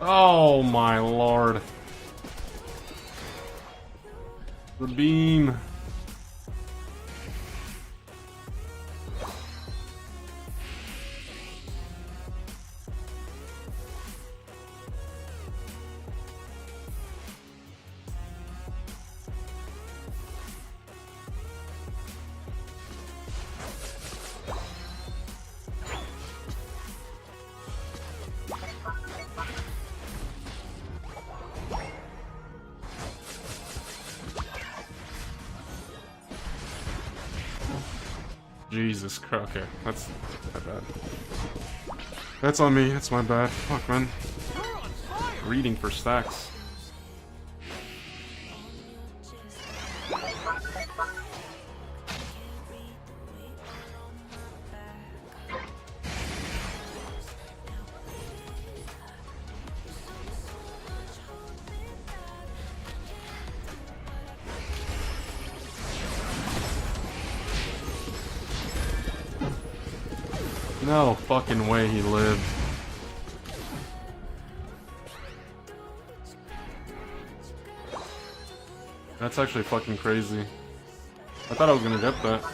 Oh my lord. The beam. Jesus Christ. Okay, that's my bad. That's on me. That's my bad. Fuck, man. Reading for stacks. No fucking way he lived. That's actually fucking crazy. I thought I was gonna get that.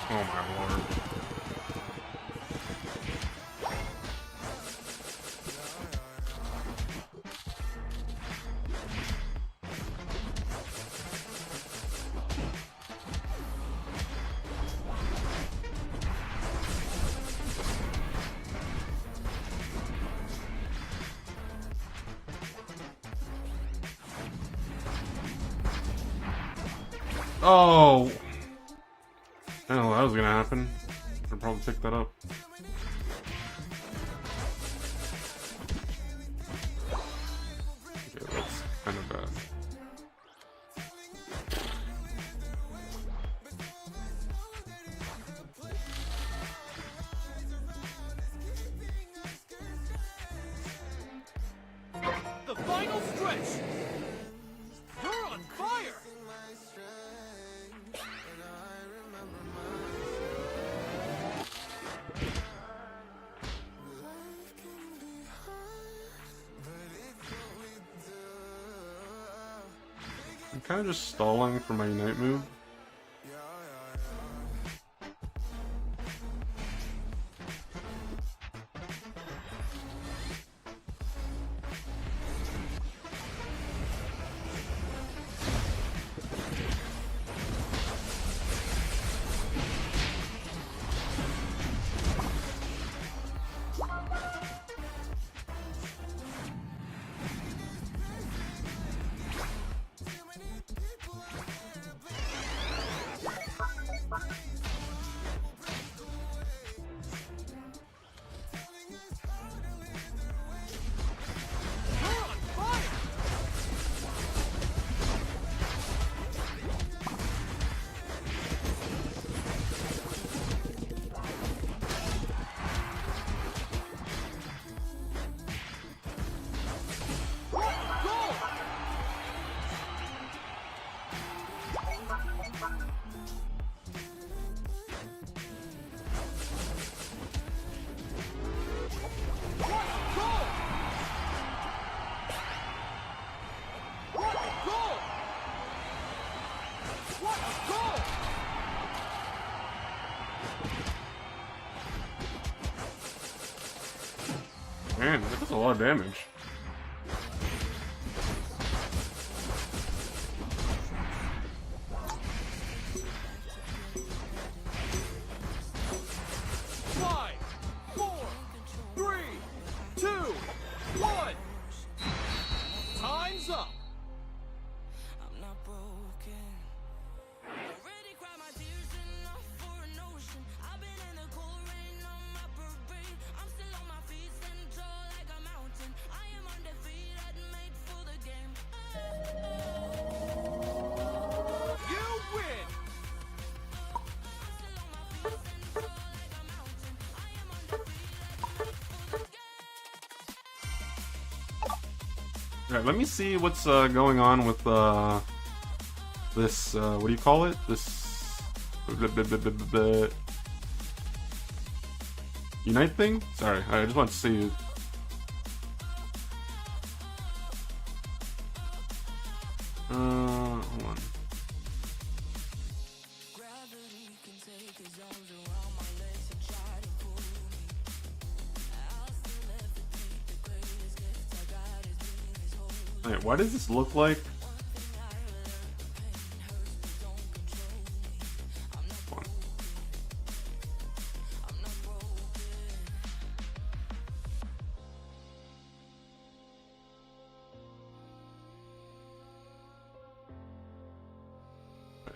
Oh my lord. Oh! I didn't know that was gonna happen. I'd probably pick that up. Okay, that's kind of bad. The final stretch! You're on fire! kind of just stalling for my Unite move. You're on fire! Go! What a goal! What a goal! What a goal! Man, that does a lot of damage. Five, four, three, two, one. Time's up. I'm not broken. Already cried my tears enough for an ocean. I've been in the cold rain on my parade. I'm still on my feet, stand tall like a mountain. I am undefeated, made for the game. You win. Alright, let me see what's going on with this, what do you call it? This Unite thing? Sorry, I just want to see. Hold on. Wait, why does this look like? Hold on.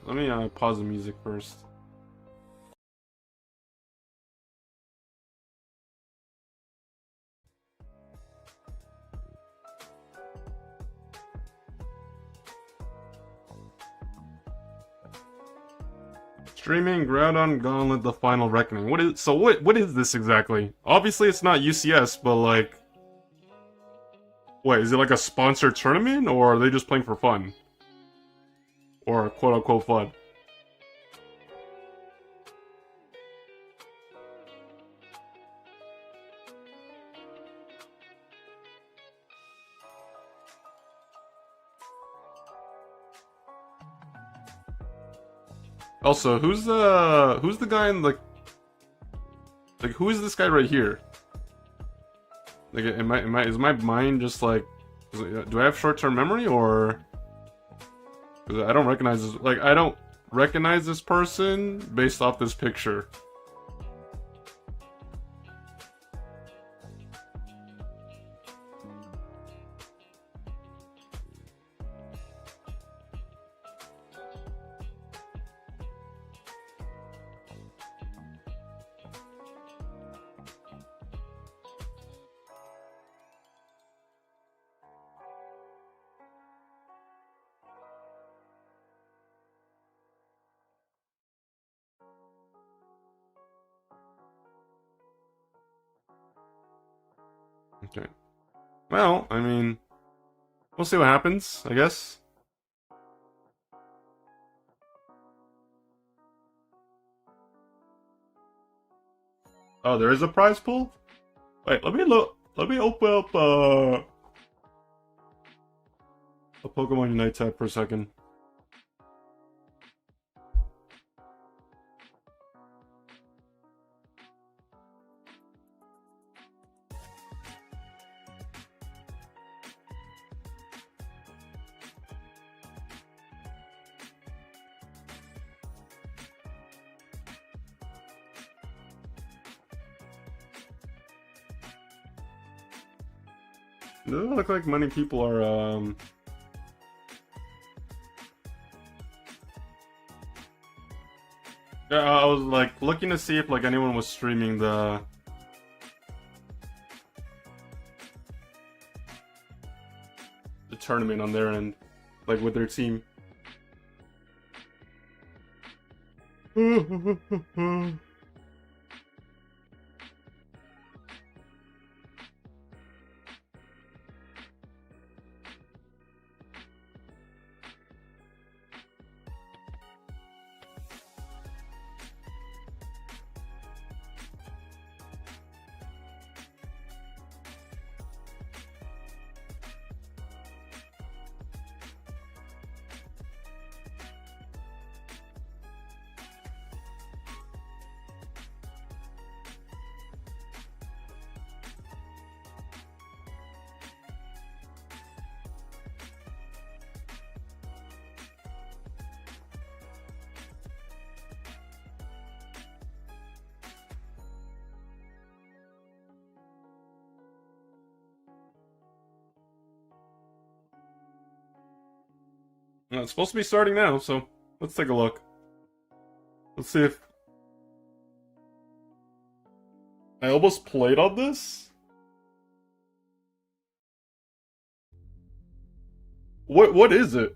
Let me pause the music first. Streaming Groudon Gauntlet: The Final Reckoning. What is this exactly? Obviously it's not UCS, but like, wait, is it like a sponsored tournament, or are they just playing for fun? Or quote unquote fun? Also, who's the guy in the who is this guy right here? Like, is my mind just like, do I have short-term memory, or? 'Cause I don't recognize this. Like, I don't recognize this person based off this picture. Okay. Well, I mean, we'll see what happens, I guess. Oh, there is a prize pool? Wait, let me look. Let me open up a Pokemon Unite tab for a second. It doesn't look like many people are, Yeah, I was like looking to see if like anyone was streaming the tournament on their end, like with their team. It's supposed to be starting now, so let's take a look. Let's see if I almost played on this. What is it?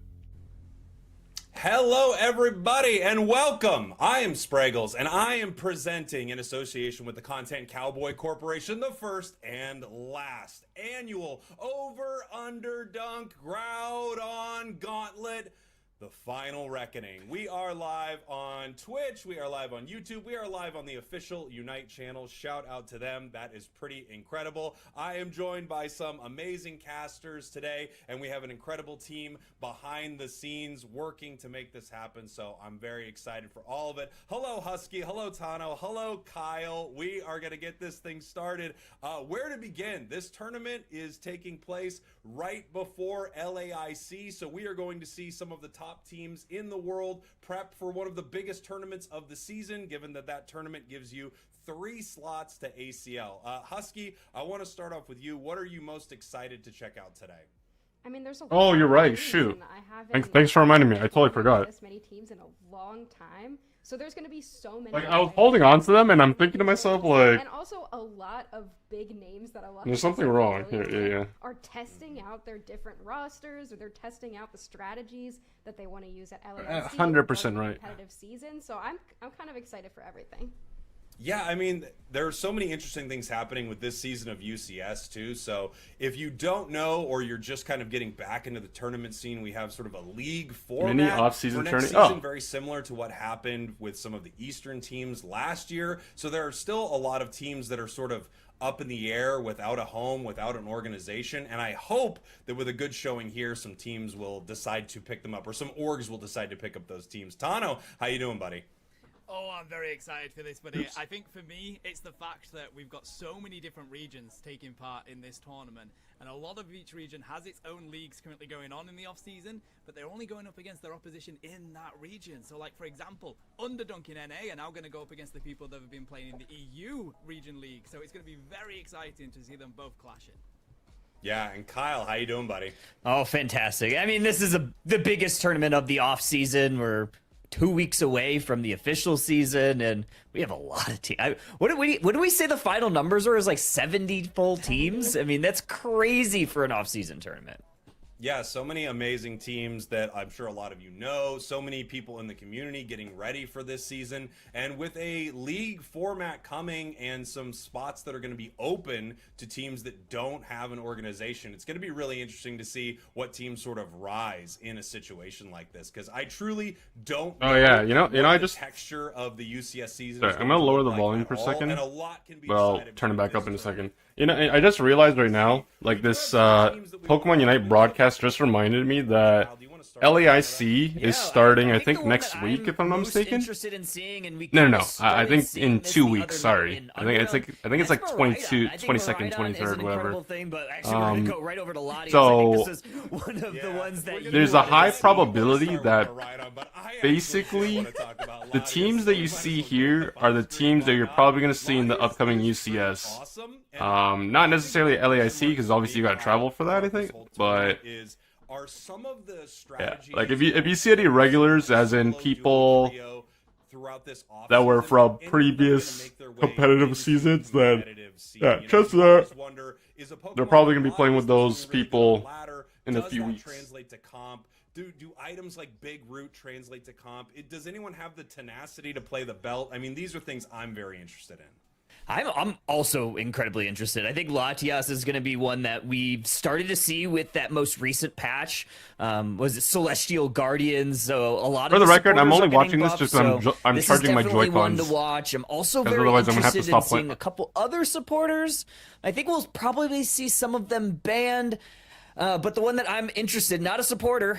Hello, everybody, and welcome. I am Spraggles, and I am presenting in association with the Content Cowboy Corporation the first and last annual Over Under Dunk Groudon Gauntlet. The Final Reckoning. We are live on Twitch, we are live on YouTube, we are live on the official Unite channel. Shout out to them, that is pretty incredible. I am joined by some amazing casters today, and we have an incredible team behind the scenes working to make this happen, so I'm very excited for all of it. Hello Husky, hello Tano, hello Kyle. We are going to get this thing started. Where to begin? This tournament is taking place right before LAIC, so we are going to see some of the top teams in the world prep for one of the biggest tournaments of the season, given that that tournament gives you 3 slots to ACL. Husky, I want to start off with you. What are you most excited to check out today? I mean, there's a Oh, lot you're of right. teams, Shoot. and I haven't Thanks for reminding me. I totally forgot. this many teams in a long time, so there's going to be so many. Like I was holding on to them, and I'm thinking to myself, like, and also a lot of big names that a lot. there's of something people wrong really here. Yeah, like Are testing out their different rosters, or they're testing out the strategies that they want to use at LAFC. 100% right. Competitive season, so I'm kind of excited for everything. Yeah, I mean, there are so many interesting things happening with this season of UCS too. So if you don't know, or you're just kind of getting back into the tournament scene, we have sort of a league format Mini off-season for next tourney- season, oh. very similar to what happened with some of the Eastern teams last year. So there are still a lot of teams that are sort of up in the air without a home, without an organization. And I hope that with a good showing here, some teams will decide to pick them up, or some orgs will decide to pick up those teams. Tano, how you doing, buddy? Oh, I'm very excited for this, buddy. I think for me, it's the fact that we've got so many different regions taking part in this tournament, and a lot of each region has its own leagues currently going on in the off-season, but they're only going up against their opposition in that region. So, like, for example, Underdunk in NA are now going to go up against the people that have been playing in the EU region league, so it's going to be very exciting to see them both clashing. Yeah, and Kyle, how you doing, buddy? Oh, fantastic. I mean, this is the biggest tournament of the off season. We're 2 weeks away from the official season, and we have a lot of teams. What do we say the final numbers are? Is like 70 full teams? I mean, that's crazy for an off-season tournament. Yeah, so many amazing teams that I'm sure a lot of you know, so many people in the community getting ready for this season, and with a league format coming and some spots that are going to be open to teams that don't have an organization, it's going to be really interesting to see what teams sort of rise in a situation like this, because I truly don't Oh, yeah, what I the just- texture of the UCS season Sorry, is I'm going gonna to lower look the like volume at for a all, second. and a lot can be well, decided turn it with back this up in a tournament. second. I just realized right now, like this Pokemon Unite broadcast just reminded me that start LAIC Yeah, is starting, I the think, one next that week, I'm if I'm not most mistaken. Interested in seeing, and we No, kinda I started think seeing in this 2 the weeks. other night Sorry, in I think it's Underground. like it's like That's 22, Maridon. I think 22nd, Maridon is 23rd, an whatever. incredible thing, but actually we're gonna go right over to Latias. so- I think this is one of the ones that you There's a wanted to high see. probability that basically basically the teams that you see here are the teams that you're probably going to see in the upcoming UCS. Not necessarily LAIC, because obviously you got to travel for that, I think. But are some of the yeah, strategies like if you see any regulars, as in people that were from previous competitive seasons, then yeah, chances are they're probably going to be playing with those people in a few weeks. Translate to comp? Do items like Big Root translate to comp? Does anyone have the tenacity to play the belt? I mean, these are things I'm very interested in. I'm also incredibly interested. I think Latias is going to be one that we've started to see with that most recent patch. Was it Celestial Guardians? So a lot of For the record, I'm supporters only are getting watching this buffed, just 'cause so I'm this is charging my definitely one Joy-Cons. to watch. I'm also 'Cause very otherwise I'm gonna have to interested in stop playing. seeing a couple other supporters. I think we'll probably see some of them banned. But the one that I'm interested, not a supporter,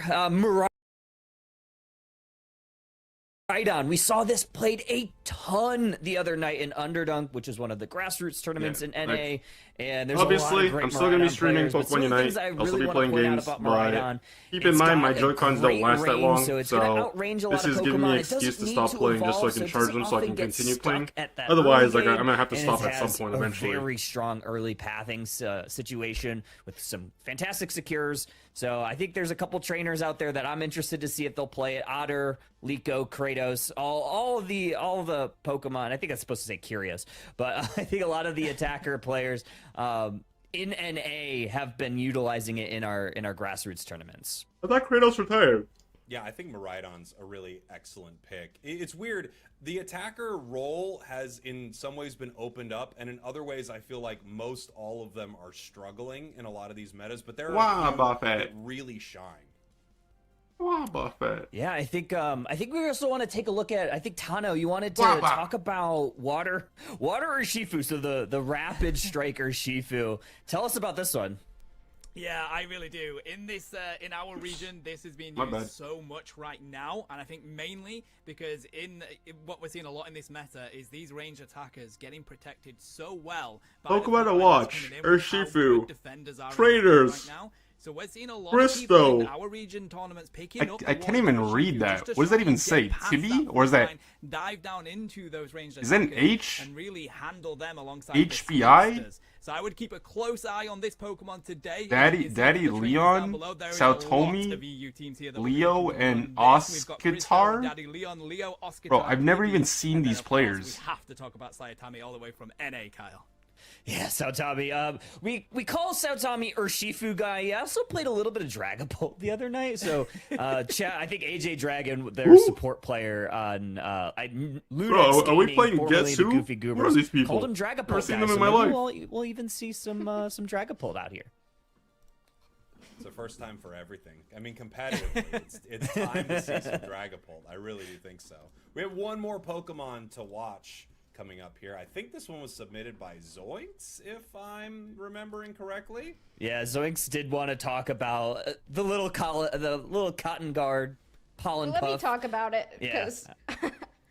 Maridon. We saw this played a ton the other night in Underdunk, which is one of the grassroots tournaments in NA. And there's Obviously, a lot of great I'm still gonna be Maridon streaming players, but some Pokemon of the Unite. things I I'll really still be wanna playing point out games, about but Maridon, keep in it's mind got my a Joy-Cons don't great last that range, long, so it's so gonna outrange a lot this of is giving me Pokemon. an It excuse doesn't to need stop to playing just so I evolve, can it charge doesn't them so I often can get continue stuck playing. at that Otherwise, early like I'm game, gonna have to and stop it at some has point a eventually. very strong early pathing situation with some fantastic secures. So I think there's a couple trainers out there that I'm interested to see if they'll play it. Otter, Liko, Kratos, all the Pokemon. I think that's supposed to say Curious, but I think a lot of the attacker players in NA have been utilizing it in our grassroots tournaments. I thought Kratos retired. Yeah, I think Maridon's a really excellent pick. It's weird. The attacker role has in some ways been opened up, and in other ways I feel like most all of them are struggling in a lot of these metas, but there are a few that really shine. Wow, Buffett. Yeah, I think we also want to take a look at. I think Tano, you wanted to talk about water or Shifu. So the rapid striker Shifu. Tell us about this one. Yeah, I really do. In this, in our region, this has been used so much right now, and I think mainly because in what we're seeing a lot in this meta is these range attackers getting protected so well. By Pokemon to watch, Urshifu, traders traders, right now. So we're seeing a lot of people in our region tournaments picking up. I can't even read that. What does that even say? Tibi? Or is that? Dive down into those ranged Is that an H? and really handle them alongside HBI? So I would keep a close eye on this Pokemon today. Daddy Leon, Sautomi, Leo, and Oscitar? Bro, I've never even seen these players. We have to talk about Sayatami all the way from NA, Kyle. Yeah, Saotami. We call Saotami Urshifu guy. He also played a little bit of Dragapult the other night. So, I think AJ Dragon, their support player on Bro, are we playing Guess Who? Goofy Goobers, What are these people? called him Dragapult. Never seen guy, them in so my maybe life. We'll even see some Dragapult out here. It's the first time for everything. I mean, competitively, it's time to see some Dragapult. I really do think so. We have one more Pokemon to watch coming up here. I think this one was submitted by Zoinks, if I'm remembering correctly. Yeah, Zoinks did want to talk about the little cotton guard pollen Let puff. me talk about it Yeah. because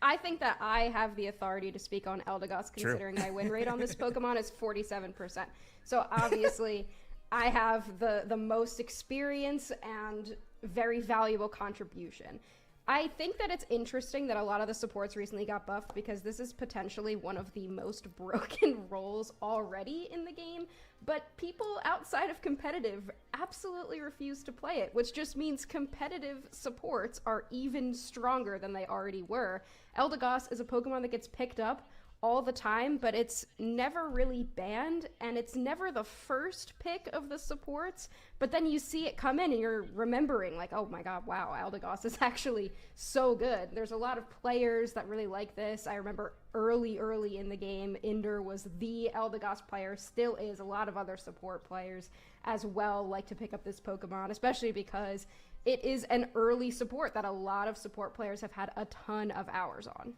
I think that I have the authority to speak on Eldegoss, considering my win rate on this Pokemon is 47%. So obviously, I have the most experience and very valuable contribution. I think that it's interesting that a lot of the supports recently got buffed because this is potentially one of the most broken roles already in the game, but people outside of competitive absolutely refuse to play it, which just means competitive supports are even stronger than they already were. Eldegoss is a Pokemon that gets picked up all the time, but it's never really banned, and it's never the first pick of the supports, but then you see it come in and you're remembering like, oh my god, wow, Eldegoss is actually so good. There's a lot of players that really like this. I remember early in the game, Inder was the Eldegoss player, still is. A lot of other support players as well like to pick up this Pokemon, especially because it is an early support that a lot of support players have had a ton of hours on.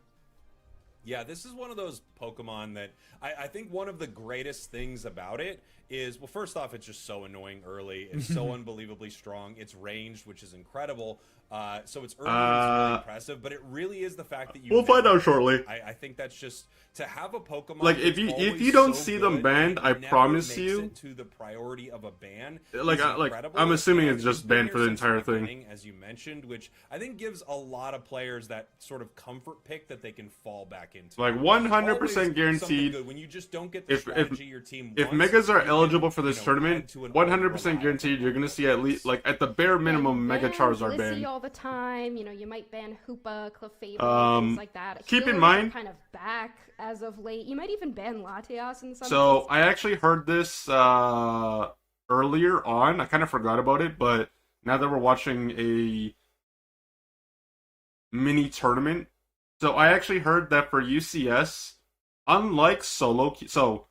Yeah, this is one of those Pokemon that I think one of the greatest things about it is, well, first off, it's just so annoying early. It's so unbelievably strong. It's ranged, which is incredible. So it's early, it's really impressive, but it really is the fact that you. We'll find out shortly. I think that's just to have a Pokemon. Like, if you don't see them banned, I promise you. To the priority of a ban. Like, I'm assuming it's just banned for the entire thing. As you mentioned, which I think gives a lot of players that sort of comfort pick that they can fall back into. Like 100% guaranteed. When you just don't get the strategy your team if wants, Megas are eligible for this add tournament, to an 100% guaranteed you're gonna see at least, like, at the bare minimum, Mega Charizard Blissey banned. all the time. You know, you might ban Hoopa, Clefable, things like that. Keep in Healers are mind- kind of back as of late. You might even ban Latias in some. So cases. I actually heard this earlier on. I kind of forgot about it, but now that we're watching a mini tournament, so I actually heard that for UCS, unlike solo, so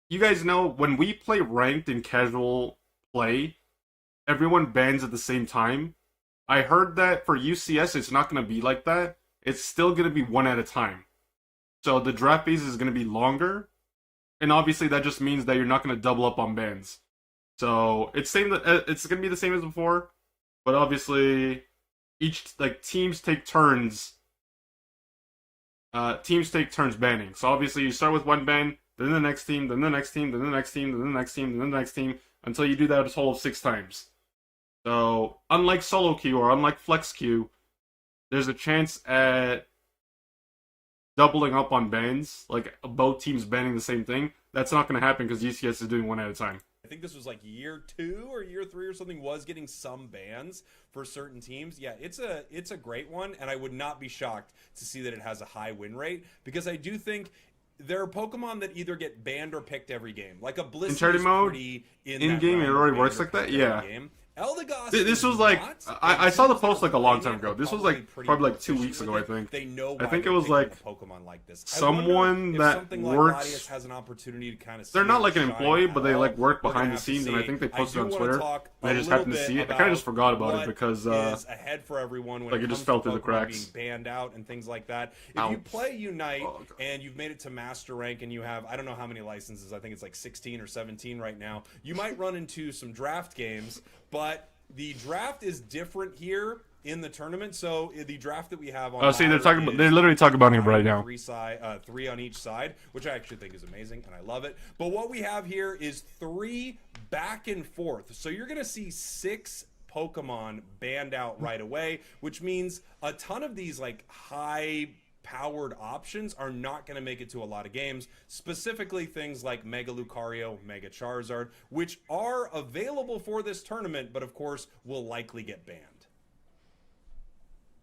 you guys know when we play ranked and casual play, everyone bans at the same time. I heard that for UCS, it's not going to be like that. It's still going to be one at a time. So the draft phase is going to be longer. And obviously that just means that you're not going to double up on bans. So it's going to be the same as before. But obviously teams take turns. Teams take turns banning. So obviously you start with one ban, then the next team, then the next team, then the next team, then the next team, then the next team, until you do that a total of 6 times. So, unlike solo queue or unlike flex queue, there's a chance at doubling up on bans, like both teams banning the same thing. That's not going to happen because UCS is doing one at a time. I think this was like year 2 or year 3 or something, was getting some bans for certain teams. Yeah, it's a great one, and I would not be shocked to see that it has a high win rate, because I do think there are Pokemon that either get banned or picked every game. Like a Blissey in charity mode, in game, it already works like that. Yeah. Eldegoss This was like I saw the post like a long time ago. This was like probably like 2 weeks ago, I think. They know I think it was like Pokemon like this. someone that works. Has an opportunity to kind of They're not like an employee, but they like work behind the scenes, and I think they posted on Twitter. And I just happened to see it. I kind of just forgot about it because ahead for everyone when like it just fell through the cracks. Being banned out and things like that. If you play Unite and you've made it to Master Rank and you have, I don't know how many licenses. I think it's like 16 or 17 right now. You might run into some draft games, but the draft is different here in the tournament. So the draft that we have on they're literally talking about it right now. 3 on each side, which I actually think is amazing and I love it. But what we have here is 3 back and forth. So you're going to see 6 Pokemon banned out right away, which means a ton of these like high powered options are not going to make it to a lot of games, specifically things like Mega Lucario, Mega Charizard, which are available for this tournament, but of course will likely get banned.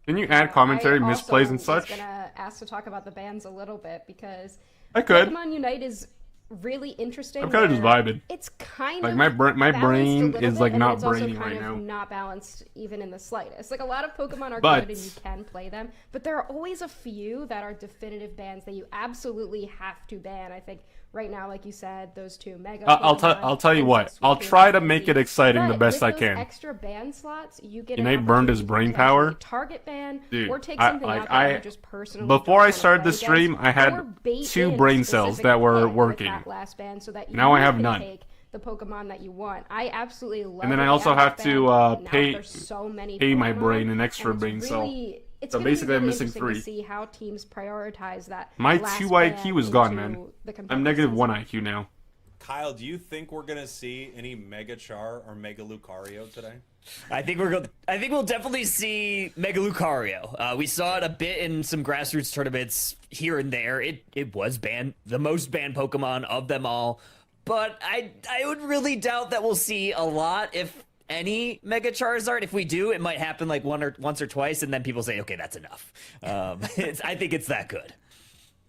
Can you add commentary, I misplays, and also was such? gonna ask to talk about the bans a little bit because I could. Pokemon Unite is really interesting. I'm kind of just vibing. It's kind Like of my balanced brain a little is bit, like and not it's also braining kind right of now. not balanced even in the slightest. Like a lot of Pokemon are But- good and you can play them, but there are always a few that are definitive bans that you absolutely have to ban. I think right now, like you said, those 2 Mega. I'll tell you Pokemon, what. Princess I'll Suicune, try to make it exciting the but best with I those can. Extra ban slots, you get Unite an burned his opportunity to brain potentially power. target ban Dude, or take I- something like, out that I- you just personally before don't I wanna started play the stream, against, I had or bait 2 in brain a cells specific that were hit with working. that last ban so that you Now I have can none. take the Pokemon that you want. I absolutely love. And then that I they also have have that to, ban, but now pay- there's so many pay my Pokemon, brain an extra and brain it's cell. really, it's So gonna be basically I'm really missing interesting to 3. see how teams prioritize that. My last 2 ban IQ is gone, into man. the I'm competitive negative 1 season. IQ now. Kyle, do you think we're gonna see any Mega Char or Mega Lucario today? I think we'll definitely see Mega Lucario. We saw it a bit in some grassroots tournaments here and there. It was banned, the most banned Pokemon of them all. But I would really doubt that we'll see a lot, if any, Mega Charizard. If we do, it might happen like once or twice, and then people say, okay, that's enough. I think it's that good.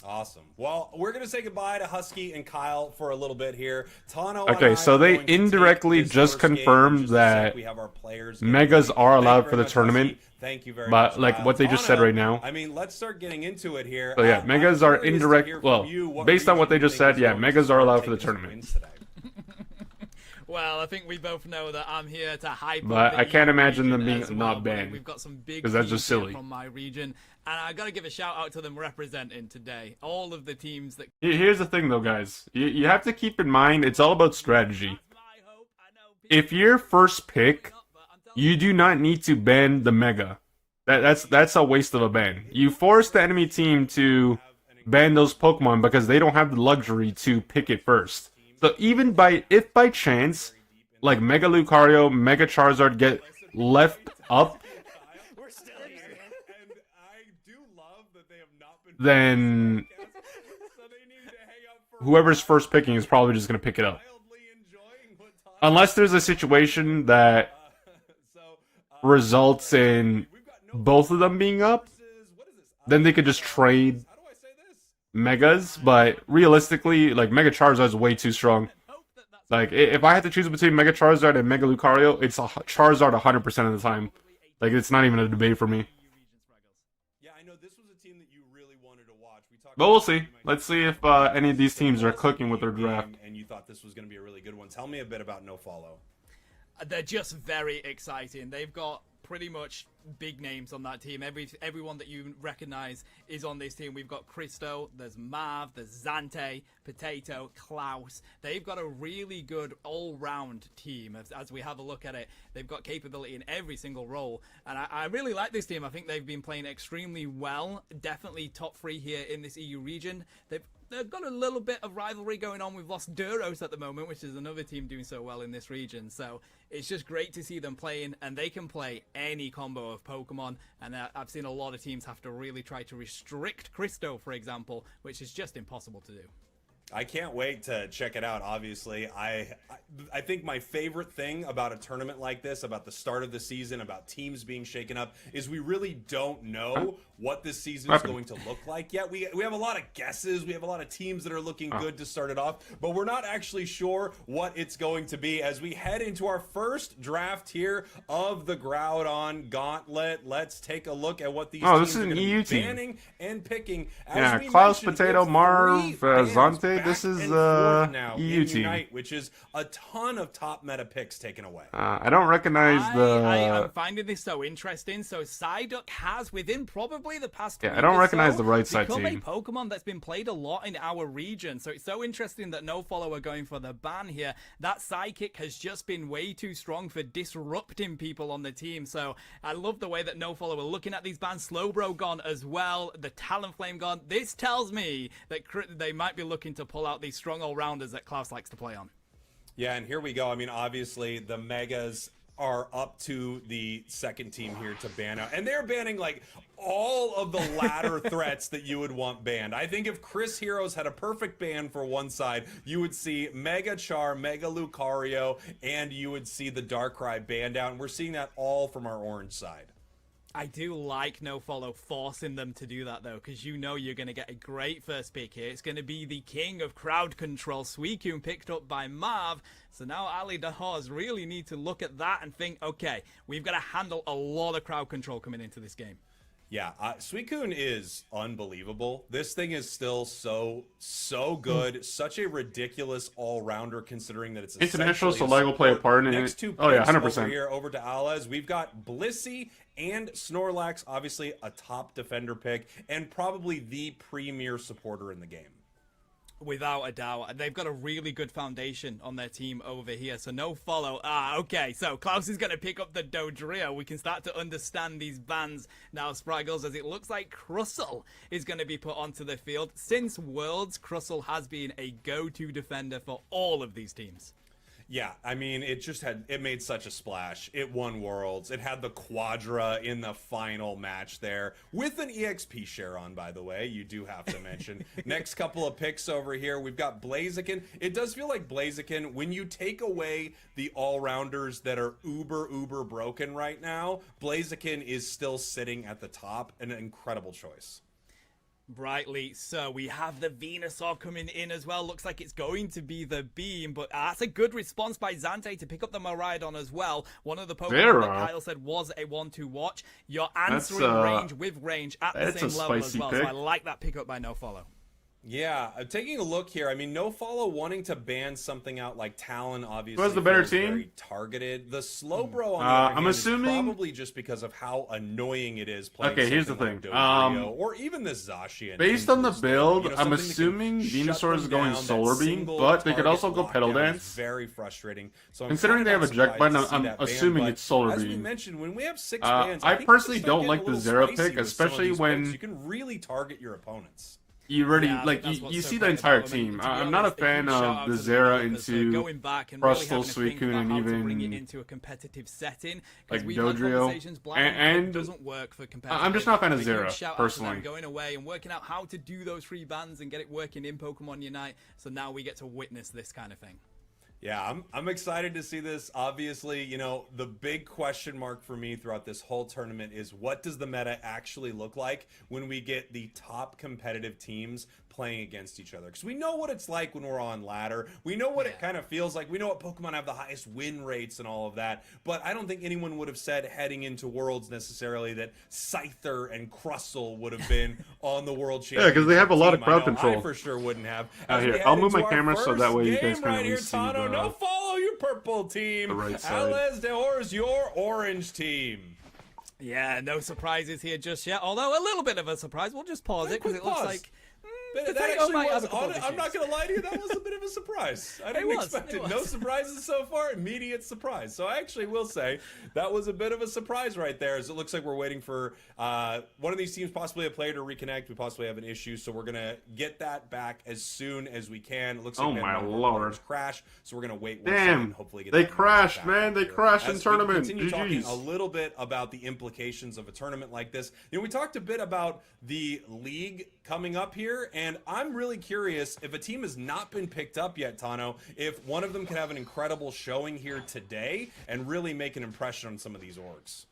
Awesome. Well, we're going to say goodbye to Husky and Kyle for a little bit here. Tano Okay, and I so are they going to indirectly take this just first game in confirmed just a sec. that we have our players Megas getting are ready. allowed Thank you for the very much, tournament, Husky. Thank you very but, much, like, Kyle. what they just said Tano, right now- I mean, let's start getting into it here. So yeah, I'm Megas are curious to hear indirect. from Well, you what based on what they region just you think said, is yeah, going Megas to are allowed take for the this tournament. wins today. Well, I think we both know that I'm here to hype up But the I can't EU imagine them region being as well, not but banned, We've got some big 'cause that's just teams here silly. from my region, And I gotta give a shout out to them representing today. All of the teams that. Here's the thing, though, guys. You have to keep in mind it's all about strategy. If you're first pick, you do not need to ban the Mega. That's a waste of a ban. You force the enemy team to ban those Pokemon because they don't have the luxury to pick it first. So even if by chance, like Mega Lucario, Mega Charizard get left up, then whoever's first picking is probably just going to pick it up. Unless there's a situation that results in both of them being up, then they could just trade Megas, but realistically, like, Mega Charizard is way too strong. Like, if I had to choose between Mega Charizard and Mega Lucario, it's a Charizard 100% of the time. Like, it's not even a debate for me. But we'll see. Let's see if any of these teams are clicking with their draft. And you thought this was going to be a really good one. Tell me a bit about NoFollow. They're just very exciting. They've got pretty much big names on that team. Everyone that you recognize is on this team. We've got Christo, there's Marv, there's Zante, Potato, Klaus. They've got a really good all-round team as we have a look at it. They've got capability in every single role. And I really like this team. I think they've been playing extremely well. Definitely top 3 here in this EU region. They've got a little bit of rivalry going on with Los Duros at the moment, which is another team doing so well in this region. So it's just great to see them playing, and they can play any combo of Pokemon. And I've seen a lot of teams have to really try to restrict Christo, for example, which is just impossible to do. I can't wait to check it out, obviously. I think my favorite thing about a tournament like this, about the start of the season, about teams being shaken up, is we really don't know what this season is going to look like yet. We have a lot of guesses. We have a lot of teams that are looking good to start it off, but we're not actually sure what it's going to be as we head into our first draft here of the Groudon Gauntlet. Let's take a look at what these teams are going to be banning and picking. Yeah, Klaus, Potato, Marv, Zante. This is now EU team, Unite, which is a ton of top meta picks taken away. I don't recognize I'm finding this so interesting. So Psyduck has, within probably the past 2 I don't recognize the right side become team. a Pokemon that's been played a lot in our region. So it's so interesting that NoFollow are going for the ban here. That Psychic has just been way too strong for disrupting people on the team. So I love the way that NoFollow are looking at these bans. Slowbro gone as well. The Talonflame gone. This tells me that they might be looking to pull out these strong all-rounders that Klaus likes to play on. Yeah, and here we go. I mean, obviously, the Megas are up to the second team here to ban out. And they're banning, like, all of the ladder threats that you would want banned. I think if Chris Heroes had a perfect ban for one side, you would see Mega Char, Mega Lucario, and you would see the Darkrai banned out. And we're seeing that all from our orange side. I do like NoFollow forcing them to do that, though, because you know you're going to get a great first pick here. It's going to be the king of crowd control, Suicune, picked up by Marv. So now Ali Dahors really need to look at that and think, okay, we've got to handle a lot of crowd control coming into this game. Yeah, Suicune is unbelievable. This thing is still so good. Such a ridiculous all-rounder considering that it's international, so Leg will play a part in it. Oh yeah, 100%. Over here, over to Alaz, we've got Blissey and Snorlax, obviously a top defender pick, and probably the premier supporter in the game. Without a doubt. They've got a really good foundation on their team over here. So NoFollow. Okay. So Klaus is going to pick up the Dodrio. We can start to understand these bans now, Spraggles, as it looks like Crustle is going to be put onto the field. Since Worlds, Crustle has been a go-to defender for all of these teams. Yeah, I mean, it made such a splash. It won Worlds. It had the Quadra in the final match there with an EXP share on, by the way. You do have to mention. Next couple of picks over here, we've got Blaziken. It does feel like Blaziken, when you take away the all-rounders that are uber broken right now, Blaziken is still sitting at the top. An incredible choice. Brightly so. We have the Venusaur coming in as well. Looks like it's going to be the Beam, but that's a good response by Zante to pick up the Miraidon as well. One of the Pokemon that Kyle said was a one to watch. You're answering range with range at the same level as well. So I like that pickup by NoFollow. Yeah, taking a look here. I mean, No Follow wanting to ban something out like Talon, obviously. Who has the better feels team? Very targeted. The Slowbro, on the other I'm hand, is assuming- probably just because of how annoying it is playing. Okay, here's the something thing. like Dodrio, or even this Zacian. Based in on the boost. build, You know, I'm something that can assuming shut Venusaur is them going down, that Solar Beam, single but they could also target go Pedal lockdown is Dance. Very frustrating. So I'm Considering kinda they have not a Jet surprised Button, to see I'm that ban, assuming but it's Solar as we Beam. mentioned, when we have 6 bans, I think personally we start don't like getting the a little Zera spicy pick, with some of especially these when- picks. You can really target your opponents. You already Yeah, I like think that's what's you so see the great entire about them. team. To be I'm not a honest, a fan huge shout of out the to Zera developers for into going back and really Crustle, having to think Suicune, about and how to bring it even into a competitive setting. like Because we've had Dodrio. conversations, Blind And doesn't work for competitive. I'm just not a fan of But huge Zera, shout out to personally. them going away and working out how to do those free bans and get it working in Pokemon Unite. So now we get to witness this kind of thing. Yeah, I'm excited to see this. Obviously, you know, the big question mark for me throughout this whole tournament is what does the meta actually look like when we get the top competitive teams playing against each other? Because we know what it's like when we're on ladder. We know what it kind of feels like. We know what Pokemon have the highest win rates and all of that. But I don't think anyone would have said heading into Worlds necessarily that Scyther and Crustle would have been on the World Championship. Yeah, 'cause they have a lot of team. crowd I know control. I for sure wouldn't have. Out As here, we I'll head move my into our camera so that first way you guys game can right at here, least see Tano. the- No follow your purple team. the right side. Ales de Oro's your orange team. Yeah, no surprises here just yet. Although a little bit of a surprise. We'll just pause it because quick it looks pause. like. That Potato actually might have was, a couple of I'm not issues. going to lie to you, that was a bit of a surprise. I didn't was, expect it it. No was. surprises so far, immediate surprise. So I actually will say that was a bit of a surprise right there, as it looks like we're waiting for one of these teams, possibly a player, to reconnect. We possibly have an issue, so we're going to get that back as soon as we can. It looks like Oh we had my one of our lord. players crash, so we're going to wait one Damn. second, hopefully get They that number crashed, back man. up They here. crashed in As we tournament. continue talking GGs. a little bit about the implications of a tournament like this. You know, we talked a bit about the league coming up here, and I'm really curious if a team has not been picked up yet, Tano, if one of them can have an incredible showing here today and really make an impression on some of these orgs.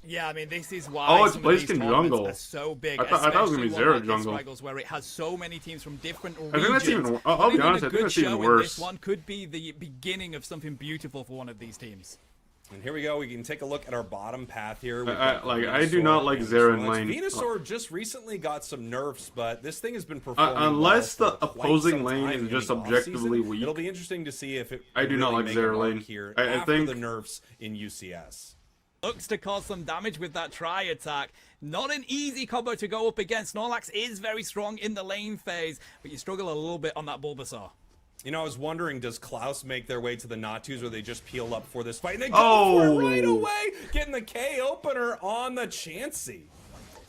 Yeah, I mean, this is why Oh, it's some of these Blaziken tournaments Jungle. are so big. I thought it was gonna be especially Zero one like Jungle. Spraggles, where it has so many teams from different regions. I think that's even- I'll be Putting in honest, a I think good that's even show in worse. This one could be the beginning of something beautiful for one of these teams. And here we go. We can take a look at our bottom path here. We've I got do Venusaur not like and Zera in Snorlax. lane. Venusaur just recently got some nerfs, but this thing has been performing unless well the for quite opposing some lane time is in just the objectively offseason. weak. It'll be interesting to see if it I do not really like make a Zera mark lane. here I after think- the nerfs in UCS. Looks to cause some damage with that try attack. Not an easy combo to go up against. Snorlax is very strong in the lane phase, but you struggle a little bit on that Bulbasaur. You know, I was wondering, does Klaus make their way to the Natus, or they just peel up for this fight? And they go Oh. for it right away, getting the K opener on the Chansey.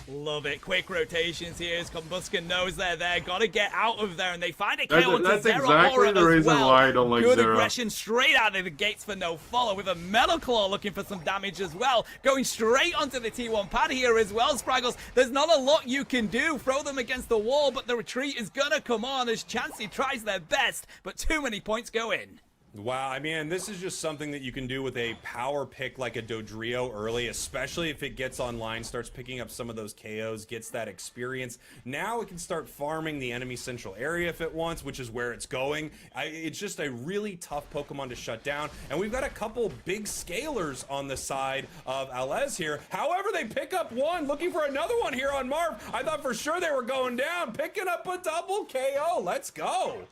Love it. Quick rotations here as Combusken knows they're there. Gotta get out of there, and they find a That's- KO onto that's Zera exactly Aura the as reason well. why I don't like Good Zera. aggression straight out of the gates for no follow, with a Metal Claw looking for some damage as well. Going straight onto the T1 pad here as well, Spraggles. There's not a lot you can do. Throw them against the wall, but the retreat is gonna come on as Chansey tries their best, but too many points go in. Wow, I mean, this is just something that you can do with a power pick like a Dodrio early, especially if it gets online, starts picking up some of those KOs, gets that experience. Now it can start farming the enemy central area if it wants, which is where it's going. It's just a really tough Pokemon to shut down, and we've got a couple big scalers on the side of Ales here. However, they pick up one, looking for another one here on Marv. I thought for sure they were going down, picking up a double KO. Let's go.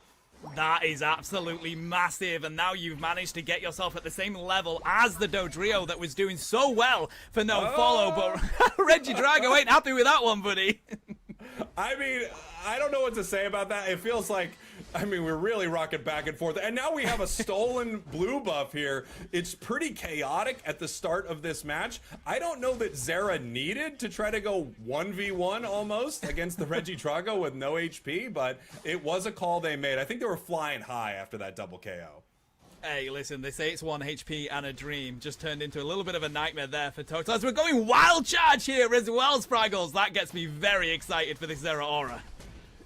That is absolutely massive, and now you've managed to get yourself at the same level as the Dodrio that was doing so well for no follow, but Regidrago ain't happy with that one, buddy. I mean, I don't know what to say about that. It feels like, I mean, we're really rocking back and forth. And now we have a stolen blue buff here. It's pretty chaotic at the start of this match. I don't know that Zera needed to try to go 1v1 almost against the Regidrago with no HP, but it was a call they made. I think they were flying high after that double KO. Hey, listen, they say it's 1 HP and a dream. Just turned into a little bit of a nightmare there for Toto. As we're going wild charge here as well, Spraggles. That gets me very excited for this Zera Aura.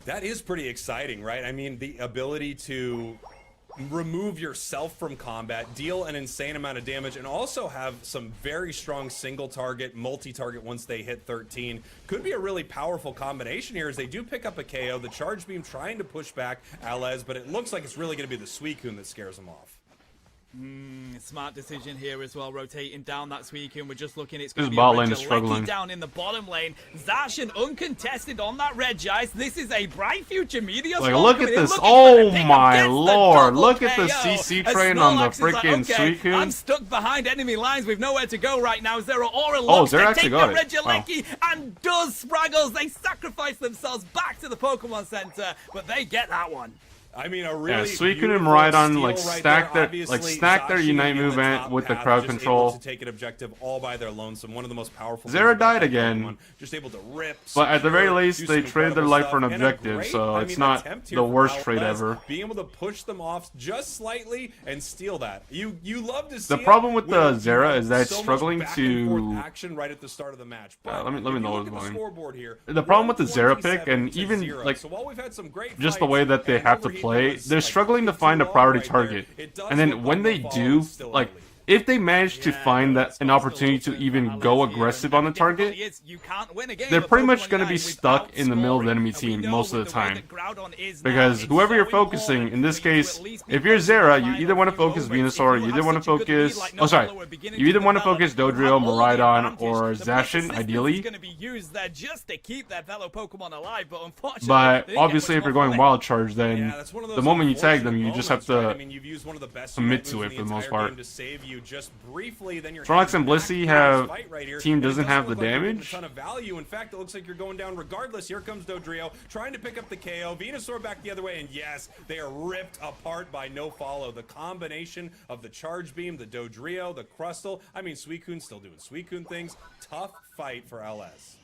That is pretty exciting, right? I mean, the ability to remove yourself from combat, deal an insane amount of damage, and also have some very strong single target, multi-target once they hit 13 could be a really powerful combination here as they do pick up a KO. The Charge Beam trying to push back Ales, but it looks like it's really going to be the Suicune that scares them off. Smart decision here as well, rotating down that Suicune. We're just looking, it's This going to be bot a lane is Regieleki struggling. down in the bottom lane. Zashin uncontested on that Regice. This is a bright future Meteor Like, Storm look coming at in, this. looking for the Oh pickup, my gets the lord. double Look at the KO. CC As train on the Snorlax is like, freaking okay, Suicune. I'm stuck behind enemy lines with nowhere to go right now. Zero Aura Oh, looks Zero to actually take got the it. Wow. Regieleki and does Spraggles. They sacrifice themselves back to the Pokemon Center, but they get that one. I mean, a really Suicune and beautiful Miraidon, steal like, right stack there. their- Obviously, stack their Zacian Unite in the movement top with the path, crowd just control. able to take an objective all by their lonesome. One of the most powerful. Zera things about died that again. Pokemon. Just able to rip. But at the very secure, least, do they some traded their incredible life for an stuff, and a objective, great, so I it's mean, not attempt here the from worst trade Alves, ever. Being able to push them off just slightly and steal that. You love to see The it problem with when the you Zera have is that it's so much struggling back and forth to- action right at the start of the match. But let me if know you what look was at the going. scoreboard here, The problem with the Zera pick, 127 and to even 0. like So while we've had some great just the fights, way that they and have to Overheat play, was, they're like, struggling to too find a long priority right target. there. It does And then look when like they Mofala do, is still like, early. if they manage to Yeah, find that it's an still opportunity to open even for go Alves here, aggressive and on the the difficulty target, is you can't win a game they're with pretty much Pokemon going to be Unite stuck in the middle of the without enemy scoring. And we team know most of with the way time. that Groudon is now, Because it's whoever so you're focusing, important in this for you to case, at least be if you're close to the Zera, you final either want to few focus moments. Venusaur, If you you either want to have such a good lead focus... like Oh, sorry. Nofolo are beginning You to either want to develop, focus you have Dodrio, all the Miraidon, advantage. or The Blitz Zacian, assistance ideally. is going to be used there just to keep their fellow Pokemon alive, but unfortunately, But they didn't get obviously, much if you're more going from it. Wild Charge, then Yeah, that's one of the those moment you tag them, unfortunate you just have moments, right? to I mean, you've used one of the best commit unit to moves it in for the most entire part. game to save you just briefly. Then you're Snorlax and back Blissey into have- this fight right here, team and it doesn't have look the like you're getting damage. A ton of value. In fact, it looks like you're going down regardless. Here comes Dodrio trying to pick up the KO. Venusaur back the other way, and yes, they are ripped apart by No Follow. The combination of the Charge Beam, the Dodrio, the Crustle. I mean, Suicune's still doing Suicune things. Tough fight for LS.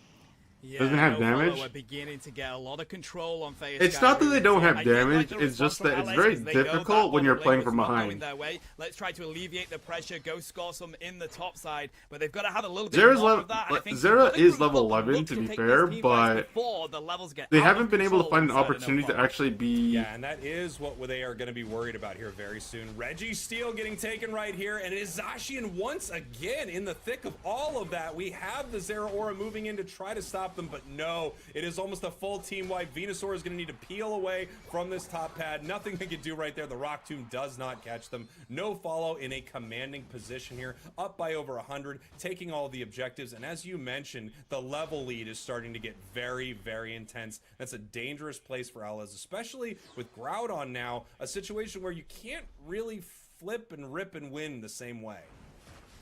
Yeah, Doesn't have Nofolo damage? are beginning to get a lot of control on Faye's It's Sky not that they Runes don't here. have I did like damage, the it's response just from that it's LS very as they know difficult that when you're bottom playing lane from was not going behind. their way. Let's try to alleviate the pressure, go score some in the top side, but they've got to have a little bit Zera's more level- of that. I think Zera they've is got to level look 11 to to be take fair, these team but fights before the levels get they out of haven't been able to control find an inside of opportunity to Nofolo. actually be... Yeah, and that is what they are going to be worried about here very soon. Reggie Steele getting taken right here, and it is Zacian once again in the thick of all of that. We have the Zera Aura moving in to try to stop them, but no, it is almost a full team wipe. Venusaur is going to need to peel away from this top pad. Nothing they can do right there. The Rock Tomb does not catch them. No Follow in a commanding position here, up by over 100, taking all the objectives. And as you mentioned, the level lead is starting to get very, very intense. That's a dangerous place for LS, especially with Groudon now, a situation where you can't really flip and rip and win the same way.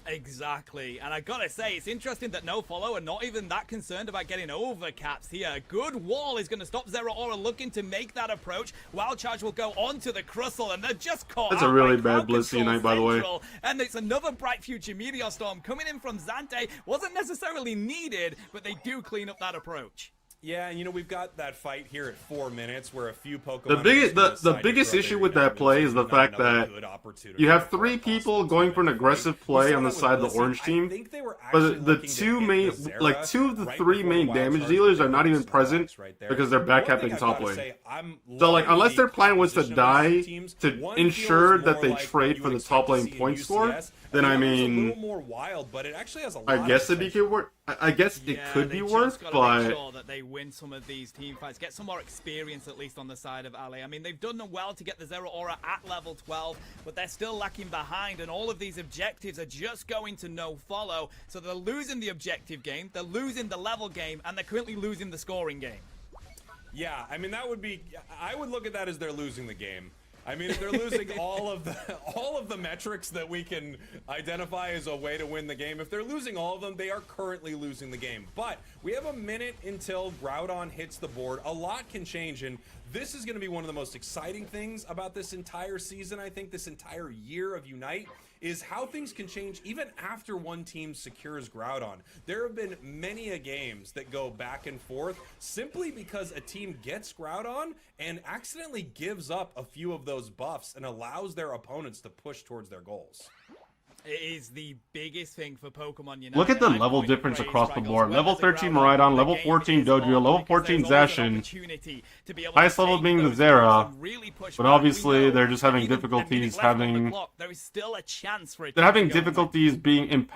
Exactly, and I gotta say, it's interesting that No Follow are not even that concerned about getting over Caps here. A good wall is going to stop Zera Aura looking to make that approach. Wild Charge will go onto the Crustle, and they're just caught That's a out really by bad Crowd Blissey Control Unite, by the way. Central. And it's another Bright Future Meteor Storm coming in from Zante. Wasn't necessarily needed, but they do clean up that approach. Yeah, and you know, we've got that fight here at 4 minutes where a few Pokemon... The biggest issue with that play is the fact that you have 3 people going for an aggressive play on the side of the orange team, but the 2 main, like 2 of the 3 main damage dealers are not even present because they're backcapping top lane. So like, unless their plan was to die to ensure that they trade for the top lane point score, then I mean, I guess it could work. I guess it could be worth, but make sure that they win some of these team fights, get some more experience at least on the side of Ale. I mean, they've done well to get the Zera Aura at level 12, but they're still lacking behind, and all of these objectives are just going to No Follow. So they're losing the objective game, they're losing the level game, and they're currently losing the scoring game. Yeah, I mean, that would be... I would look at that as they're losing the game. I mean, if they're losing all of the metrics that we can identify as a way to win the game, if they're losing all of them, they are currently losing the game. But we have a minute until Groudon hits the board. A lot can change, and this is going to be one of the most exciting things about this entire season, I think, this entire year of Unite, is how things can change even after one team secures Groudon. There have been many a games that go back and forth simply because a team gets Groudon and accidentally gives up a few of those buffs and allows their opponents to push towards their goals. It is the biggest thing for Pokemon Unite. look at the level difference across the board. Level 13 Miraidon, level 14 Dodrio, level 14 Zacian. Highest level being the Zera, but obviously they're just having difficulties having... There is still a chance for it. They're having difficulties being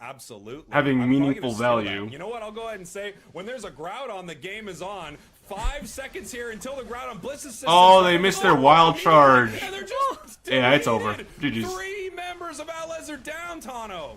Absolutely. having I'm probably meaningful gonna steal that. value. You know what? I'll go ahead and say, when there's a Groudon, the game is on. 5 seconds here until the Groudon Bliss system. Oh, they missed their wild charge. And they're just Yeah, it's over. defeated. GG's. 3 men Alez are down, Tano.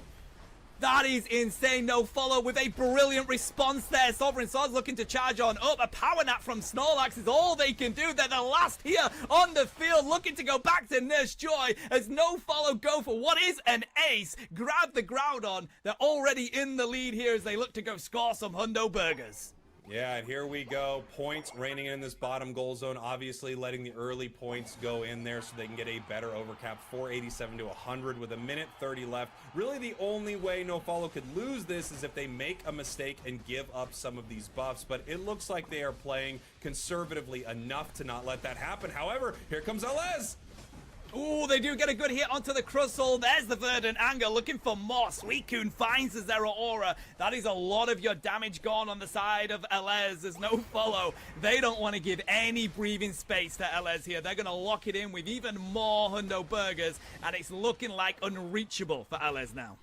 That is insane. No follow with a brilliant response there. Sovereign Swords looking to charge on up. A power nap from Snorlax is all they can do. They're the last here on the field, looking to go back to Nurse Joy as no follow go for what is an ace. Grab the Groudon. They're already in the lead here as they look to go score some hundo burgers. Yeah, and here we go. Points raining in this bottom goal zone. Obviously letting the early points go in there so they can get a better overcap. 487 to 100 with a minute 30 left. Really the only way No Follow could lose this is if they make a mistake and give up some of these buffs. But it looks like they are playing conservatively enough to not let that happen. However, here comes Alez. Ooh, they do get a good hit onto the Crustle. There's the Verdant Anger looking for more. Suicune finds the Zeraora. That is a lot of your damage gone on the side of Alez. There's no follow. They don't want to give any breathing space to Alez here. They're going to lock it in with even more hundo burgers, and it's looking like unreachable for Alez now.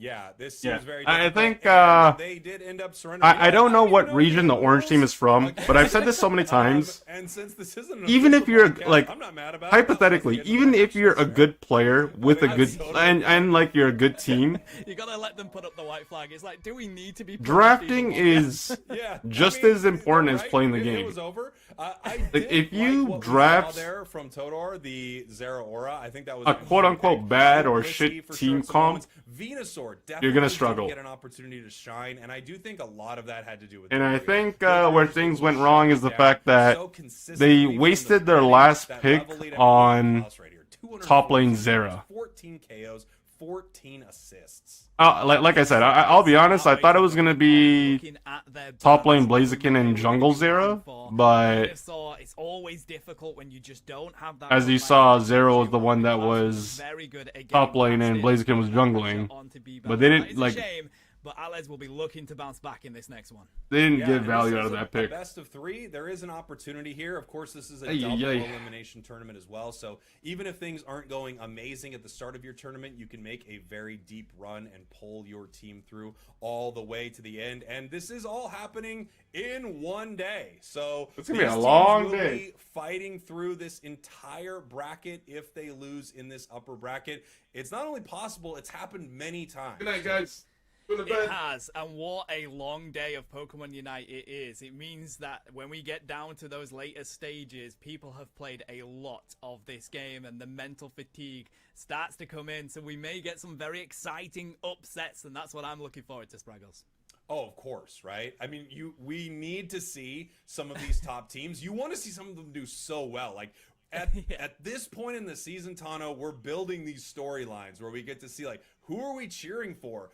Yeah, this Yeah. seems very I difficult, think, and they did end up surrendering. I don't know what region the orange team is from, but I've said this so many times. And since this isn't an Even if official you're, podcast, like, I'm not mad about it. hypothetically, even if you're a good player with a good Absolutely. and like you're a good team, You gotta let them put up the white flag. It's like, do we need to be drafting is Yeah, just I mean, as important as right? playing the If game. It was over. I Like, did if you like what draft we saw there from Totodor, the Zeraora, I think that was a quote-unquote bad or shit team comp, Venusaur definitely you're gonna didn't struggle. get an opportunity to shine, and I do think a lot of that had to do with. And I Dorian. think Dorian where was things so went wrong is the down, fact that so consistently they from the wasted their beginning, last that pick level lead on house right here. 214 top lane Zera. 14 KOs, 14 assists. Like I said, I'll be honest. I thought it was gonna be Looking at their top lane balance, Blaziken and Jungle Zera, for but Venusaur, it's always difficult when you just don't have that. as you one saw, line. Zera was the one that Class was very good at top getting lane past and it, Blaziken was putting jungling, pressure onto B-Bell. but they didn't, That is like- a shame, but Alez will be looking to bounce back in this next one. they didn't Yeah, get and value this out of is that a pick. Best of 3. There is an opportunity here. Of course, this is a Ay, double ay. elimination tournament as well. So even if things aren't going amazing at the start of your tournament, you can make a very deep run and pull your team through all the way to the end. And this is all happening in one day. So It's gonna be a these teams long will day. be fighting through this entire bracket if they lose in this upper bracket. It's not only possible, it's happened many times. Good night, guys. Go to It bed. has, and what a long day of Pokemon Unite it is. It means that when we get down to those later stages, people have played a lot of this game, and the mental fatigue starts to come in, so we may get some very exciting upsets, and that's what I'm looking forward to, Spraggles. Oh, of course, right? I mean, we need to see some of these top teams. You want to see some of them do so well. Like at this point in the season, Tano, we're building these storylines where we get to see like who are we cheering for?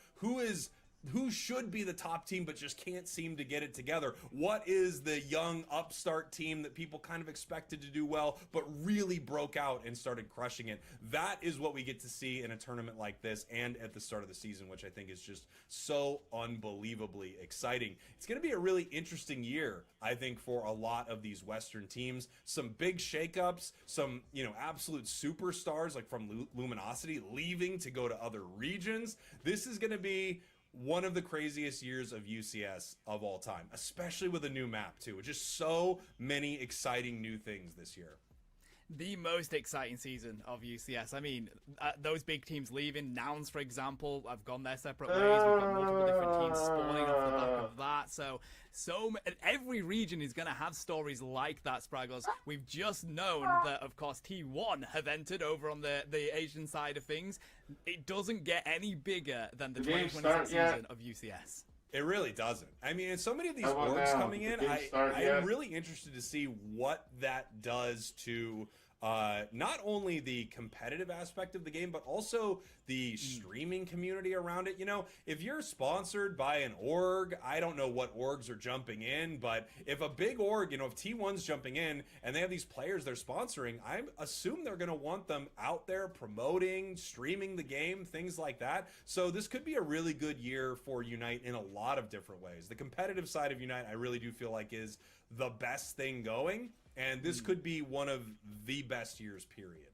Who should be the top team but just can't seem to get it together? What is the young upstart team that people kind of expected to do well but really broke out and started crushing it? That is what we get to see in a tournament like this and at the start of the season, which I think is just so unbelievably exciting. It's going to be a really interesting year, I think, for a lot of these Western teams. Some big shakeups, some, absolute superstars like from Luminosity leaving to go to other regions. This is going to be one of the craziest years of UCS of all time, especially with a new map too. Just so many exciting new things this year. The most exciting season of UCS. I mean, those big teams leaving. Nouns, for example, have gone their separate ways. We've got multiple different teams spawning off the back of that. So every region is going to have stories like that, Spraggles. We've just known that, of course, T1 have entered over on the Asian side of things. It doesn't get any bigger than the 2026 season of UCS. It really doesn't. I mean, and so many of these How about orgs now? coming in, The game start I yet? am really interested to see what that does to not only the competitive aspect of the game, but also the streaming community around it. If you're sponsored by an org, I don't know what orgs are jumping in, but if a big org, if T1's jumping in and they have these players they're sponsoring, I assume they're going to want them out there promoting, streaming the game, things like that. So this could be a really good year for Unite in a lot of different ways. The competitive side of Unite, I really do feel like is the best thing going. And this could be one of the best years, period.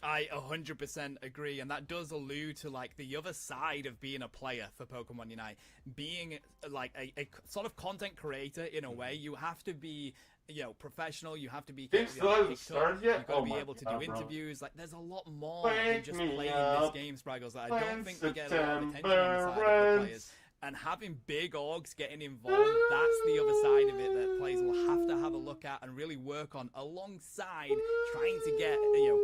I 100% agree, and that does allude to like the other side of being a player for Pokemon Unite. Being like a sort of content creator in a way, you have to be professional. You have to be Game still hasn't picked up. started yet? You've got to Oh be my able to God, do bro. interviews. Like, there's a lot more than Wake just me playing up this game, Spraggles. That I don't think we get a when lot of attention on the side of the September players. And having big orgs getting involved, that's the other side of it that players will have to have a look at and really work on alongside trying to get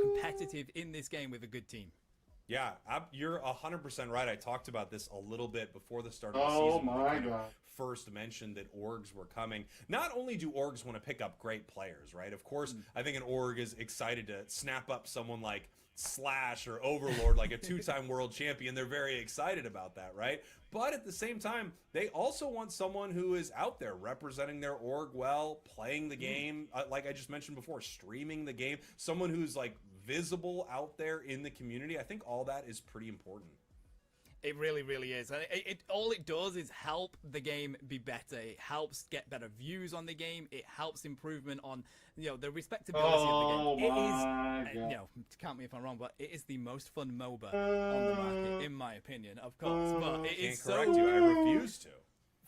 competitive in this game with a good team. Yeah, you're 100% right. I talked about this a little bit before the start of the Oh season. when we my kind of God. First mentioned that orgs were coming. Not only do orgs want to pick up great players, right? Of course, I think an org is excited to snap up someone like Slash or Overlord, like a two-time world champion. They're very excited about that, right? But at the same time, they also want someone who is out there representing their org well, playing the game, like I just mentioned before, streaming the game, someone who's like visible out there in the community. I think all that is pretty important. It really, really is. And all it does is help the game be better. It helps get better views on the game. It helps improvement on, the respectability of the game. It is, count me if I'm wrong, but it is the most fun MOBA on the market, in my opinion, of course. But it is Can't correct so you. I refuse to.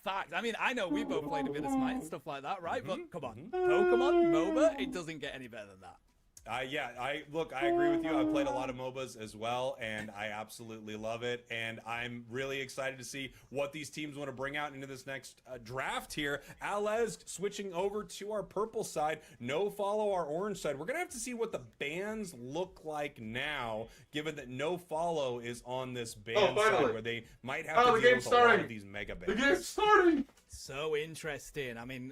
fact. I mean, I know we both played a bit of Smite and stuff like that, right? But come on, Pokemon MOBA, it doesn't get any better than that. I agree with you. I've played a lot of MOBAs as well, and I absolutely love it. And I'm really excited to see what these teams want to bring out into this next draft here. Alez switching over to our purple side, no follow our orange side. We're going to have to see what the bans look like now, given that no follow is on this ban side, where they might have to deal with a lot of these mega bans. The game's starting! So interesting. I mean,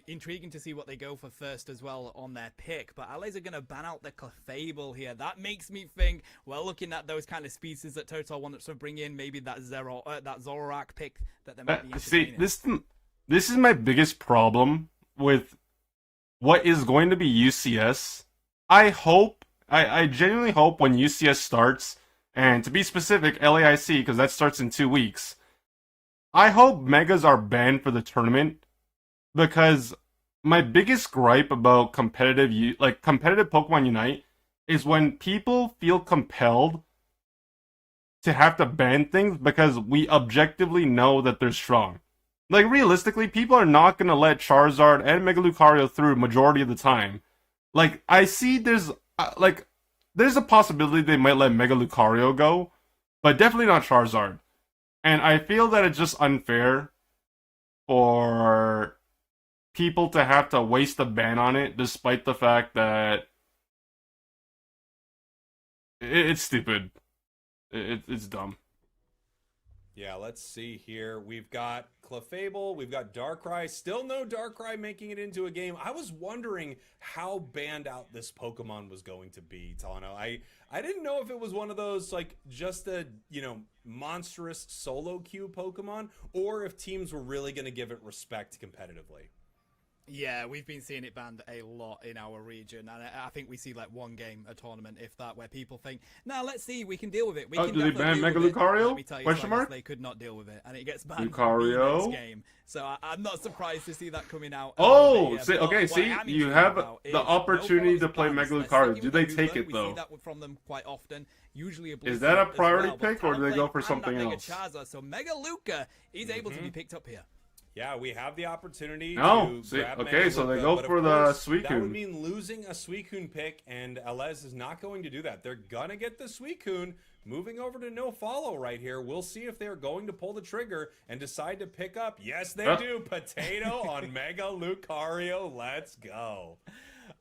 intriguing to see what they go for first as well on their pick. But Allies are going to ban out the Clefable here. That makes me think, well, looking at those kind of species that Total wanted to bring in, maybe that Zoroark pick that they might be See, entertaining. this is my biggest problem with what is going to be UCS. I genuinely hope when UCS starts, and to be specific, LAIC, because that starts in 2 weeks, I hope Megas are banned for the tournament, because my biggest gripe about competitive Pokemon Unite is when people feel compelled to have to ban things because we objectively know that they're strong. Like, realistically, people are not going to let Charizard and Mega Lucario through majority of the time. Like, I see there's a possibility they might let Mega Lucario go, but definitely not Charizard. And I feel that it's just unfair for people to have to waste a ban on it, despite the fact that it's stupid. It's dumb. Yeah, let's see here. We've got Clefable, we've got Darkrai. Still no Darkrai making it into a game. I was wondering how banned out this Pokemon was going to be, Tano. I didn't know if it was one of those, like, just a, monstrous solo queue Pokemon, or if teams were really going to give it respect competitively. Yeah, we've been seeing it banned a lot in our region, and I think we see like one game a tournament, if that, where people think, "No, let's see, we can deal with it." We can do they ban Mega Lucario? Let me tell you, Question mark? they could not deal with it, and it gets banned Lucario? from the next game. So I'm not surprised to see that coming out. Oh, Yeah, see, but okay, what see, I am you intrigued have about the is opportunity no to play bans. Mega Let's Lucario. see Do with they the take Hoover, it, we though? see that from them quite often. Usually a blue Is that a as priority well, but pick, or do they go for Talonflame something and that else? Mega Charizard, so Mega Luca is able to be picked up here. Yeah, we have the opportunity No, to see, grab okay, Mega so they Luca, go but of for the course, That Suicune. would mean losing a Suicune pick, and Alez is not going to do that. They're gonna get the Suicune. Moving over to no follow right here. We'll see if they're going to pull the trigger and decide to pick up. Yes, they do. Potato on Mega Lucario. Let's go.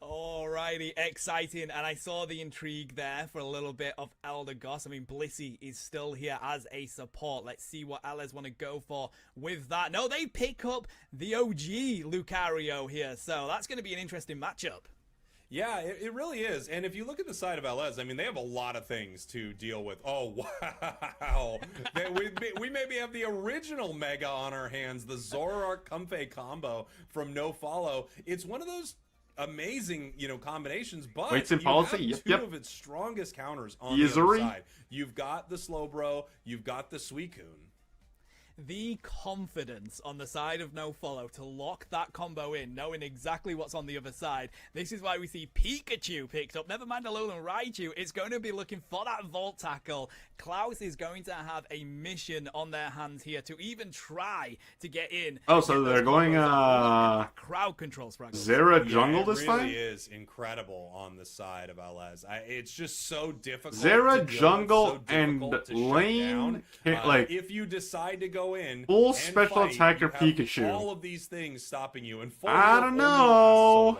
Alrighty, exciting, and I saw the intrigue there for a little bit of Eldegoss. I mean, Blissey is still here as a support. Let's see what Alez want to go for with that. No, they pick up the OG Lucario here, so that's going to be an interesting matchup. Yeah, it really is. And if you look at the side of LS, I mean, they have a lot of things to deal with. Oh, wow. we maybe have the original Mega on our hands, the Zoroark Comfey combo from No Follow. It's one of those amazing, combinations, but Waits in you policy, have yep. two of its strongest counters on the other side. You've got the Slowbro, you've got the Suicune. the confidence on the side of No Follow to lock that combo in, knowing exactly what's on the other side. This is why we see Pikachu picked up. Never mind Alolan Raichu. It's going to be looking for that Volt Tackle. Klaus is going to have a mission on their hands here to even try to get in. Oh, so they're going crowd control, Spraggles. Zera jungle this it time? really is incredible on the side of LS. It's just so difficult. Zera to deal jungle with, so and difficult to shut lane down. like if you decide to go in full and special fight, attacker you have Pikachu. all of these things stopping you, and full I heal don't only lasts so know. long.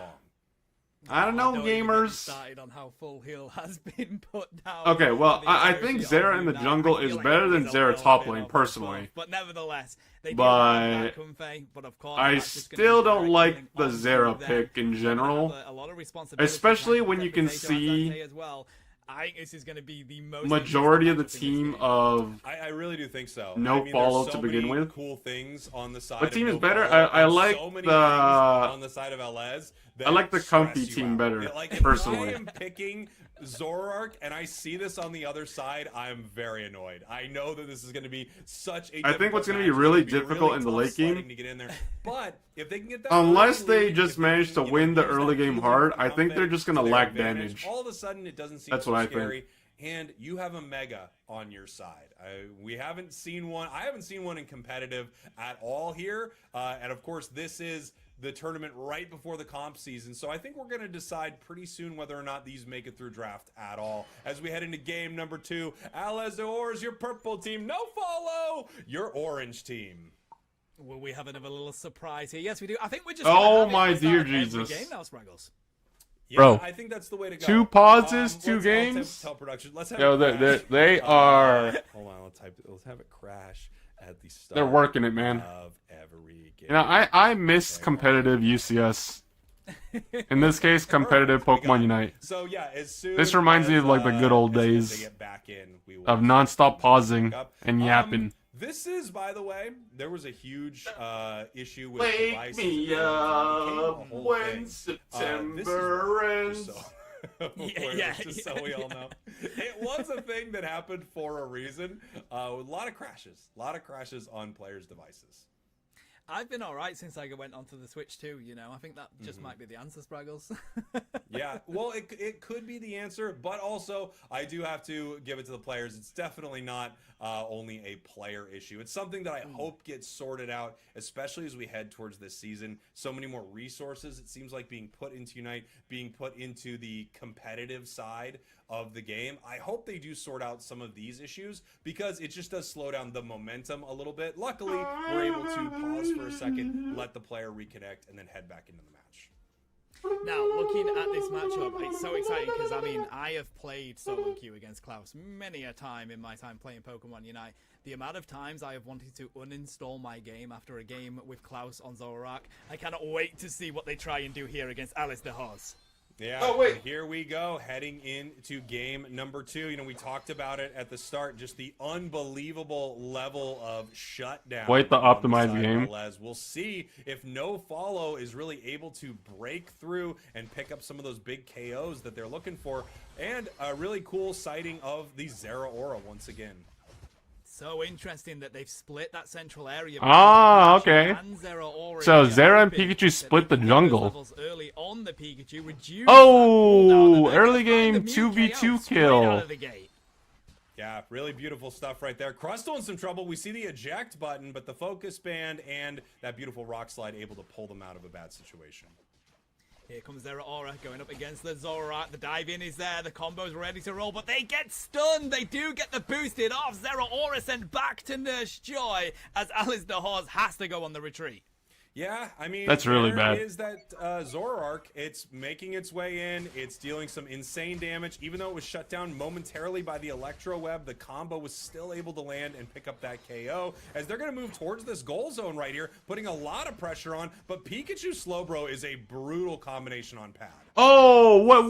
I don't know, Don't even get me gamers. started on how full heal has been put down. Okay, well, for the I entirety think of Zera in the Unite. jungle I feel is like better it than is a Zera little top bit lane, of a personally. buff, but nevertheless, they do But have that Kunfei, but of course, I that's just gonna still be don't direct like link the onto Zera them. pick in They're gonna general. have a lot of responsibility Especially trying to when you can protect Potato see Azante as well. I think this is going to be the most majority of the interesting matchup in team this game. of I really do think so. No I mean, follow there's to so begin many with. Cool things on the side. What of team is No better? Follow, I and like so many the- things on the side of LS. I like the comfy stress you team out. better, Like, if personally. I am picking Zoroark and I see this on the other side, I'm very annoyed. I know that this is going to be such a. I think what's going gonna to be really difficult in the late game- to get in there. But if they can get that, Unless early they lead, just if they manage can, to win the use that early game easy hard, I think comfort they're just gonna to their lack advantage, damage. all of a sudden it doesn't seem That's so what I think. scary. And you have a Mega on your side. We haven't seen one. I haven't seen one in competitive at all here. And of course, this is the tournament right before the comp season. So I think we're going to decide pretty soon whether or not these make it through draft at all. As we head into game number 2, Alazor's your purple team. No Follow, your orange team. Will we have another little surprise here? Yes, we do. I think we're just. Oh gonna have it my at the start dear of every Jesus. Game now, Spraggles. Yeah, Bro, I think that's the way to go. 2 pauses, 2 I'll games. tell production. Let's have Yo, it crash. they are. Hold on, let's have it crash at the start. They're working it, man. Of every game. You know, I miss competitive UCS. In this case, competitive Pokemon Unite. So yeah, as soon This reminds me as, of, like, the good old as soon as days they get back in, we will Of non-stop pausing up. and yapping. This is, by the way, there was a huge issue with Wake devices. me It became a up whole when thing. September ends. Just so we all know, it was a thing that happened for a reason. With a lot of crashes on players' devices. I've been alright since I went onto the Switch too, you know. I think that just might be the answer, Spraggles. Yeah, well, it could be the answer, but also I do have to give it to the players. It's definitely not only a player issue. It's something that I hope gets sorted out, especially as we head towards this season. So many more resources, it seems like, being put into Unite, being put into the competitive side of the game. I hope they do sort out some of these issues because it just does slow down the momentum a little bit. Luckily, we're able to pause for a second, let the player reconnect, and then head back into the match. Now, looking at this matchup, it's so exciting because, I mean, I have played solo queue against Klaus many a time in my time playing Pokemon Unite. The amount of times I have wanted to uninstall my game after a game with Klaus on Zoroark, I cannot wait to see what they try and do here against Alice DeHoz. Yeah, Oh, wait. and here we go, heading into game number 2. You know, we talked about it at the start, just the unbelievable level of shutdown. Wait, the on optimized side of game. Les. We'll see if No Follow is really able to break through and pick up some of those big KOs that they're looking for. And a really cool sighting of the Zeraora once again. So interesting that they've split that central area. Ah, okay. And Zeraora So here, Zera and hoping Pikachu that split they the can get those jungle. levels early on the Pikachu, reduce Oh, that cooldown, and early they're gonna game find the Mew 2v2 KO straight kill. out of the gate. Yeah, really beautiful stuff right there. Crustle in some trouble. We see the eject button, but the focus band and that beautiful rock slide able to pull them out of a bad situation. Here comes Zeraora going up against the Zoroark. The dive in is there. The combo's ready to roll, but they get stunned. They do get the boosted off. Zeraora sent back to Nurse Joy as Alice DeHoz has to go on the retreat. Yeah, I mean, That's really there bad. is that Zoroark. It's making its way in. It's dealing some insane damage. Even though it was shut down momentarily by the Electro Web, the combo was still able to land and pick up that KO. As they're going to move towards this goal zone right here, putting a lot of pressure on. But Pikachu Slowbro is a brutal combination on pad. Oh, whoa.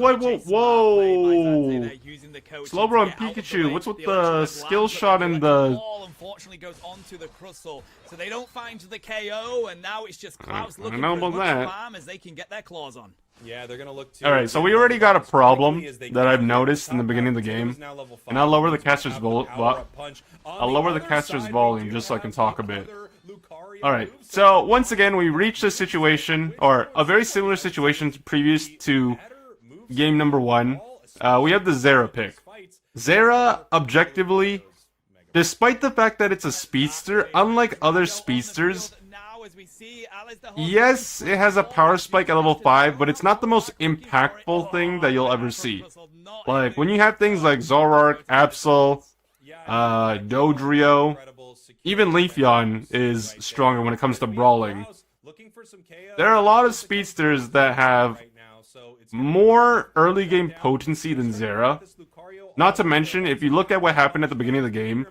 Slowbro and Pikachu, what's with the skill shot and the... ball unfortunately goes onto the Crustle, so they don't find the KO, and now it's just Klaus I looking know for as about much that. farm as they can get their claws on. Yeah, they're gonna look to. All right, so we already got a problem that I've noticed in the beginning of the game, and I'll lower the caster's I'll lower the caster's volume just so I can talk a bit. All right, so once again, we reached a situation, or a very similar situation previous to game number 1. We have the Zera pick. Zera, objectively, despite the fact that it's a speedster, unlike other speedsters, yes, it has a power spike at level 5, but it's not the most impactful thing that you'll ever see. Like, when you have things like Zoroark, Absol, Dodrio, even Leafeon is stronger when it comes to brawling. There are a lot of speedsters that have more early game potency than Zera. Not to mention, if you look at what happened at the beginning of the game,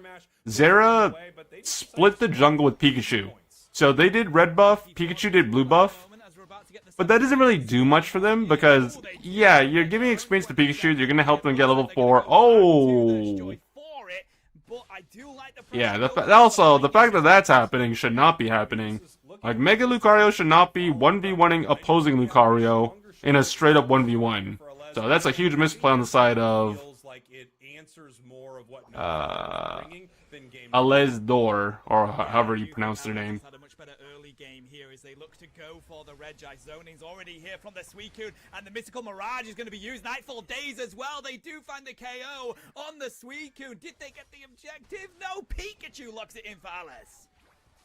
Zera split the jungle with Pikachu. So they did red buff, Pikachu did blue buff, but that doesn't really do much for them because, yeah, you're giving experience to Pikachu, you're going to help them get level 4. Oh! Yeah, also, the fact that that's happening should not be happening. Like, Mega Lucario should not be 1v1ing opposing Lucario in a straight-up 1v1. So that's a huge misplay on the side of Alezdor, or however you pronounce their name. Game here as they look to go for the Regi. Zoning's already here from the Suicune, and the Mystical Mirage is going to be used. Nightfall Days as well. They do find the KO on the Suicune. Did they get the objective? No. Pikachu locks it in for Alice.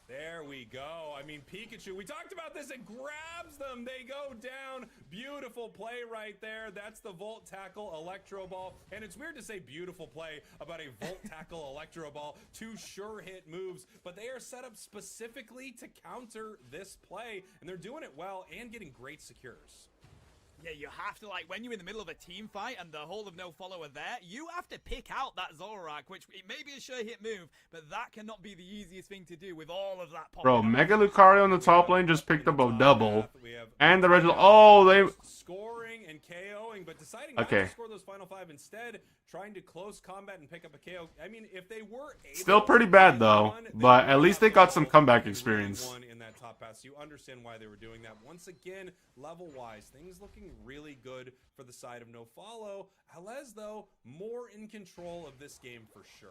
There we go. I mean, Pikachu, we talked about this, it grabs them. They go down. Beautiful play right there. That's the Volt Tackle Electro Ball. And it's weird to say beautiful play about a Volt Tackle Electro Ball. 2 sure hit moves, but they are set up specifically to counter this play. And they're doing it well and getting great secures. Yeah, you have to, like, when you're in the middle of a team fight and the whole of no follower there, you have to pick out that Zoroark, which it may be a sure hit move, but that cannot be the easiest thing to do with all of that pop. Bro, Mega Lucario in the top lane just picked up a double. And the Reginald, oh, they... Scoring and KOing, but deciding not to score those final 5 instead, trying to close combat and pick up a KO. I mean, if they were able still pretty bad, though, but at least they got some comeback experience. In that top pass, you understand why they were doing that. Once again, level-wise, things looking really good for the side of No Follow. Alez, though, more in control of this game for sure.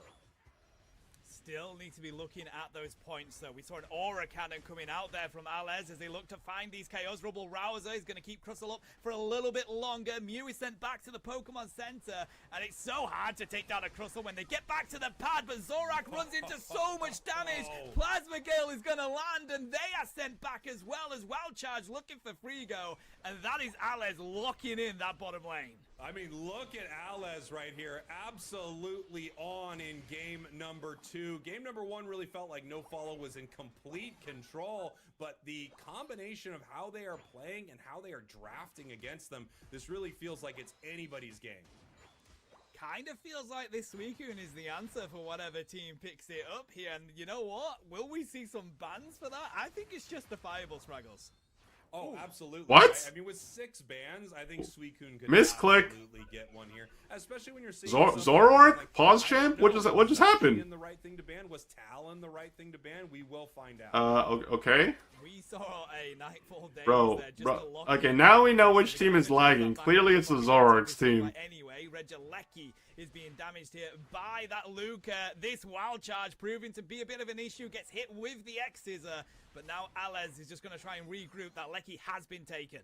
Still need to be looking at those points, though. We saw an Aura Cannon coming out there from Alez as they look to find these KOs. Rubble Rouser is going to keep Crustle up for a little bit longer. Mew is sent back to the Pokemon Center, and it's so hard to take down a Crustle when they get back to the pad, but Zoroark runs into so much damage. Plasma Gale is going to land, and they are sent back as well as Wild Charge looking for Frigo, and that is Alez locking in that bottom lane. I mean, look at Alez right here. Absolutely on in game number 2. Game number 1 really felt like No Follow was in complete control, but the combination of how they are playing and how they are drafting against them, this really feels like it's anybody's game. Kind of feels like this Suicune is the answer for whatever team picks it up here, and you know what? Will we see some bans for that? I think it's justifiable, Spraggles. Oh, absolutely. What? I mean, with 6 bans, I think Suicune could Misclick. absolutely get one here, especially when you're seeing Zoroark? like Pause champ? What just happened? The right thing to ban was Talon the right thing to ban. We will find out. Okay. We saw a Nightfall Days Bro, there just to lock okay, in. now we know which team is lagging. Clearly it's the Zoroark's team. Anyway, Regieleki is being damaged here by that Luca. This Wild Charge proving to be a bit of an issue, gets hit with the X-Scissor, but now Alez is just going to try and regroup. That Lecky has been taken.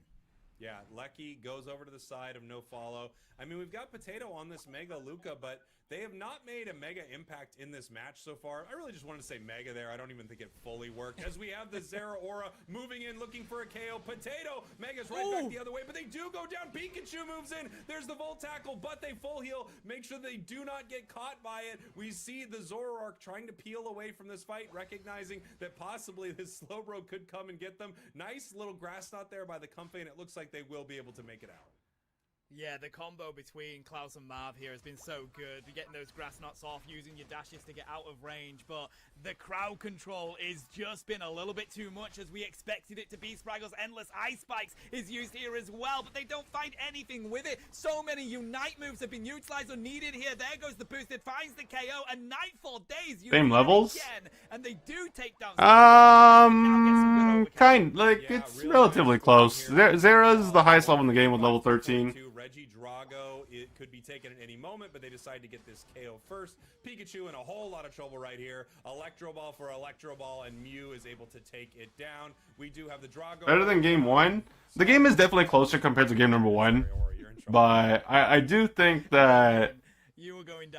Yeah, Lecky goes over to the side of No Follow. I mean, we've got Potato on this Mega Luca, but they have not made a mega impact in this match so far. I really just wanted to say mega there. I don't even think it fully worked. As we have the Zeraora moving in, looking for a KO. Potato, Mega's right back the other way, but they do go down. Pikachu moves in. There's the Volt Tackle, but they full heal. Make sure they do not get caught by it. We see the Zoroark trying to peel away from this fight, recognizing that possibly this Slowbro could come and get them. Nice little grass knot there by the Comfey, and it looks like they will be able to make it out. Yeah, the combo between Klaus and Marv here has been so good. You're getting those grass knots off, using your dashes to get out of range, but the crowd control is just been a little bit too much as we expected it to be. Spraggle's Endless Ice Spikes is used here as well, but they don't find anything with it. So many Unite moves have been utilized or needed here. There goes the boosted, finds the KO, and Nightfall Days Same levels? again, and they do take down It's relatively close. Zera's the highest level in the game with level 13. Reggie Drago, it could be taken at any moment, but they decide to get this KO first. Pikachu in a whole lot of trouble right here. Electro Ball for Electro Ball, and Mew is able to take it down. We do have the Drago. Better than game 1. The game is definitely closer compared to game number 1. But I do think that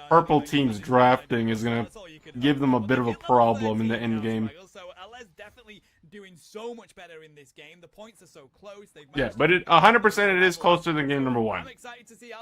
Purple Team's drafting is going to give them a bit of a problem in the end game. So LS definitely doing so much better in this game. The points are so close. Yeah, but 100% it is closer than game number 1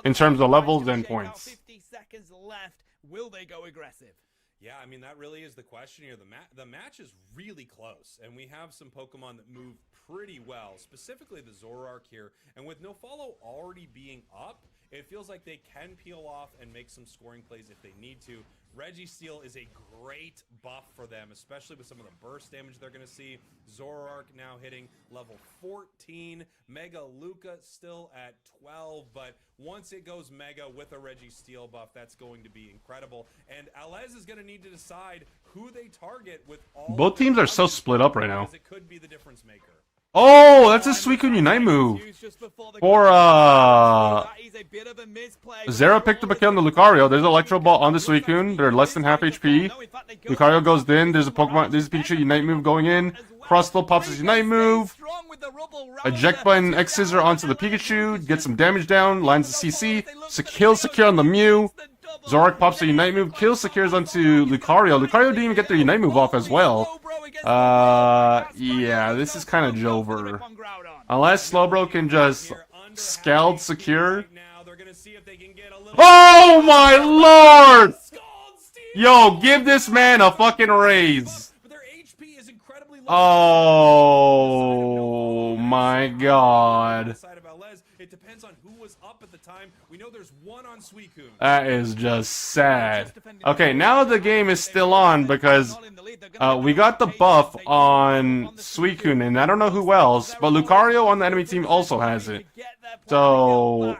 in terms of levels and points. 50 seconds left. Will they go aggressive? Yeah, I mean, that really is the question here. The match is really close, and we have some Pokemon that move pretty well, specifically the Zoroark here. And with No Follow already being up, it feels like they can peel off and make some scoring plays if they need to. Registeel is a great buff for them, especially with some of the burst damage they're going to see. Zoroark now hitting level 14. Mega Luca still at 12, but once it goes Mega with a Registeel buff, that's going to be incredible. And Alez is going to need to decide who they target with all. Both teams are so split up right now. It could be the difference maker. Oh, that's a Suicune Unite move. For, Zera picked up a kill on the Lucario. There's an Electro Ball on the Suicune. They're less than half HP. Lucario goes in. There's a Pokemon. There's a Pikachu Unite move going in. Crustle pops his Unite move. Eject button X Scissor onto the Pikachu. Gets some damage down. Lines the CC. Kills Secure on the Mew. Zoroark pops a Unite move. Kills Secures onto Lucario. Lucario didn't even get their Unite move off as well. Yeah, this is kind of Jover. Unless Slowbro can just Scald Secure. Oh my lord! Yo, give this man a fucking raise. Oh my god. It depends on who was up at the time. We know there's one on Suicune. That is just sad. Okay, now the game is still on because we got the buff on Suicune, and I don't know who else, but Lucario on the enemy team also has it. So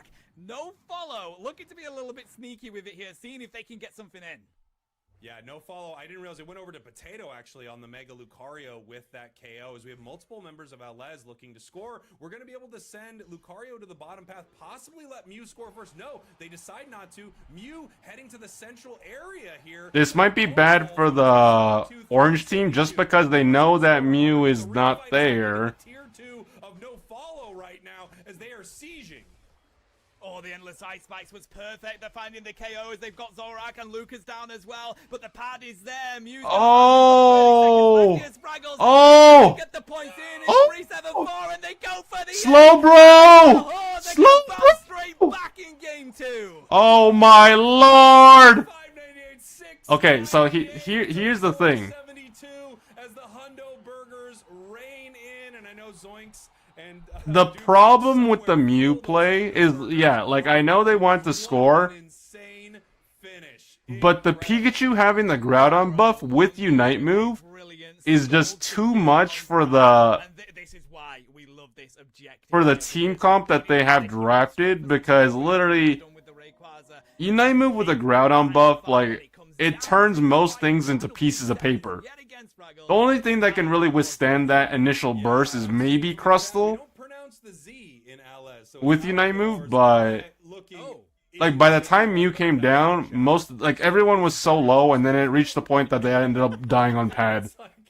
No Follow, looking to be a little bit sneaky with it here, seeing if they can get something in. Yeah, No Follow. I didn't realize it went over to Potato, actually, on the Mega Lucario with that KO. As we have multiple members of Alez looking to score, we're going to be able to send Lucario to the bottom path, possibly let Mew score first. No, they decide not to. Mew heading to the central area here. this might be bad for the orange team just because they know that Mew is not there. Tier 2 of No Follow right now as they are sieging. Oh, the Endless Ice Spikes was perfect. They're finding the KO as they've got Zoroark and Lucas down as well. But the pad is there. Mew's Oh! Oh! Get the point in. It's 3-7-4 and they go for the Slowbro! Oh, they Slowbro! go straight back in game 2. Oh my lord! Okay, so here's the thing. 72 as the Hundo Burgers reign in, and I know Zoinks and The problem with the Mew play is, yeah, like, I know they want to score, insane finish. but the Pikachu having the Groudon buff with Unite move is just too much for the This is why we love this objective. for the team comp that they have drafted, because literally Unite move with a Groudon buff, like, it turns most things into pieces of paper. The only thing that can really withstand that initial burst is maybe Crustle with Unite move, but like by the time Mew came down, everyone was so low, and then it reached the point that they ended up dying on pad.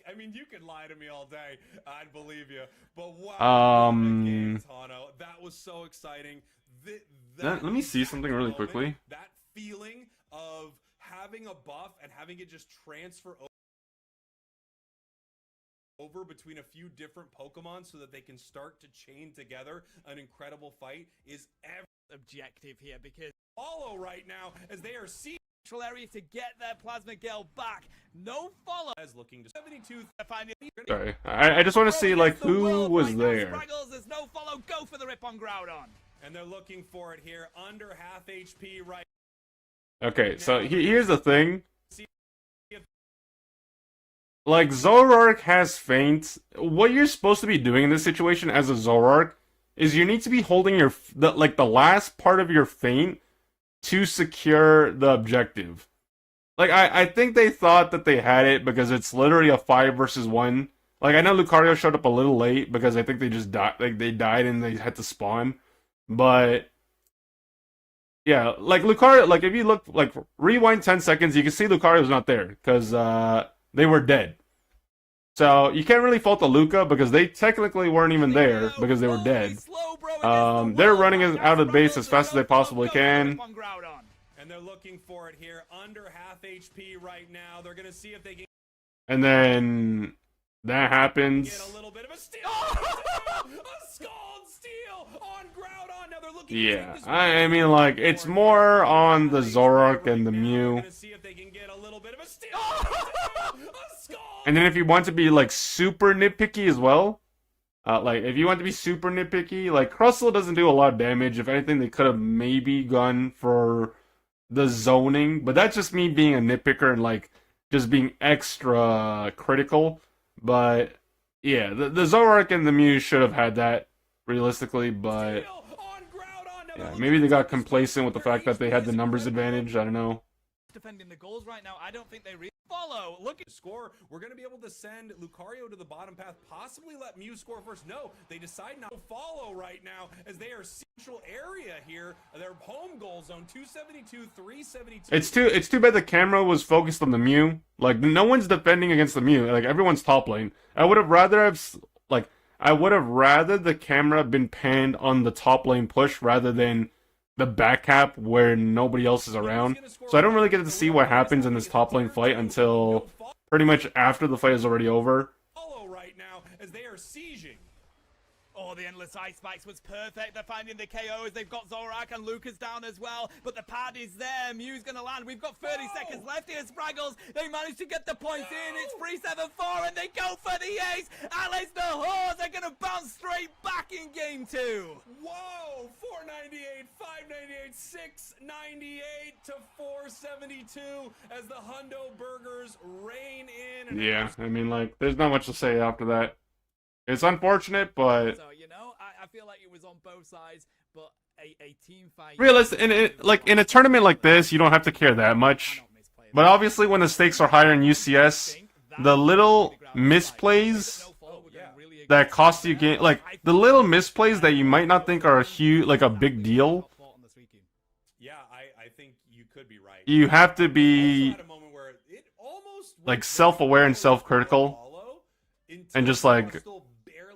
I mean, you could lie to me all day, I'd believe you. But wow, that was so exciting. Let me see something really quickly. That feeling of having a buff and having it just transfer over between a few different Pokemon so that they can start to chain together an incredible fight is every objective here, because Follow right now as they are seeing central area to get their Plasma Gale back. No Follow as looking to 72. Sorry, I just want to see like who was there. There's No Follow, go for the rip on Groudon. And they're looking for it here. Under half HP right. Okay, so here's the thing. Like, Zoroark has feint. What you're supposed to be doing in this situation as a Zoroark is you need to be holding the last part of your feint to secure the objective. Like, I think they thought that they had it because it's literally a 5 versus 1. Like, I know Lucario showed up a little late because I think they just died. Like, they died and they had to spawn. But yeah, like Lucario, like if you look, like rewind 10 seconds, you can see Lucario's not there because they were dead. So you can't really fault the Luca because they technically weren't even there because they were dead. They're running out of the base as fast as they possibly can. And they're looking for it here. Under half HP right now. They're gonna see if they can And then that happens. get a little bit of a steal. A Scald steal on Groudon. Now they're looking. Yeah, I mean, like, it's more on the Zoroark and the Mew. Gonna see if they can get a little bit of a steal. A Scald. And then if you want to be, like, super nitpicky as well, like, if you want to be super nitpicky, like, Crustle doesn't do a lot of damage. If anything, they could have maybe gone for the zoning. But that's just me being a nitpicker and, like, just being extra critical. But, yeah, the Zoroark and the Mew should have had that, realistically, but yeah, maybe they got complacent with the fact that they had the numbers advantage. I don't know. Defending the goals right now, I don't think they really follow. Look at Score. We're going to be able to send Lucario to the bottom path, possibly let Mew score first. No, they decide not to follow right now as they are central area here. Their home goal zone, 272, 372. It's too bad the camera was focused on the Mew. Like, no one's defending against the Mew. Like, everyone's top lane. I would have rather the camera been panned on the top lane push rather than the back cap where nobody else is around. So I don't really get to see what happens in this top lane fight until pretty much after the fight is already over. Follow right now as they are sieging. Oh, the Endless Ice Spikes was perfect. They're finding the KOs. They've got Zoroark and Lucas down as well. But the pad is there. Mew's going to land. We've got 30 seconds left here. Spraggles, they managed to get the points in. It's 3-7-4 and they go for the ace. Alice the Horse are going to bounce straight back in game 2. Whoa, 498, 598, 698 to 472 as the Hundo Burgers reign in. Yeah, I mean, like, there's not much to say after that. It's unfortunate, but So, you know, I feel like it was on both sides, but a team fight. realistic, in a tournament like this, you don't have to care that much. But obviously, when the stakes are higher in UCS, the little misplays that cost you game, like the little misplays that you might not think are a big deal. Yeah, I think you could be right. You have to be like self-aware and self-critical, and just like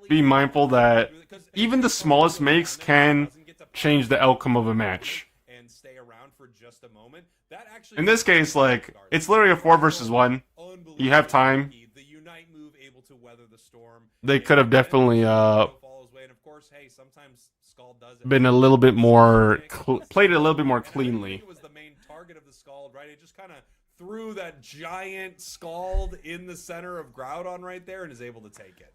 be mindful that even the smallest makes can change the outcome of a match. And stay around for just a moment. That actually In this case, like, it's literally a 4 versus 1. You have time. The Unite move able to weather the storm. They could have definitely Follows way, and of course, hey, sometimes Scald does it. been a little bit more played it a little bit more cleanly. It was the main target of the Scald, right? It just kind of threw that giant Scald in the center of Groudon right there and is able to take it.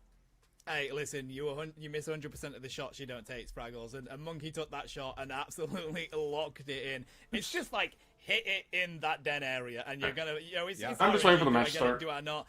Hey, listen, you miss 100% of the shots you don't take, Spraggles, and Monkey took that shot and absolutely locked it in. It's just like, hit it in that den area, and you're gonna, you know, it's I'm just waiting for the match to start. Do or not.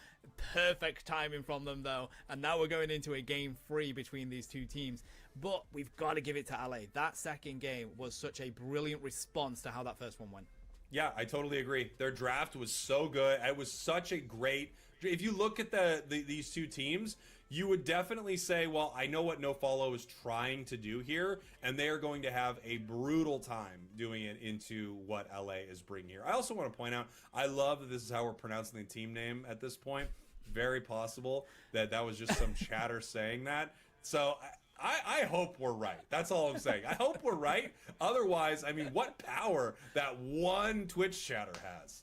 Perfect timing from them, though, and now we're going into a game 3 between these two teams. But we've got to give it to LA. That second game was such a brilliant response to how that first one went. Yeah, I totally agree. Their draft was so good. It was such a great. If you look at these two teams, you would definitely say, well, I know what NoFollow is trying to do here, and they are going to have a brutal time doing it into what LA is bringing here. I also want to point out, I love that this is how we're pronouncing the team name at this point. Very possible that was just some chatter saying that. So I hope we're right. That's all I'm saying. I hope we're right. Otherwise, I mean, what power that one Twitch chatter has.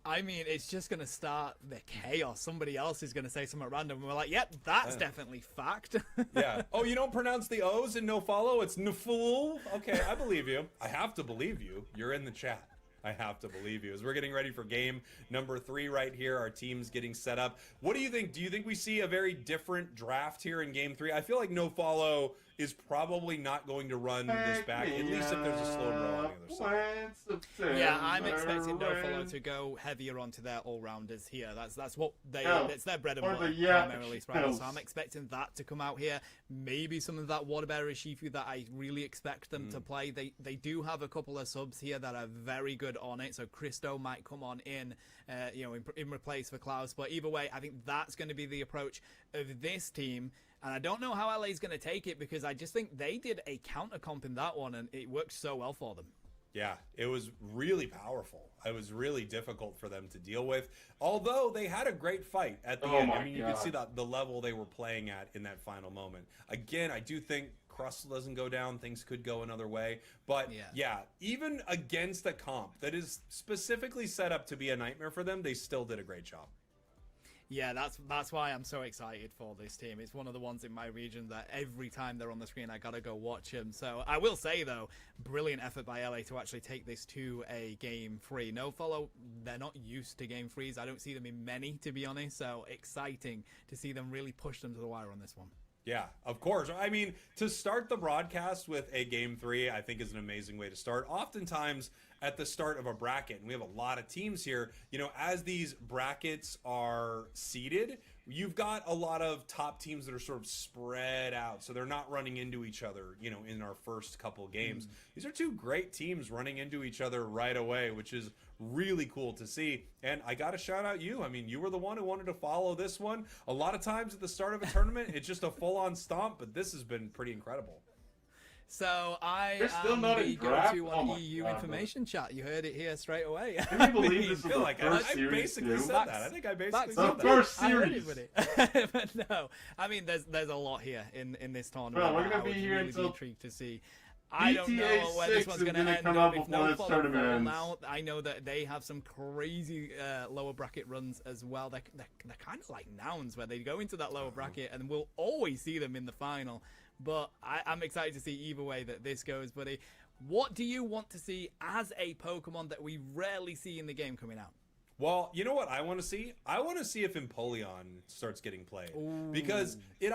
I mean, it's just going to start the chaos. Somebody else is going to say something random, and we're like, yep, that's definitely fact. Yeah. Oh, you don't pronounce the O's in NoFollow? It's Nfool? Okay, I believe you. I have to believe you. You're in the chat. I have to believe you. As we're getting ready for game number 3 right here, our team's getting set up. What do you think? Do you think we see a very different draft here in game 3? I feel like NoFollow is probably not going to run this back, at least if there's a slow draw on the other side. Yeah, I'm expecting NoFollow to go heavier onto their all-rounders here. That's what it's their bread and butter, primarily, Spraggle. So I'm expecting that to come out here. Maybe some of that Waterbearer Shifu that I really expect them to play. They do have a couple of subs here that are very good on it. So Christo might come on in replace for Klaus. But either way, I think that's going to be the approach of this team. And I don't know how LA is going to take it, because I just think they did a counter comp in that one, and it worked so well for them. Yeah, it was really powerful. It was really difficult for them to deal with. Although they had a great fight at the end. I mean, you could see that the level they were playing at in that final moment. Again, I do think Crustle doesn't go down. Things could go another way. But yeah, even against a comp that is specifically set up to be a nightmare for them, they still did a great job. Yeah, that's why I'm so excited for this team. It's one of the ones in my region that every time they're on the screen, I gotta go watch them. So I will say, though, brilliant effort by LA to actually take this to a game 3. NoFollow, they're not used to game 3s. I don't see them in many, to be honest. So exciting to see them really push them to the wire on this one. Yeah, of course. I mean, to start the broadcast with a game 3, I think is an amazing way to start. Oftentimes, at the start of a bracket, and we have a lot of teams here, as these brackets are seeded, you've got a lot of top teams that are sort of spread out, so they're not running into each other, in our first couple games. These are two great teams running into each other right away, which is really cool to see. And I got to shout out you. I mean, you were the one who wanted to follow this one. A lot of times at the start of a tournament, it's just a full-on stomp, but this has been pretty incredible. So I still not the a draft? go-to Oh on EU God, information chat. You heard it here straight away. Can you believe this is feel the like first I series basically too? said that. I think I basically The said that. first I heard series. it with it. But no, I mean, there's a lot here in this tournament. Bro, we're gonna I be would here really until intrigued to see. I don't know GTA where this 6 one's is going to gonna end come up. out If before this NoFollow tournament fall ends. out, I know that they have some crazy lower bracket runs as well. They're kind of like nouns, where they go into that lower bracket and we'll always see them in the final. But I'm excited to see either way that this goes, buddy. What do you want to see as a Pokemon that we rarely see in the game coming out? Well, you know what I want to see? I want to see if Empoleon starts getting played. Because it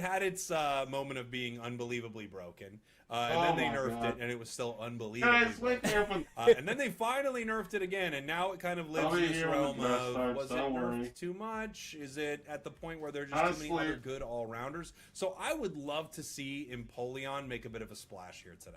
had its moment of being unbelievably broken. And then they nerfed it, and it was still unbelievably broken. And then they finally nerfed it again, and now it kind of lives in this realm of, was it nerfed too much? Is it at the point where there's just too many other good all-rounders? So I would love to see Empoleon make a bit of a splash here today.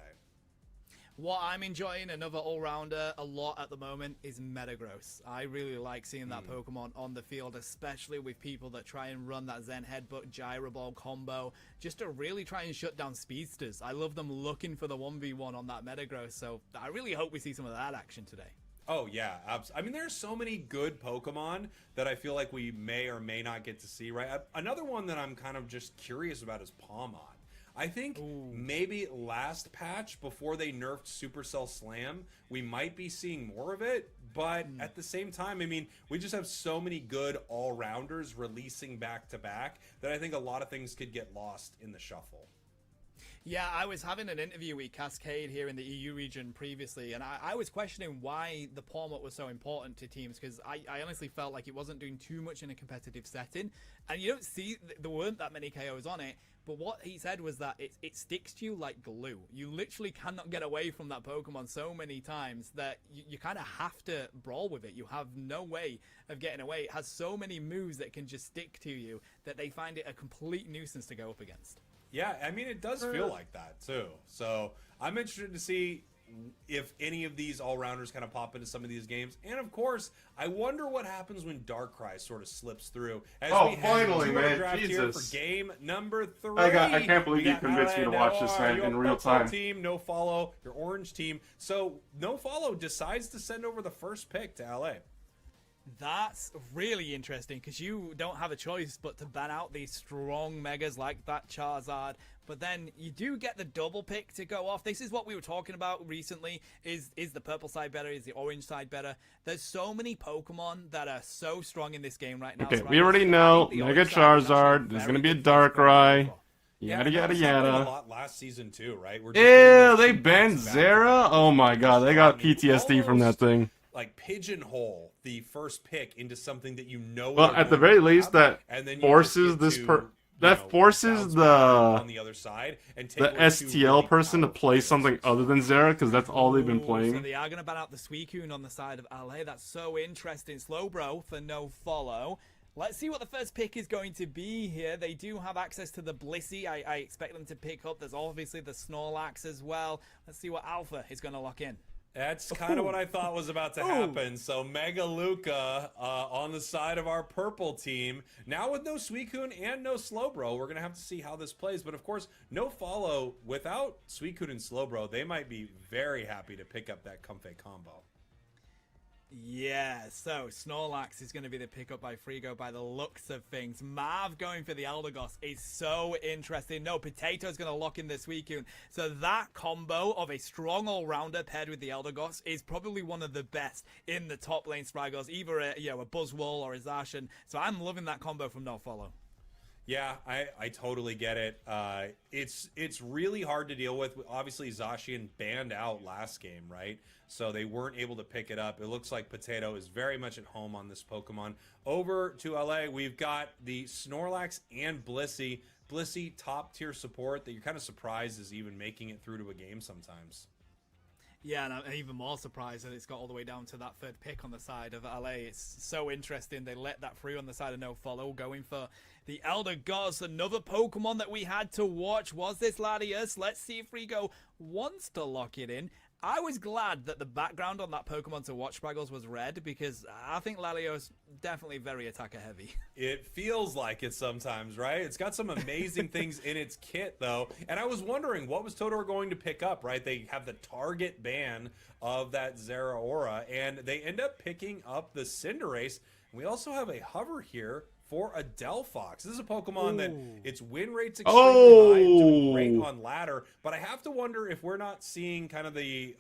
What I'm enjoying, another all-rounder a lot at the moment, is Metagross. I really like seeing that Pokemon on the field, especially with people that try and run that Zen Headbutt Gyro Ball combo, just to really try and shut down speedsters. I love them looking for the 1v1 on that Metagross, so I really hope we see some of that action today. Oh, yeah. I mean, there's so many good Pokemon that I feel like we may or may not get to see, right? Another one that I'm kind of just curious about is Palmon. I think maybe last patch, before they nerfed Supercell Slam, we might be seeing more of it. But at the same time, I mean, we just have so many good all-rounders releasing back-to-back that I think a lot of things could get lost in the shuffle. Yeah, I was having an interview with Cascade here in the EU region previously, and I was questioning why the Palmot was so important to teams, because I honestly felt like it wasn't doing too much in a competitive setting, and you don't see, there weren't that many KOs on it, but what he said was that it sticks to you like glue. You literally cannot get away from that Pokemon so many times that you kind of have to brawl with it. You have no way of getting away. It has so many moves that can just stick to you that they find it a complete nuisance to go up against. Yeah, I mean, it does feel like that, too. So I'm interested to see if any of these all-rounders kind of pop into some of these games. And, of course, I wonder what happens when Darkrai sort of slips through. As we finally, head man. into our draft here Jesus. for game number 3. I can't believe you convinced me to watch this, man, in real time. Team, NoFollow, your orange team. So NoFollow decides to send over the first pick to LA. That's really interesting, because you don't have a choice but to ban out these strong megas like that Charizard, but then you do get the double pick to go off. This is what we were talking about recently. Is the purple side better? Is the orange side better? There's so many Pokemon that are so strong in this game right now. Okay, so we already know Mega Charizard, there's going to be a Darkrai, yada yada A yada. lot last season too, right? We're Ew, they banned Zera? Oh my god, they got PTSD from that thing. Like pigeonhole the first pick into something that you know. Well, they're at the going very to least, have, that and then you forces just get this to That you know, forces bounce the- back on the other side and take The away two STL really person to powerful play players. something other than Zera, because that's all they've been Ooh, playing. So they are going to ban out the Suicune on the side of LA. That's so interesting. Slowbro for no follow. Let's see what the first pick is going to be here. They do have access to the Blissey. I expect them to pick up. There's obviously the Snorlax as well. Let's see what Alpha is going to lock in. That's kind of what I thought was about to happen. So Mega Luca on the side of our purple team. Now with no Suicune and no Slowbro, we're going to have to see how this plays. But of course, no follow. Without Suicune and Slowbro, they might be very happy to pick up that Comfey combo. Yeah, so Snorlax is going to be the pickup by Frigo by the looks of things. Marv going for the Eldegoss is so interesting. No, Potato is going to lock in the Suicune. So that combo of a strong all-rounder paired with the Eldegoss is probably one of the best in the top lane Spragos, either a Buzzwole or a Zacian. So I'm loving that combo from No Follow. Yeah, I totally get it. It's really hard to deal with. Obviously, Zacian banned out last game, right? So they weren't able to pick it up. It looks like Potato is very much at home on this Pokemon. Over to LA, we've got the Snorlax and Blissey. Blissey, top tier support that you're kind of surprised is even making it through to a game sometimes. Yeah, and I'm even more surprised that it's got all the way down to that third pick on the side of LA. It's so interesting. They let that through on the side of No Follow, going for the Eldegoss. Another Pokemon that we had to watch was this Latias. Let's see if Frigo wants to lock it in. I was glad that the background on that Pokemon to watch, Spraggles, was red, because I think Latios definitely very attacker heavy. It feels like it sometimes, right? It's got some amazing things in its kit, though. And I was wondering, what was Totoro going to pick up, right? They have the target ban of that Zeraora, and they end up picking up the Cinderace. And we also have a hover here for a Delphox. This is a Pokemon that its win rate's extremely high, and doing great on ladder, but I have to wonder if we're not seeing kind of the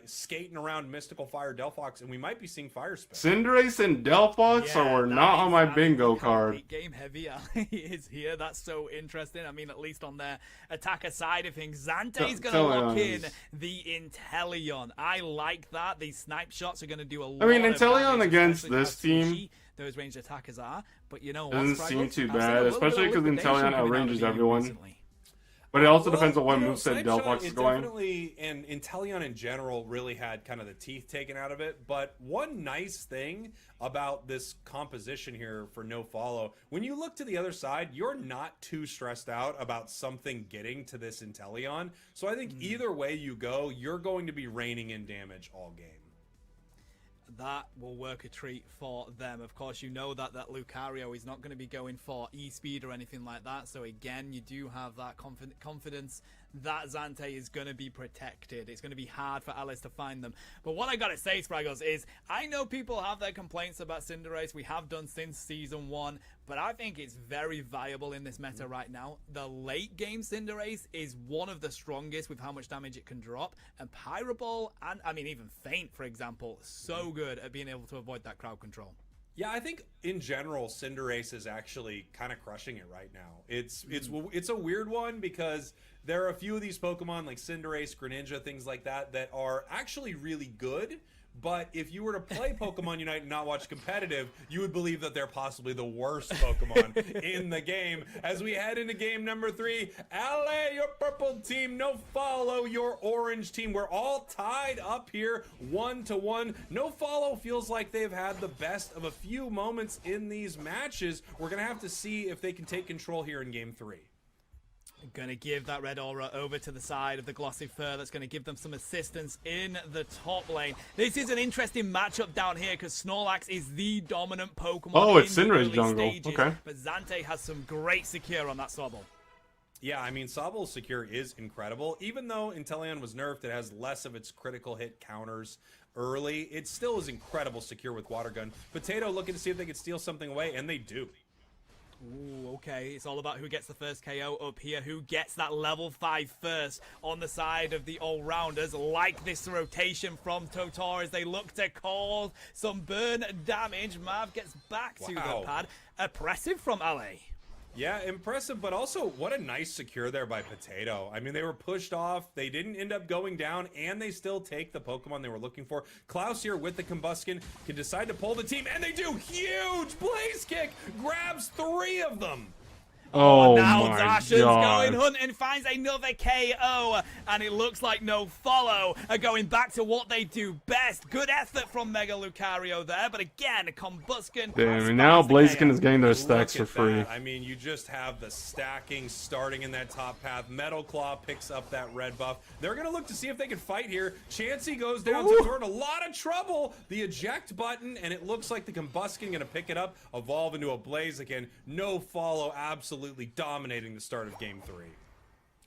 skating around Mystical Fire Delphox, and we might be seeing Fire Spin. Cinderace and Delphox are that not on is my bingo how card. late game heavy is here. That's so interesting. I mean, at least on their attacker side of things, Zante's going to lock in the Inteleon. I like that. These snipe shots are going to do a lot. I mean, of Inteleon damage, against especially this how team squishy those ranged attackers are. But you know what? doesn't Spraggles? seem too I've seen a bad, little bit of especially because liquidation Inteleon coming out of outranges EU everyone. recently. But it also Well, depends on what you know, moveset Snipeshot, Delphox is it going. definitely, and Inteleon in general really had kind of the teeth taken out of it. But one nice thing about this composition here for No Follow, when you look to the other side, you're not too stressed out about something getting to this Inteleon. So I think either way you go, you're going to be reining in damage all game. That will work a treat for them. Of course, you know that Lucario is not going to be going for E-Speed or anything like that. So again, you do have that confidence that Zante is going to be protected. It's going to be hard for Alice to find them. But what I got to say, Spraggles, is I know people have their complaints about Cinderace. We have done since Season 1. But I think it's very viable in this meta right now. The late game Cinderace is one of the strongest with how much damage it can drop. And Pyroball, and I mean even Feint, for example, so good at being able to avoid that crowd control. Yeah, I think in general, Cinderace is actually kind of crushing it right now. It's a weird one because there are a few of these Pokemon like Cinderace, Greninja, things like that that are actually really good. But if you were to play Pokemon Unite and not watch competitive, you would believe that they're possibly the worst Pokemon in the game. As we head into game number 3, LA, your purple team, No Follow, your orange team. We're all tied up here 1-1. No Follow feels like they've had the best of a few moments in these matches. We're going to have to see if they can take control here in game 3. Going to give that red aura over to the side of the glossy fur. That's going to give them some assistance in the top lane. This is an interesting matchup down here because Snorlax is the dominant Pokemon. Oh, it's in the Cinderace early jungle. stages, Okay. But Zante has some great secure on that Sobble. Yeah, I mean, Sobble's secure is incredible. Even though Inteleon was nerfed, it has less of its critical hit counters early. It still is incredible secure with Water Gun. Potato looking to see if they could steal something away, and they do. Ooh, okay. It's all about who gets the first KO up here, who gets that level 5 first on the side of the all-rounders. Like this rotation from Totoro as they look to cause some burn damage. Mav gets back to Wow. the pad. Oppressive from LA. Yeah, impressive, but also what a nice secure there by Potato. I mean, they were pushed off, they didn't end up going down, and they still take the Pokemon they were looking for. Klaus here with the Combuskin can decide to pull the team, and they do! Huge Blaze Kick! Grabs 3 of them! Oh now my Zacian's God. going hunting, finds another KO, and it looks like No Follow are going back to what they do best. Good effort from Mega Lucario there, but again, Combusken. Damn, and now Blaziken is getting their stacks for Look at free. that. I mean, you just have the stacking starting in that top path. Metal Claw picks up that red buff. They're going to look to see if they can fight here. Chansey goes down to Thor in a lot of trouble. The eject button, and it looks like the Combusken going to pick it up, evolve into a Blaziken. No Follow, absolutely dominating the start of game 3.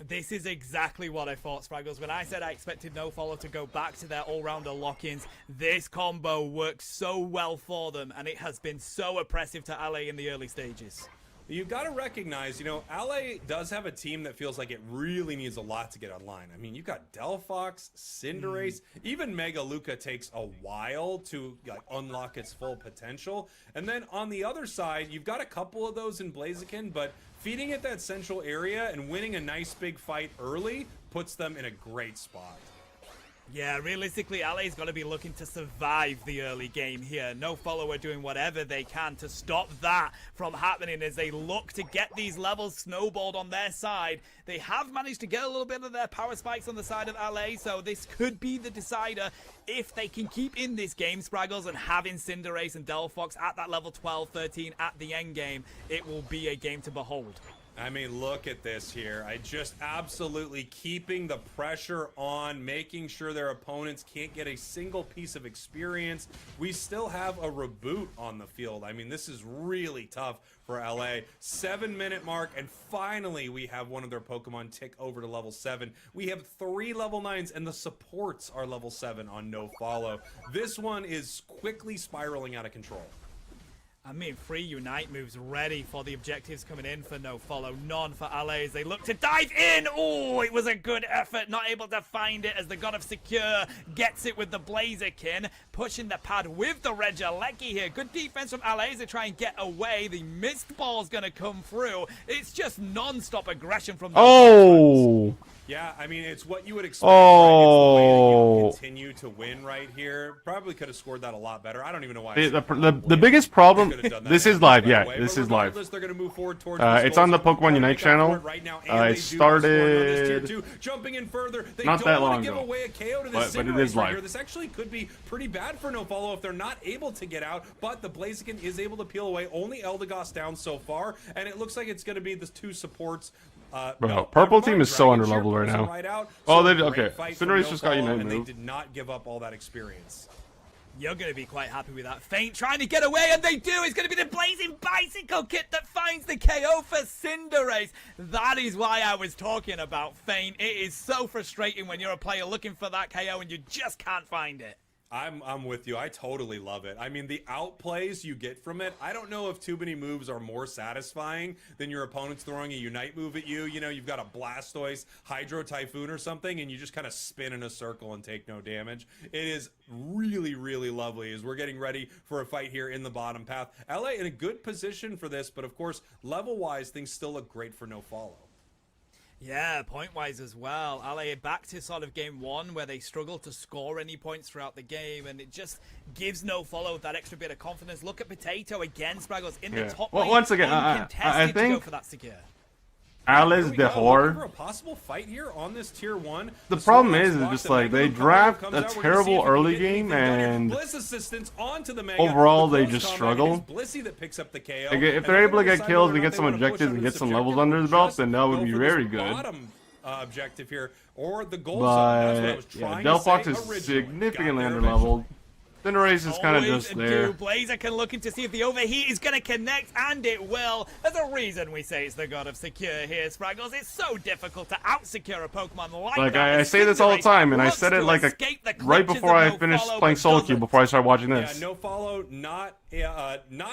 This is exactly what I thought, Spraggles. When I said I expected No Follow to go back to their all-rounder lock-ins, this combo works so well for them, and it has been so oppressive to LA in the early stages. You've got to recognize, you know, LA does have a team that feels like it really needs a lot to get online. I mean, you've got Delphox, Cinderace, even Mega Luca takes a while to like unlock its full potential. And then on the other side, you've got a couple of those in Blaziken, but feeding it that central area and winning a nice big fight early puts them in a great spot. Yeah, realistically, LA's got to be looking to survive the early game here. No Follow are doing whatever they can to stop that from happening as they look to get these levels snowballed on their side. They have managed to get a little bit of their power spikes on the side of LA, so this could be the decider if they can keep in this game, Spraggles, and having Cinderace and Delphox at that level 12, 13 at the end game. It will be a game to behold. I mean, look at this here. I just absolutely keeping the pressure on, making sure their opponents can't get a single piece of experience. We still have a reboot on the field. I mean, this is really tough for LA. 7-minute mark, and finally we have one of their Pokemon tick over to level 7. We have 3 level 9s, and the supports are level 7 on No Follow. This one is quickly spiraling out of control. I mean, 3 Unite moves ready for the objectives coming in for No Follow. None for LA as they look to dive in. Oh, it was a good effort. Not able to find it as the God of Secure gets it with the Blaziken. Pushing the pad with the Regieleki here. Good defense from LA as they try and get away. The Mist Ball's going to come through. It's just non-stop aggression from the Oh! Yeah, I mean, it's what you would expect. Right? It's the way that you continue to win right here. Probably could have scored that a lot better. I don't even know why. The biggest problem. This is live, yeah. This is live. They're going to move forward towards it's on the Pokemon Unite channel. Right now, It started jumping in further. They not don't that want long to give ago, away a KO to this but it is right live. here. This actually could be pretty bad for No Follow if they're not able to get out. But the Blaziken is able to peel away. Only Eldegoss down so far, and it looks like it's going to be the 2 supports. Bro, purple team is so underleveled right now. Oh, they okay. Cinderace just got Unite and they move. did not give up all that experience. You're going to be quite happy with that. Feint trying to get away, and they do. It's going to be the Blazing Bicycle kit that finds the KO for Cinderace. That is why I was talking about Feint. It is so frustrating when you're a player looking for that KO and you just can't find it. I'm with you. I totally love it. I mean, the outplays you get from it, I don't know if too many moves are more satisfying than your opponent's throwing a Unite move at you. You know, you've got a Blastoise, Hydro Typhoon or something, and you just kind of spin in a circle and take no damage. It is really, really lovely as we're getting ready for a fight here in the bottom path. LA in a good position for this, but of course, level-wise, things still look great for No Follow. Yeah, point-wise as well. LA back to sort of game 1 where they struggle to score any points throughout the game, and it just gives No Follow that extra bit of confidence. Look at Potato again, Spraggles in the top lane. Once again, I uncontested to go think for that secure. Alice the Whore. For a possible fight here on this tier 1. The problem is just like they draft a terrible early game, and overall they just struggle. Like, if they're able to get kills and get some objectives and get some levels under the belt, then that would be very good. Objective here, or the goal But yeah, Delphox is significantly underleveled. Cinderace is kind of just there. Blaziken looking to see if the overheat is going to connect, and it will. There's a reason we say it's the God of Secure here, Spraggles. It's so difficult to out-secure a Pokemon like that. I say this all the time, and I said it like right before I finished playing Solo Queue, before I started watching this. Yeah, No Follow, not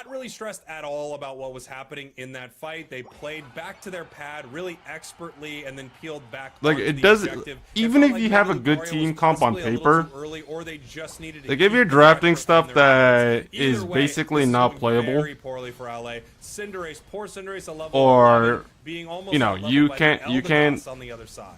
really stressed at all about what was happening in that fight. They played back to their pad really expertly and then peeled back. Like, it does, even if you have a good team comp on paper, like, if you're drafting stuff that is basically not playable, Cinderace, poor Cinderace, a level or being almost you know, you can't on the other side.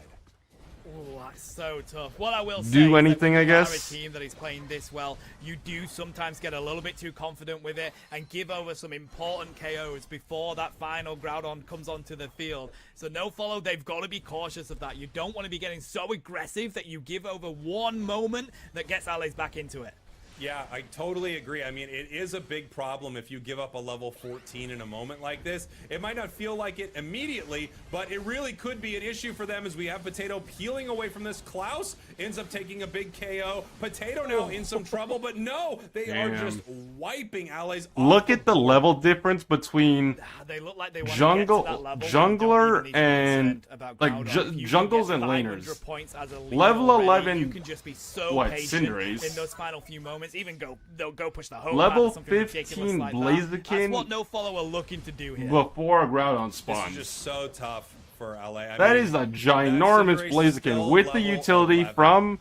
Oh, that's so tough. What I will say do is that anything, when I you are guess. a team that is playing this well, you do sometimes get a little bit too confident with it and give over some important KOs before that final Groudon comes onto the field. So no follow, they've got to be cautious of that. You don't want to be getting so aggressive that you give over one moment that gets allies back into it. Yeah, I totally agree. I mean, it is a big problem if you give up a level 14 in a moment like this. It might not feel like it immediately, but it really could be an issue for them as we have Potato peeling away from this. Klaus ends up taking a big KO. Potato now in some trouble, but no, they are Damn. just wiping allies off Look the at the board. level difference between They look like they want Jungle- to get to that level. jungler You don't even need to be and, concerned about like, Groudon. ju- If you can jungles get and 500 laners. points as a lead Level already, 11 you can just be so what, patient Cinderace? in those final few moments. Even they'll go push the home Level or something ridiculous 15 like that. Blaziken That's what no follow are looking to do here. before a Groudon This spawn. is just so tough for LA. That is a ginormous Cinderace Blaziken still with the level utility 11. from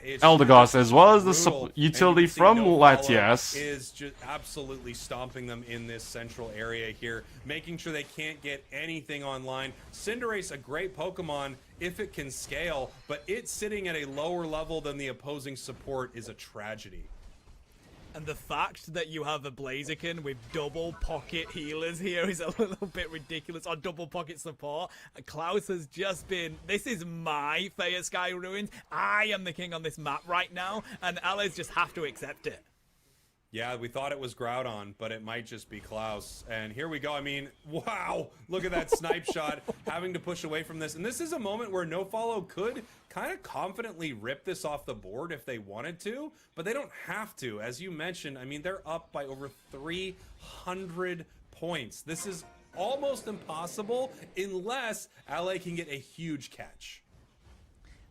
It's Eldegoss, just as well as the brutal. And you utility can see from No Latias. Follow is just absolutely stomping them in this central area here, making sure they can't get anything online. Cinderace, a great Pokemon if it can scale, but it sitting at a lower level than the opposing support is a tragedy. And the fact that you have a Blaziken with double pocket healers here is a little bit ridiculous, or double pocket support. Klaus has just been, this is my Faya Sky Ruins. I am the king on this map right now, and allies just have to accept it. Yeah, we thought it was Groudon, but it might just be Klaus. And here we go. I mean, wow, look at that snipe shot, having to push away from this. And this is a moment where No Follow could kind of confidently rip this off the board if they wanted to, but they don't have to. As you mentioned, I mean, they're up by over 300 points. This is almost impossible unless LA can get a huge catch.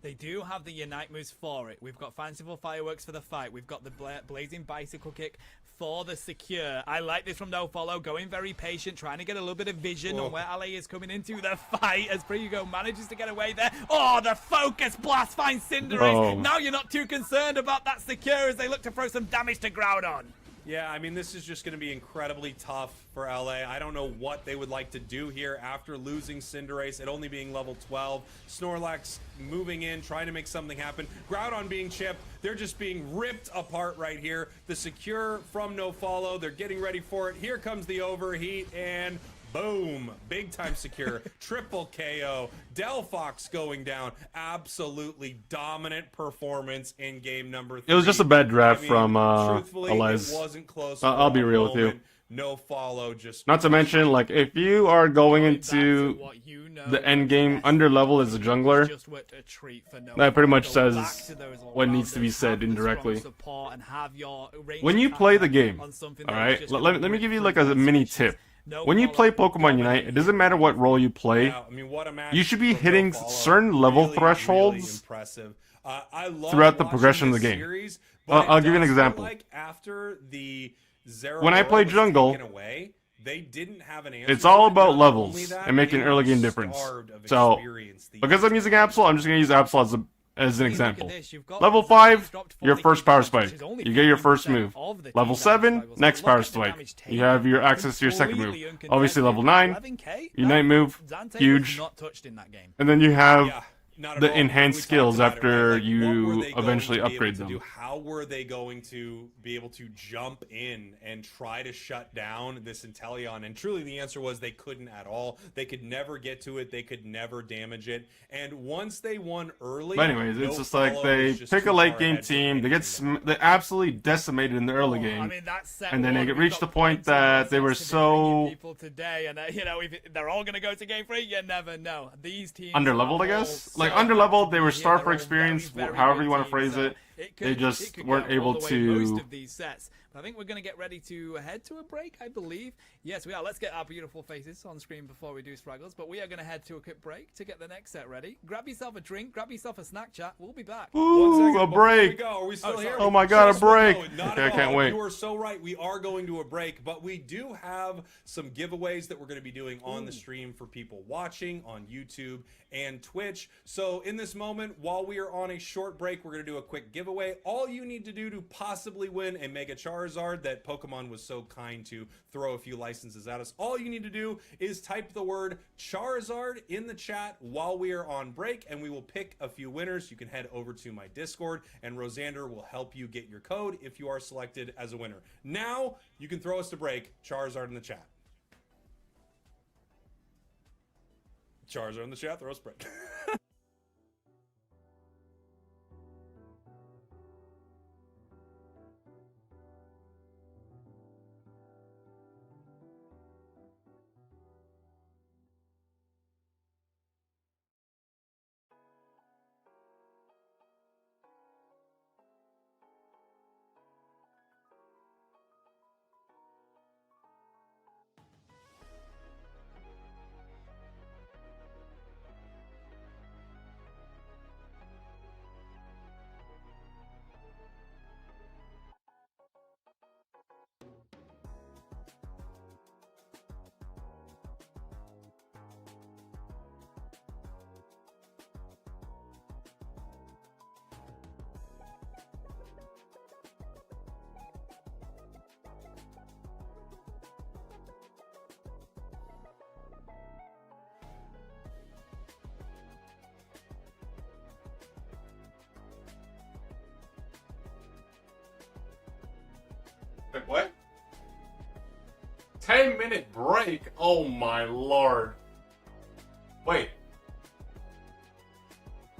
They do have the Unite moves for it. We've got Fanciful Fireworks for the fight. We've got the Blazing Bicycle Kick for the secure. I like this from No Follow, going very patient, trying to get a little bit of vision on where LA is coming into the fight as Priugo manages to get away there. Oh, the focus blast finds Cinderace. Oh. Now you're not too concerned about that secure as they look to throw some damage to Groudon. Yeah, I mean, this is just going to be incredibly tough for LA. I don't know what they would like to do here after losing Cinderace at only being level 12. Snorlax moving in, trying to make something happen. Groudon being chipped. They're just being ripped apart right here. The secure from No Follow. They're getting ready for it. Here comes the overheat, and boom, big time secure, triple KO, Delphox going down, absolutely dominant performance in game number 3. It was just a bad draft from truthfully, Eliz. it wasn't close. I'll be for a real with you. moment. No Follow, just Not to mention, like, if you are going Going back to into what you know the end is game best, under level as a jungler, just what a treat for No that pretty much Follow. Go says back to those what needs to be all-rounders, said have the strong indirectly. support and have your range when you attack play the game, on something all that right, just let me rip give you through like a those mini switches. tip. No When you play Follow, Pokemon Unite, it doesn't matter what role you play. Yeah, I mean, what a match You should be for hitting No Follow. certain level Really, thresholds really impressive. I love throughout the watching progression of this the game. series, I'll but it give you an does feel example. Like after the Zeraora When I play was jungle, taken away, they didn't have an answer It's all to it. about Not levels only that, and making they early were game difference. starved of So, experience the because I'm using Absol, I'm just going to use Absol as an Look at example. this, you've got Level Zacian 5, dropped your 40 first power damage, which spike. is only You get your first 15% move. of the Level team 7, damage levels. next Look power at the spike. damage You have your taken. access to your second move. Completely uncontested. Obviously level 9, 11K? Unite move, Zante was huge. not touched in that game. And then you have Yeah, not at the all. enhanced We talked skills about it, after right? Like, you what were they going eventually to be able upgrade to them. do? How were they going to be able to jump in and try to shut down this Inteleon? And truly the answer was they couldn't at all. They could never get to it. They could never damage it. And once they won early... But anyways, it's No just like Follow they was just pick too a late far game ahead for team, they anything get they're absolutely decimated in the early Oh, game. I mean, that's set And then they one. get We've reached got the point plenty of that they were assets to be bringing so people today, and you know, if they're all going to go to game 3, you never know. These teams Underleveled, are I guess. all Like so underleveled, they were yeah, starved they're for all very, experience, very however good you want to teams, phrase so it. it They could- just it could weren't go able all the way to- most of these sets. But I think we're going to get ready to head to a break, I believe. Yes, we are. Let's get our beautiful faces on screen before we do Spraggles. But we are going to head to a quick break to get the next set ready. Grab yourself a drink, grab yourself a snack chat. We'll be back. Ooh, a break. Are we still Oh, here? sorry. Oh my God, a Just one break. moment. Not Okay, at I can't all. wait. You are so right. We are going to a break, but we do have some giveaways that we're going to be doing on the stream for people watching on YouTube and Twitch. So in this moment, while we are on a short break, we're going to do a quick giveaway. giveaway. All you need to do to possibly win a Mega Charizard that Pokemon was so kind to throw a few licenses at us, all you need to do is type the word Charizard in the chat while we are on break, and we will pick a few winners. You can head over to my Discord, and Rosander will help you get your code if you are selected as a winner. Now, you can throw us to break. Charizard in the chat. Charizard in the chat, throw us break. Wait, what? 10-minute break? Oh my lord. Wait.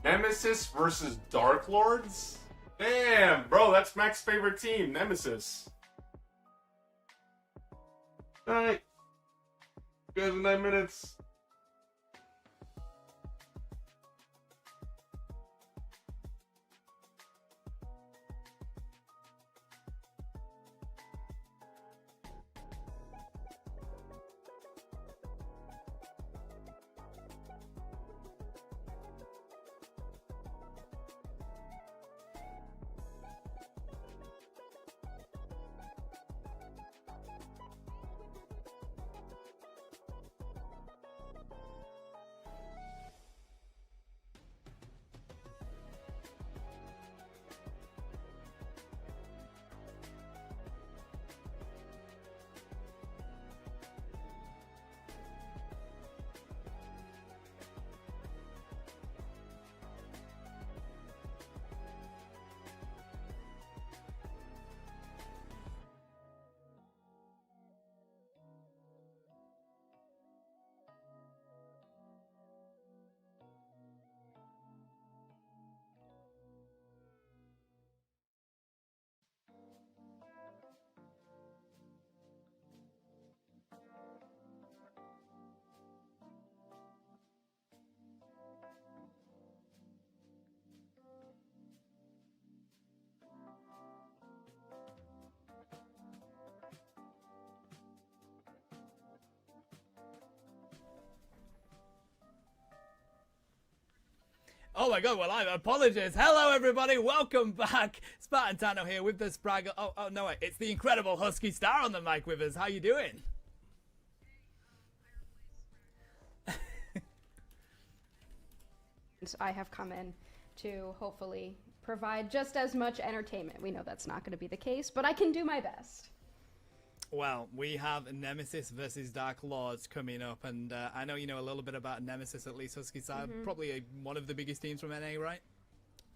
Nemesis versus Dark Lords? Damn, bro, that's Mac's favorite team, Nemesis. Alright. You guys in 9 minutes. Oh my god, well, I apologize. Hello, everybody. Welcome back. Spartan Tano here with the Spraggle. Oh, no, wait. It's the incredible Husky Star on the mic with us. How you doing? I have come in to hopefully provide just as much entertainment. We know that's not going to be the case, but I can do my best. Well, we have Nemesis versus Dark Lords coming up, and I know you know a little bit about Nemesis, at least Husky side. Probably one of the biggest teams from NA, right?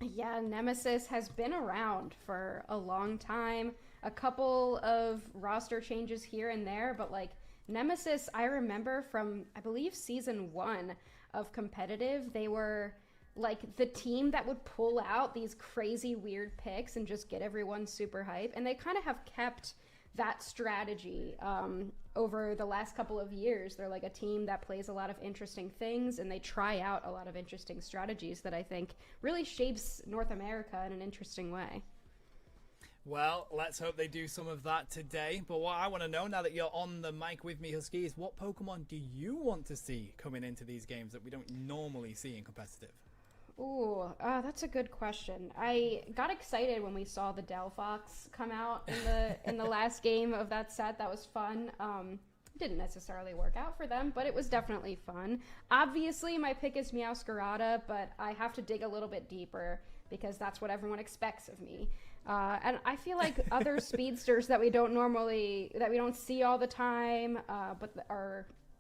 Yeah, Nemesis has been around for a long time. A couple of roster changes here and there, but like Nemesis, I remember from, I believe, season 1 of competitive, they were like the team that would pull out these crazy weird picks and just get everyone super hype, and they kind of have kept that strategy over the last couple of years. They're like a team that plays a lot of interesting things, and they try out a lot of interesting strategies that I think really shapes North America in an interesting way. Well, let's hope they do some of that today. But what I want to know, now that you're on the mic with me, Husky, is what Pokemon do you want to see coming into these games that we don't normally see in competitive? Ooh, that's a good question. I got excited when we saw the Delphox come out in the last game of that set. That was fun. Didn't necessarily work out for them, but it was definitely fun. Obviously, my pick is Meowscarada, but I have to dig a little bit deeper because that's what everyone expects of me. And I feel like other speedsters that we don't see all the time, but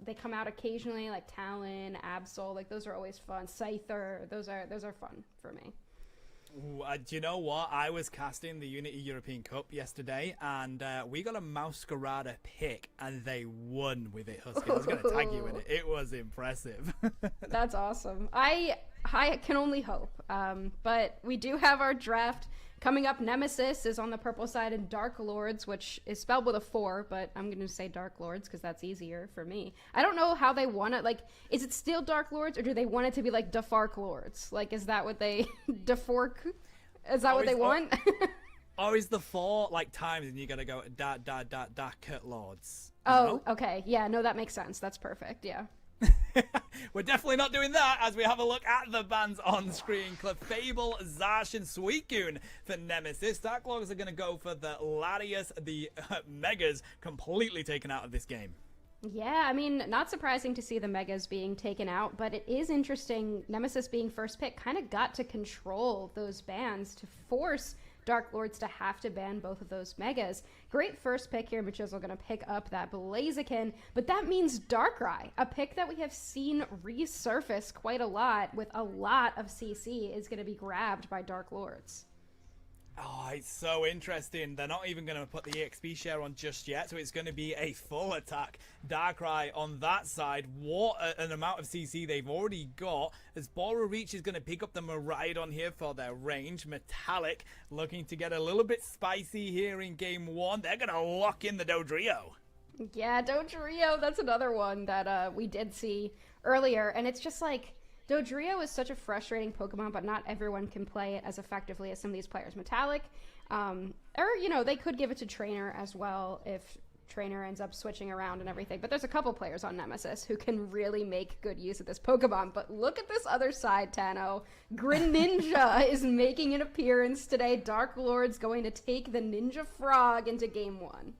they come out occasionally, like Talon, Absol, like those are always fun. Scyther, those are fun for me. Ooh, do you know what? I was casting the Unity European Cup yesterday, and we got a Masquerada pick, and they won with it, Husky. I was going to tag you in it. It was impressive. That's awesome. I can only hope. But we do have our draft coming up. Nemesis is on the purple side, and Dark Lords, which is spelled with a 4, but I'm going to say Dark Lords because that's easier for me. I don't know how they want it. Like, is it still Dark Lords, or do they want it to be like Defark Lords? Like, is that what they... Defark? Is that what they want? Or is the 4 like times and you got to go Dark Lords? Oh, okay. Yeah, no, that makes sense. That's perfect. Yeah. We're definitely not doing that as we have a look at the bands on screen. Clefable, Zash, and Suicune for Nemesis. Dark Lords are going to go for the Larius, the Megas completely taken out of this game. Yeah, I mean, not surprising to see the Megas being taken out, but it is interesting. Nemesis being first pick kind of got to control those bans to force Dark Lords to have to ban both of those Megas. Great first pick here. Machizzle going to pick up that Blaziken, but that means Darkrai, a pick that we have seen resurface quite a lot with a lot of CC, is going to be grabbed by Dark Lords. Oh, it's so interesting. They're not even going to put the EXP share on just yet, so it's going to be a full attack Darkrai on that side. What an amount of CC they've already got, as Bora Reach is going to pick up the Miraidon here for their range. Metallic looking to get a little bit spicy here in game 1. They're going to lock in the Dodrio. Yeah, Dodrio, that's another one that we did see earlier, and it's just like... Dodrio is such a frustrating Pokemon, but not everyone can play it as effectively as some of these players. Metallic, or, you know, they could give it to Trainer as well if Trainer ends up switching around and everything. But there's a couple players on Nemesis who can really make good use of this Pokemon. But look at this other side, Tano. Greninja is making an appearance today. Dark Lord's going to take the Ninja Frog into game 1.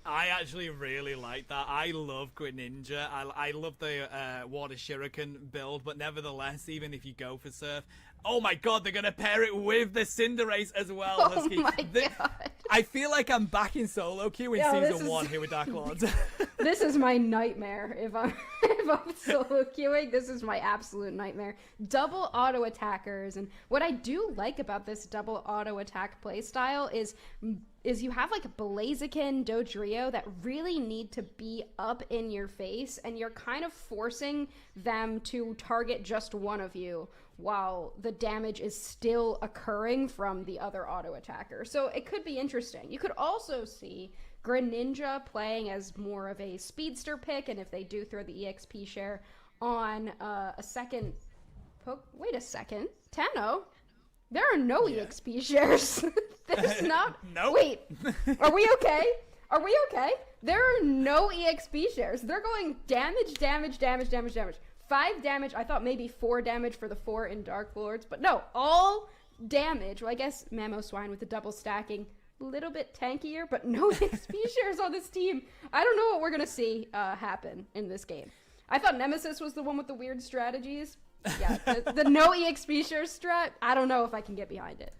I actually really like that. I love Greninja. I love the Water Shuriken build, but nevertheless, even if you go for Surf, oh my god, they're going to pair it with the Cinderace as well, Husky. Oh my god. I feel like I'm back in solo queue in season 1 here with Dark Lords. This is my nightmare. If I'm solo queuing, this is my absolute nightmare. Double auto attackers, and what I do like about this double auto attack playstyle is you have like Blaziken, Dodrio that really need to be up in your face, and you're kind of forcing them to target just one of you while the damage is still occurring from the other auto attacker. So it could be interesting. You could also see Greninja playing as more of a speedster pick, and if they do throw the EXP share on a second... Wait a second. Tano? There are no EXP shares. There's not... Nope. Wait. Are we okay? Are we okay? There are no EXP shares. They're going damage, damage, damage, damage, damage. 5 damage. I thought maybe 4 damage for the 4 in Dark Lords. But no, all damage. Well, I guess Mamoswine with the double stacking. A little bit tankier, but no EXP shares on this team. I don't know what we're going to see happen in this game. I thought Nemesis was the one with the weird strategies. Yeah, the no EXP share strat, I don't know if I can get behind it.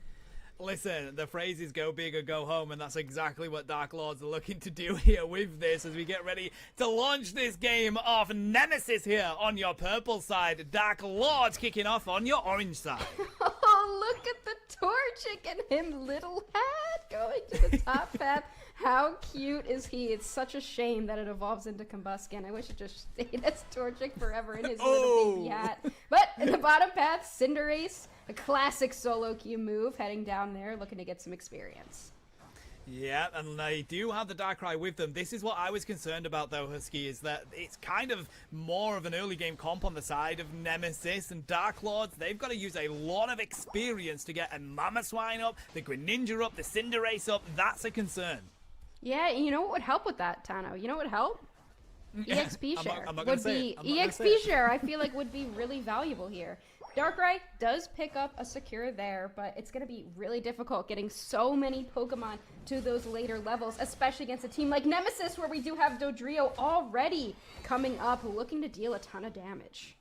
Listen, the phrase is go big or go home, and that's exactly what Dark Lords are looking to do here with this as we get ready to launch this game off. Nemesis here on your purple side, Dark Lords kicking off on your orange side. Oh, look at the Torchic and him, little hat, going to the top path. How cute is he? It's such a shame that it evolves into Combuskin. I wish it just stayed as Torchic forever in his little baby hat. But in the bottom path, Cinderace, a classic solo queue move, heading down there, looking to get some experience. Yeah, and they do have the Darkrai with them. This is what I was concerned about, though, Husky, is that it's kind of more of an early game comp on the side of Nemesis and Dark Lords. They've got to use a lot of experience to get a Mamoswine up, the Greninja up, the Cinderace up. That's a concern. Yeah, you know what would help with that, Tano? You know what would help? EXP share I'm not gonna would say be it. I'm not gonna say EXP it. share. I feel like would be really valuable here. Darkrai does pick up a secure there, but it's going to be really difficult getting so many Pokemon to those later levels, especially against a team like Nemesis, where we do have Dodrio already coming up, looking to deal a ton of damage.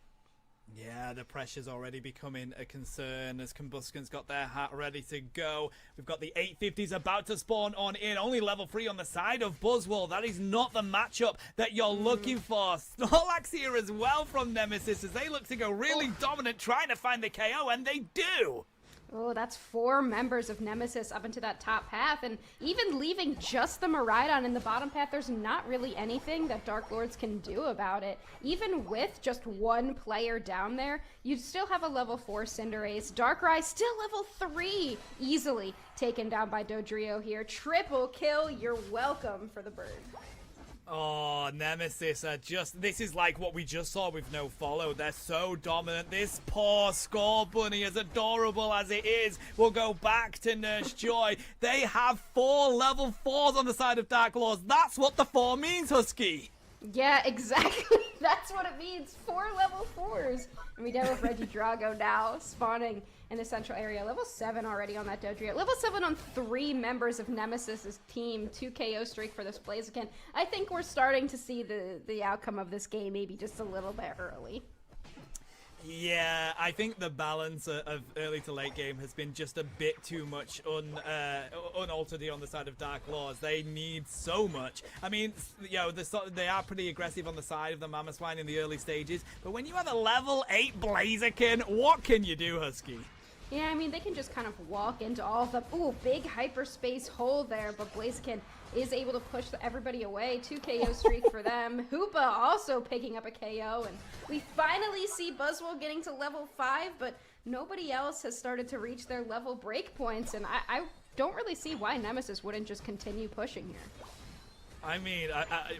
Yeah, the pressure's already becoming a concern as Combustion's got their hat ready to go. We've got the 850s about to spawn on in. Only level 3 on the side of Buzzwole. That is not the matchup that you're looking for. Snorlax here as well from Nemesis as they look to go really dominant, trying to find the KO, and they do. Oh, that's 4 members of Nemesis up into that top path, and even leaving just the Miraidon in the bottom path, there's not really anything that Dark Lords can do about it. Even with just 1 player down there, you'd still have a level 4 Cinderace. Darkrai still level 3, easily taken down by Dodrio here. Triple kill, you're welcome for the bird. Oh, Nemesis are this is like what we just saw with No Follow. They're so dominant. This poor Score Bunny, as adorable as it is, will go back to Nurse Joy. They have 4 level 4s on the side of Dark Lords. That's what the 4 means, Husky. Yeah, exactly. That's what it means. 4 level 4s. And we deal with Regidrago now, spawning in the central area. Level 7 already on that Dodrio. Level 7 on 3 members of Nemesis' team. 2 KO streak for this Blaziken. I think we're starting to see the outcome of this game maybe just a little bit early. Yeah, I think the balance of early to late game has been just a bit too much unaltered here on the side of Dark Lords. They need so much. I mean, you know, they are pretty aggressive on the side of the Mamoswine in the early stages, but when you have a level 8 Blaziken, what can you do, Husky? Yeah, I mean, they can just kind of walk into all of the... Ooh, big hyperspace hole there, but Blaziken is able to push everybody away. 2 KO streak for them. Hoopa also picking up a KO, and we finally see Buzzwole getting to level 5, but nobody else has started to reach their level break points, and I don't really see why Nemesis wouldn't just continue pushing here. I mean,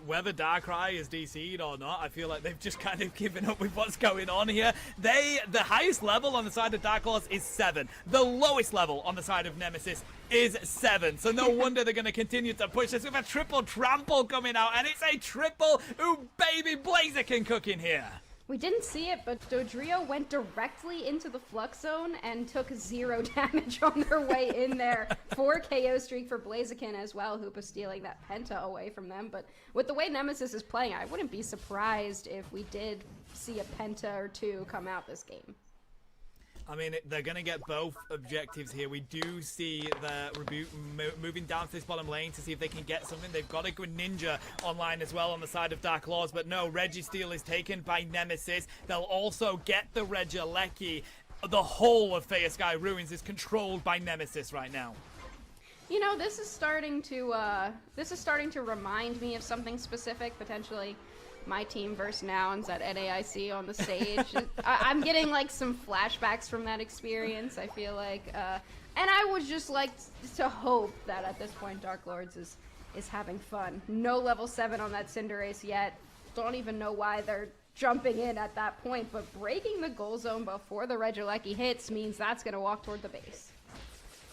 whether Darkrai is DC'd or not, I feel like they've just kind of given up with what's going on here. The highest level on the side of Dark Lords is 7. The lowest level on the side of Nemesis is 7. So no wonder they're going to continue to push this with a triple trample coming out. And it's a triple, ooh, baby Blaziken cooking here. We didn't see it, but Dodrio went directly into the Flux Zone and took 0 damage on their way in there. 4 KO streak for Blaziken as well. Hoopa stealing that Penta away from them. But with the way Nemesis is playing, I wouldn't be surprised if we did see a Penta or 2 come out this game. I mean, they're going to get both objectives here. We do see the Rebuke moving down to this bottom lane to see if they can get something. They've got a Greninja online as well on the side of Dark Lords, but no, Registeel is taken by Nemesis. They'll also get the Regieleki. The whole of Faya Sky Ruins is controlled by Nemesis right now. You know, this is starting to remind me of something specific, potentially my team versus Nouns at NAIC on the stage. I'm getting like some flashbacks from that experience, I feel like. And I would just like to hope that at this point Dark Lords is having fun. No level 7 on that Cinderace yet. Don't even know why they're jumping in at that point, but breaking the goal zone before the Regieleki hits means that's going to walk toward the base.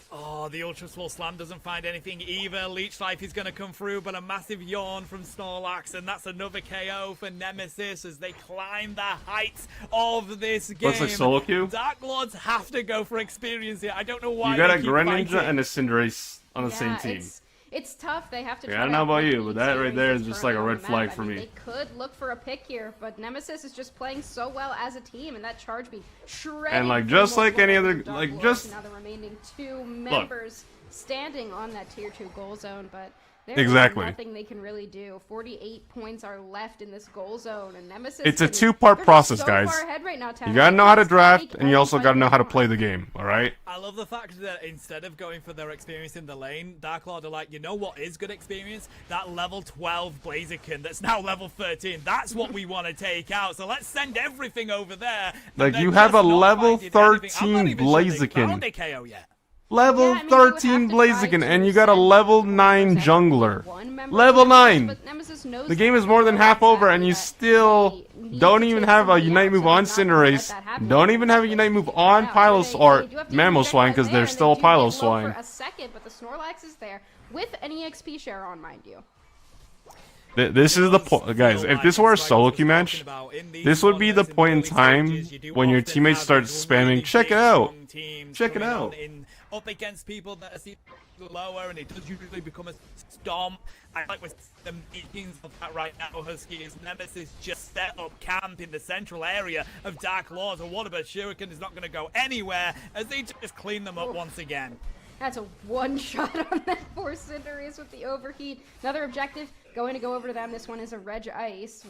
Oh, the Ultra Swole Slam doesn't find anything either. Leech Life is going to come through, but a massive yawn from Snorlax, and that's another KO for Nemesis as they climb the heights of this game. Looks like solo queue. Dark Lords have to go for experience here. I don't know why. You got they a keep Greninja fighting. and a Cinderace on the same team. It's tough. They have to. I don't know about you, but that right there is just like a red flag for me. They could look for a pick here, but Nemesis is just playing so well as a team, and that charge beat shredding. And like just like any other, like like just now the remaining 2 members standing on that tier 2 goal zone, but there's exactly nothing they can really do. 48 points are left in this goal zone, and Nemesis. It's a 2-part process, guys. Right now, you gotta know how to draft, and you also gotta know how to play the game. All right. I love the fact that instead of going for their experience in the lane, Dark Lord are like, you know what is good experience? That level 12 Blaziken that's now level 13. That's what we want to take out. So let's send everything over there. Like you have a level 13 Blaziken. Level 13 Blaziken, and you got a level 9 jungler. Level 9! The game is more than half over, and you still don't even have a Unite move on Cinderace. Don't even have a Unite move on Mamoswine, because there's still a Piloswine. For a second, but the Snorlax is there with an EXP share on, mind you. This is the point, guys. If this were a solo queue match, this would be the point in time when your teammates start spamming, check it out, check it out. Up against people that are seen lower, and it does usually become a stomp. I like with the makings of that right now. Husky is Nemesis just set up camp in the central area of Dark Lords. A Whataburger Shuriken is not going to go anywhere as they just clean them up once again. That's a one shot on that poor Cinderace with the overheat. Another objective, going to go over to them. This one is a Reg Ice.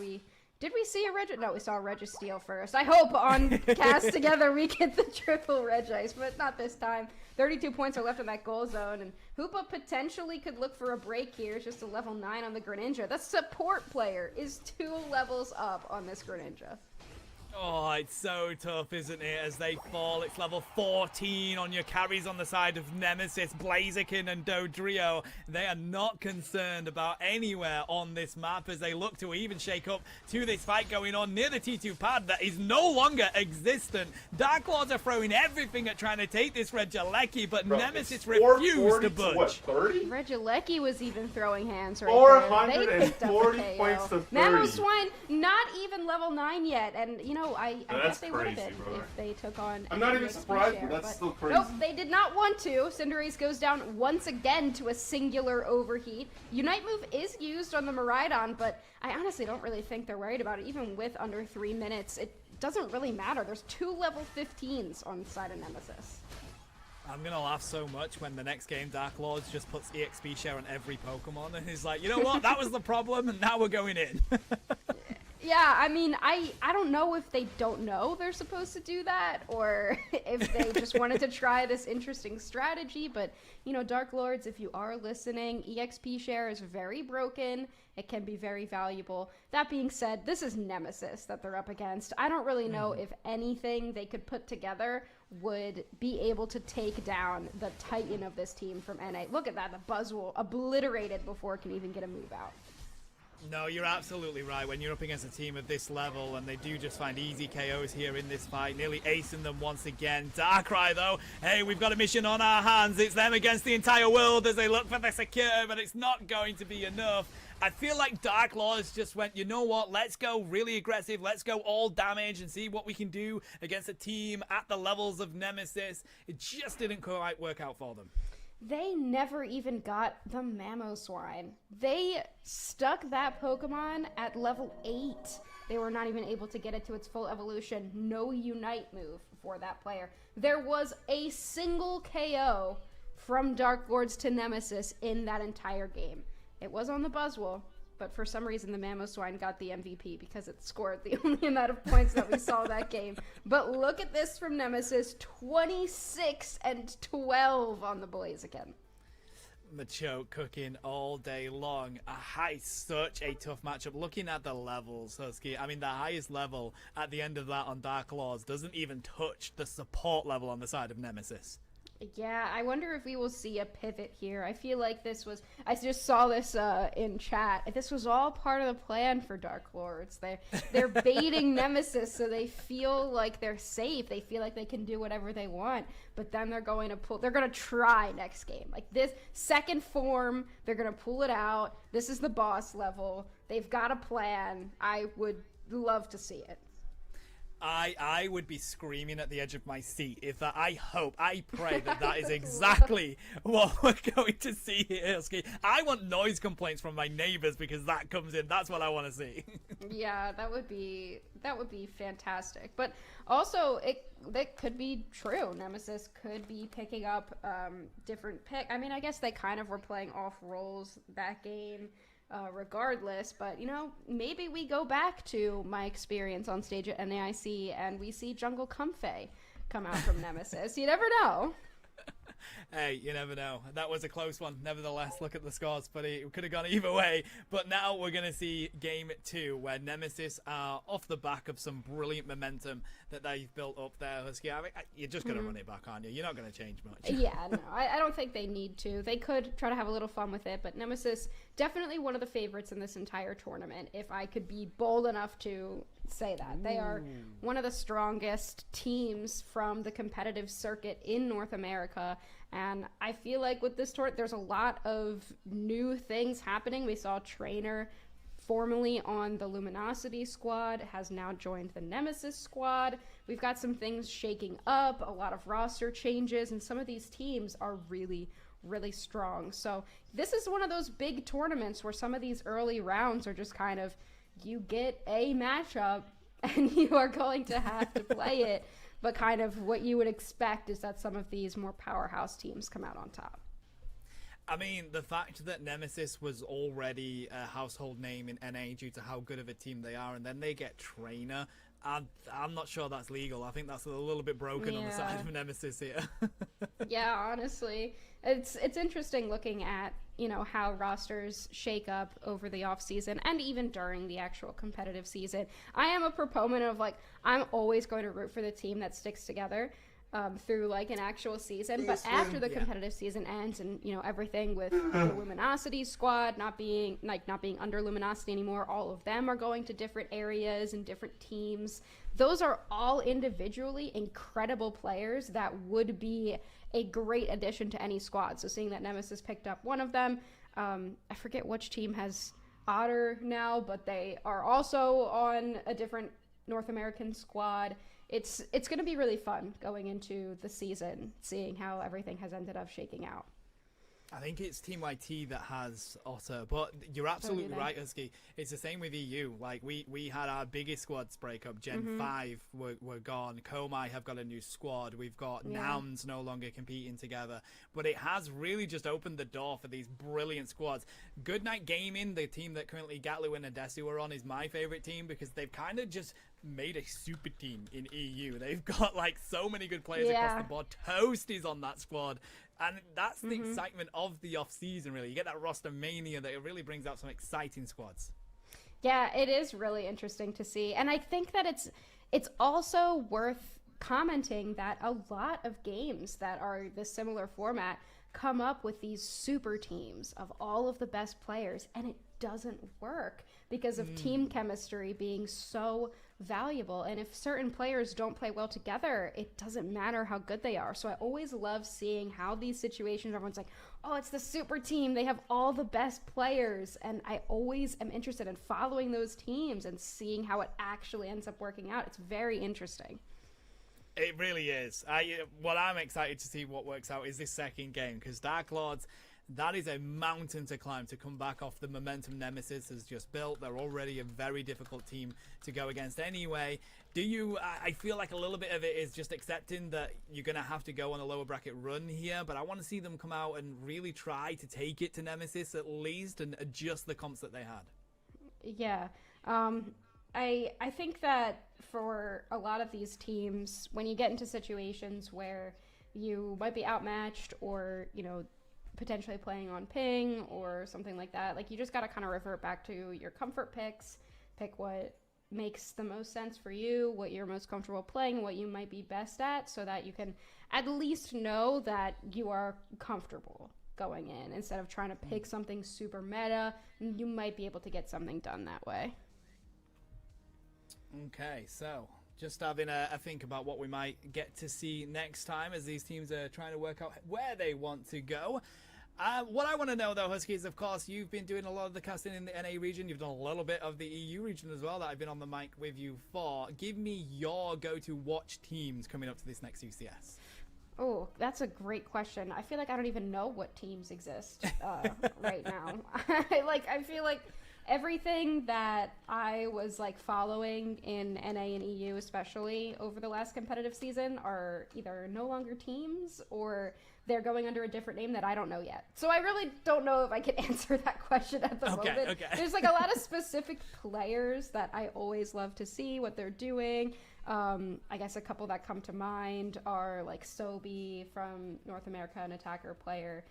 Did we see a Reg? No, we saw a Registeel first. I hope on Cast Together we get the triple Reg Ice, but not this time. 32 points are left in that goal zone, and Hoopa potentially could look for a break here. It's just a level 9 on the Greninja. The support player is 2 levels up on this Greninja. Oh, it's so tough, isn't it, as they fall. It's level 14 on your carries on the side of Nemesis, Blaziken and Dodrio. They are not concerned about anywhere on this map as they look to even shake up to this fight going on near the T2 pad that is no longer existent. Dark Lords are throwing everything at trying to take this Regieleki, but Nemesis refused to budge. What, 30? Regieleki was even throwing hands right 440 there. points to 30. Mamoswine, not even level 9 yet, and you know, I That's guess they would have crazy, been brother. if they took on. I'm not even EXP surprised, share, but that's still crazy. Nope, they did not want to. Cinderace goes down once again to a singular overheat. Unite move is used on the Miraidon, but I honestly don't really think they're worried about it. Even with under 3 minutes, it doesn't really matter. There's 2 level 15s on the side of Nemesis. I'm gonna laugh so much when the next game Dark Lords just puts EXP share on every Pokemon and he's like, you know what, that was the problem and now we're going in. Yeah, I mean, I don't know if they don't know they're supposed to do that or if they just wanted to try this interesting strategy, but, you know, Dark Lords, if you are listening, EXP share is very broken. It can be very valuable. That being said, this is Nemesis that they're up against. I don't really know if anything they could put together would be able to take down the titan of this team from NA. Look at that, the Buzzwole obliterated before it can even get a move out. No, you're absolutely right. When you're up against a team of this level and they do just find easy KOs here in this fight, nearly acing them once again. Darkrai, though, hey, we've got a mission on our hands. It's them against the entire world as they look for the secure, but it's not going to be enough. I feel like Dark Lords just went, you know what, let's go really aggressive, let's go all damage and see what we can do against a team at the levels of Nemesis. It just didn't quite work out for them. They never even got the Mamoswine. They stuck that Pokemon at level 8. They were not even able to get it to its full evolution. No Unite move for that player. There was a single KO from Dark Lords to Nemesis in that entire game. It was on the Buzzwole, but for some reason the Mamoswine got the MVP because it scored the only amount of points that we saw that game. But look at this from Nemesis, 26 and 12 on the Blaziken. Machoke cooking all day long. Such a tough matchup. Looking at the levels, Husky, I mean, the highest level at the end of that on Dark Lords doesn't even touch the support level on the side of Nemesis. Yeah, I wonder if we will see a pivot here. I feel like this was... I just saw this in chat. This was all part of the plan for Dark Lords. They're baiting Nemesis so they feel like they're safe. They feel like they can do whatever they want. But then they're going to pull... They're going to try next game. Like this second form, they're going to pull it out. This is the boss level. They've got a plan. I would love to see it. I would be screaming at the edge of my seat if that. I pray that is exactly what we're going to see here, Husky. I want noise complaints from my neighbors because that comes in. That's what I want to see. Yeah, that would be fantastic. But also, that could be true. Nemesis could be picking up different pick. I mean, I guess they kind of were playing off roles that game. Regardless, but you know, maybe we go back to my experience on stage at NAIC and we see Jungle Comfey come out from Nemesis. You never know. Hey, you never know. That was a close one. Nevertheless, look at the scores, buddy. It could have gone either way. But now we're going to see Game 2, where Nemesis are off the back of some brilliant momentum that they've built up there, Husky. I mean, you're just going to run it back, aren't you? You're not going to change much. Yeah, no, I don't think they need to. They could try to have a little fun with it, but Nemesis, definitely one of the favorites in this entire tournament, if I could be bold enough to say that. They are one of the strongest teams from the competitive circuit in North America, and I feel like with this tournament, there's a lot of new things happening. We saw Trainer formerly on the Luminosity squad has now joined the Nemesis squad. We've got some things shaking up, a lot of roster changes, and some of these teams are really, really strong. So this is one of those big tournaments where some of these early rounds are just kind of, you get a matchup and you are going to have to play it. But kind of what you would expect is that some of these more powerhouse teams come out on top. I mean, the fact that Nemesis was already a household name in NA due to how good of a team they are, and then they get Trainer, I'm not sure that's legal. I think that's a little bit broken on the side of Nemesis here. Yeah, honestly. It's interesting looking at, you know, how rosters shake up over the off season and even during the actual competitive season. I am a proponent of, like, I'm always going to root for the team that sticks together through like an actual season, but after the competitive season ends and, you know, everything with the Luminosity squad not being under Luminosity anymore, all of them are going to different areas and different teams. Those are all individually incredible players that would be a great addition to any squad. So seeing that Nemesis picked up one of them, I forget which team has Otter now, but they are also on a different North American squad. It's going to be really fun going into the season, seeing how everything has ended up shaking out. I think it's Team YT that has Otter, but you're absolutely right, Husky. It's the same with EU. Like, we had our biggest squads break up. Gen 5 were gone. Komai have got a new squad. We've got Nouns no longer competing together. But it has really just opened the door for these brilliant squads. Goodnight Gaming, the team that currently Gatlu and Adesu are on, is my favorite team because they've kind of just made a super team in EU. They've got, like, so many good players across the board. Toast is on that squad. And that's the excitement of the off-season, really. You get that roster mania that it really brings out some exciting squads. Yeah, it is really interesting to see. And I think that it's also worth commenting that a lot of games that are this similar format come up with these super teams of all of the best players, and it doesn't work because of team chemistry being so valuable. And if certain players don't play well together, it doesn't matter how good they are. So I always love seeing how these situations, everyone's like, oh, it's the super team, they have all the best players, and I always am interested in following those teams and seeing how it actually ends up working out. It's very interesting. It really is. What I'm excited to see what works out is this second game, because Dark Lords, that is a mountain to climb to come back off the momentum Nemesis has just built. They're already a very difficult team to go against anyway. I feel like a little bit of it is just accepting that you're going to have to go on a lower bracket run here, but I want to see them come out and really try to take it to Nemesis at least and adjust the comps that they had. Yeah. I think that for a lot of these teams, when you get into situations where you might be outmatched or, you know, potentially playing on ping or something like that, like, you just got to kind of revert back to your comfort picks, pick what makes the most sense for you, what you're most comfortable playing, what you might be best at, so that you can at least know that you are comfortable going in instead of trying to pick something super meta. You might be able to get something done that way. Okay, so just having a think about what we might get to see next time as these teams are trying to work out where they want to go. What I want to know, though, Husky, is, of course, you've been doing a lot of the casting in the NA region. You've done a little bit of the EU region as well that I've been on the mic with you for. Give me your go-to watch teams coming up to this next UCS. Oh, that's a great question. I feel like I don't even know what teams exist right now. I feel like everything that I was like following in NA and EU, especially over the last competitive season, are either no longer teams or they're going under a different name that I don't know yet. So I really don't know if I can answer that question at the moment. Okay. There's like a lot of specific players that I always love to see what they're doing. I guess a couple that come to mind are like Sobi from North America, an attacker player.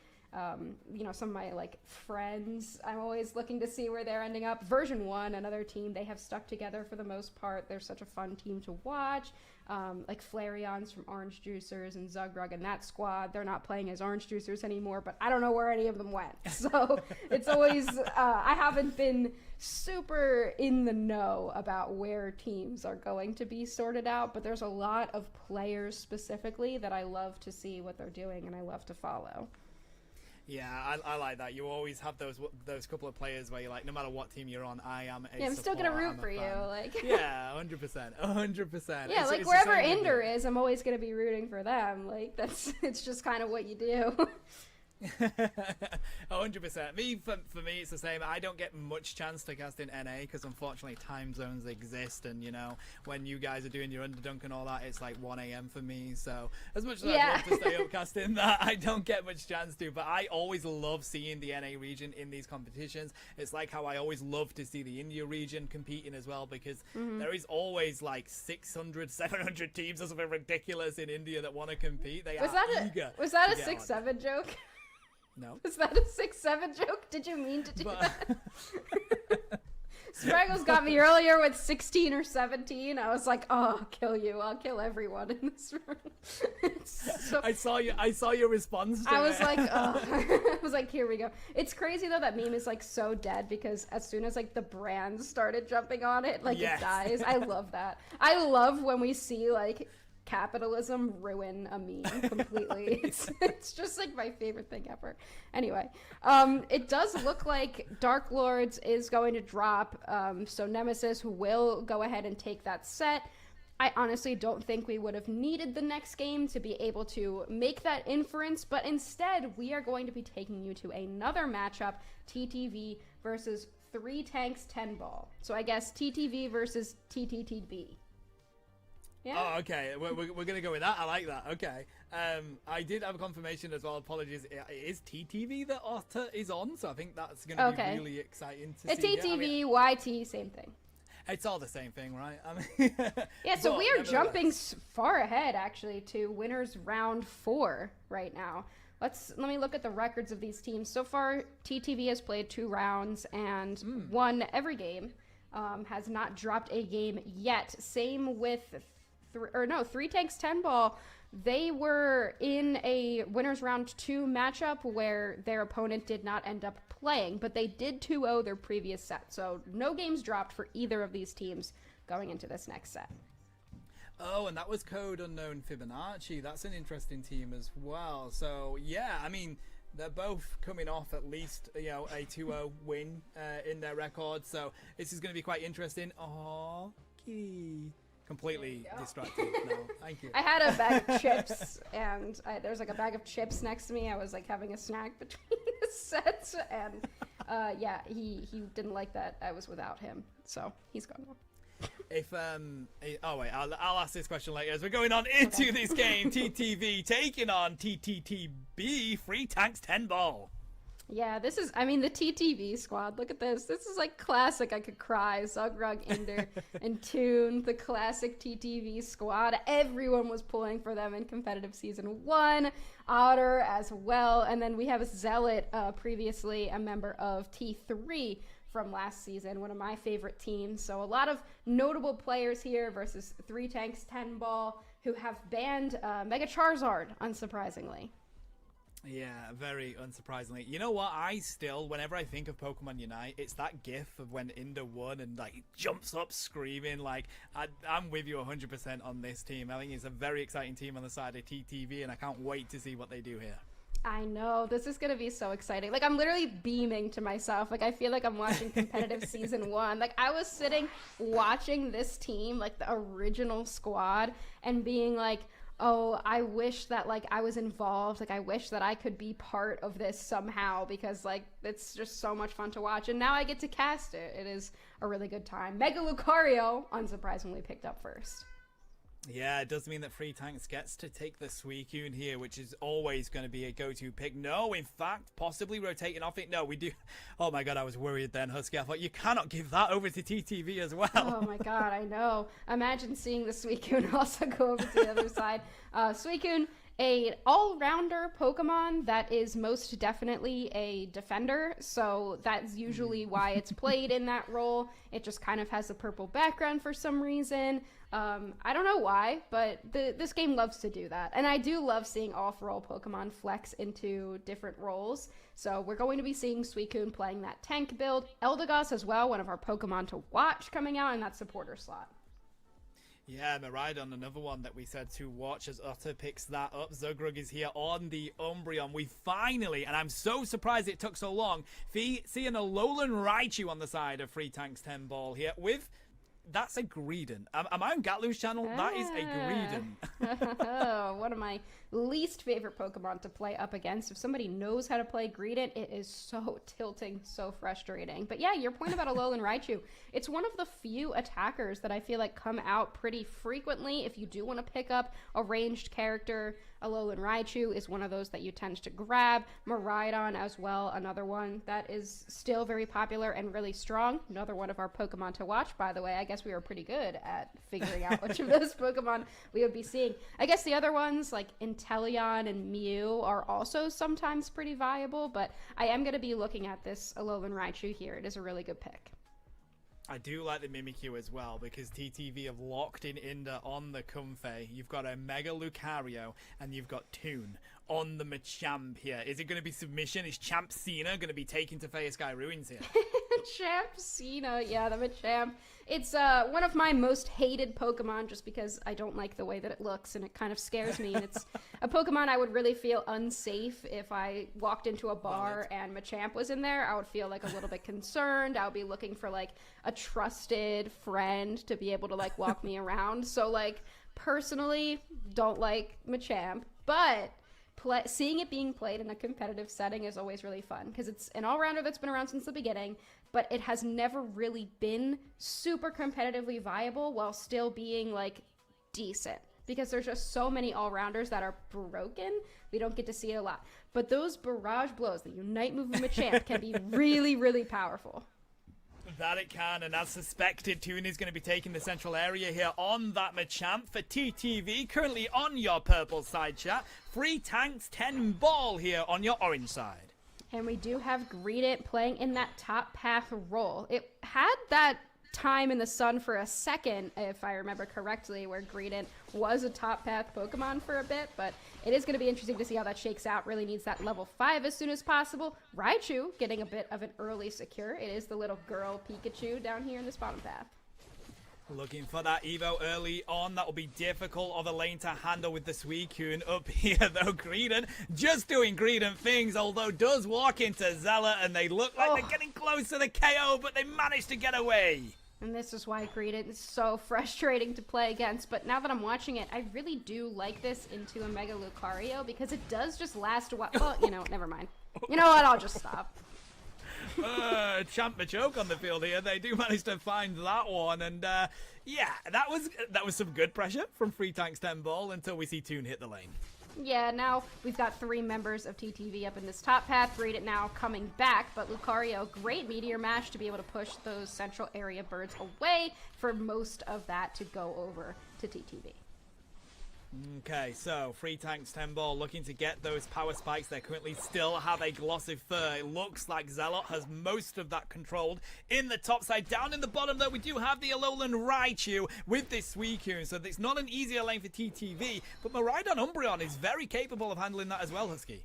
You know, some of my like friends, I'm always looking to see where they're ending up. Version 1, another team, they have stuck together for the most part. They're such a fun team to watch. Like Flareons from Orange Juicers and Zugrug and that squad, they're not playing as Orange Juicers anymore, but I don't know where any of them went. So it's always, I haven't been super in the know about where teams are going to be sorted out, but there's a lot of players specifically that I love to see what they're doing and I love to follow. Yeah, I like that. You always have those couple of players where you're like, no matter what team you're on, I am a Yeah, I'm still gonna supporter, root I'm a for you. fan. Like, Yeah, 100%, 100%. yeah, It's like the wherever same with Ender me. is, I'm always gonna be rooting for them. Like it's just kind of what you do. 100%. For me, it's the same. I don't get much chance to cast in NA because unfortunately time zones exist, and you know when you guys are doing your underdunk and all that, it's like 1 a.m. for me. So as much as Yeah. I'd love to stay up casting that, I don't get much chance to. But I always love seeing the NA region in these competitions. It's like how I always love to see the India region competing as well, because there is always like 600, 700 teams or something ridiculous in India that want to compete. They Was are that eager. a to get on. 6-7 joke? No. Was that a 6-7 joke? Did you mean to do But- that? Spraggles got me earlier with 16 or 17. I was like, oh, I'll kill you. I'll kill everyone in this room. It's so... I saw your response to I was it. like, oh. I was like, here we go. It's crazy though that meme is like so dead because as soon as like the brands started jumping on it, like Yes. it dies. I love that. I love when we see like capitalism ruin a meme completely. It's just like my favorite thing ever. Anyway, it does look like Dark Lords is going to drop, so Nemesis will go ahead and take that set. I honestly don't think we would have needed the next game to be able to make that inference, but instead we are going to be taking you to another matchup, TTV versus 3 Tanks 10 Ball. So I guess TTV versus TTTB. Yeah. Oh, okay. We're gonna go with that. I like that. Okay. I did have a confirmation as well. Apologies. It is TTV that Otter is on, so I think that's gonna Okay. be really exciting to It's see. TTV, YT, same thing. It's all the same thing, right? I mean, Yeah, so but we are nevertheless. jumping far ahead actually to winners round 4 right now. Let me look at the records of these teams. So far, TTV has played 2 rounds and won every game. Has not dropped a game yet. Same with 3 Tanks 10 Ball. They were in a winners round 2 matchup where their opponent did not end up playing, but they did 2-0 their previous set. So no games dropped for either of these teams going into this next set. Oh, and that was Code Unknown Fibonacci. That's an interesting team as well. So yeah, I mean, they're both coming off at least, you know, a 2-0 win in their record. So this is going to be quite interesting. Oh, kitty. Completely distracted now. Thank you. I had a bag of chips, and there's like a bag of chips next to me. I was like having a snack between the sets, and yeah, he didn't like that I was without him, so he's gone now. If oh wait, I'll ask this question later as we're going on into this game. TTV taking on TTTB. 3 Tanks 10 Ball. Yeah, this is, I mean, the TTV squad, look at this. This is like classic I Could Cry, Zugrug, Ender, and Toon, the classic TTV squad. Everyone was pulling for them in competitive season 1, Otter as well, and then we have Zealot, previously a member of T3 from last season, one of my favorite teams. So a lot of notable players here versus 3 Tanks 10 Ball, who have banned Mega Charizard, unsurprisingly. Yeah, very unsurprisingly. You know what? I still, whenever I think of Pokemon Unite, it's that gif of when Inder won and like jumps up screaming. Like, I'm with you 100% on this team. I think it's a very exciting team on the side of TTV, and I can't wait to see what they do here. I know, this is gonna be so exciting. Like, I'm literally beaming to myself. Like, I feel like I'm watching competitive season 1. Like, I was sitting watching this team, like the original squad, and being like, oh, I wish that like I was involved. Like, I wish that I could be part of this somehow, because like it's just so much fun to watch. And now I get to cast it. It is a really good time. Mega Lucario, unsurprisingly, picked up first. Yeah, it does mean that 3 Tanks gets to take the Suicune here, which is always going to be a go-to pick. No, in fact, possibly rotating off it. No, we do. Oh my god, I was worried then, Husky. I thought you cannot give that over to TTV as well. Oh my god, I know. Imagine seeing the Suicune also go over to the other side. Suicune, a all-rounder Pokemon that is most definitely a defender, so that's usually why it's played in that role. It just kind of has a purple background for some reason. I don't know why, but this game loves to do that. And I do love seeing off-role Pokemon flex into different roles. So we're going to be seeing Suicune playing that tank build. Eldegoss as well, one of our Pokemon to watch coming out in that supporter slot. Yeah, Miraidon, another one that we said to watch as Utter picks that up. Zugrug is here on the Umbreon. We finally, and I'm so surprised it took so long, seeing a Alolan Raichu on the side of Free Tank's 10 Ball here with... That's a Greedent. Am I on Gatlu's channel? That is a Greedent. One of my least favorite Pokemon to play up against. If somebody knows how to play Greedent, it is so tilting, so frustrating. But yeah, your point about Alolan Raichu, it's one of the few attackers that I feel like come out pretty frequently. If you do want to pick up a ranged character, Alolan Raichu is one of those that you tend to grab. Miraidon as well, another one that is still very popular and really strong. Another one of our Pokemon to watch, by the way. I guess we were pretty good at figuring out which of those Pokemon we would be seeing. I guess the other ones, like Inteleon and Mew, are also sometimes pretty viable, but I am going to be looking at this Alolan Raichu here. It is a really good pick. I do like the Mimikyu as well, because TTV have locked in Inda on the Comfey. You've got a Mega Lucario, and you've got Toon on the Machamp here. Is it going to be submission? Is Champ Cena going to be taken to Faya Sky Ruins here? Champ Cena, yeah, the Machamp. It's one of my most hated Pokemon just because I don't like the way that it looks and it kind of scares me. And it's a Pokemon I would really feel unsafe if I walked into a bar and Machamp was in there. I would feel like a little bit concerned. I would be looking for like a trusted friend to be able to like walk me around. So like personally, don't like Machamp, but seeing it being played in a competitive setting is always really fun because it's an all-rounder that's been around since the beginning, but it has never really been super competitively viable while still being like decent because there's just so many all-rounders that are broken. We don't get to see it a lot, but those barrage blows, the Unite move of Machamp can be really, really powerful. That it can, and as suspected, Toon is going to be taking the central area here on that Machamp for TTV. Currently on your purple side, chat. Free Tanks 10 Ball here on your orange side. And we do have Greedent playing in that top path role. It had that time in the sun for a second, if I remember correctly, where Greedent was a top path Pokemon for a bit, but it is going to be interesting to see how that shakes out. Really needs that level 5 as soon as possible. Raichu getting a bit of an early secure. It is the little girl Pikachu down here in this bottom path. Looking for that Evo early on. That will be difficult of a lane to handle with the Suicune up here, though. Greedent just doing Greedent things, although does walk into Zella, and they look like they're getting close to the KO, but they managed to get away. And this is why Greedent is so frustrating to play against. But now that I'm watching it, I really do like this into a Mega Lucario because it does just last a while. Well, you know, never mind. You know what? I'll just stop. Champ Machoke on the field here. They do manage to find that one. And yeah, that was some good pressure from Free Tank's 10 Ball until we see Toon hit the lane. Yeah, now we've got 3 members of TTV up in this top path. Greedent now coming back, but Lucario, great Meteor Mash to be able to push those central area birds away for most of that to go over to TTV. Okay, so Free Tank's 10 Ball looking to get those power spikes. They currently still have a Glossy Fur. It looks like Zelot has most of that controlled in the top side. Down in the bottom, though, we do have the Alolan Raichu with this Suicune, so it's not an easier lane for TTV, but Miraidon Umbreon is very capable of handling that as well, Husky.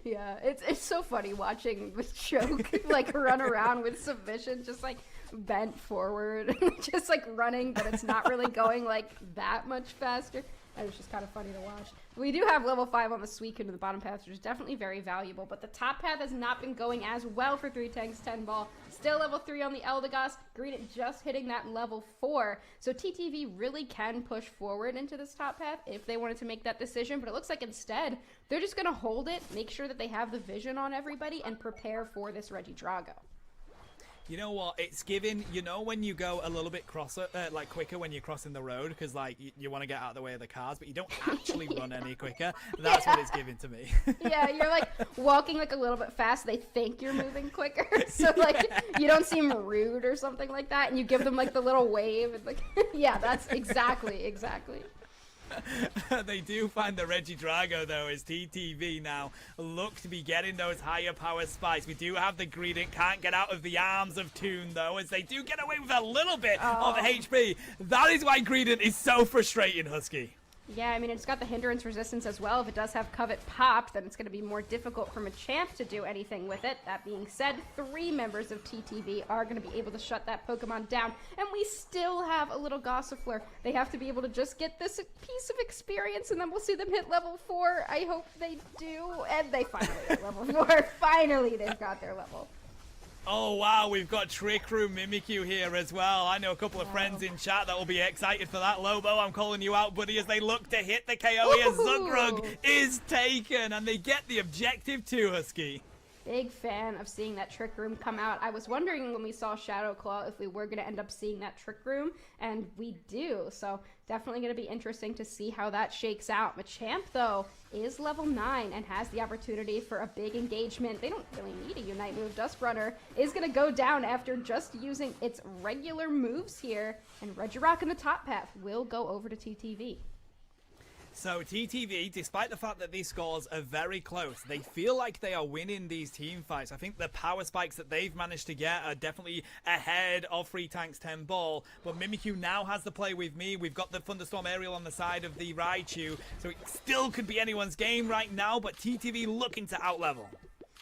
Yeah, it's so funny watching with Choke like run around with submission, just like bent forward, just like running, but it's not really going like that much faster. And it's just kind of funny to watch. We do have level 5 on the Suicune in the bottom path, which is definitely very valuable, but the top path has not been going as well for 3 Tanks 10 Ball. Still level 3 on the Eldegoss. Greedent just hitting that level 4. So TTV really can push forward into this top path if they wanted to make that decision, but it looks like instead they're just going to hold it, make sure that they have the vision on everybody, and prepare for this Regidrago. You know what? It's giving, you know, when you go a little bit like quicker when you're crossing the road because like you want to get out of the way of the cars, but you don't actually run any quicker. That's what it's giving to me. Yeah, you're like walking like a little bit fast. They think you're moving quicker, so like you don't seem rude or something like that, and you give them like the little wave. And, like, yeah, that's exactly. They do find the Regidrago, though, as TTV now look to be getting those higher power spikes. We do have the Greedent, can't get out of the arms of Toon, though, as they do get away with a little bit of HP. That is why Greedent is so frustrating, Husky. Yeah, I mean, it's got the hindrance resistance as well. If it does have Covet popped, then it's going to be more difficult for Machamp to do anything with it. That being said, 3 members of TTV are going to be able to shut that Pokemon down, and we still have a little Gossifleur. They have to be able to just get this piece of experience, and then we'll see them hit level 4. I hope they do, and they finally hit level 4. Finally, they've got their level. Oh wow, we've got Trick Room Mimikyu here as well. I know a couple of friends in chat that will be excited for that. Lobo, I'm calling you out, buddy, as they look to hit the KO here. Zugrug is taken, and they get the objective too, Husky. Big fan of seeing that Trick Room come out. I was wondering when we saw Shadow Claw if we were going to end up seeing that Trick Room, and we do. So definitely going to be interesting to see how that shakes out. Machamp, though, is level 9 and has the opportunity for a big engagement. They don't really need a Unite move. Dusk Runner is going to go down after just using its regular moves here, and Regirock in the top path will go over to TTV. So TTV, despite the fact that these scores are very close, they feel like they are winning these team fights. I think the power spikes that they've managed to get are definitely ahead of Free Tank's 10 Ball. But Mimikyu now has the play with me. We've got the Thunderstorm Aerial on the side of the Raichu, so it still could be anyone's game right now, but TTV looking to outlevel.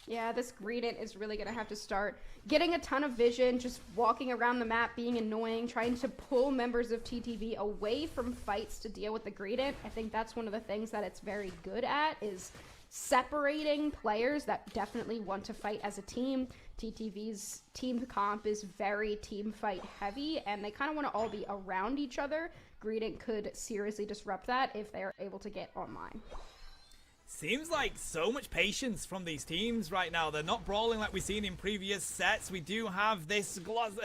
Yeah, this Greedent is really going to have to start getting a ton of vision, just walking around the map, being annoying, trying to pull members of TTV away from fights to deal with the Greedent. I think that's one of the things that it's very good at, is separating players that definitely want to fight as a team. TTV's team comp is very team fight heavy, and they kind of want to all be around each other. Greedent could seriously disrupt that if they are able to get online. Seems like so much patience from these teams right now. They're not brawling like we've seen in previous sets. We do have this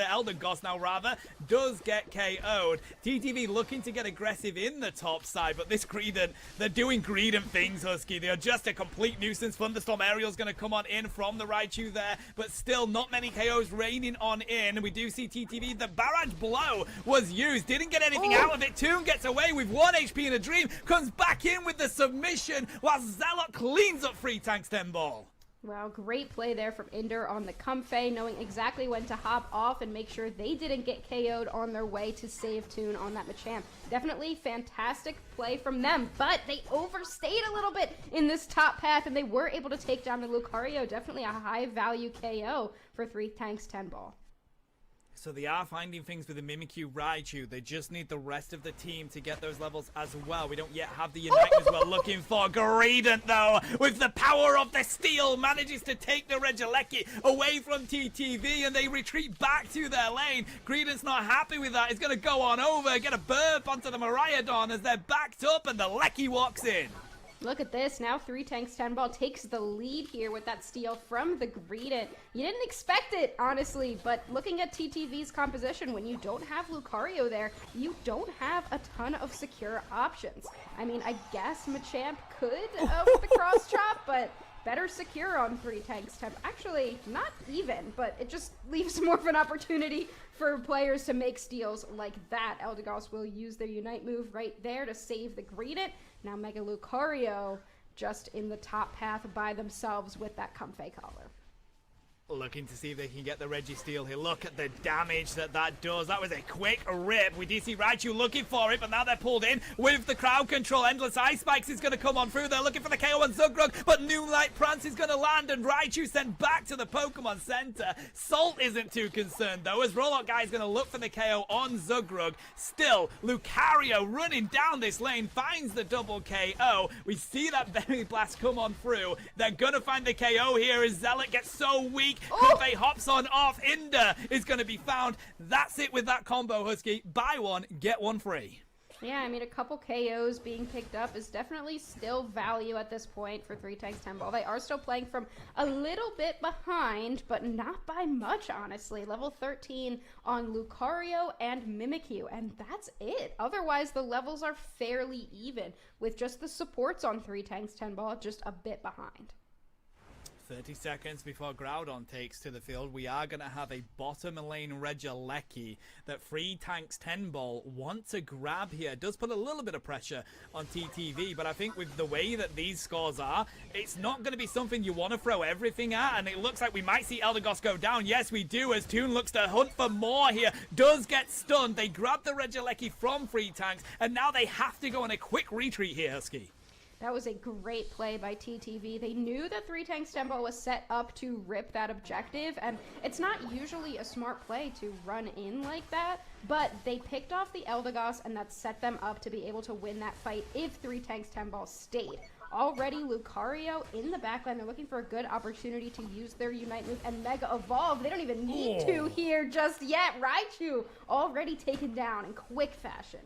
Elder Goss now, rather, does get KO'd. TTV looking to get aggressive in the top side, but this Greedent, they're doing Greedent things, Husky. They are just a complete nuisance. Thunderstorm Aerial's going to come on in from the Raichu there, but still not many KOs raining on in. We do see TTV. The Barrage Blow was used. Didn't get anything out of it. Toon gets away with 1 HP in a dream. Comes back in with the submission while Zealot cleans up Free Tank's 10 Ball. Well, great play there from Inder on the Comfey, knowing exactly when to hop off and make sure they didn't get KO'd on their way to save Toon on that Machamp. Definitely fantastic play from them, but they overstayed a little bit in this top path, and they were able to take down the Lucario. Definitely a high-value KO for Free Tank's 10 Ball. So they are finding things with the Mimikyu Raichu. They just need the rest of the team to get those levels as well. We don't yet have the Unite as we're looking for. Greedent, though, with the power of the steel, manages to take the Regieleki away from TTV, and they retreat back to their lane. Greedent's not happy with that. He's going to go on over, get a burp onto the Miraidon as they're backed up, and the Lecky walks in. Look at this. Now 3 Tanks 10 Ball takes the lead here with that steal from the Greedent. You didn't expect it, honestly, but looking at TTV's composition, when you don't have Lucario there, you don't have a ton of secure options. I mean, I guess Machamp could with the cross chop, but better secure on 3 Tanks 10. Actually, not even, but it just leaves more of an opportunity for players to make steals like that. Eldegoss will use their Unite move right there to save the Greedent. Now Mega Lucario just in the top path by themselves with that Comfey collar. Looking to see if they can get the Registeel here. Look at the damage that does. That was a quick rip. We do see Raichu looking for it, but now they're pulled in with the crowd control. Endless Ice Spikes is going to come on through. They're looking for the KO on Zugrug, but Moonlight Prance is going to land, and Raichu sent back to the Pokemon Center. Salt isn't too concerned, though, as Rollout Guy is going to look for the KO on Zugrug. Still, Lucario running down this lane, finds the double KO. We see that Berry Blast come on through. They're going to find the KO here as Zealot gets so weak. Comfey hops on off. Inder is going to be found. That's it with that combo, Husky. Buy one, get one free. Yeah, I mean, a couple KOs being picked up is definitely still value at this point for 3 Tanks 10 Ball. They are still playing from a little bit behind, but not by much, honestly. Level 13 on Lucario and Mimikyu, and that's it. Otherwise, the levels are fairly even, with just the supports on 3 Tanks 10 Ball just a bit behind. 30 seconds before Groudon takes to the field, we are going to have a bottom lane Regieleki that Free Tanks 10 Ball want to grab here. It does put a little bit of pressure on TTV, but I think with the way that these scores are, it's not going to be something you want to throw everything at, and it looks like we might see Eldegoss go down. Yes, we do, as Toon looks to hunt for more here. Does get stunned. They grab the Regieleki from Free Tanks, and now they have to go on a quick retreat here, Husky. That was a great play by TTV. They knew that 3 Tanks Tempo was set up to rip that objective, and it's not usually a smart play to run in like that, but they picked off the Eldegoss, and that set them up to be able to win that fight if 3 Tanks Tempo stayed. Already Lucario in the backline. They're looking for a good opportunity to use their Unite move and Mega Evolve. They don't even need to here just yet. Raichu already taken down in quick fashion.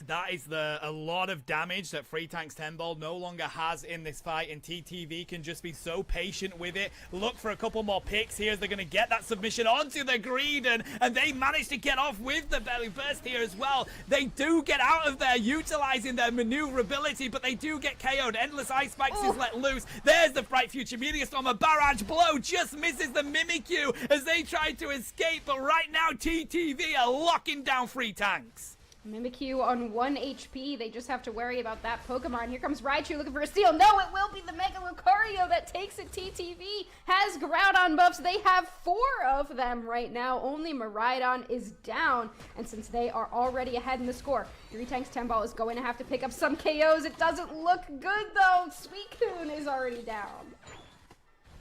That is a lot of damage that Free Tanks 10 Ball no longer has in this fight, and TTV can just be so patient with it. Look for a couple more picks here as they're going to get that submission onto the Greedon, and they manage to get off with the Belly Burst here as well. They do get out of there utilizing their maneuverability, but they do get KO'd. Endless Ice Spikes is let loose. There's the Bright Future Meteor Storm. A barrage blow just misses the Mimikyu as they try to escape, but right now TTV are locking down Free Tanks. Mimikyu on 1 HP. They just have to worry about that Pokemon. Here comes Raichu looking for a steal. No, it will be the Mega Lucario that takes it. TTV has Groudon buffs. They have 4 of them right now. Only Miraidon is down. And since they are already ahead in the score, 3 Tanks 10 Ball is going to have to pick up some KOs. It doesn't look good though. Suicune is already down.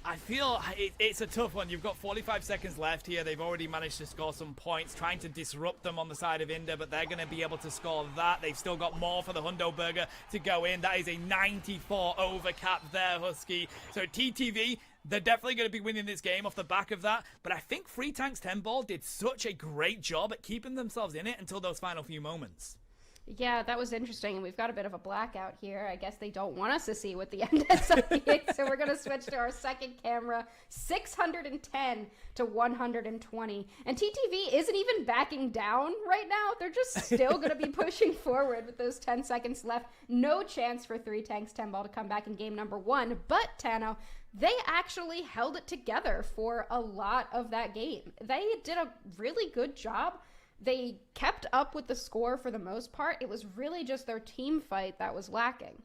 I feel it's a tough one. You've got 45 seconds left here. They've already managed to score some points, trying to disrupt them on the side of Inda, but they're going to be able to score that. They've still got more for the Hundo Burger to go in. That is a 94 overcap there, Husky. So TTV, they're definitely going to be winning this game off the back of that, but I think Free Tanks 10 Ball did such a great job at keeping themselves in it until those final few moments. Yeah, that was interesting. We've got a bit of a blackout here. I guess they don't want us to see what the end ends up being, so we're going to switch to our second camera. 610 to 120. And TTV isn't even backing down right now. They're just still going to be pushing forward with those 10 seconds left. No chance for 3 Tanks 10 Ball to come back in game number 1. But, Tano, they actually held it together for a lot of that game. They did a really good job. They kept up with the score for the most part. It was really just their team fight that was lacking.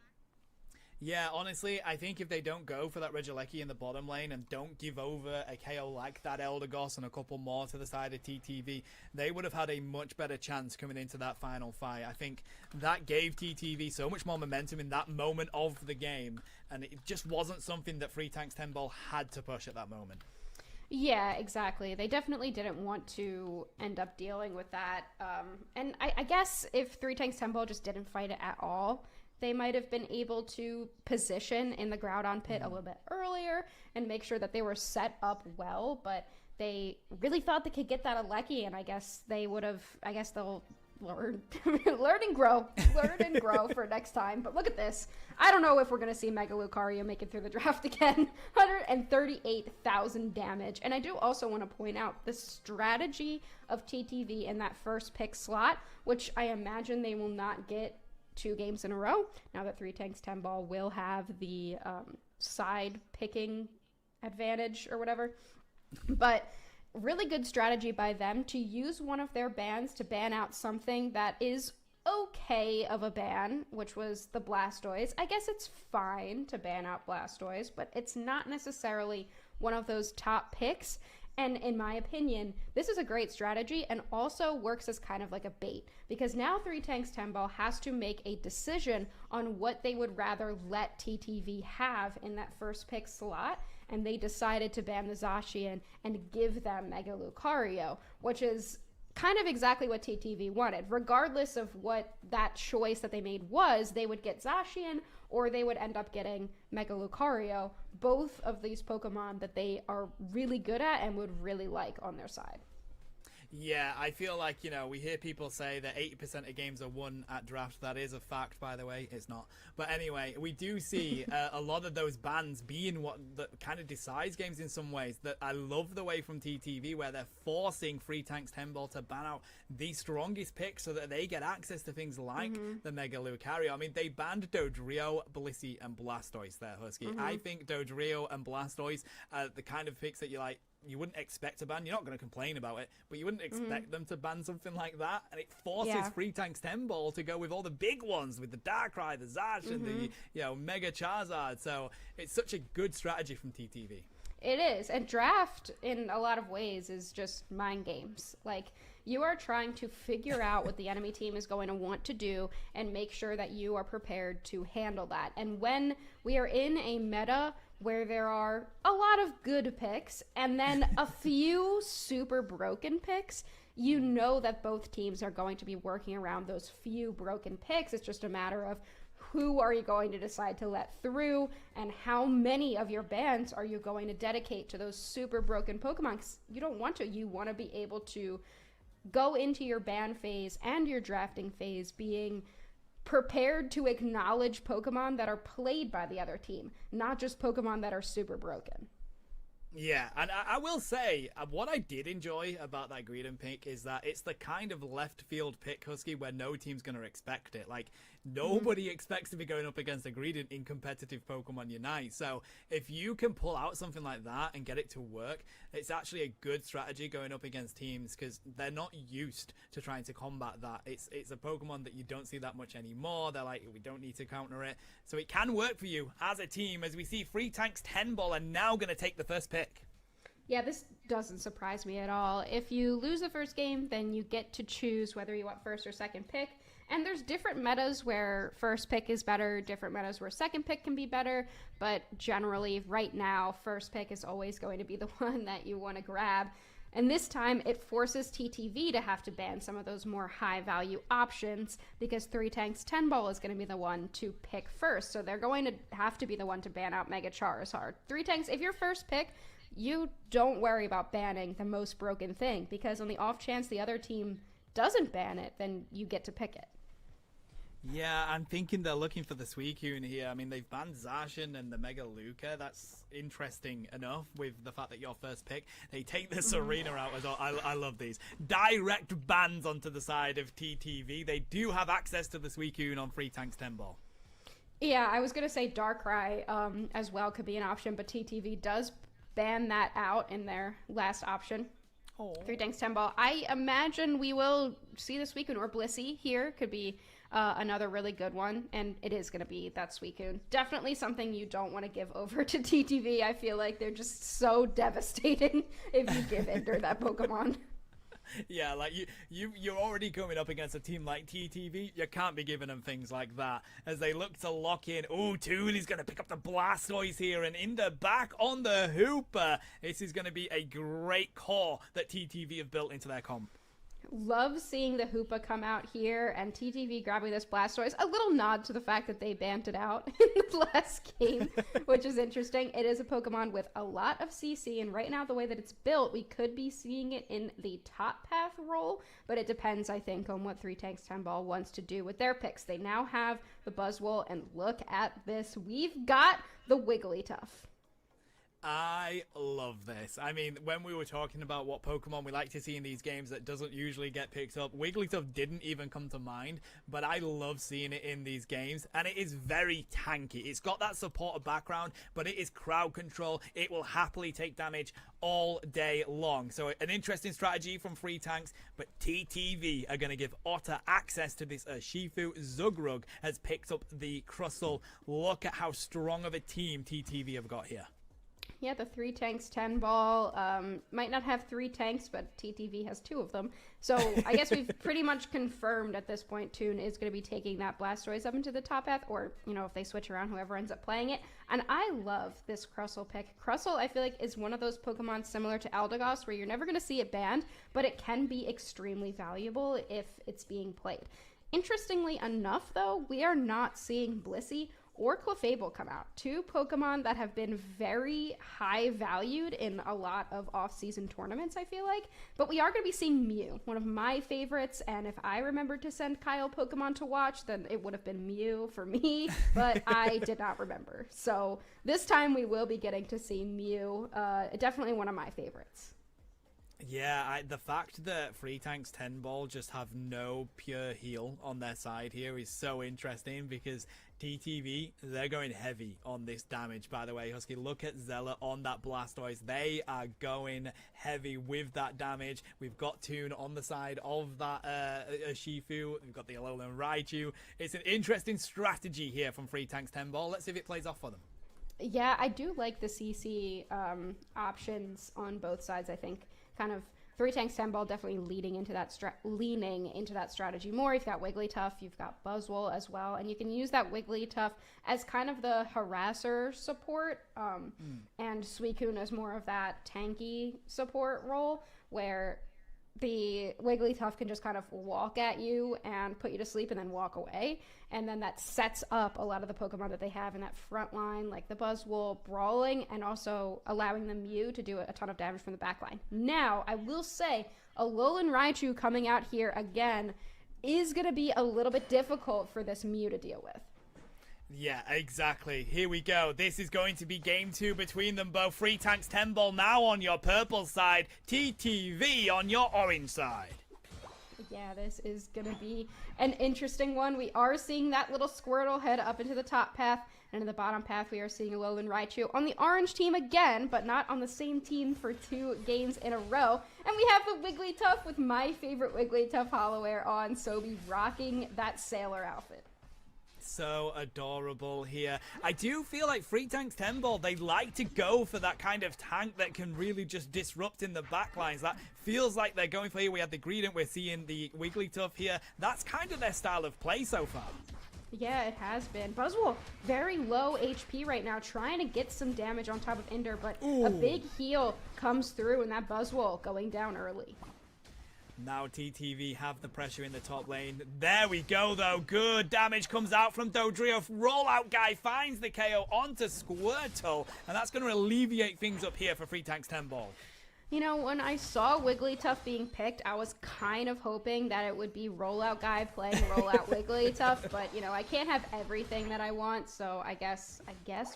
Yeah, honestly, I think if they don't go for that Regieleki in the bottom lane and don't give over a KO like that Eldegoss and a couple more to the side of TTV, they would have had a much better chance coming into that final fight. I think that gave TTV so much more momentum in that moment of the game, and it just wasn't something that Free Tanks 10 Ball had to push at that moment. Yeah, exactly. They definitely didn't want to end up dealing with that. And I guess if 3 Tanks 10 Ball just didn't fight it at all, they might have been able to position in the Groudon pit a little bit earlier and make sure that they were set up well, but they really thought they could get that Aleki, and I guess they would have, I guess they'll learn and grow for next time. But look at this. I don't know if we're going to see Mega Lucario make it through the draft again. 138,000 damage. And I do also want to point out the strategy of TTV in that first pick slot, which I imagine they will not get 2 games in a row. Now that 3 Tanks 10 Ball will have the side picking advantage or whatever. But really good strategy by them to use one of their bans to ban out something that is okay of a ban, which was the Blastoise. I guess it's fine to ban out Blastoise, but it's not necessarily one of those top picks. And in my opinion, this is a great strategy and also works as kind of like a bait, because now 3 Tanks 10 Ball has to make a decision on what they would rather let TTV have in that first pick slot. And they decided to ban the Zacian and give them Mega Lucario, which is kind of exactly what TTV wanted. Regardless of what that choice that they made was, they would get Zacian or they would end up getting Mega Lucario, both of these Pokemon that they are really good at and would really like on their side. Yeah, I feel like, we hear people say that 80% of games are won at draft. That is a fact, by the way. It's not. But anyway, we do see a lot of those bans being what that kind of decides games in some ways. That I love the way from TTV where they're forcing Free Tanks 10 Ball to ban out the strongest picks so that they get access to things like the Mega Lucario. I mean, they banned Dodrio, Blissey, and Blastoise there, Husky. I think Dodrio and Blastoise are the kind of picks that you wouldn't expect to ban. You're not going to complain about it, but you wouldn't expect them to ban something like that. And it forces Free Tanks 10 Ball to go with all the big ones, with the Darkrai, the Zash, and the Mega Charizard. So it's such a good strategy from TTV. It is. And draft, in a lot of ways, is just mind games. Like, you are trying to figure out what the enemy team is going to want to do and make sure that you are prepared to handle that. And when we are in a meta where there are a lot of good picks and then a few super broken picks, you know that both teams are going to be working around those few broken picks. It's just a matter of who are you going to decide to let through and how many of your bans are you going to dedicate to those super broken Pokemon. 'Cause you don't want to. You want to be able to go into your ban phase and your drafting phase being prepared to acknowledge Pokemon that are played by the other team, not just Pokemon that are super broken. Yeah, and I will say, what I did enjoy about that Greedent pick is that it's the kind of left field pick, Husky, where no team's going to expect it. Like, nobody expects to be going up against a Greedent in competitive Pokemon Unite. So if you can pull out something like that and get it to work, it's actually a good strategy going up against teams because they're not used to trying to combat that. It's a Pokemon that you don't see that much anymore. They're like, we don't need to counter it. So it can work for you as a team, as we see Free Tanks 10 Ball are now going to take the first pick. Yeah, this doesn't surprise me at all. If you lose the first game, then you get to choose whether you want first or second pick. And there's different metas where first pick is better, different metas where second pick can be better. But generally, right now, first pick is always going to be the one that you want to grab. And this time, it forces TTV to have to ban some of those more high-value options because 3 Tanks 10 Ball is going to be the one to pick first. So they're going to have to be the one to ban out Mega Charizard. 3 Tanks, if you're first pick, you don't worry about banning the most broken thing because on the off chance the other team doesn't ban it, then you get to pick it. Yeah, I'm thinking they're looking for the Suicune here. I mean, they've banned Zacian and the Mega Luca. That's interesting enough with the fact that your first pick. They take the Serena out as well. I love these. Direct bans onto the side of TTV. They do have access to the Suicune on Free Tanks 10 Ball. Yeah, I was going to say Darkrai as well could be an option, but TTV does ban that out in their last option. 3 Tanks 10 Ball. I imagine we will see the Suicune or Blissey here. Could be another really good one, and it is going to be that Suicune. Definitely something you don't want to give over to TTV. I feel like they're just so devastating if you give Ender that Pokemon. Yeah, like you're already coming up against a team like TTV. You can't be giving them things like that as they look to lock in. Oh, Tooley's going to pick up the Blastoise here, and in the back on the Hooper. This is going to be a great core that TTV have built into their comp. Love seeing the Hoopa come out here and TTV grabbing this Blastoise. A little nod to the fact that they banned it out in the last game, which is interesting. It is a Pokemon with a lot of CC, and right now the way that it's built, we could be seeing it in the top path role, but it depends, I think, on what 3 Tanks 10 Ball wants to do with their picks. They now have the Buzzwole, and look at this. We've got the Wigglytuff. I love this. I mean, when we were talking about what Pokemon we like to see in these games that doesn't usually get picked up, Wigglytuff didn't even come to mind, but I love seeing it in these games, and it is very tanky. It's got that supporter background, but it is crowd control. It will happily take damage all day long. So an interesting strategy from Free Tanks, but TTV are going to give Otter access to this Shifu. Zugrug has picked up the Crustle. Look at how strong of a team TTV have got here. Yeah, the 3 Tanks 10 Ball might not have 3 tanks, but TTV has 2 of them. So I guess we've pretty much confirmed at this point Toon is going to be taking that Blastoise up into the top path, or, you know, if they switch around, whoever ends up playing it. And I love this Crustle pick. Crustle, I feel like, is one of those Pokemon similar to Eldegoss where you're never going to see it banned, but it can be extremely valuable if it's being played. Interestingly enough, though, we are not seeing Blissey or Clefable come out. Two Pokemon that have been very high valued in a lot of off-season tournaments, I feel like. But we are going to be seeing Mew, one of my favorites, and if I remembered to send Kyle Pokemon to watch, then it would have been Mew for me, but I did not remember. So this time we will be getting to see Mew, definitely one of my favorites. Yeah, the fact that Free Tank's 10 Ball just have no pure heal on their side here is so interesting because TTV, they're going heavy on this damage, by the way. Husky, look at Zella on that Blastoise. They are going heavy with that damage. We've got Toon on the side of that Shifu. We've got the Alolan Raichu. It's an interesting strategy here from Free Tank's 10 Ball. Let's see if it plays off for them. Yeah, I do like the CC options on both sides, I think. Kind of Three Tanks 10 Ball definitely leaning into that strategy more. You've got Wigglytuff, you've got Buzzwole as well, and you can use that Wigglytuff as kind of the harasser support, and Suicune as more of that tanky support role, where the Wigglytuff can just kind of walk at you and put you to sleep and then walk away. And then that sets up a lot of the Pokemon that they have in that front line, like the Buzzwole, brawling, and also allowing the Mew to do a ton of damage from the back line. Now, I will say, Alolan Raichu coming out here again is going to be a little bit difficult for this Mew to deal with. Yeah, exactly. Here we go. This is going to be game 2 between them both. Free Tank's 10 Ball now on your purple side. TTV on your orange side. Yeah, this is going to be an interesting one. We are seeing that little Squirtle head up into the top path, and in the bottom path we are seeing Alolan Raichu on the orange team again, but not on the same team for 2 games in a row. And we have the Wigglytuff with my favorite Wigglytuff Hollow Air on, Sobi rocking that sailor outfit. So adorable here. I do feel like Free Tank's 10 Ball, they like to go for that kind of tank that can really just disrupt in the backlines. That feels like they're going for here. We had the Greedent, we're seeing the Wigglytuff here. That's kind of their style of play so far. Yeah, it has been. Buzzwole, very low HP right now, trying to get some damage on top of Ender, but a big heal comes through, and that Buzzwole going down early. Now TTV have the pressure in the top lane. There we go, though. Good damage comes out from Dodrio. Rollout guy finds the KO onto Squirtle, and that's going to alleviate things up here for Free Tank's 10 Ball. You know, when I saw Wigglytuff being picked, I was kind of hoping that it would be Rollout Guy playing Rollout Wigglytuff, but, you know, I can't have everything that I want, so I guess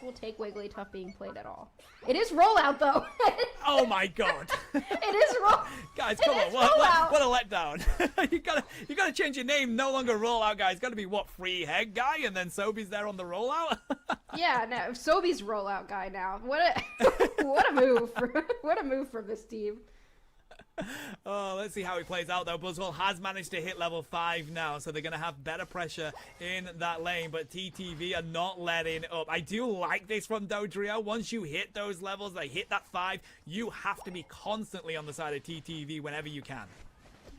we'll take Wigglytuff being played at all. It is Rollout, though! Oh my god! It is Rollout! Guys, come on, what a letdown. you gotta change your name, no longer Rollout Guy. It's gotta be, what, Free Head Guy, and then Sobi's there on the rollout? Yeah, no, Sobi's Rollout Guy now. What a move! What a move from this team. Oh, let's see how he plays out, though. Buzzwole has managed to hit level 5 now, so they're going to have better pressure in that lane, but TTV are not letting up. I do like this from Dodrio. Once you hit those levels, they hit that 5, you have to be constantly on the side of TTV whenever you can.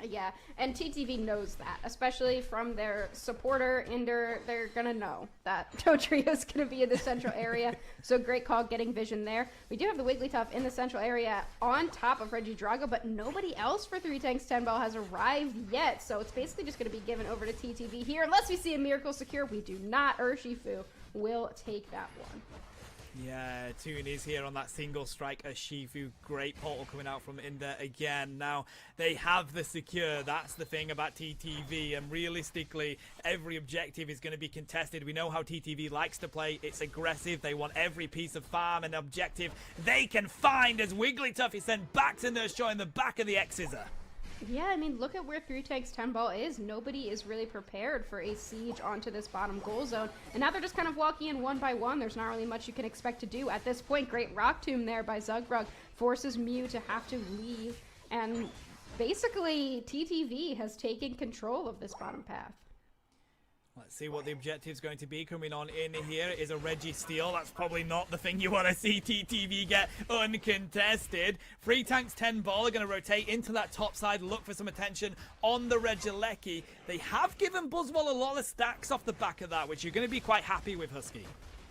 Yeah, and TTV knows that, especially from their supporter, Ender. They're gonna know that Dodrio is gonna be in the central area, so great call getting vision there. We do have the Wigglytuff in the central area on top of Regidrago, but nobody else for Three Tanks 10 Ball has arrived yet, so it's basically just gonna be given over to TTV here. Unless we see a Miracle Secure, we do not. Urshifu will take that one. Yeah, Toon is here on that single strike. Urshifu, great portal coming out from Ender again. Now, they have the secure. That's the thing about TTV. And realistically, every objective is going to be contested. We know how TTV likes to play. It's aggressive. They want every piece of farm and objective they can find as Wigglytuff is sent back to Nurse Joy in the back of the X-Scissor. Yeah, I mean, look at where Three Tanks 10 Ball is. Nobody is really prepared for a siege onto this bottom goal zone. And now they're just kind of walking in one by one. There's not really much you can expect to do at this point. Great Rock Tomb there by Zugrug forces Mew to have to leave. And basically, TTV has taken control of this bottom path. Let's see what the objective's going to be. Coming on in here is a Registeel. That's probably not the thing you want to see TTV get uncontested. Free Tank's 10 Ball are going to rotate into that top side, look for some attention on the Regieleki. They have given Buzzwole a lot of stacks off the back of that, which you're going to be quite happy with, Husky.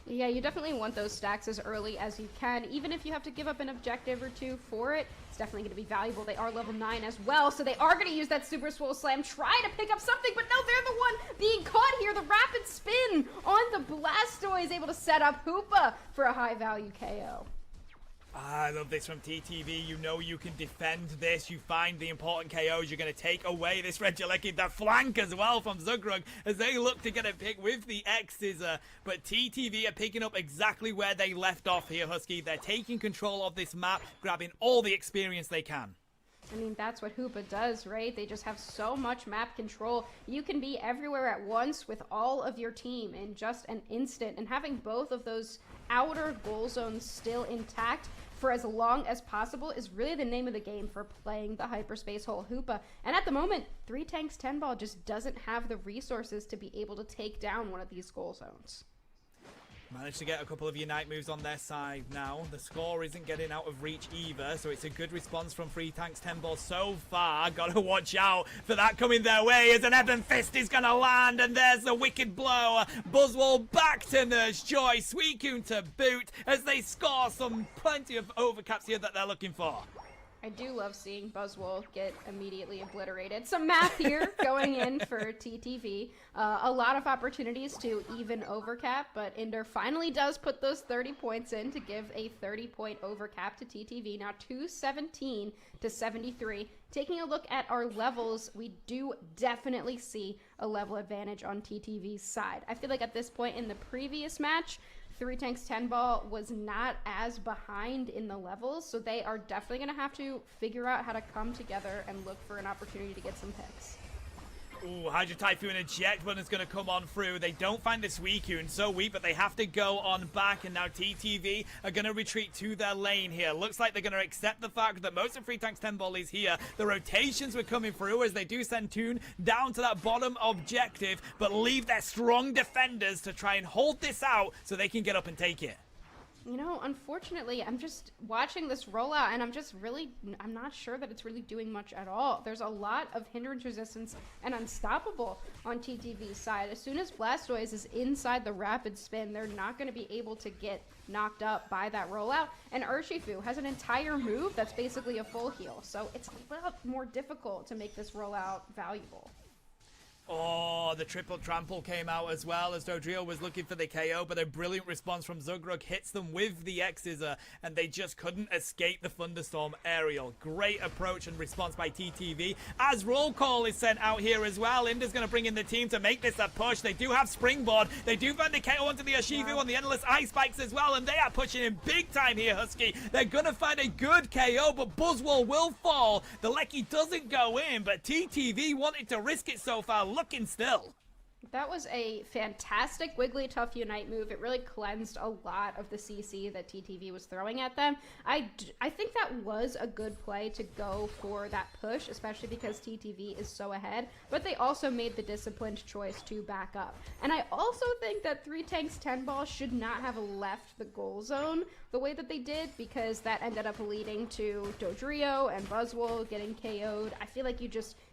Yeah, you definitely want those stacks as early as you can. Even if you have to give up an objective or two for it, it's definitely going to be valuable. They are level 9 as well, so they are going to use that Super Swole Slam, try to pick up something, but no, they're the one being caught here. The rapid spin on the Blastoise, able to set up Hoopa for a high-value KO. I love this from TTV. You know you can defend this. You find the important KOs. You're going to take away this Regieleki. The flank as well from Zugrug as they look to get a pick with the X-Scissor. But TTV are picking up exactly where they left off here, Husky. They're taking control of this map, grabbing all the experience they can. I mean, that's what Hoopa does, right? They just have so much map control. You can be everywhere at once with all of your team in just an instant. And having both of those outer goal zones still intact for as long as possible is really the name of the game for playing the Hyperspace Hole Hoopa. And at the moment, 3 Tanks 10 Ball just doesn't have the resources to be able to take down one of these goal zones. Managed to get a couple of Unite moves on their side now. The score isn't getting out of reach either, so it's a good response from 3 Tanks 10 Ball so far. Gotta watch out for that coming their way as an Ebon Fist is gonna land, and there's the wicked blow. Buzzwole back to Nurse Joy, Suicune to boot as they score some plenty of overcaps here that they're looking for. I do love seeing Buzzwole get immediately obliterated. Some math here going in for TTV. A lot of opportunities to even overcap, but Inder finally does put those 30 points in to give a 30-point overcap to TTV. Now 217 to 73. Taking a look at our levels, we do definitely see a level advantage on TTV's side. I feel like at this point in the previous match, 3 Tanks 10 Ball was not as behind in the levels, so they are definitely going to have to figure out how to come together and look for an opportunity to get some picks. Ooh, Hydro Typhoon eject button is going to come on through. They don't find the Suicune, so weak, but they have to go on back, and now TTV are going to retreat to their lane here. Looks like they're going to accept the fact that most of 3 Tanks 10 Ball is here. The rotations were coming through as they do send Toon down to that bottom objective, but leave their strong defenders to try and hold this out so they can get up and take it. You know, unfortunately, I'm just watching this rollout, and I'm not sure that it's really doing much at all. There's a lot of hindrance resistance and unstoppable on TTV's side. As soon as Blastoise is inside the rapid spin, they're not going to be able to get knocked up by that rollout. And Urshifu has an entire move that's basically a full heal, so it's a little more difficult to make this rollout valuable. Oh, the triple trample came out as well as Dodrio was looking for the KO, but a brilliant response from Zugrug hits them with the X-Scissor, and they just couldn't escape the Thunderstorm aerial. Great approach and response by TTV. As roll call is sent out here as well, Inder's going to bring in the team to make this a push. They do have Springboard. They do find the KO onto the Urshifu on the Endless Ice Spikes as well, and they are pushing in big time here, Husky. They're going to find a good KO, but Buzzwole will fall. The Lecky doesn't go in, but TTV wanted to risk it so far. Looking still. That was a fantastic Wigglytuff Unite move. It really cleansed a lot of the CC that TTV was throwing at them. I think that was a good play to go for that push, especially because TTV is so ahead, but they also made the disciplined choice to back up. And I also think that 3 Tanks 10 Ball should not have left the goal zone the way that they did, because that ended up leading to Dodrio and Buzzwole getting KO'd. I feel like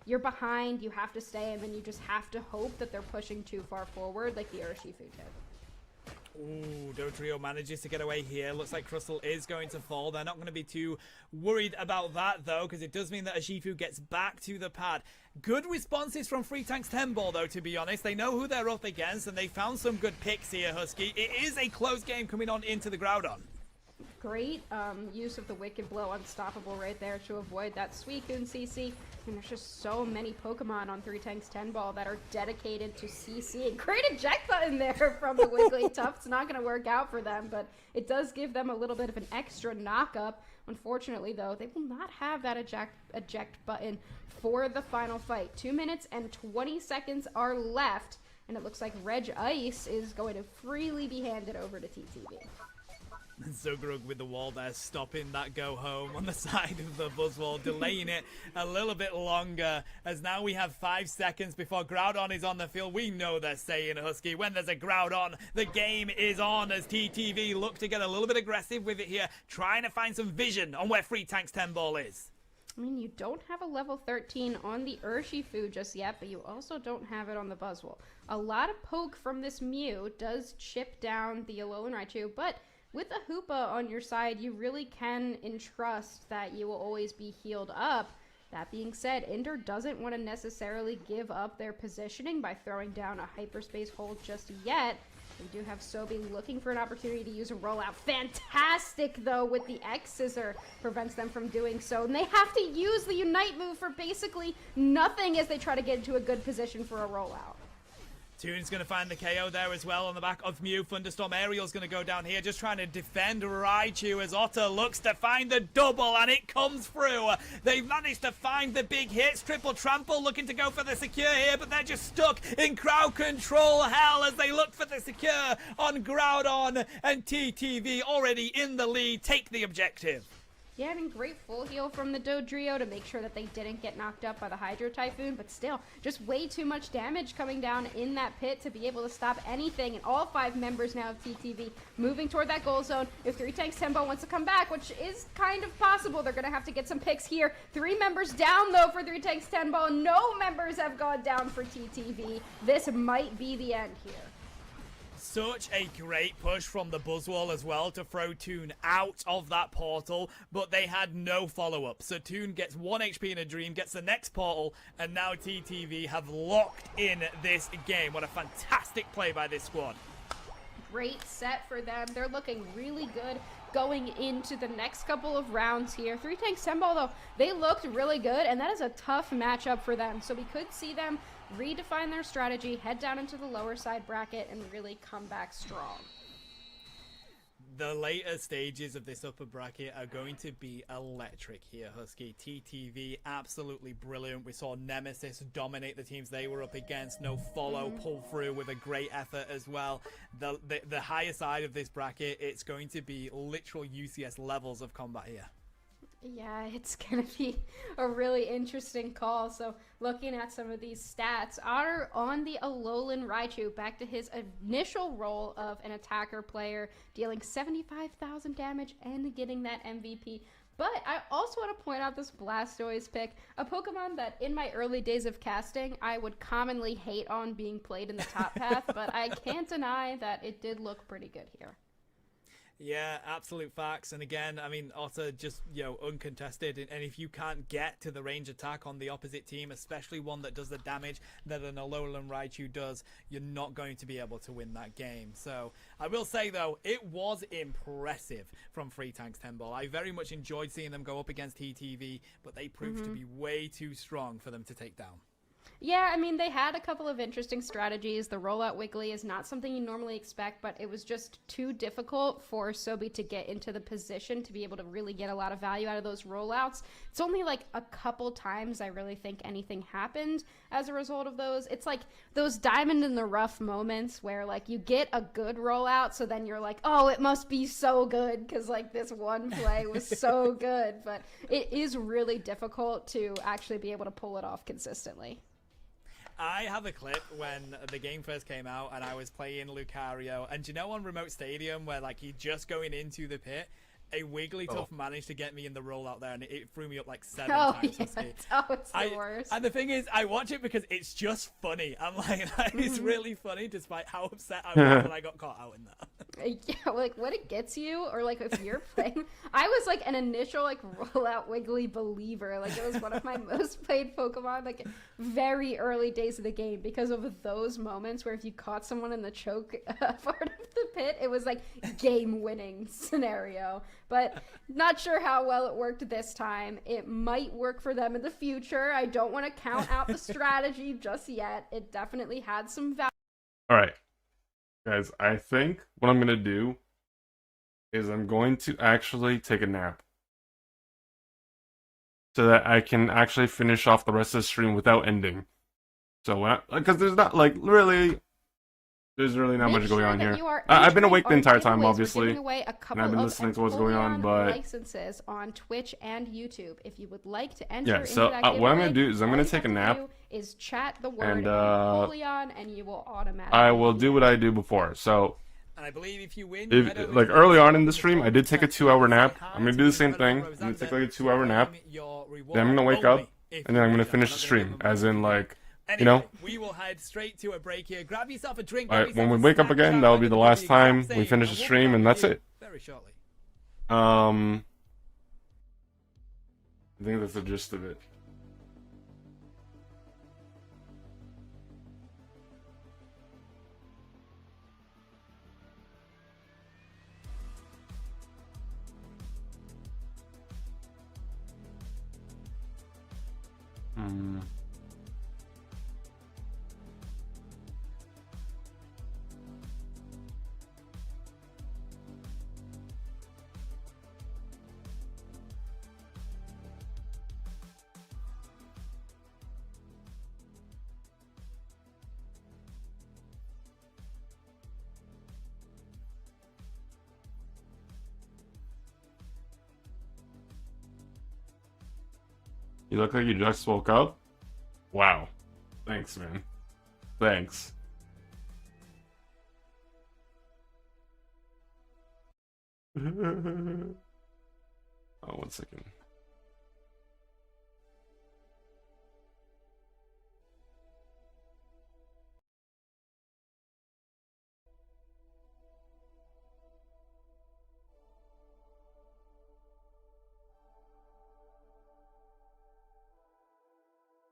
you're behind, you have to stay, and then you just have to hope that they're pushing too far forward like the Urshifu did. Ooh, Dodrio manages to get away here. Looks like Crystal is going to fall. They're not going to be too worried about that, though, because it does mean that Urshifu gets back to the pad. Good responses from 3 Tanks 10 Ball, though, to be honest. They know who they're up against, and they found some good picks here, Husky. It is a close game coming on into the Groudon. Great use of the Wicked Blow Unstoppable right there to avoid that Suicune CC. And there's just so many Pokemon on 3 Tanks 10 Ball that are dedicated to CC. Great eject button there from the Wigglytuff. It's not going to work out for them, but it does give them a little bit of an extra knock-up. Unfortunately, though, they will not have that eject button for the final fight. 2 minutes and 20 seconds are left, and it looks like Reg Ice is going to freely be handed over to TTV. Zugrug with the wall there, stopping that go home on the side of the Buzzwole, delaying it a little bit longer, as now we have 5 seconds before Groudon is on the field. We know they're saying, Husky, when there's a Groudon, the game is on, as TTV look to get a little bit aggressive with it here, trying to find some vision on where 3 Tanks 10 Ball is. I mean, you don't have a level 13 on the Urshifu just yet, but you also don't have it on the Buzzwole. A lot of poke from this Mew does chip down the Alolan Raichu, but with a Hoopa on your side, you really can entrust that you will always be healed up. That being said, Ender doesn't want to necessarily give up their positioning by throwing down a Hyperspace Hold just yet. We do have Sobi looking for an opportunity to use a rollout. Fantastic, though, with the X-Scissor. Prevents them from doing so. And they have to use the Unite move for basically nothing as they try to get into a good position for a rollout. Toon's going to find the KO there as well on the back of Mew. Thunderstorm Aerial's going to go down here, just trying to defend Raichu as Otter looks to find the double, and it comes through. They've managed to find the big hits. Triple Trample looking to go for the secure here, but they're just stuck in crowd control hell as they look for the secure on Groudon, and TTV already in the lead. Take the objective. Yeah, I mean, great full heal from the Dodrio to make sure that they didn't get knocked up by the Hydro Typhoon, but still, just way too much damage coming down in that pit to be able to stop anything, and all 5 members now of TTV moving toward that goal zone. If 3 Tanks Tempo wants to come back, which is kind of possible, they're going to have to get some picks here. 3 members down, though, for 3 Tanks Tempo. No members have gone down for TTV. This might be the end here. Such a great push from the Buzzwole as well to throw Toon out of that portal, but they had no follow-up. So Toon gets 1 HP in a dream, gets the next portal, and now TTV have locked in this game. What a fantastic play by this squad. Great set for them. They're looking really good going into the next couple of rounds here. 3 Tanks Tempo, though, they looked really good, and that is a tough matchup for them. So we could see them redefine their strategy, head down into the lower side bracket, and really come back strong. The later stages of this upper bracket are going to be electric here, Husky. TTV, absolutely brilliant. We saw Nemesis dominate the teams they were up against. No follow, pull through with a great effort as well. The higher side of this bracket, it's going to be literal UCS levels of combat here. Yeah, it's going to be a really interesting call. So looking at some of these stats, Otter on the Alolan Raichu, back to his initial role of an attacker player, dealing 75,000 damage and getting that MVP. But I also want to point out this Blastoise pick, a Pokemon that in my early days of casting, I would commonly hate on being played in the top path, but I can't deny that it did look pretty good here. Yeah, absolute facts. And again, I mean, Otter just, uncontested. And if you can't get to the range attack on the opposite team, especially one that does the damage that an Alolan Raichu does, you're not going to be able to win that game. So I will say, though, it was impressive from 3 Tanks Tempo. I very much enjoyed seeing them go up against TTV, but they proved to be way too strong for them to take down. Yeah, I mean, they had a couple of interesting strategies. The rollout Wiggly is not something you normally expect, but it was just too difficult for Sobi to get into the position to be able to really get a lot of value out of those rollouts. It's only like a couple times I really think anything happened as a result of those. It's like those diamond in the rough moments where like you get a good rollout, so then you're like, oh, it must be so good because like this one play was so good. But it is really difficult to actually be able to pull it off consistently. I have a clip when the game first came out and I was playing Lucario, and you know on Remote Stadium where like you're just going into the pit, a Wigglytuff managed to get me in the rollout there, and it threw me up like 7 times. Yeah. It's the worst. And the thing is, I watch it because it's just funny. I'm like, it's really funny despite how upset I was when I got caught out in that. Yeah, like when it gets you, or like if you're playing, I was like an initial like rollout Wiggly believer. Like it was one of my most played Pokemon, like very early days of the game, because of those moments where if you caught someone in the choke part of the pit, it was like game-winning scenario. But not sure how well it worked this time. It might work for them in the future. I don't want to count out the strategy just yet. It definitely had some value. All right, guys, I think what I'm going to do is I'm going to actually take a nap so that I can actually finish off the rest of the stream without ending. So, because there's not, like, there's really not much going on here. I've been awake the entire time, obviously, and I've been listening to what's going on, but licenses on Twitch and YouTube. If you would like to enter yeah, so what I'm going to do is I'm going to take a nap, is chat the word Empoleon, and you will automatically. I will do what I do before. So And I believe if you win, If, like early on in the stream, I did take a 2-hour nap. I'm gonna do the same thing. I'm gonna take like a 2-hour nap. Then I'm gonna wake up, and then I'm gonna finish the stream. As in, like, you know, we will head straight to a break here. Grab yourself a drink. when we wake up again, that'll be the last time we finish the stream, and that's it. Very shortly. I think that's the gist of it. You look like you just woke up? Wow. Thanks, man. Thanks. Oh, 1 second.